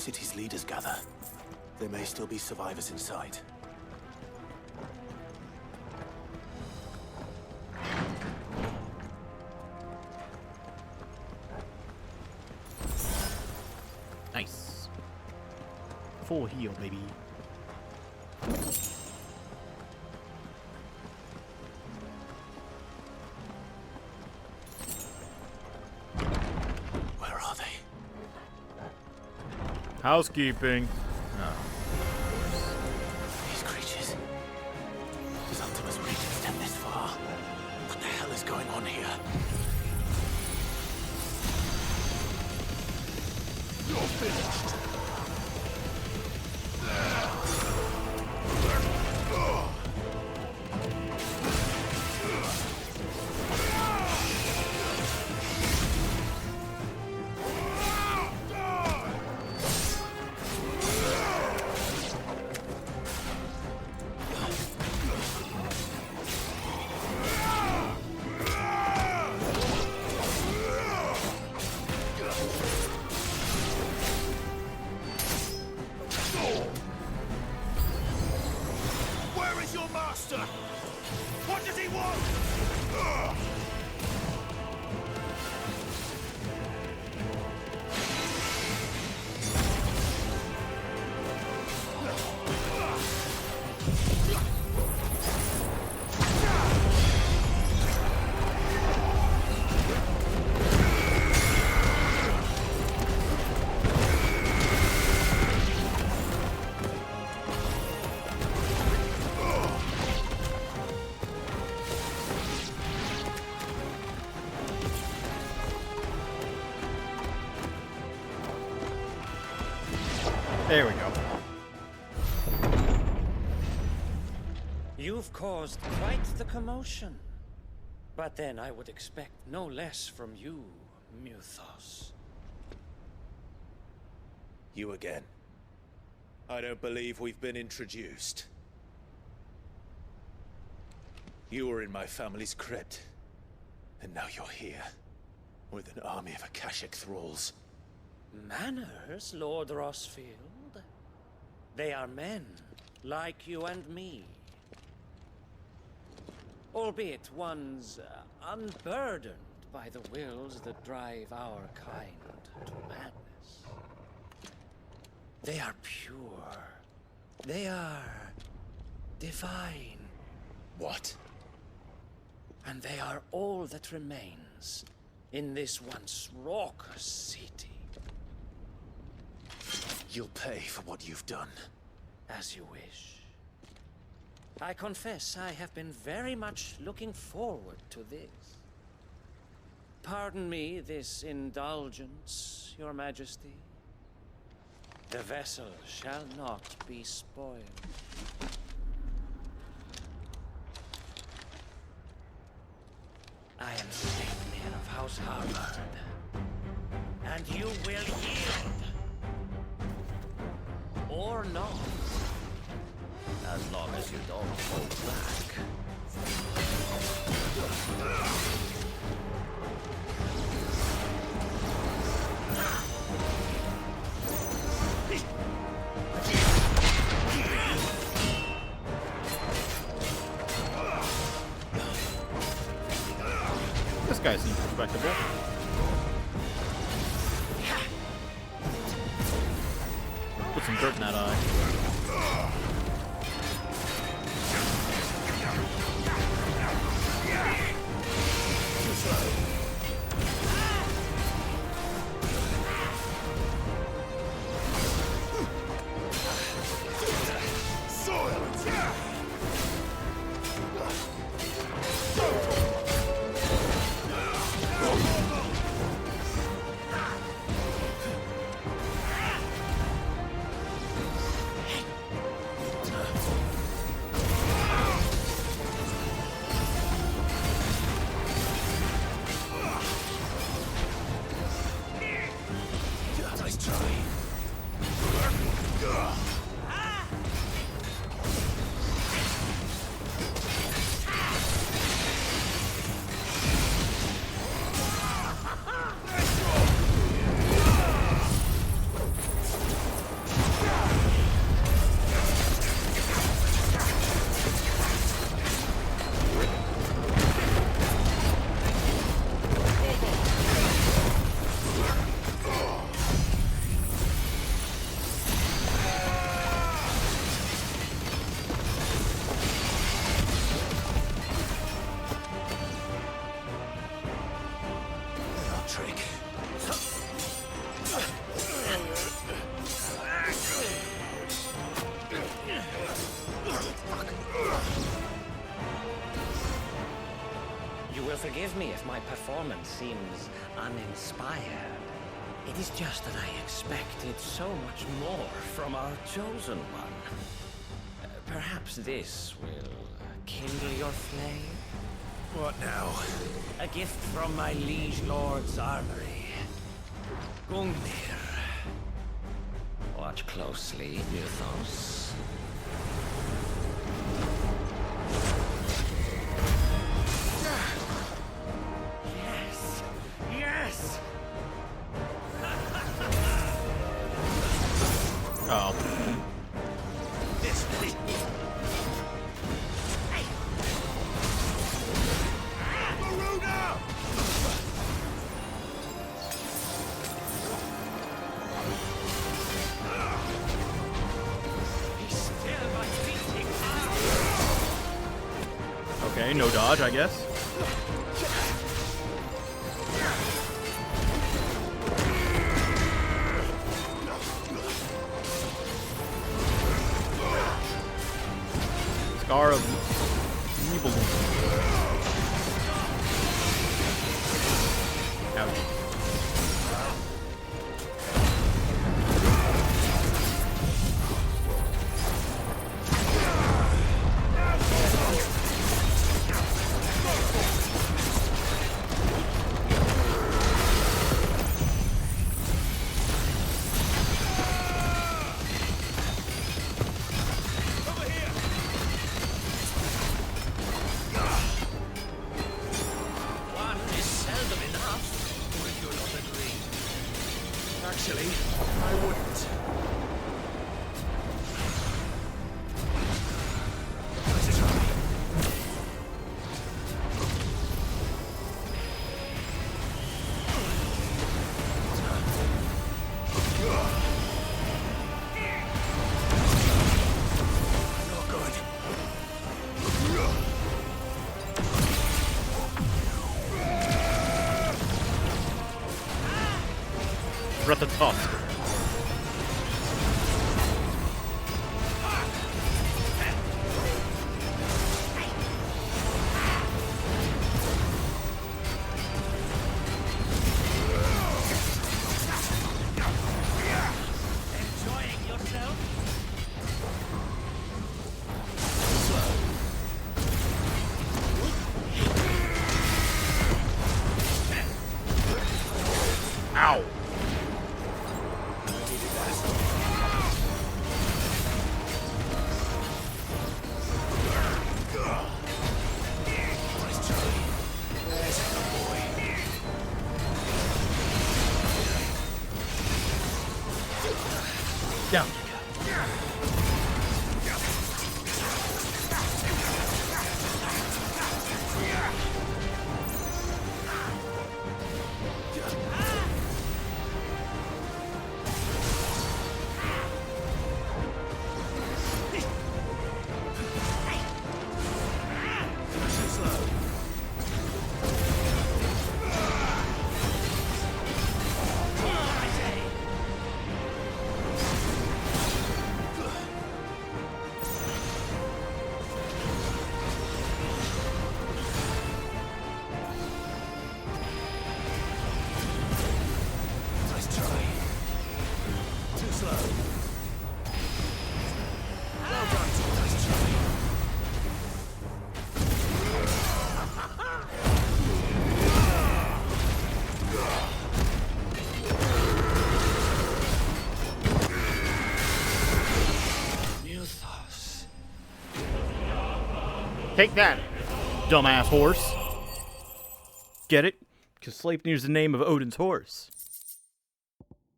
city's leaders gather, there may still be survivors inside. Nice. Full heal, baby. Where are they? Housekeeping. Oh. These creatures. Does Ultima's reach extend this far? What the hell is going on here? You're finished. There we go. You've caused quite the commotion. But then I would expect no less from you, Muthos. You again. I don't believe we've been introduced. You were in my family's crypt. And now you're here. With an army of Akashic thralls. Manners, Lord Rosfield? They are men, like you and me. Albeit ones unburdened by the wills that drive our kind to madness. They are pure. They are divine. What? And they are all that remains in this once raucous city. You'll pay for what you've done. As you wish. I confess I have been very much looking forward to this. Pardon me this indulgence, Your Majesty. The vessel shall not be spoiled. I am Sleipnir of House Harvard, and you will yield. Or not. As long as you don't hold back. This guy seems respectable. Put some dirt in that eye. my performance seems uninspired. It is just that I expected so much more from our chosen one. Perhaps this will kindle your flame? What now? A gift from my liege lord's armory. Gungnir. Watch closely, Mythos. Yes! Yes! Oh. This way. Maruna! Okay, no dodge, I guess. Scar of evil. Ouch. Actually, I wouldn't. Not good. We're at the tusk. Enjoying yourself? Ow. Down. Take that, dumbass horse. Get it? Because Sleipnir's the name of Odin's horse.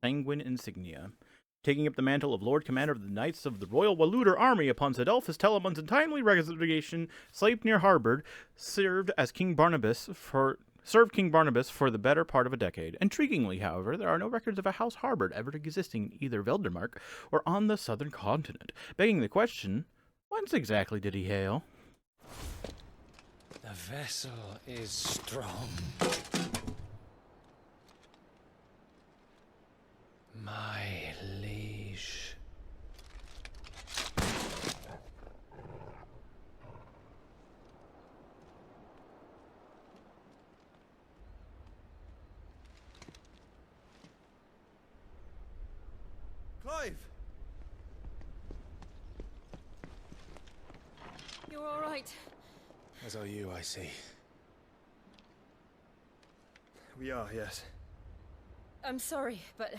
Sanguine insignia. Taking up the mantle of Lord Commander of the Knights of the Royal Waluder Army upon Sedalphus Telammon's untimely resignation, Sleipnir harbored, served King Barnabas for the better part of a decade. Intriguingly, however, there are no records of a house harbored ever existing in either Veldermark or on the southern continent, begging the question, whence exactly did he hail? The vessel is strong. My liege. Clive! You're all right. As are you, I see. We are, yes. I'm sorry, but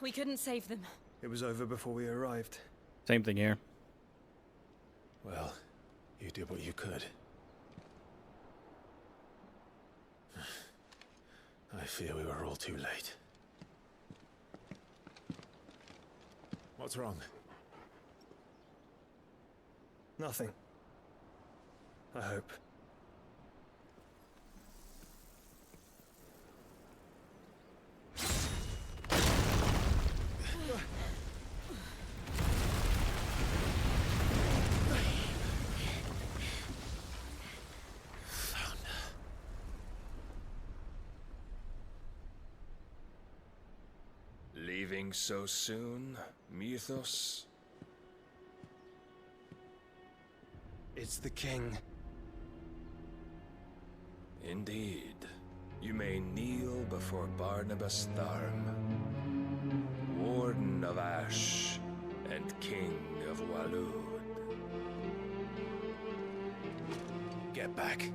we couldn't save them. It was over before we arrived. Same thing here. Well, you did what you could. I fear we were all too late. What's wrong? Nothing. I hope. Leaving so soon, Mythos? It's the king. Indeed. You may kneel before Barnabas Tharm, Warden of Ash and King of Walud. Get back.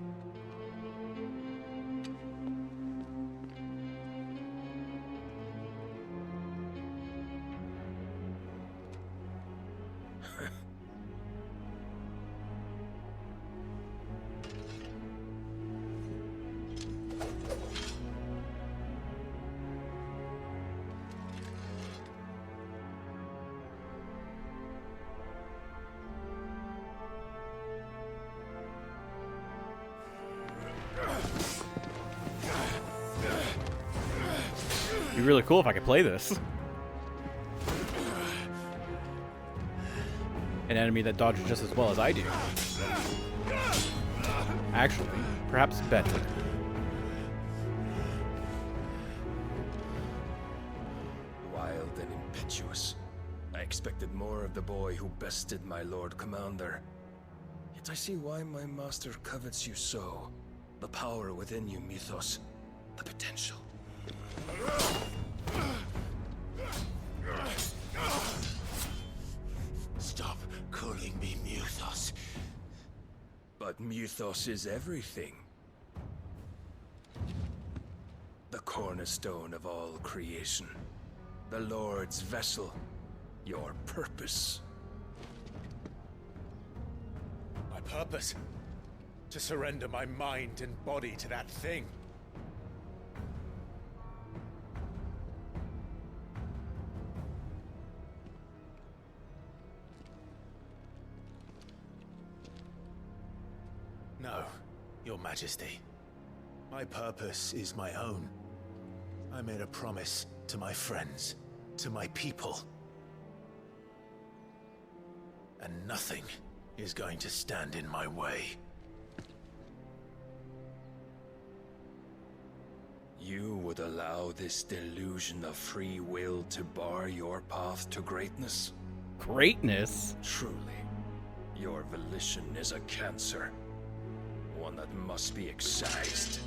It'd be really cool if I could play this. An enemy that dodges just as well as I do. Actually, perhaps better. Wild and impetuous. I expected more of the boy who bested my Lord Commander. Yet I see why my master covets you so. The power within you, Mythos. The potential. Stop calling me Mythos. But Mythos is everything. The cornerstone of all creation. The Lord's vessel. Your purpose. My purpose? To surrender my mind and body to that thing. No, Your Majesty. My purpose is my own. I made a promise to my friends, to my people. And nothing is going to stand in my way. You would allow this delusion of free will to bar your path to greatness? Greatness? Truly, your volition is a cancer. One that must be excised.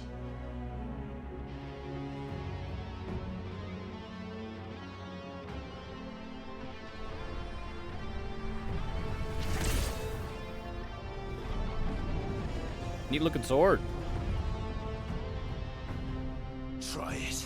Neat looking sword. Try it.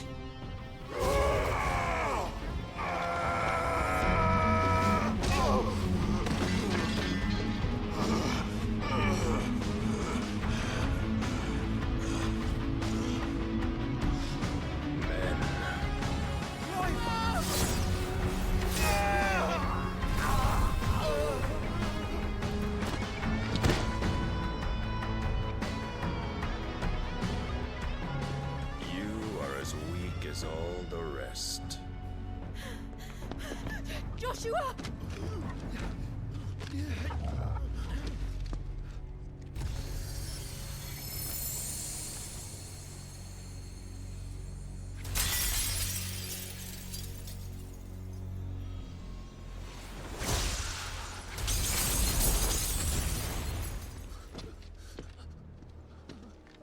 Joshua!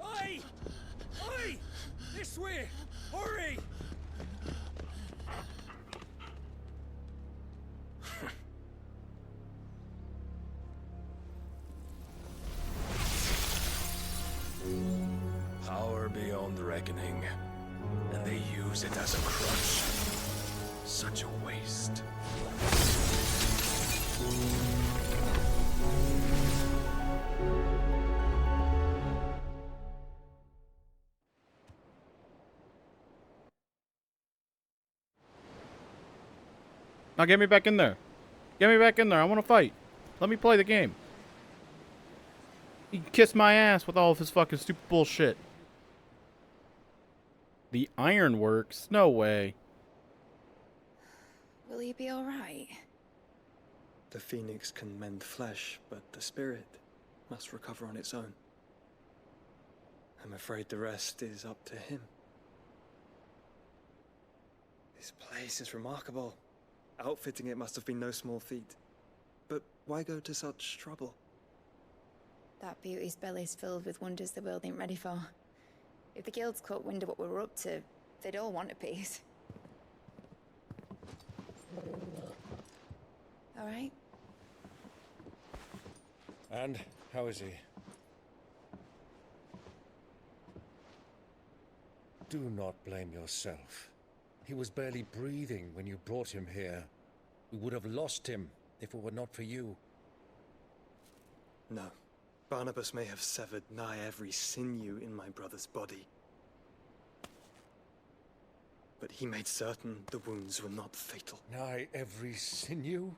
Oi! Oi! This way! Hurry! use it as a crutch. Such a waste. Now get me back in there. Get me back in there. I want to fight. Let me play the game. He can kiss my ass with all of his fucking stupid bullshit. The ironworks? No way. Will he be alright? The phoenix can mend flesh, but the spirit must recover on its own. I'm afraid the rest is up to him. This place is remarkable. Outfitting it must have been no small feat. But why go to such trouble? That beauty's belly's filled with wonders the world ain't ready for. If the guilds caught wind of what we were up to, they'd all want a piece. All right? And how is he? Do not blame yourself. He was barely breathing when you brought him here. We would have lost him if it were not for you. No. Barnabas may have severed nigh every sinew in my brother's body. But he made certain the wounds were not fatal. Nigh every sinew?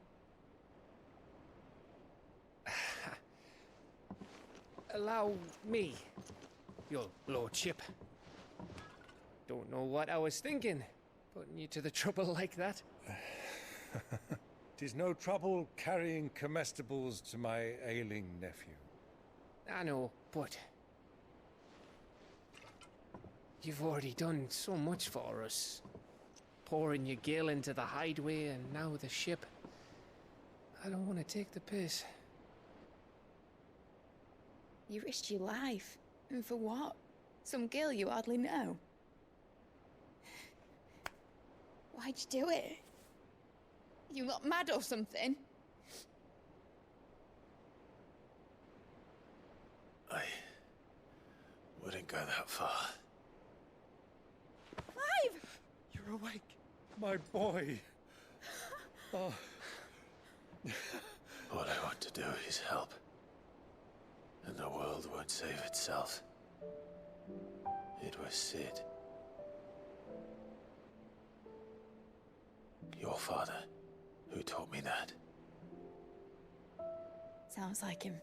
Allow me, your lordship. Don't know what I was thinking, putting you to the trouble like that. 'Tis no trouble carrying comestibles to my ailing nephew. I know, but you've already done so much for us. Pouring your gil into the Hideaway and now the ship. I don't want to take the piss. You risked your life. And for what? Some girl you hardly know. Why'd you do it? You not mad or something? I wouldn't go that far. Clive! You're awake, my boy. Oh. All I want to do is help. And the world won't save itself. It was Sid. Your father, who taught me that. Sounds like him.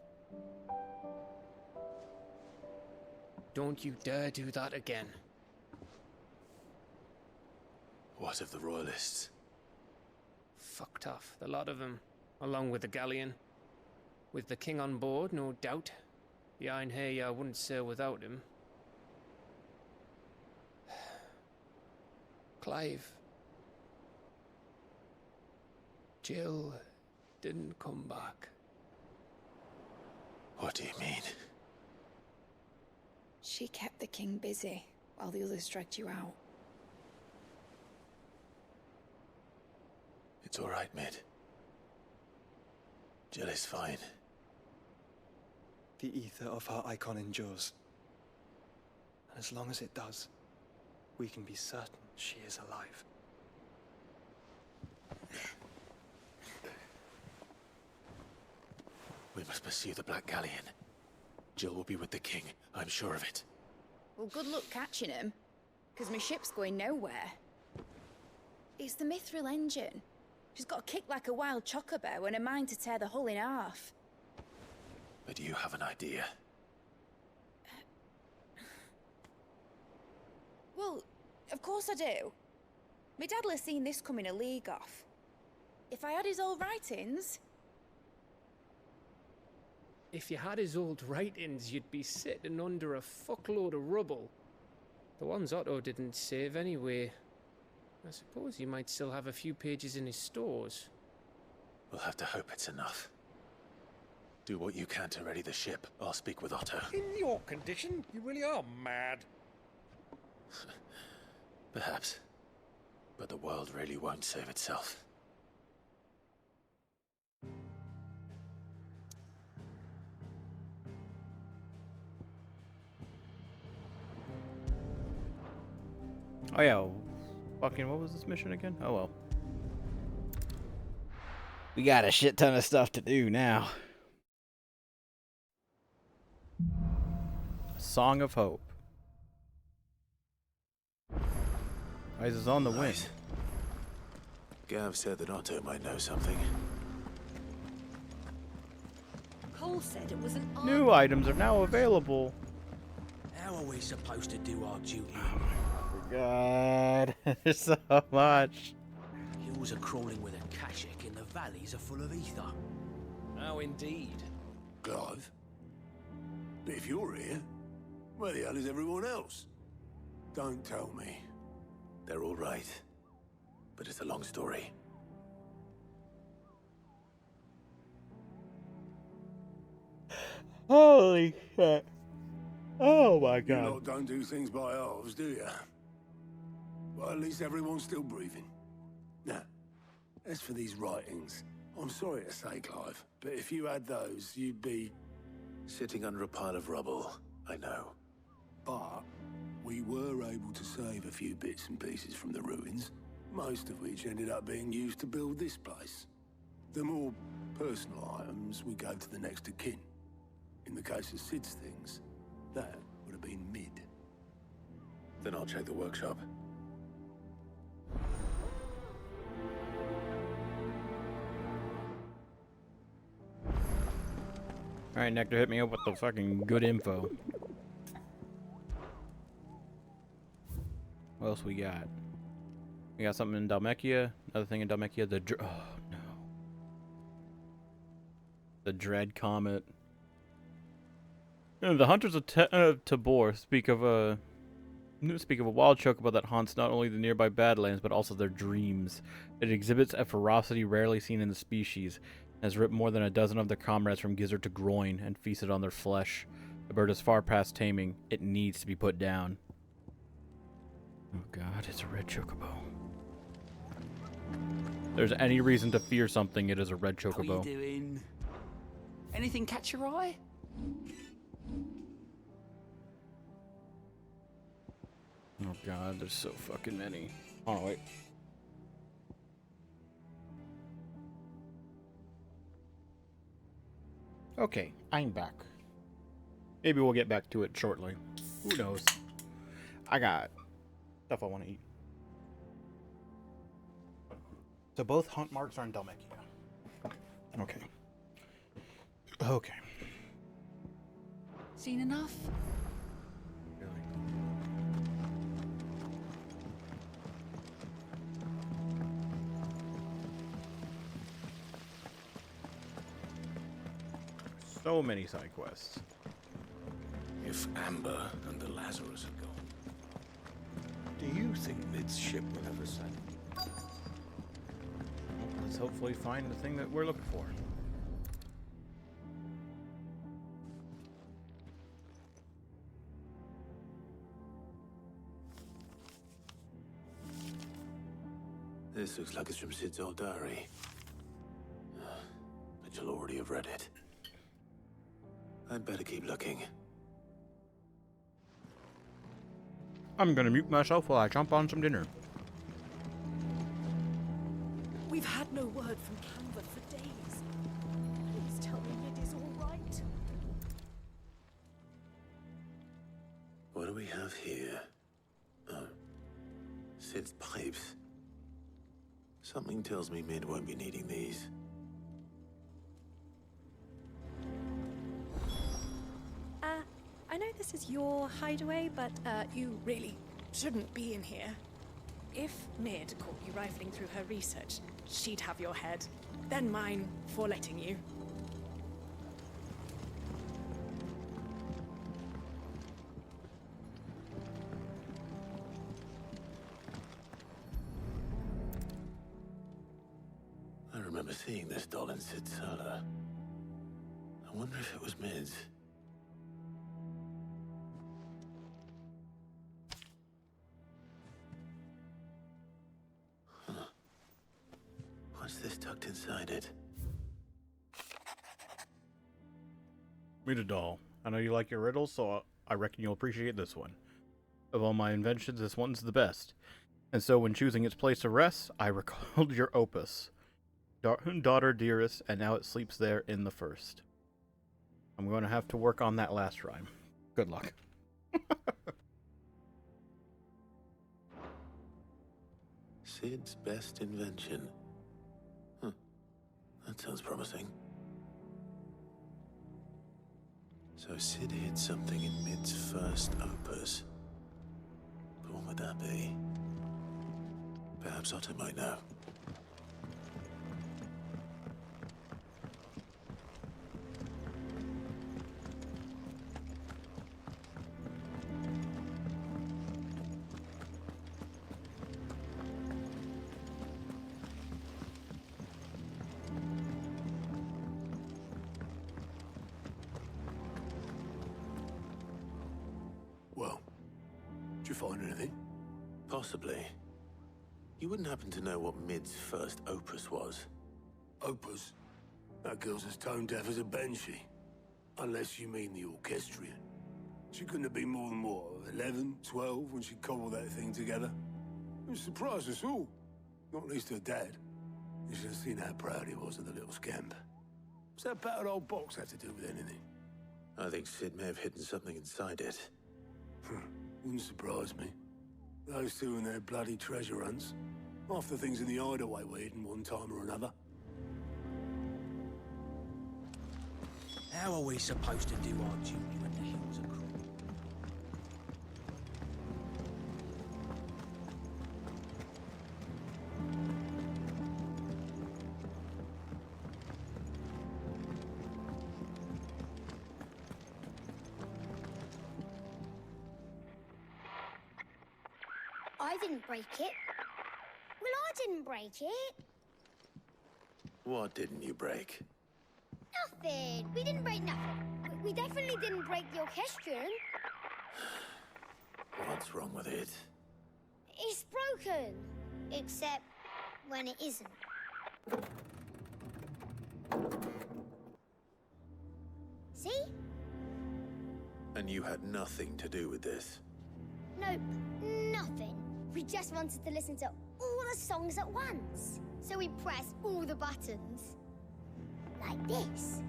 Don't you dare do that again. What of the Royalists? Fucked off, the lot of them, along with the galleon. With the king on board, no doubt. Behind here, I wouldn't sail without him. Clive. Jill didn't come back. What do you mean? She kept the king busy while the others dragged you out. It's all right, Mid. Jill is fine. The ether of her icon endures. And as long as it does, we can be certain she is alive. We must pursue the Black Galleon. Jill will be with the king, I'm sure of it. Well, good luck catching him, because my ship's going nowhere. It's the Mithril engine. She's got a kick like a wild chocobo and a mind to tear the hull in half. But you have an idea. Well, of course I do. My dad'll have seen this coming a league off. If I had his old writings... If you had his old writings, you'd be sitting under a fuckload of rubble. The ones Otto didn't save anyway. I suppose you might still have a few pages in his stores. We'll have to hope it's enough. Do what you can to ready the ship. I'll speak with Otto. In your condition, you really are mad. Perhaps. But the world really won't save itself. Oh yeah, Fucking, what was this mission again? Oh well. We got a shit ton of stuff to do now. Song of Hope. Ice is on the wing. Gav said that Otto might know something. Cole said it was an New items are now available. How are we supposed to do our duty? God, there's so much. Hills are crawling with a Kashik and the valleys are full of ether. Oh, indeed. Clive? But if you're here, where the hell is everyone else? Don't tell me. They're all right. But it's a long story. Holy shit. Oh my You god. lot don't do things by halves, do you? Well, at least everyone's still breathing. Now, as for these writings, I'm sorry to say, Clive, but if you had those, you'd be... Sitting under a pile of rubble, I know. But we were able to save a few bits and pieces from the ruins, most of which ended up being used to build this place. The more personal items we gave to the next of kin. In the case of Sid's things, that would have been mid. Then I'll check the workshop. Alright, Nectar, hit me up with the fucking good info. What else we got? We got something in Dhalmekia. Another thing in Dhalmekia. Oh, no. The Dread Comet. The Hunters of Tabor speak of a wild chocobo that haunts not only the nearby Badlands, but also their dreams. It exhibits a ferocity rarely seen in the species, and has ripped more than a dozen of their comrades from gizzard to groin and feasted on their flesh. The bird is far past taming. It needs to be put down. Oh god, it's a red chocobo. If there's any reason to fear something, it is a red chocobo. How are you doing? Anything catch your eye? Oh god, there's so fucking many. Oh wait. Okay, I'm back. Maybe we'll get back to it shortly. Who knows? I got stuff I want to eat. So both hunt marks are in Dhalmekia. Okay. Okay. Seen enough? So many side quests. If Amber and the Lazarus are gone, do you think Mid's ship will ever sail? Well, let's hopefully find the thing that we're looking for. This looks like it's from Sid's old diary. But you'll already have read it. I'd better keep looking. I'm gonna mute myself while I jump on some dinner. We've had no word from Kanver for days. Please tell me it is all right. What do we have here? Oh. Sid's pipes. Something tells me Mid won't be needing these. I know this is your hideaway, but you really shouldn't be in here. If Mid caught you rifling through her research, she'd have your head. Then mine for letting you. I remember seeing this doll in Sid's cellar. I wonder if it was Mid's. What's this tucked inside it? Meet a doll. I know you like your riddles, so I reckon you'll appreciate this one. Of all my inventions, this one's the best. And so when choosing its place to rest, I recalled your opus, daughter dearest, and now it sleeps there in the first. I'm going to have to work on that last rhyme. Good luck. Sid's best invention. Huh. That sounds promising. So Sid hid something in Mid's first opus. But what would that be? Perhaps Otto might know. Well, did you find anything? Possibly. You wouldn't happen to know what Mid's first opus was? Opus? That girl's as tone deaf as a banshee. Unless you mean the orchestrion. She couldn't have been more than, what, 11, 12 when she cobbled that thing together? It surprised us all. Not least her dad. You should have seen how proud he was of the little scamp. What's that battered old box have to do with anything? I think Sid may have hidden something inside it. Wouldn't surprise me. Those two and their bloody treasure hunts. Half the things in the Hideaway were hidden one time or another. How are we supposed to do our duty when the hills are cruel? I didn't break it. Well, I didn't break it. What didn't you break? Nothing. We didn't break nothing. We definitely didn't break the orchestrion. What's wrong with it? It's broken. Except when it isn't. See? And you had nothing to do with this? Nope, nothing. We just wanted to listen to all the songs at once. So we pressed all the buttons. Like this.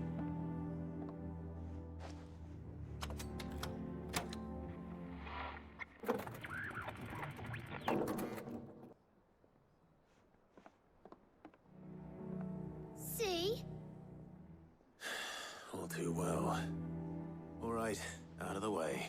See? All too well. All right, out of the way.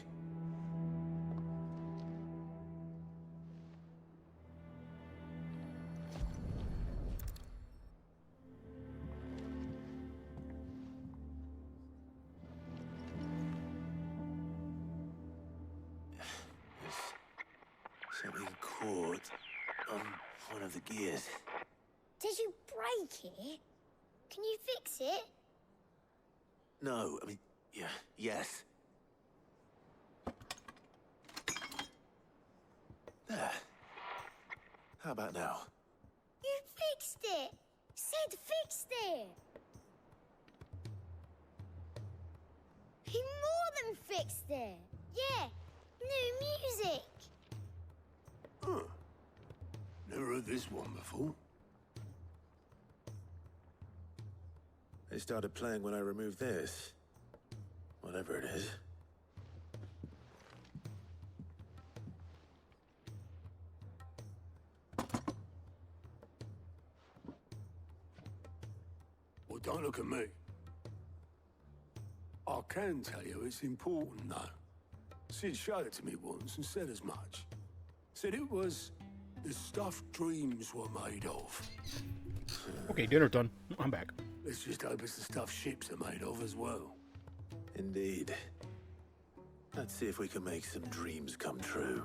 Something caught on one of the gears. Did you break it? Can you fix it? No, I mean, yeah, yes. There. How about now? You fixed it! Sid fixed it! He more than fixed it! Yeah, new music! Huh. Never heard this one before. They started playing when I removed this. Whatever it is. Well, don't look at me. I can tell you it's important, though. Sid showed it to me once and said as much. Said it was the stuff dreams were made of. Okay, dinner's done. I'm back. Let's just hope it's the stuff ships are made of as well. Indeed. Let's see if we can make some dreams come true.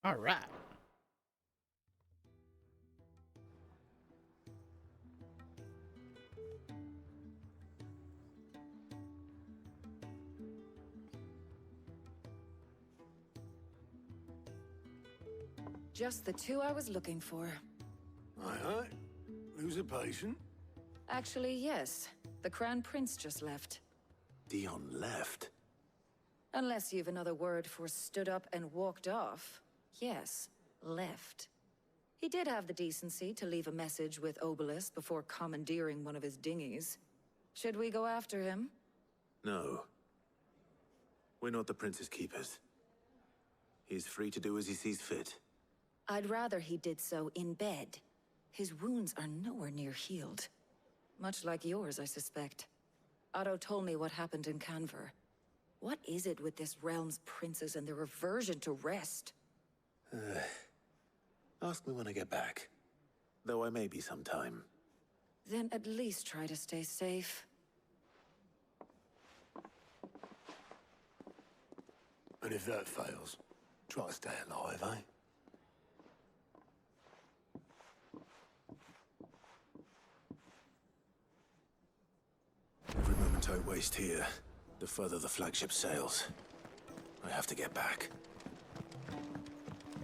All right. Just the two I was looking for. Aye, aye. User patient? Actually, yes. The Crown Prince just left. Dion left? Unless you've another word for stood up and walked off. Yes, left. He did have the decency to leave a message with Obelisk before commandeering one of his dinghies. Should we go after him? No. We're not the Prince's keepers. He's free to do as he sees fit. I'd rather he did so in bed. His wounds are nowhere near healed. Much like yours, I suspect. Otto told me what happened in Kanver. What is it with this realm's princes and their aversion to rest? Ask me when I get back. Though I may be sometime. Then at least try to stay safe. And if that fails, try to stay alive, eh? Every moment I waste here, the further the flagship sails. I have to get back.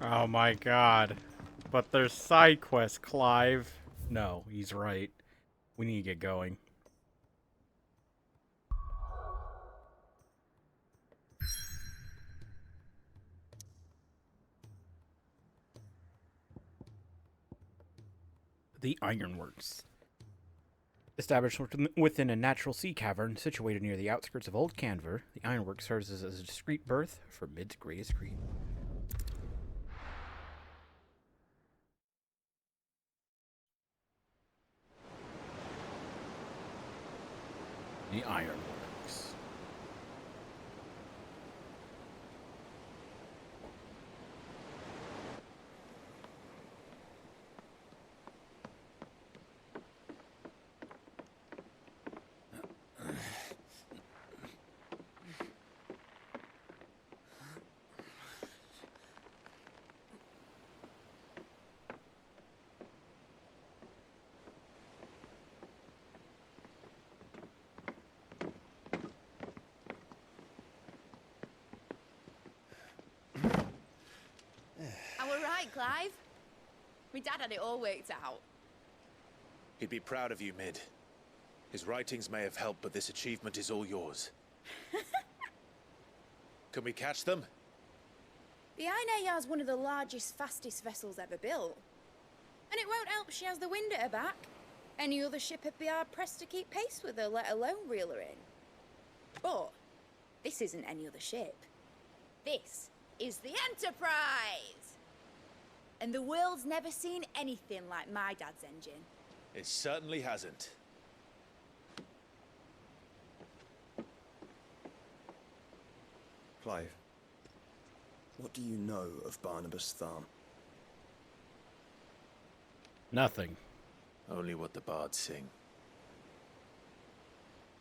Oh my god. But there's side quests, Clive. No, he's right. We need to get going. The Ironworks. Established within a natural sea cavern situated near the outskirts of Old Kanver, the Ironworks serves as a discreet berth for Mid's greatest greed. The Ironworks. Right, Clive? My dad had it all worked out. He'd be proud of you, Mid. His writings may have helped, but this achievement is all yours. Can we catch them? The Hideaway is one of the largest, fastest vessels ever built. And it won't help she has the wind at her back. Any other ship would be hard-pressed to keep pace with her, let alone reel her in. But this isn't any other ship. This is the Enterprise! And the world's never seen anything like my dad's engine. It certainly hasn't. Clive, what do you know of Barnabas Tharm? Nothing. Only what the bards sing.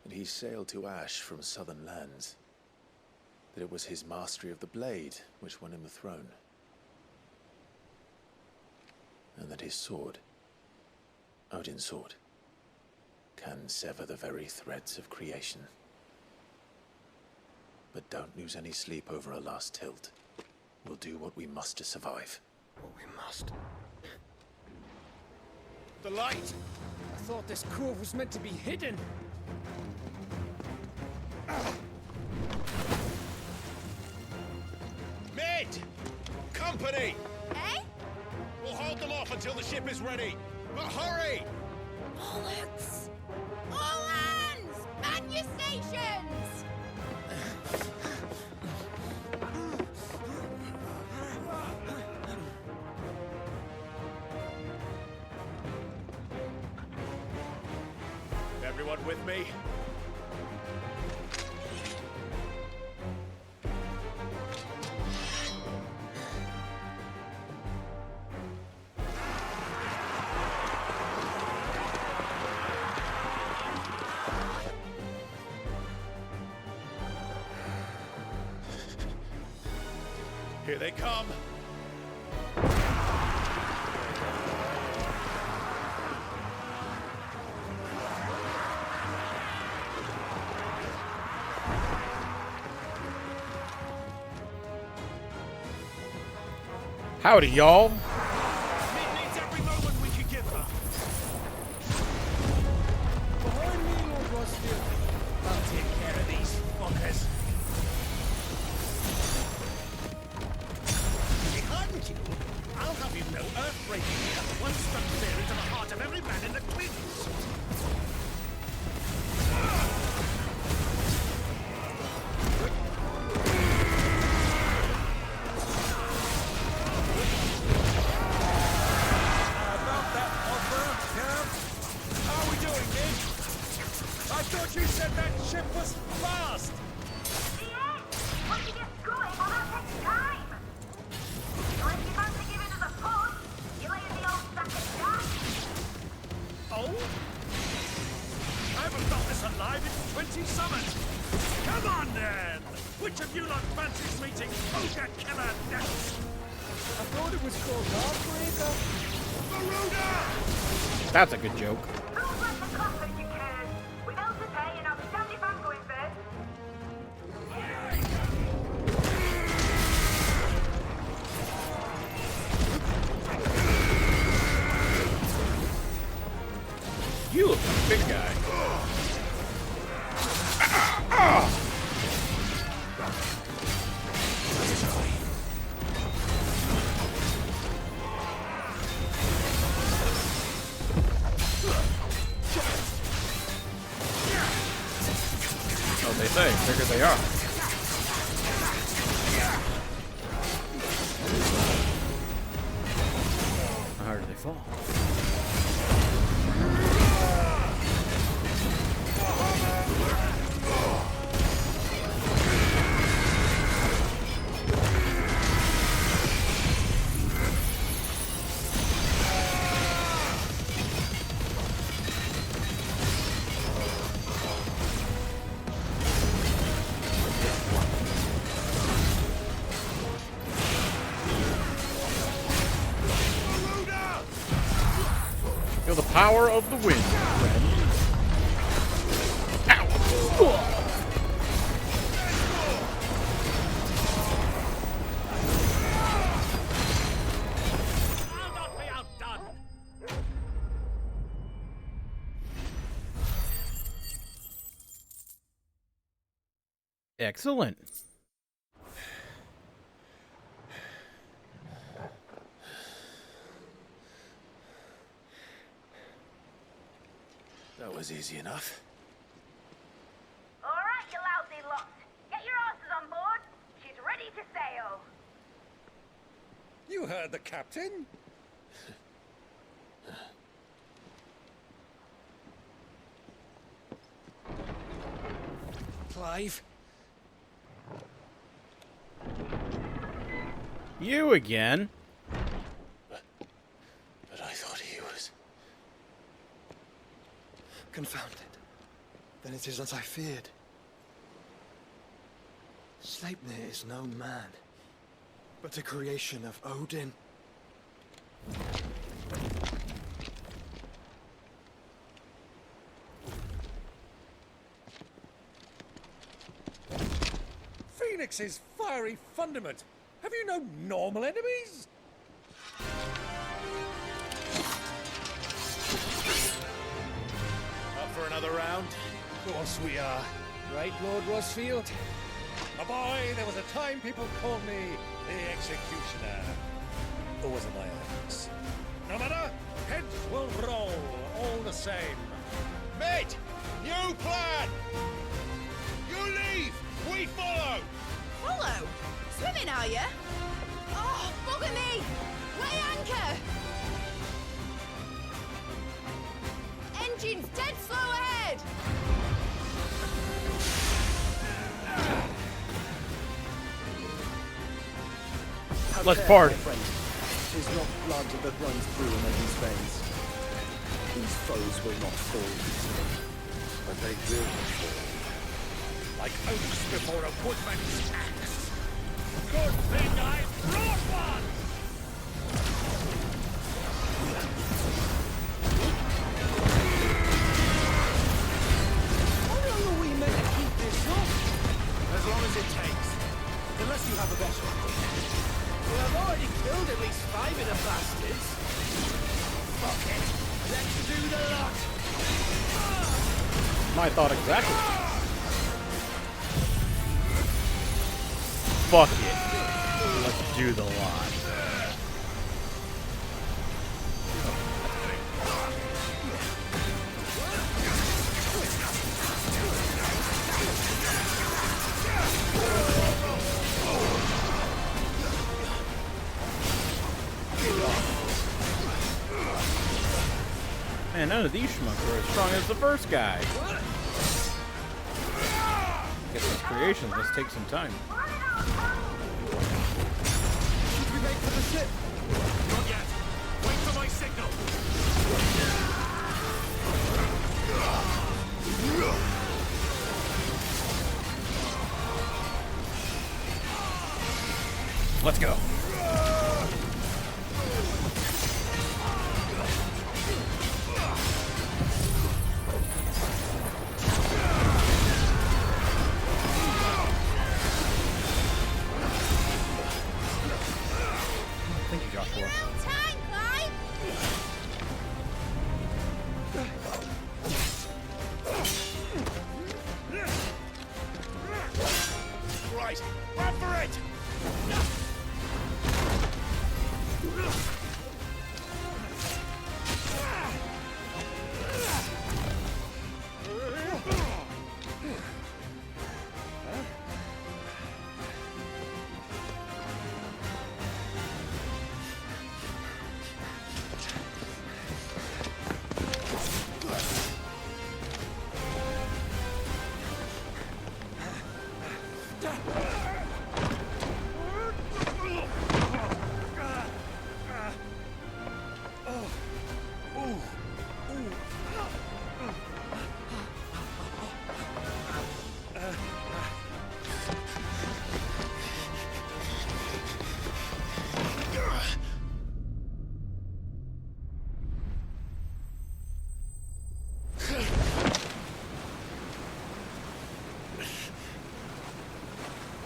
And he sailed to Ash from southern lands. That it was his mastery of the blade which won him the throne. And that his sword, Odin's sword, can sever the very threads of creation. But don't lose any sleep over a last tilt. We'll do what we must to survive. What we must. The light! I thought this cove was meant to be hidden. Mid! Company! Eh? We'll hold them off until the ship is ready. But hurry! Bollocks! All hands! Man your stations! Everyone with me? Here they come. Howdy, y'all. Mid needs every moment we can give her. thought you said that ship was fast! Once you get going, well, that takes time. Unless you fancy giving us a push, you lay in the old sack of gas. Oh? I haven't felt this alive in 20 summers! Come on then! Which of you lot fancies meeting Ogre Killer next? I thought it was called Heartbreaker. Garuda! That's a good joke. Rules like the clappers, you can. With else to pay, and I'll be damned if I'm going first. You look like a big guy. Oh, they say, bigger they are. How hard do they fall? Feel the power of the wind, friend. Ow! I'll not be outdone! Excellent. That was easy enough. All right, you lousy lot. Get your asses on board. She's ready to sail. You heard the captain? Clive? You again? But I thought he was... Confounded. Then it is as I feared. Sleipnir is no man, but a creation of Odin. Phoenix's fiery fundament. Have you no normal enemies? Up for another round? Of course we are. Right, Lord Rosfield? My boy, there was a time people called me the Executioner. Or was it my ex? No matter, heads will roll all the same. Mate, new plan! You leave, we follow! Follow? Swimming, are you? Oh, bugger me! Weigh anchor! Engine's dead slow ahead! Let's party. Tis not blood that runs through a man's veins. These foes will not fall easily, but they will fall. Like oaks before a woodman's axe. Good thing I brought one! How long are we meant to keep this up? As long as it takes. Unless you have a better idea. Well, I've already killed at least 5 of the bastards. Fuck it. Let's do the lot. My thought exactly. Fuck it. Let's do the lot. Man, none of these schmucks are as strong as the first guy. Get these creations. Let's take some time. Should we make for the ship? Not yet. Wait for my signal. Let's go. Thank you, Joshua. Time, Clive! Right, run for it!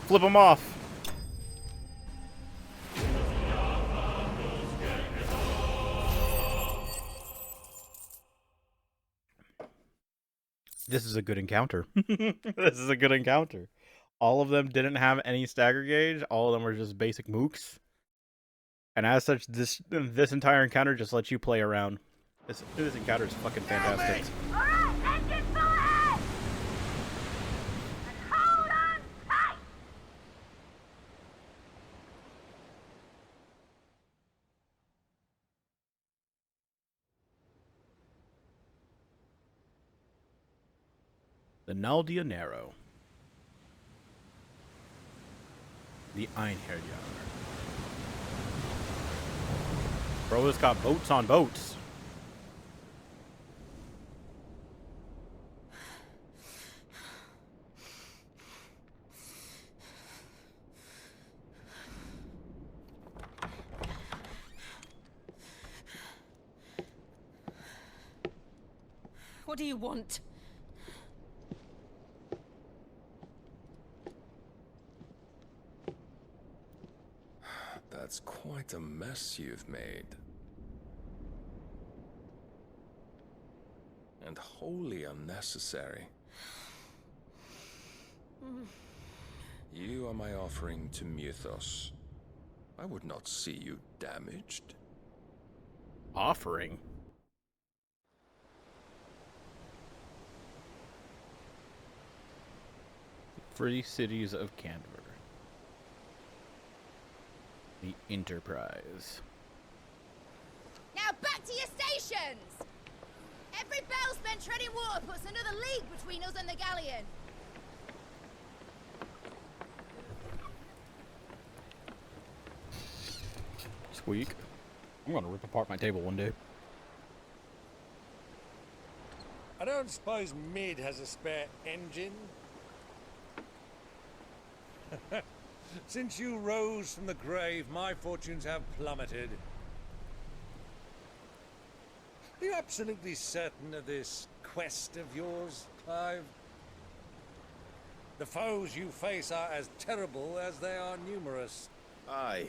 Flip them off. This is a good encounter. This is a good encounter. All of them didn't have any stagger gauge. All of them were just basic mooks. And as such, this entire encounter just lets you play around. This encounter is fucking fantastic. Alright, engine full ahead! And hold on tight! The Naldia Narrow. The Einherjar. Bro, it's got boats on boats. What do you want? That's quite a mess you've made. And wholly unnecessary. You are my offering to Mythos. I would not see you damaged. Offering? Free cities of Kanver. The Enterprise. Now back to your stations! Every bell spent treading water puts another league between us and the galleon. Squeak. I'm gonna rip apart my table one day. I don't suppose Mid has a spare engine? Since you rose from the grave, my fortunes have plummeted. Are you absolutely certain of this quest of yours, Clive? The foes you face are as terrible as they are numerous. Aye.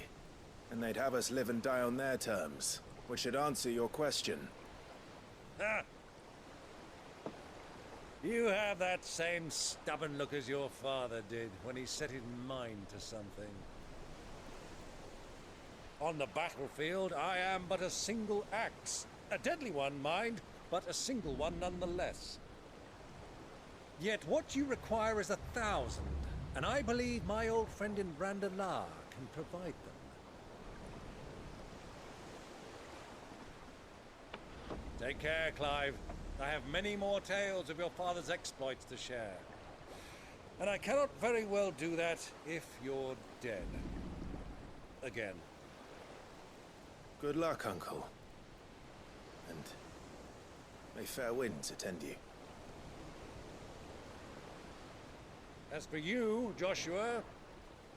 And they'd have us live and die on their terms, which should answer your question. Ha! You have that same stubborn look as your father did when he set his mind to something. On the battlefield, I am but a single axe. A deadly one, mind, but a single one nonetheless. Yet what you require is 1,000, and I believe my old friend in Brandalar can provide them. Take care, Clive. I have many more tales of your father's exploits to share. And I cannot very well do that if you're dead. Again. Good luck, Uncle. And may fair winds attend you. As for you, Joshua,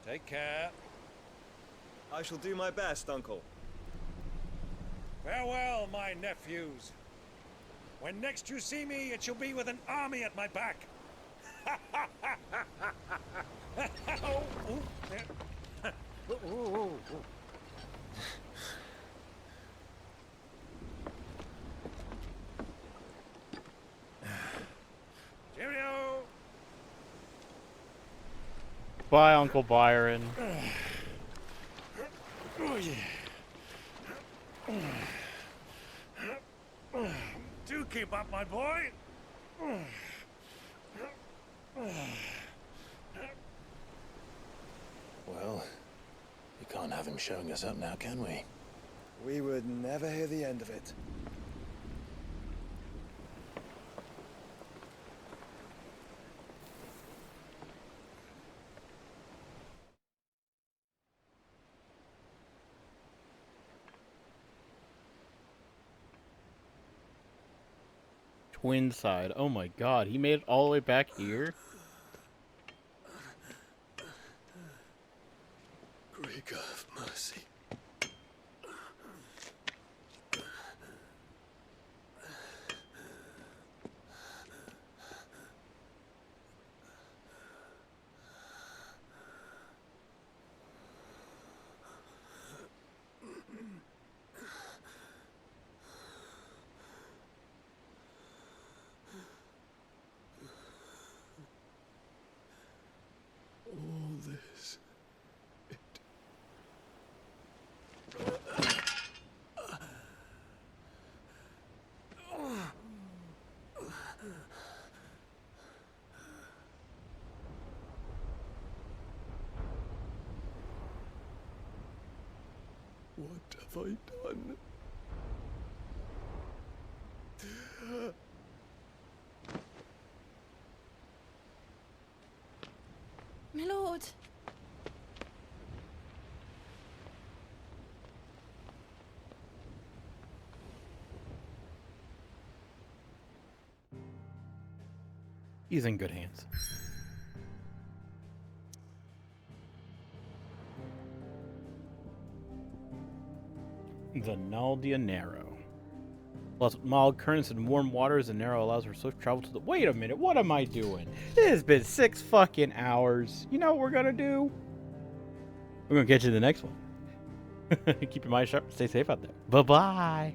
take care. I shall do my best, Uncle. Farewell, my nephews. When next you see me, it shall be with an army at my back. Oh, oh, yeah. Oh, oh, oh. Cheerio! Bye, Uncle Byron. Oh, yeah. Do keep up, my boy. Well, we can't have him showing us up now, can we? We would never hear the end of it. Twin side. Oh my god, he made it all the way back here? Greek of mercy. All this. What have I done? My lord. He's in good hands. The Naldia Narrow. Plus mild currents and warm waters, the Narrow allows for swift travel to the— Wait a minute, what am I doing? It has been 6 fucking hours. You know what we're gonna do? We're gonna catch you in the next one. Keep your mind sharp, stay safe out there. Bye-bye.